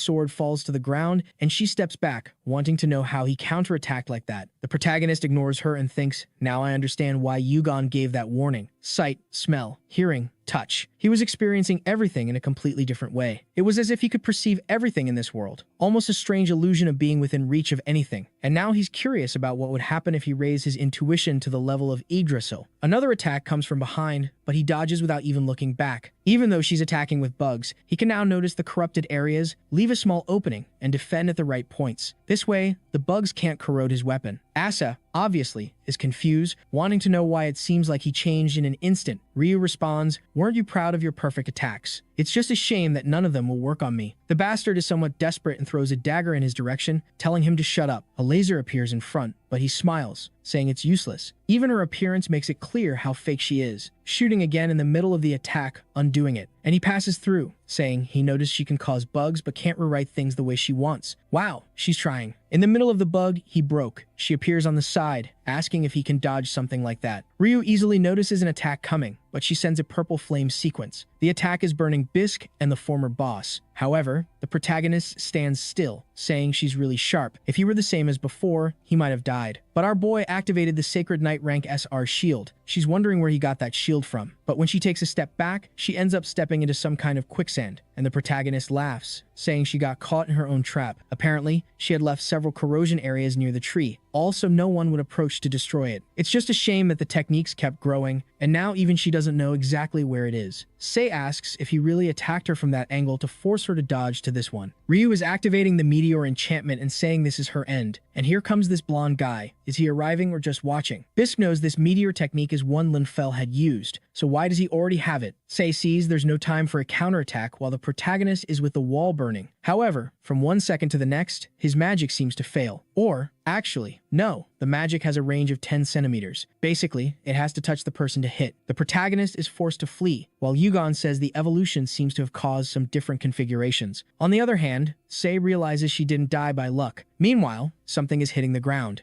sword falls to the ground, and she steps back, wanting to know how he counterattacked like that. The protagonist ignores her and thinks, now I understand why Yugon gave that warning. Sight, smell, hearing, touch. He was experiencing everything in a completely different way. It was as if he could perceive everything in this world, almost a strange illusion of being within reach of anything. And now he's curious about what would happen if he raised his intuition to the level of Yggdrasil. Another attack comes from behind, but he dodges without even looking back. Even though she's attacking with bugs, he can now notice the corrupted areas, leave a small opening, and defend at the right points. This way, the bugs can't corrode his weapon. Asa, obviously, is confused, wanting to know why it seems like he changed in an instant. Ryu responds, "Weren't you proud of your perfect attacks? It's just a shame that none of them will work on me." The bastard is somewhat desperate and throws a dagger in his direction, telling him to shut up. A laser appears in front, but he smiles, saying it's useless. Even her appearance makes it clear how fake she is, shooting again in the middle of the attack, undoing it. And he passes through, saying he noticed she can cause bugs but can't rewrite things the way she wants. Wow, she's trying. In the middle of the bug, he broke. She appears on the side, asking if he can dodge something like that. Ryu easily notices an attack coming, but she sends a purple flame sequence. The attack is burning Bisk and the former boss. However, the protagonist stands still, saying she's really sharp. If he were the same as before, he might have died. But our boy activated the Sacred Knight rank SR shield. She's wondering where he got that shield from. But when she takes a step back, she ends up stepping into some kind of quicksand, and the protagonist laughs, saying she got caught in her own trap. Apparently, she had left several corrosion areas near the tree, also no one would approach to destroy it. It's just a shame that the techniques kept growing, and now even she doesn't know exactly where it is. Sei asks if he really attacked her from that angle to force her to dodge to this one. Ryu is activating the meteor enchantment and saying this is her end. And here comes this blonde guy. Is he arriving or just watching? Bisque knows this meteor technique is one Lin Fel had used, so why does he already have it? Sei sees there's no time for a counterattack while the protagonist is with the wall burning. However, from 1 second to the next, his magic seems to fail. Or, actually, no, the magic has a range of 10 centimeters. Basically, it has to touch the person to hit. The protagonist is forced to flee, while Yugon says the evolution seems to have caused some different configurations. On the other hand, Sei realizes she didn't die by luck. Meanwhile, something is hitting the ground.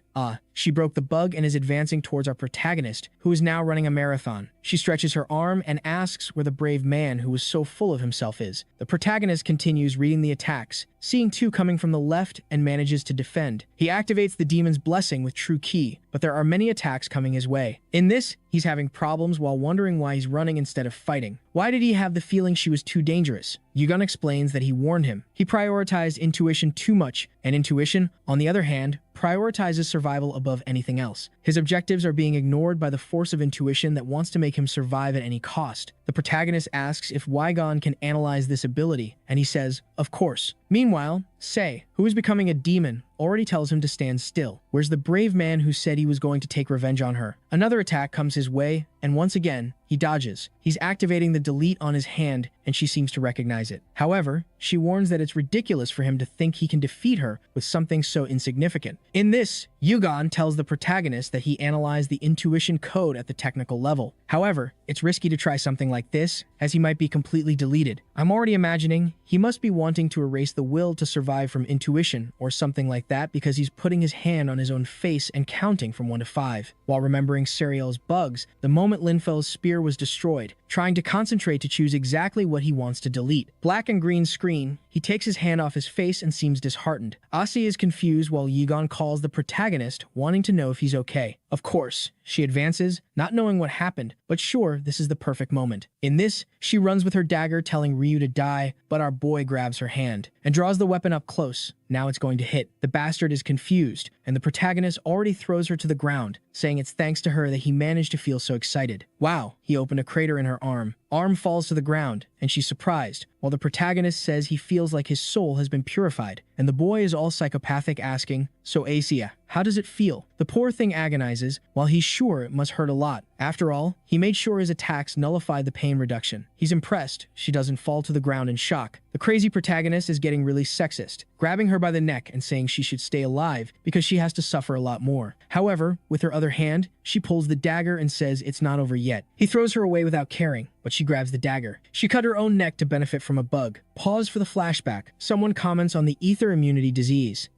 She broke the bug and is advancing towards our protagonist, who is now running a marathon. She stretches her arm and asks where the brave man who was so full of himself is. The protagonist continues reading the attacks, seeing two coming from the left and manages to defend. He activates the demon's blessing with true ki, but there are many attacks coming his way. In this, he's having problems while wondering why he's running instead of fighting. Why did he have the feeling she was too dangerous? Yugon explains that he warned him. He prioritized intuition too much, and intuition, on the other hand, prioritizes survival above anything else. His objectives are being ignored by the force of intuition that wants to make him survive at any cost. The protagonist asks if Wygon can analyze this ability, and he says, of course. Meanwhile, Sei, who is becoming a demon, already tells him to stand still. Where's the brave man who said he was going to take revenge on her? Another attack comes his way, and once again, he dodges. He's activating the delete on his hand, and she seems to recognize it. However, she warns that it's ridiculous for him to think he can defeat her with something so insignificant. In this, Yugon tells the protagonist that he analyzed the intuition code at the technical level. However, it's risky to try something like this, as he might be completely deleted. I'm already imagining he must be wanting to erase the will to survive from intuition or something like that because he's putting his hand on his own face and counting from 1 to 5. While remembering Serial's bugs, the moment Lin Fel's spear was destroyed, trying to concentrate to choose exactly what he wants to delete. Black and green screen, he takes his hand off his face and seems disheartened. Asi is confused while Yugon calls the protagonist, wanting to know if he's okay. Of course, she advances, not knowing what happened, but sure, this is the perfect moment. In this, she runs with her dagger telling Ryu to die, but our boy grabs her hand and draws the weapon up close. Now it's going to hit. The bastard is confused, and the protagonist already throws her to the ground, saying it's thanks to her that he managed to feel so excited. Wow, he opened a crater in her arm. Arm falls to the ground, and she's surprised, while the protagonist says he feels like his soul has been purified, and the boy is all psychopathic asking, so Asia, how does it feel? The poor thing agonizes, while he's sure it must hurt a lot. After all, he made sure his attacks nullified the pain reduction. He's impressed she doesn't fall to the ground in shock. The crazy protagonist is getting really sexist, grabbing her by the neck and saying she should stay alive because she has to suffer a lot more. However, with her other hand, she pulls the dagger and says it's not over yet. He throws her away without caring, but she grabs the dagger. She cut her own neck to benefit from a bug. Pause for the flashback. Someone comments on the ether immunity disease.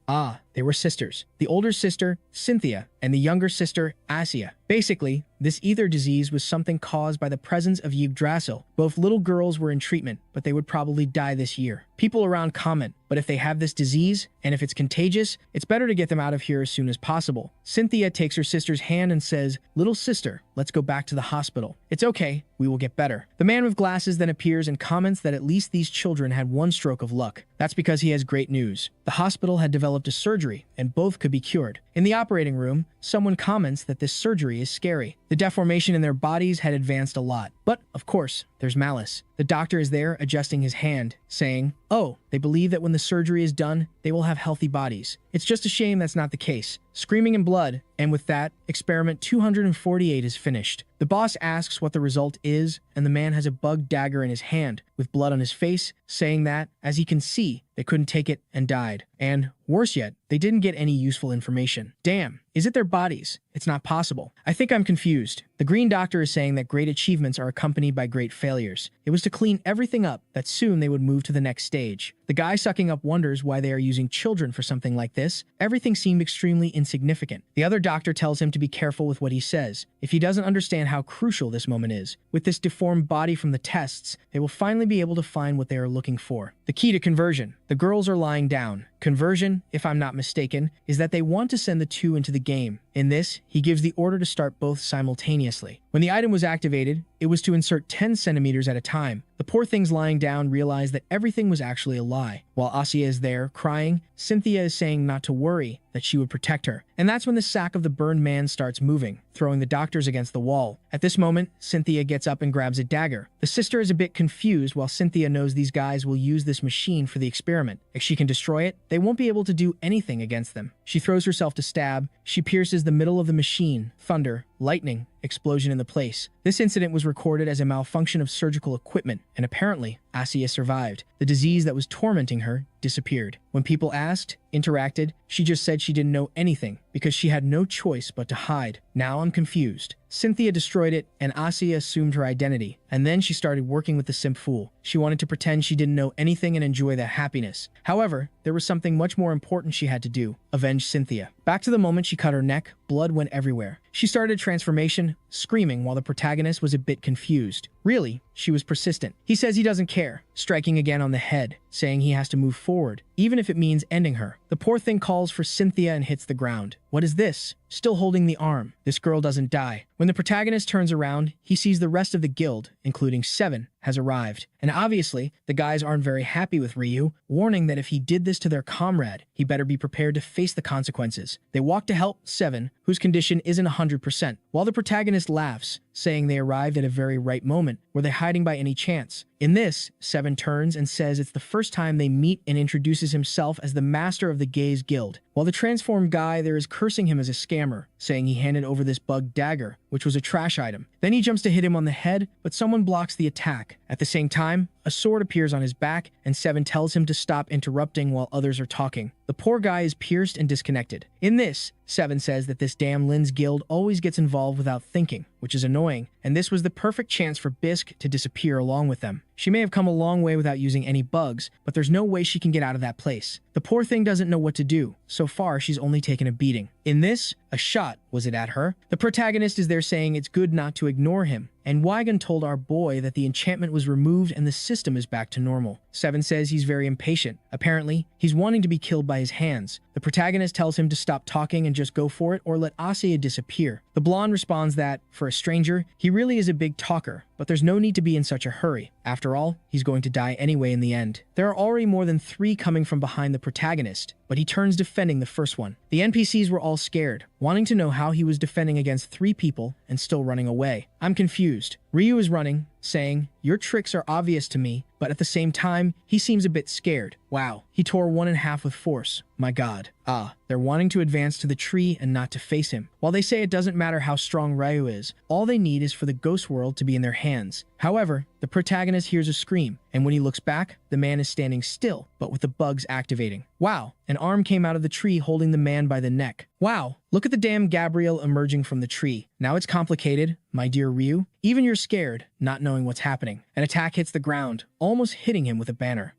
They were sisters. The older sister, Cynthia, and the younger sister, Asia. Basically, this ether disease was something caused by the presence of Yggdrasil. Both little girls were in treatment, but they would probably die this year. People around comment, but if they have this disease, and if it's contagious, it's better to get them out of here as soon as possible. Cynthia takes her sister's hand and says, little sister, let's go back to the hospital. It's okay, we will get better. The man with glasses then appears and comments that at least these children had one stroke of luck. That's because he has great news. The hospital had developed a surgery, and both could be cured. In the operating room, someone comments that this surgery is scary. The deformation in their bodies had advanced a lot. But, of course, there's malice. The doctor is there adjusting his hand, saying, oh, they believe that when the surgery is done, they will have healthy bodies. It's just a shame that's not the case. Screaming in blood, and with that, experiment 248 is finished. The boss asks what the result is, and the man has a bug dagger in his hand, with blood on his face, saying that, as he can see, they couldn't take it and died. And, worse yet, they didn't get any useful information. Damn, is it their bodies? It's not possible. I think I'm confused. The Green Doctor is saying that great achievements are accompanied by great failures. It was to clean everything up that soon they would move to the next stage. The guy sucking up wonders why they are using children for something like this. Everything seemed extremely insignificant. The other doctor tells him to be careful with what he says. If he doesn't understand how crucial this moment is, with this deformed body from the tests, they will finally be able to find what they are looking for. The key to conversion. The girls are lying down. Conversion, if I'm not mistaken, is that they want to send the two into the game. In this, he gives the order to start both simultaneously. When the item was activated, it was to insert 10 centimeters at a time. The poor things lying down realized that everything was actually a lie. While Asya is there, crying, Cynthia is saying not to worry, that she would protect her. And that's when the sack of the burned man starts moving, throwing the doctors against the wall. At this moment, Cynthia gets up and grabs a dagger. The sister is a bit confused while Cynthia knows these guys will use this machine for the experiment. If she can destroy it, they won't be able to do anything against them. She throws herself to stab. She pierces the middle of the machine. Thunder, lightning, explosion in the place. This incident was recorded as a malfunction of surgical equipment, and apparently, Asya survived. The disease that was tormenting her disappeared. When people asked, interacted, she just said she didn't know anything because she had no choice but to hide. Now I'm confused. Cynthia destroyed it, and Asya assumed her identity, and then she started working with the simp fool. She wanted to pretend she didn't know anything and enjoy that happiness. However, there was something much more important she had to do: avenge Cynthia. Back to the moment she cut her neck, blood went everywhere. She started a transformation, screaming while the protagonist was a bit confused. Really, she was persistent. He says he doesn't care, striking again on the head, saying he has to move forward, even if it means ending her. The poor thing calls for Cynthia and hits the ground. What is this? Still holding the arm. This girl doesn't die. When the protagonist turns around, he sees the rest of the guild, including Seven, has arrived. And obviously, the guys aren't very happy with Ryu, warning that if he did this to their comrade, he better be prepared to face the consequences. They walk to help Seven, whose condition isn't 100%, while the protagonist laughs, saying they arrived at a very right moment. Were they hiding by any chance? In this, Seven turns and says it's the first time they meet and introduces himself as the master of the Gaze Guild, while the transformed guy there is cursing him as a scammer, saying he handed over this bug dagger, which was a trash item. Then he jumps to hit him on the head, but someone blocks the attack. At the same time, a sword appears on his back, and Seven tells him to stop interrupting while others are talking. The poor guy is pierced and disconnected. In this, Seven says that this damn Lin's guild always gets involved without thinking, which is annoying, and this was the perfect chance for Bisque to disappear along with them. She may have come a long way without using any bugs, but there's no way she can get out of that place. The poor thing doesn't know what to do. So far, she's only taken a beating. In this, a shot. Was it at her? The protagonist is there saying it's good not to ignore him, and Wagon told our boy that the enchantment was removed and the system is back to normal. Seven says he's very impatient. Apparently, he's wanting to be killed by his hands. The protagonist tells him to stop talking and just go for it or let Asya disappear. The blonde responds that, for a stranger, he really is a big talker, but there's no need to be in such a hurry. After all, he's going to die anyway in the end. There are already more than 3 coming from behind the protagonist, but he turns defending the first one. The NPCs were all scared, wanting to know how he was defending against 3 people and still running away. I'm confused. Ryu is running, saying, "Your tricks are obvious to me," but at the same time, he seems a bit scared. Wow, he tore one in half with force. My god. They're wanting to advance to the tree and not to face him. While they say it doesn't matter how strong Ryu is, all they need is for the ghost world to be in their hands. However, the protagonist hears a scream, and when he looks back, the man is standing still, but with the bugs activating. Wow, an arm came out of the tree holding the man by the neck. Wow, look at the damn Gabriel emerging from the tree. Now it's complicated, my dear Ryu. Even you're scared, not knowing what's happening. An attack hits the ground, almost hitting him with a banner.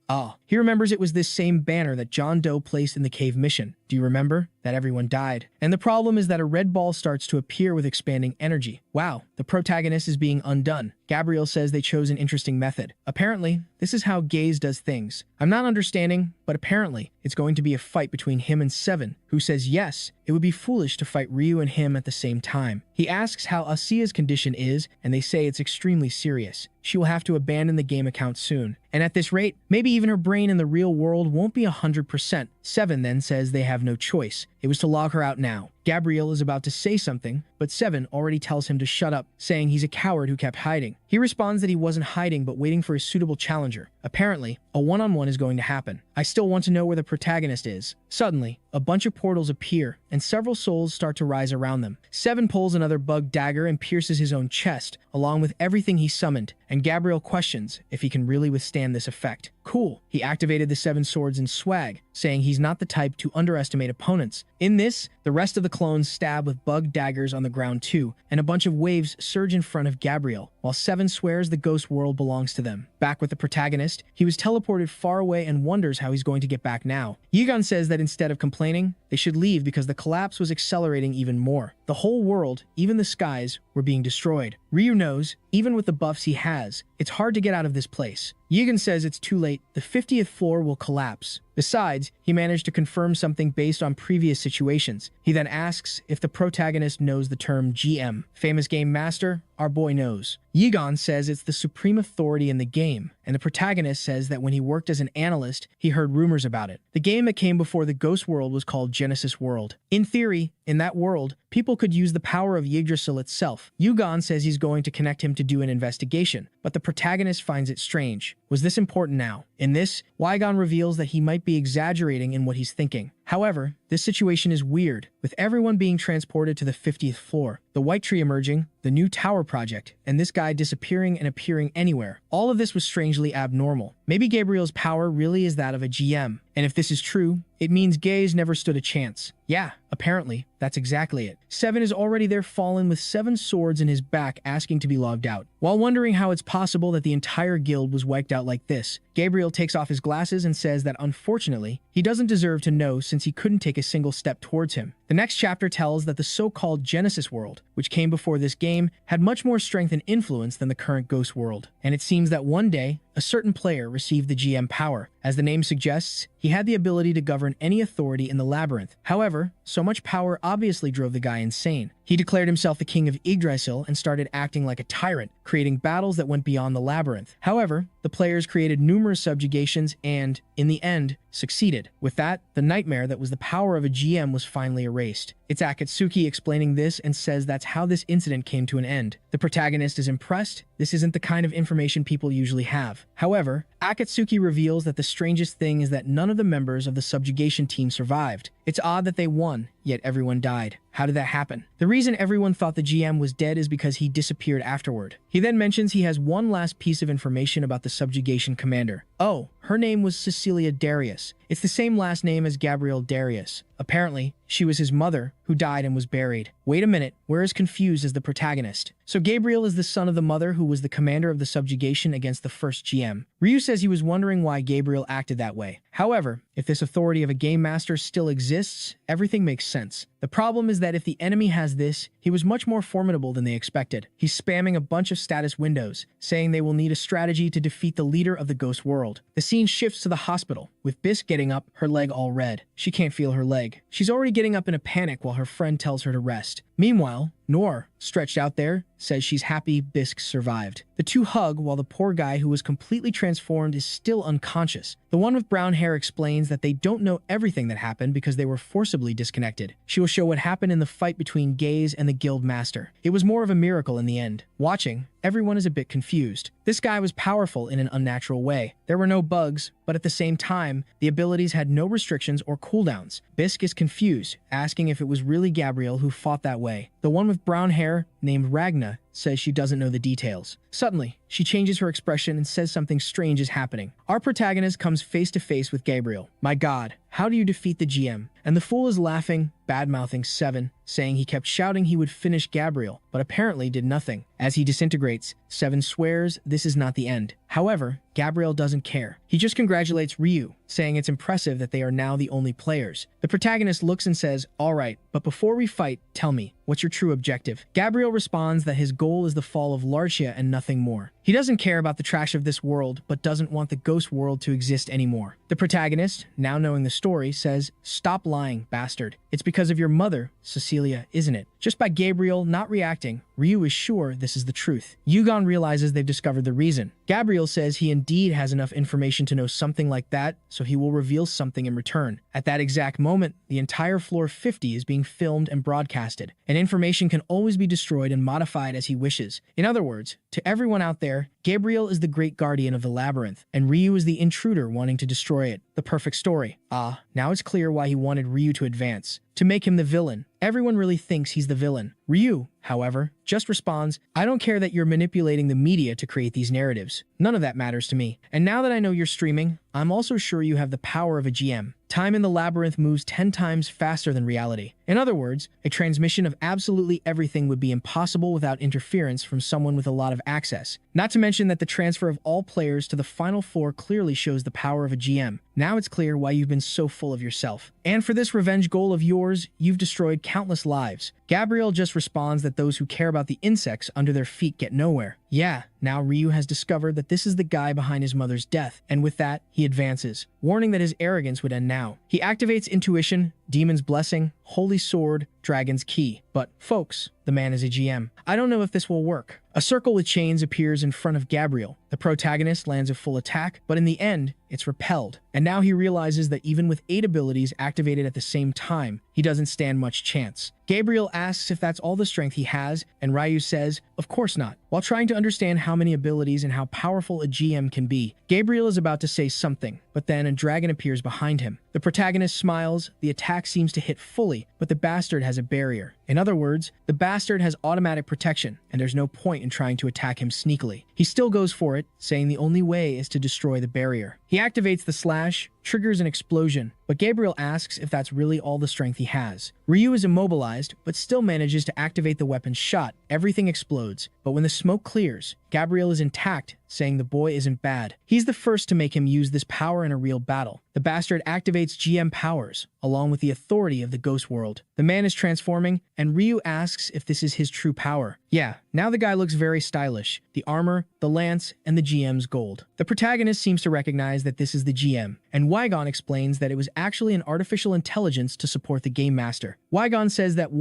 He remembers it was this same banner that John Doe placed in the cave mission. Do you remember? That everyone died. And the problem is that a red ball starts to appear with expanding energy. Wow, the protagonist is being undone. Gabriel says they chose an interesting method. Apparently, this is how Gaze does things. I'm not understanding, but apparently, it's going to be a fight between him and Seven, who says yes, it would be foolish to fight Ryu and him at the same time. He asks how Asia's condition is, and they say it's extremely serious. She will have to abandon the game account soon. And at this rate, maybe even her brain in the real world won't be 100%. Seven then says they have no choice. It was to log her out now. Gabriel is about to say something, but Seven already tells him to shut up, saying he's a coward who kept hiding. He responds that he wasn't hiding but waiting for a suitable challenger. Apparently, a one-on-one is going to happen. I still want to know where the protagonist is. Suddenly, a bunch of portals appear, and several souls start to rise around them. Seven pulls another bug dagger and pierces his own chest, along with everything he summoned, and Gabriel questions if he can really withstand this effect. Cool. He activated the 7 swords in swag, saying he's not the type to underestimate opponents. In this, the rest of the clones stab with bug daggers on the ground too, and a bunch of waves surge in front of Gabriel, while Seven swears the ghost world belongs to them. Back with the protagonist, he was teleported far away and wonders how he's going to get back now. Yigan says that instead of complaining, they should leave because the collapse was accelerating even more. The whole world, even the skies, were being destroyed. Ryu knows, even with the buffs he has, it's hard to get out of this place. Yigan says it's too late, the 50th floor will collapse. Besides, he managed to confirm something based on previous situations. He then asks if the protagonist knows the term GM. Famous game master? Our boy knows. Yigan says it's the supreme authority in the game, and the protagonist says that when he worked as an analyst, he heard rumors about it. The game that came before the Ghost World was called Genesis World. In theory, in that world, people could use the power of Yggdrasil itself. Yugon says he's going to connect him to do an investigation, but the protagonist finds it strange. Was this important now? In this, Yigon reveals that he might be exaggerating in what he's thinking. However, this situation is weird, with everyone being transported to the 50th floor, the White Tree emerging, the new tower project, and this guy disappearing and appearing anywhere. All of this was strangely abnormal. Maybe Gabriel's power really is that of a GM, and if this is true, it means Gaze never stood a chance. Yeah, apparently, that's exactly it. Seven is already there fallen with 7 swords in his back asking to be logged out. While wondering how it's possible that the entire guild was wiped out like this, Gabriel takes off his glasses and says that unfortunately, he doesn't deserve to know since he couldn't take a single step towards him. The next chapter tells that the so-called Genesis world, which came before this game, had much more strength and influence than the current Ghost world. And it seems that one day, a certain player received the GM power. As the name suggests, he had the ability to govern any authority in the labyrinth. However, so much power obviously drove the guy insane. He declared himself the king of Yggdrasil and started acting like a tyrant, creating battles that went beyond the labyrinth. However, the players created numerous subjugations and, in the end, succeeded. With that, the nightmare that was the power of a GM was finally erased. It's Akatsuki explaining this and says that's how this incident came to an end. The protagonist is impressed. This isn't the kind of information people usually have. However, Akatsuki reveals that the strangest thing is that none of the members of the subjugation team survived. It's odd that they won, yet everyone died. How did that happen? The reason everyone thought the GM was dead is because he disappeared afterward. He then mentions he has one last piece of information about the subjugation commander. Oh, her name was Cecilia Darius. It's the same last name as Gabriel Darius. Apparently, she was his mother, who died and was buried. Wait a minute, we're as confused as the protagonist. So Gabriel is the son of the mother who was the commander of the subjugation against the first GM. Ryu says he was wondering why Gabriel acted that way. However, if this authority of a game master still exists, everything makes sense. The problem is that if the enemy has this, he was much more formidable than they expected. He's spamming a bunch of status windows, saying they will need a strategy to defeat the leader of the Ghost World. The scene shifts to the hospital, with Bisk getting up, her leg all red. She can't feel her leg. She's already getting up in a panic while her friend tells her to rest. Meanwhile, Noor, stretched out there, says she's happy Bisk survived. The two hug while the poor guy who was completely transformed is still unconscious. The one with brown hair explains that they don't know everything that happened because they were forcibly disconnected. She will show what happened in the fight between Gaze and the guild master. It was more of a miracle in the end. Watching, everyone is a bit confused. This guy was powerful in an unnatural way. There were no bugs, but at the same time, the abilities had no restrictions or cooldowns. Bisk is confused, asking if it was really Gabriel who fought that way. The one with brown hair, named Ragna, says she doesn't know the details. Suddenly, she changes her expression and says something strange is happening. Our protagonist comes face to face with Gabriel. My god, how do you defeat the GM? And the fool is laughing, bad-mouthing Seven, saying he kept shouting he would finish Gabriel, but apparently did nothing. As he disintegrates, Seven swears this is not the end. However, Gabriel doesn't care. He just congratulates Ryu, saying it's impressive that they are now the only players. The protagonist looks and says, alright, but before we fight, tell me, what's your true objective? Gabriel responds that his goal is the fall of Lartia and nothing more. He doesn't care about the trash of this world, but doesn't want the ghost world to exist anymore. The protagonist, now knowing the story, says, stop lying, bastard. It's because of your mother, Cecilia, isn't it? Just by Gabriel not reacting, Ryu is sure this is the truth. Yugon realizes they've discovered the reason. Gabriel says he indeed has enough information to know something like that, so he will reveal something in return. At that exact moment, the entire floor 50 is being filmed and broadcasted, and information can always be destroyed and modified as he wishes. In other words, to everyone out there, Gabriel is the great guardian of the labyrinth, and Ryu is the intruder wanting to destroy it. The perfect story. Ah, now it's clear why he wanted Ryu to advance. To make him the villain. Everyone really thinks he's the villain. Ryu, however, just responds, I don't care that you're manipulating the media to create these narratives. None of that matters to me. And now that I know you're streaming, I'm also sure you have the power of a GM. Time in the labyrinth moves 10 times faster than reality. In other words, a transmission of absolutely everything would be impossible without interference from someone with a lot of access. Not to mention that the transfer of all players to the final floor clearly shows the power of a GM. Now it's clear why you've been so full of yourself. And for this revenge goal of yours, you've destroyed countless lives. Gabriel just responds that those who care about the insects under their feet get nowhere. Yeah, now Ryu has discovered that this is the guy behind his mother's death, and with that, he advances, warning that his arrogance would end now. He activates Intuition, Demon's Blessing, Holy Sword, Dragon's Key. But, folks, the man is a GM. I don't know if this will work. A circle with chains appears in front of Gabriel. The protagonist lands a full attack, but in the end, it's repelled. And now he realizes that even with 8 abilities activated at the same time, he doesn't stand much chance. Gabriel asks if that's all the strength he has, and Ryu says, of course not. While trying to understand how many abilities and how powerful a GM can be, Gabriel is about to say something, but then a dragon appears behind him. The protagonist smiles, the attack seems to hit fully, but the bastard has a barrier. In other words, the bastard has automatic protection, and there's no point in trying to attack him sneakily. He still goes for it, saying the only way is to destroy the barrier. He activates the slash, triggers an explosion, but Gabriel asks if that's really all the strength he has. Ryu is immobilized, but still manages to activate the weapon's shot. Everything explodes, but when the smoke clears, Gabriel is intact, saying the boy isn't bad. He's the first to make him use this power in a real battle. The bastard activates GM powers, along with the authority of the ghost world. The man is transforming, and Ryu asks if this is his true power. Yeah, now the guy looks very stylish. The armor, the lance, and the GM's gold. The protagonist seems to recognize that this is the GM, and Wygon explains that it was actually an artificial intelligence to support the game master. Wygon says that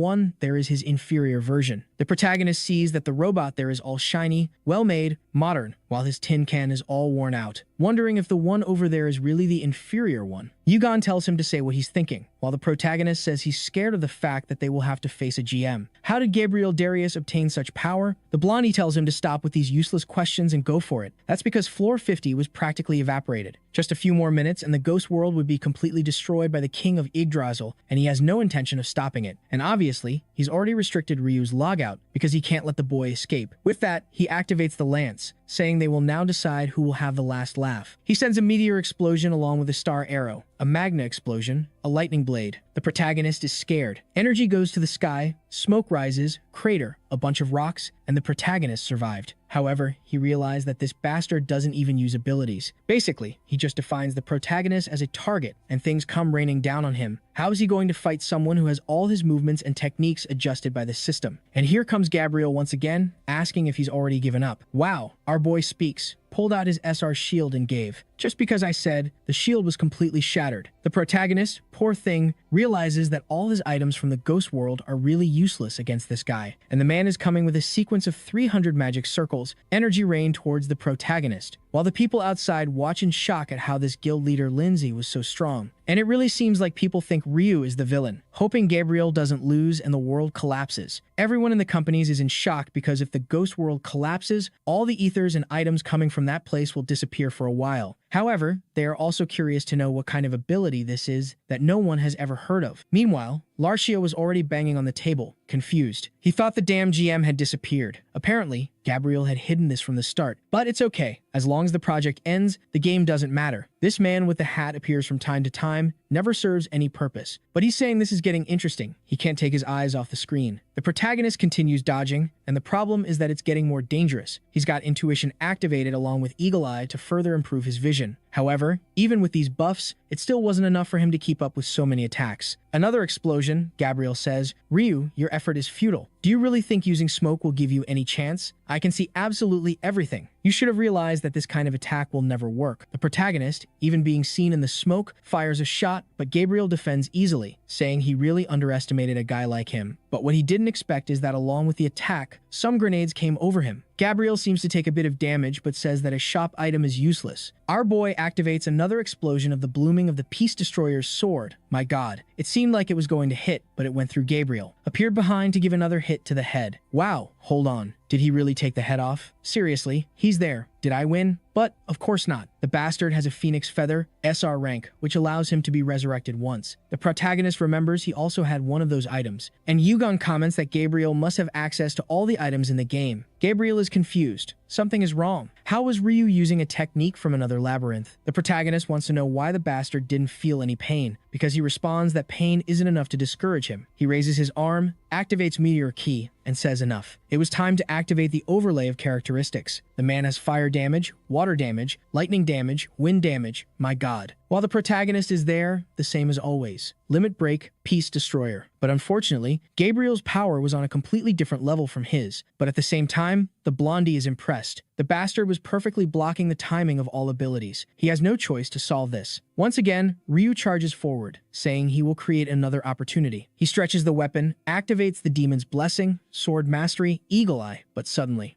there is his inferior version. The protagonist sees that the robot there is all shiny, well-made, modern, while his tin can is all worn out, wondering if the one over there is really the inferior one. Yugon tells him to say what he's thinking, while the protagonist says he's scared of the fact that they will have to face a GM. How did Gabriel Darius obtain such power? The blondie tells him to stop with these useless questions and go for it. That's because floor 50 was practically evaporated. Just a few more minutes and the ghost world would be completely destroyed by the king of Yggdrasil, and he has no intention of stopping it. And obviously, he's already restricted Ryu's logout because he can't let the boy escape. With that, he activates the lance, saying they will now decide who will have the last laugh. He sends a meteor explosion along with a star arrow, a magna explosion, a lightning blade. The protagonist is scared. Energy goes to the sky, smoke rises, crater, a bunch of rocks, and the protagonist survived. However, he realized that this bastard doesn't even use abilities. Basically, he just defines the protagonist as a target, and things come raining down on him. How is he going to fight someone who has all his movements and techniques adjusted by the system? And here comes Gabriel once again, asking if he's already given up. Wow, our boy speaks, pulled out his SR shield and gave. Just because I said, the shield was completely shattered. The protagonist, poor thing, realizes that all his items from the ghost world are really useless against this guy, and the man is coming with a sequence of 300 magic circles, energy rain towards the protagonist, while the people outside watch in shock at how this guild leader Lindsay was so strong. And it really seems like people think Ryu is the villain, hoping Gabriel doesn't lose and the world collapses. Everyone in the companies is in shock because if the ghost world collapses, all the ethers and items coming from that place will disappear for a while. However, they are also curious to know what kind of ability this is that no one has ever heard of. Meanwhile, Larcia was already banging on the table, confused. He thought the damn GM had disappeared. Apparently, Gabriel had hidden this from the start, but it's okay. As long as the project ends, the game doesn't matter. This man with the hat appears from time to time, never serves any purpose. But he's saying this is getting interesting. He can't take his eyes off the screen. The protagonist continues dodging, and the problem is that it's getting more dangerous. He's got intuition activated along with Eagle Eye to further improve his vision. However, even with these buffs, it still wasn't enough for him to keep up with so many attacks. Another explosion, Gabriel says, Ryu, your effort is futile. Do you really think using smoke will give you any chance? I can see absolutely everything. You should have realized that this kind of attack will never work. The protagonist, even being seen in the smoke, fires a shot, but Gabriel defends easily, saying he really underestimated a guy like him. But what he didn't expect is that along with the attack, some grenades came over him. Gabriel seems to take a bit of damage, but says that a shop item is useless. Our boy activates another explosion of the blooming of the Peace Destroyer's sword. My god, it seemed like it was going to hit, but it went through Gabriel. Appeared behind to give another hit to the head. Wow, hold on. Did he really take the head off? Seriously, he's there. Did I win? But, of course not. The bastard has a Phoenix Feather, SR rank, which allows him to be resurrected once. The protagonist remembers he also had one of those items, and Yugon comments that Gabriel must have access to all the items in the game. Gabriel is confused. Something is wrong. How was Ryu using a technique from another labyrinth? The protagonist wants to know why the bastard didn't feel any pain, because he responds that pain isn't enough to discourage him. He raises his arm, activates Meteor Key, and says enough. It was time to activate the overlay of characteristics. The man has fire damage, water damage, lightning damage, wind damage. My god. while the protagonist is there, the same as always. Limit break, peace destroyer. But unfortunately, Gabriel's power was on a completely different level from his. But at the same time, the blondie is impressed. The bastard was perfectly blocking the timing of all abilities. He has no choice to solve this. Once again, Ryu charges forward, saying he will create another opportunity. He stretches the weapon, activates the demon's blessing, sword mastery, eagle eye, but suddenly,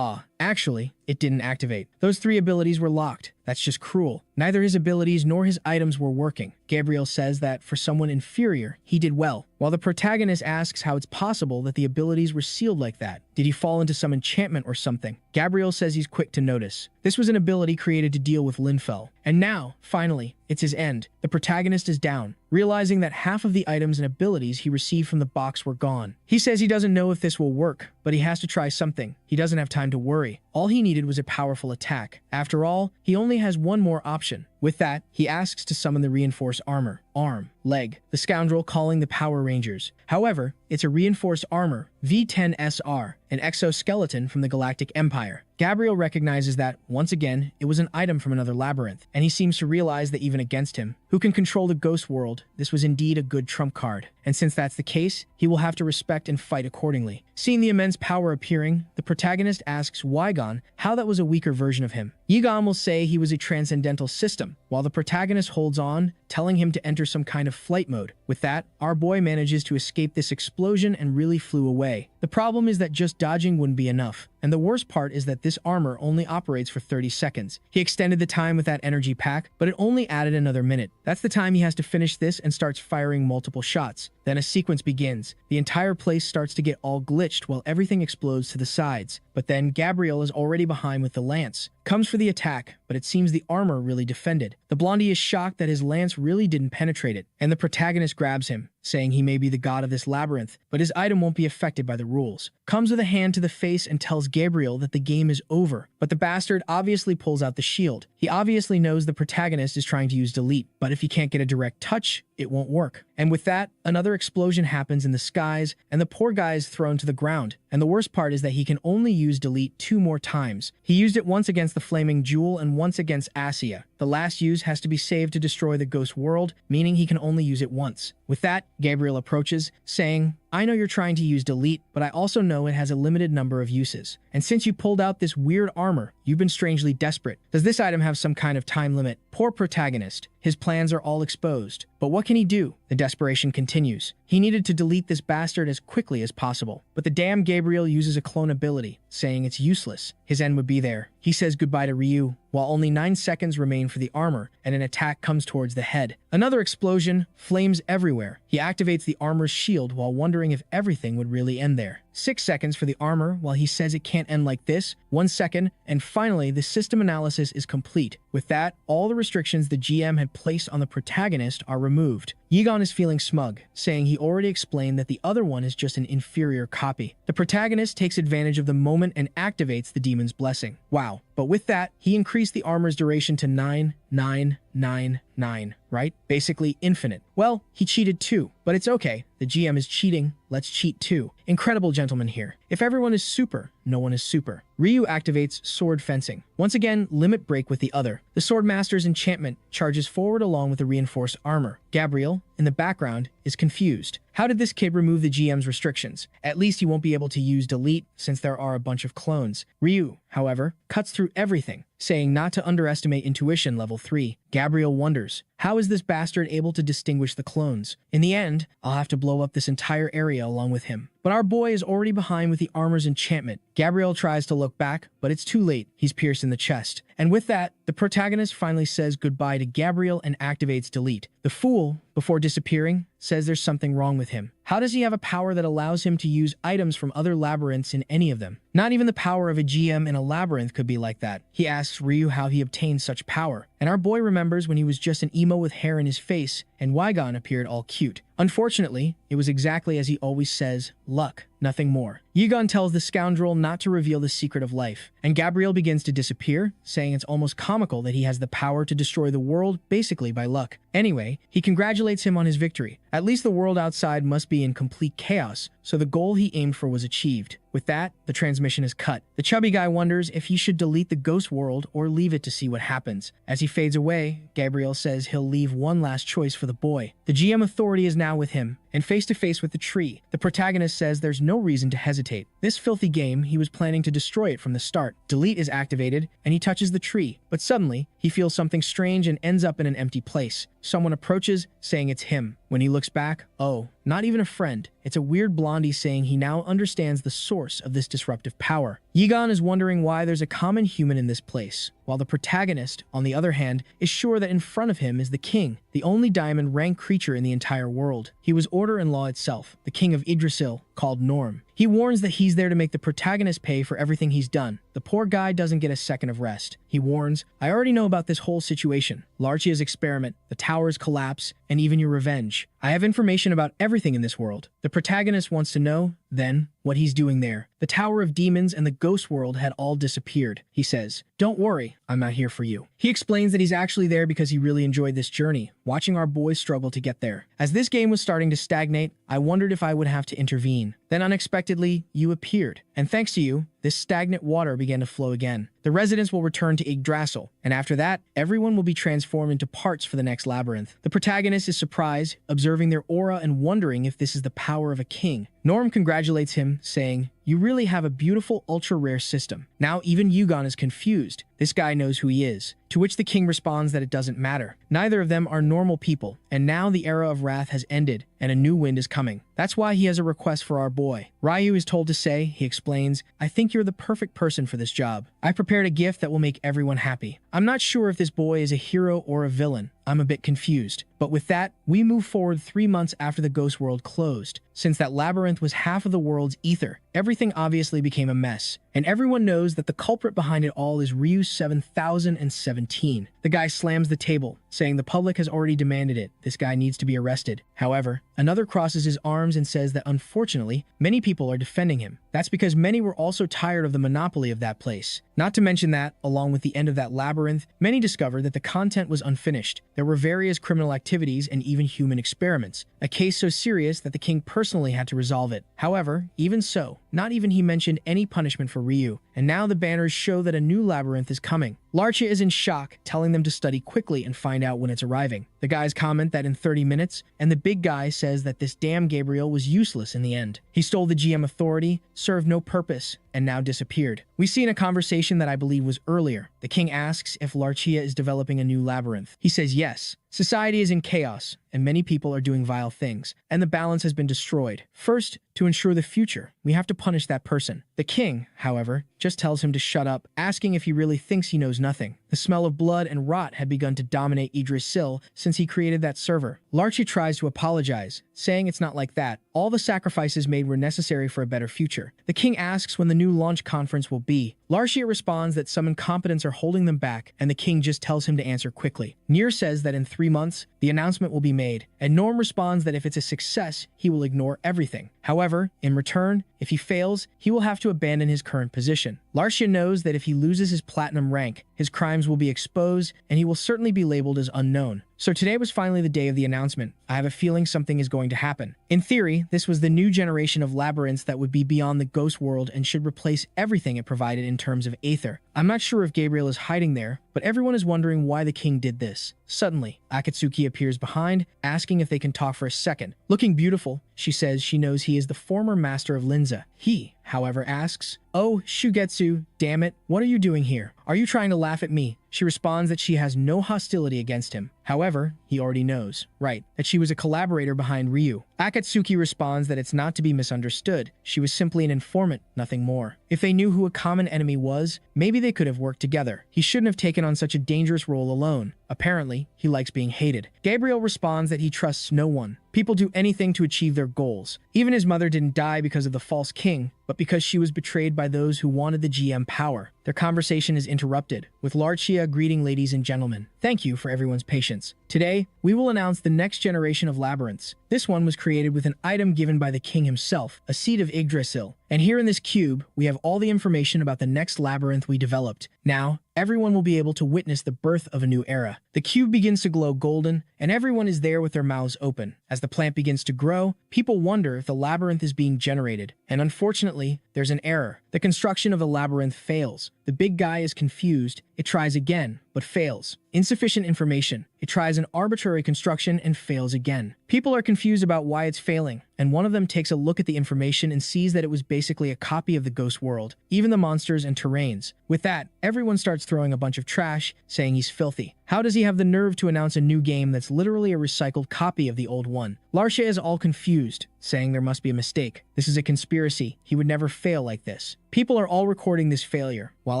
actually, it didn't activate. Those 3 abilities were locked. That's just cruel. Neither his abilities nor his items were working. Gabriel says that for someone inferior, he did well, while the protagonist asks how it's possible that the abilities were sealed like that. Did he fall into some enchantment or something? Gabriel says he's quick to notice. This was an ability created to deal with Linfell. And now, finally, it's his end. The protagonist is down, realizing that half of the items and abilities he received from the box were gone. He says he doesn't know if this will work, but he has to try something. He doesn't have time to worry. All he needed was a powerful attack. After all, he only has one more option. With that, he asks to summon the reinforced armor, arm, leg, the scoundrel calling the Power Rangers. However, it's a reinforced armor, V10SR, an exoskeleton from the Galactic Empire. Gabriel recognizes that, once again, it was an item from another labyrinth, and he seems to realize that even against him, who can control the ghost world, this was indeed a good trump card. And since that's the case, he will have to respect and fight accordingly. Seeing the immense power appearing, the protagonist asks Wygon how that was a weaker version of him. Yigon will say he was a transcendental system, while the protagonist holds on, telling him to enter some kind of flight mode. With that, our boy manages to escape this explosion and really flew away. The problem is that just dodging wouldn't be enough, and the worst part is that this armor only operates for 30 seconds. He extended the time with that energy pack, but it only added another minute. That's the time he has to finish this and starts firing multiple shots. Then a sequence begins. The entire place starts to get all glitched while everything explodes to the sides. But then Gabriel is already behind with the lance. Comes for the attack, but it seems the armor really defended. The blondie is shocked that his lance really didn't penetrate it, and the protagonist grabs him, saying he may be the god of this labyrinth, but his item won't be affected by the rules. Comes with a hand to the face and tells Gabriel that the game is over, but the bastard obviously pulls out the shield. He obviously knows the protagonist is trying to use delete, but if he can't get a direct touch, it won't work. And with that, another explosion happens in the skies, and the poor guy is thrown to the ground. And the worst part is that he can only use delete 2 more times. He used it once against the flaming jewel and once against Asura. The last use has to be saved to destroy the ghost world, meaning he can only use it once. With that, Gabriel approaches, saying, I know you're trying to use delete, but I also know it has a limited number of uses. And since you pulled out this weird armor, you've been strangely desperate. Does this item have some kind of time limit? Poor protagonist. His plans are all exposed. But what can he do? The desperation continues. He needed to delete this bastard as quickly as possible. But the damn Gabriel uses a clone ability, saying it's useless. His end would be there. He says goodbye to Ryu, while only 9 seconds remain for the armor, and an attack comes towards the head. Another explosion, flames everywhere. He activates the armor's shield while wondering if everything would really end there. 6 seconds for the armor, while he says it can't end like this. 1 second, and finally, the system analysis is complete. With that, all the restrictions the GM had placed on the protagonist are removed. Yigon is feeling smug, saying he already explained that the other one is just an inferior copy. The protagonist takes advantage of the moment and activates the demon's blessing. Wow. But with that, he increased the armor's duration to 9,999, right? Basically infinite. Well, he cheated too, but it's okay. The GM is cheating. Let's cheat too. Incredible gentleman here. If everyone is super, no one is super. Ryu activates sword fencing. Once again, limit break with the other. The sword master's enchantment charges forward along with the reinforced armor. Gabriel, in the background, is confused. How did this kid remove the GM's restrictions? At least he won't be able to use delete since there are a bunch of clones. Ryu, however, cuts through everything, saying not to underestimate intuition level 3. Gabriel wonders, how is this bastard able to distinguish the clones? In the end, I'll have to blow up this entire area along with him. But our boy is already behind with the armor's enchantment. Gabriel tries to look back, but it's too late. He's pierced in the chest. And with that, the protagonist finally says goodbye to Gabriel and activates delete. The fool, before disappearing, says there's something wrong with him. How does he have a power that allows him to use items from other labyrinths in any of them? Not even the power of a GM in a labyrinth could be like that. He asks Ryu how he obtained such power, and our boy remembers when he was just an emo with hair in his face, and Wygon appeared all cute. Unfortunately, it was exactly as he always says, luck, nothing more. Yigon tells the scoundrel not to reveal the secret of life, and Gabriel begins to disappear, saying it's almost comical that he has the power to destroy the world basically by luck. Anyway, he congratulates him on his victory, At least the world outside must be in complete chaos, so the goal he aimed for was achieved. With that, the transmission is cut. The chubby guy wonders if he should delete the ghost world or leave it to see what happens. As he fades away, Gabriel says he'll leave one last choice for the boy. The GM authority is now with him, and face to face with the tree. The protagonist says there's no reason to hesitate. This filthy game, he was planning to destroy it from the start. Delete is activated, and he touches the tree, but suddenly, he feels something strange and ends up in an empty place. Someone approaches, saying it's him. When he looks back, oh, not even a friend. It's a weird blondie saying he now understands the source of this disruptive power. Yigan is wondering why there's a common human in this place, while the protagonist, on the other hand, is sure that in front of him is the king, the only diamond rank creature in the entire world. He was order and law itself, the king of Yggdrasil, called Norm. He warns that he's there to make the protagonist pay for everything he's done. The poor guy doesn't get a second of rest. He warns, I already know about this whole situation. Larchia's experiment, the tower's collapse, and even your revenge. I have information about everything in this world. The protagonist wants to know, then, what he's doing there. The Tower of Demons and the Ghost World had all disappeared. He says, don't worry, I'm not here for you. He explains that he's actually there because he really enjoyed this journey, watching our boys struggle to get there. As this game was starting to stagnate, I wondered if I would have to intervene. Then unexpectedly, you appeared. And thanks to you, this stagnant water began to flow again. The residents will return to Yggdrasil, and after that, everyone will be transformed into parts for the next labyrinth. The protagonist is surprised, observing their aura and wondering if this is the power of a king. Norm congratulates him, saying, you really have a beautiful ultra-rare system. Now even Yugon is confused. This guy knows who he is. To which the king responds that it doesn't matter. Neither of them are normal people, and now the era of wrath has ended, and a new wind is coming. That's why he has a request for our boy. Ryu is told to say, he explains, I think you're the perfect person for this job. I prepared a gift that will make everyone happy. I'm not sure if this boy is a hero or a villain. I'm a bit confused. But with that, we move forward 3 months after the Ghost World closed. Since that labyrinth was half of the world's ether, everything obviously became a mess. And everyone knows that the culprit behind it all is Ryu 7017. The guy slams the table, saying the public has already demanded it. This guy needs to be arrested. However, another crosses his arms and says that unfortunately, many people are defending him. That's because many were also tired of the monopoly of that place. Not to mention that, along with the end of that labyrinth, many discovered that the content was unfinished. There were various criminal activities and even human experiments, a case so serious that the king personally had to resolve it. However, even so, not even he mentioned any punishment for Ryu, and now the banners show that a new labyrinth is coming. Larchia is in shock, telling them to study quickly and find out when it's arriving. The guys comment that in 30 minutes, and the big guy says that this damn Gabriel was useless in the end. He stole the GM authority, served no purpose, and now disappeared. We see in a conversation that I believe was earlier. The king asks if Larchia is developing a new labyrinth. He says yes. Society is in chaos, and many people are doing vile things, and the balance has been destroyed. First, to ensure the future, we have to punish that person. The king, however, just tells him to shut up, asking if he really thinks he knows nothing. The smell of blood and rot had begun to dominate Yggdrasil since he created that server. Larchia tries to apologize, saying it's not like that. All the sacrifices made were necessary for a better future. The king asks when the new launch conference will be. Larchia responds that some incompetents are holding them back, and the king just tells him to answer quickly. Nier says that in 3 months, the announcement will be made, and Norm responds that if it's a success, he will ignore everything. However, in return, if he fails, he will have to abandon his current position. Larchia knows that if he loses his platinum rank, his crimes will be exposed, and he will certainly be labeled as unknown. So today was finally the day of the announcement. I have a feeling something is going to happen. In theory, this was the new generation of labyrinths that would be beyond the ghost world and should replace everything it provided in terms of aether. I'm not sure if Gabriel is hiding there, but everyone is wondering why the king did this. Suddenly, Akatsuki appears behind, asking if they can talk for a second. Looking beautiful, she says she knows he is the former master of Linza. He, however, asks, "Oh, Shugetsu, damn it, what are you doing here? Are you trying to laugh at me?" She responds that she has no hostility against him. However, he already knows, right, that she was a collaborator behind Ryu. Akatsuki responds that it's not to be misunderstood. She was simply an informant, nothing more. If they knew who a common enemy was, maybe they could have worked together. He shouldn't have taken on such a dangerous role alone. Apparently, he likes being hated. Gabriel responds that he trusts no one. People do anything to achieve their goals. Even his mother didn't die because of the false king, but because she was betrayed by those who wanted the GM power. Their conversation is interrupted, with Larchia greeting ladies and gentlemen. Thank you for everyone's patience. Today, we will announce the next generation of labyrinths. This one was created with an item given by the king himself, a seed of Yggdrasil. And here in this cube, we have all the information about the next labyrinth we developed. Now, everyone will be able to witness the birth of a new era. The cube begins to glow golden, and everyone is there with their mouths open. As the plant begins to grow, people wonder if the labyrinth is being generated. And unfortunately, there's an error. The construction of the labyrinth fails. The big guy is confused. It tries again, but fails. Insufficient information. It tries an arbitrary construction and fails again. People are confused about why it's failing, and one of them takes a look at the information and sees that it was basically a copy of the ghost world, even the monsters and terrains. With that, everyone starts throwing a bunch of trash, saying he's filthy. How does he have the nerve to announce a new game that's literally a recycled copy of the old one? Larsha is all confused, saying there must be a mistake. This is a conspiracy. He would never fail like this. People are all recording this failure, while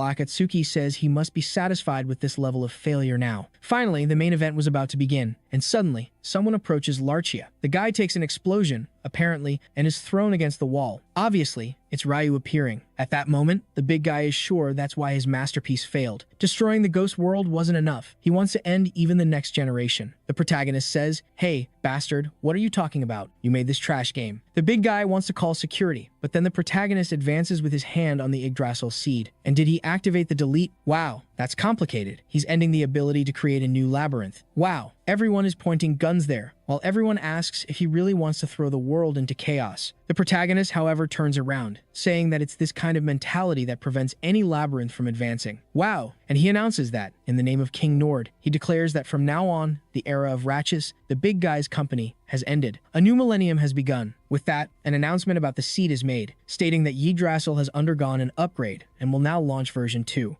Akatsuki says he must be satisfied with this level of failure now. Finally, the main event was about to begin, and suddenly, someone approaches Larchia. The guy takes an explosion, apparently, and is thrown against the wall. Obviously, it's Ryu appearing. At that moment, the big guy is sure that's why his masterpiece failed. Destroying the ghost world wasn't enough. He wants to end even the next generation. The protagonist says, "Hey, bastard, what are you talking about? You made this trash game." The big guy wants to call security, but then the protagonist advances with his hand on the Yggdrasil seed. And did he activate the delete? Wow, that's complicated. He's ending the ability to create a new labyrinth. Wow, everyone is pointing guns there, while everyone asks if he really wants to throw the world into chaos. The protagonist, however, turns around, saying that it's this kind of mentality that prevents any labyrinth from advancing. Wow, and he announces that, in the name of King Nord, he declares that from now on, the era of Ratchus, the big guy's company, has ended. A new millennium has begun. With that, an announcement about the seed is made, stating that Yggdrasil has undergone an upgrade and will now launch version 2.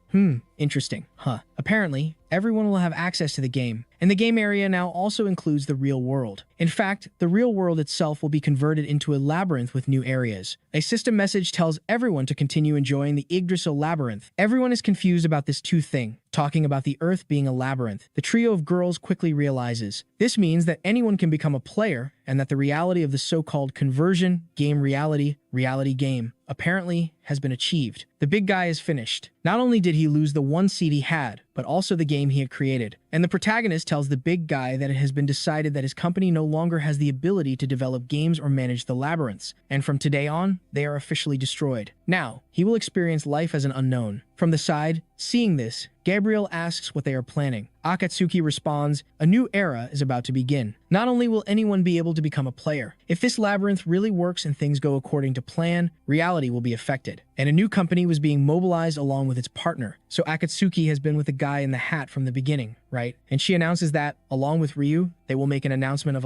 Interesting, huh? Apparently, everyone will have access to the game, and the game area now also includes the real world. In fact, the real world itself will be converted into a labyrinth with new areas. A system message tells everyone to continue enjoying the Yggdrasil labyrinth. Everyone is confused about this two thing, talking about the Earth being a labyrinth. The trio of girls quickly realizes this means that anyone can become a player, and that the reality of the so-called conversion, game reality game, apparently has been achieved. The big guy is finished. Not only did he lose the one seed he had, but also the game he had created. And the protagonist tells the big guy that it has been decided that his company no longer has the ability to develop games or manage the labyrinths, and from today on, they are officially destroyed. Now, he will experience life as an unknown. From the side, seeing this, Gabriel asks what they are planning. Akatsuki responds, "A new era is about to begin. Not only will anyone be able to become a player, if this labyrinth really works and things go according to plan, reality will be affected." And a new company was being mobilized along with its partner. So Akatsuki has been with the guy in the hat from the beginning, right? And she announces that, along with Ryu, they will make an announcement of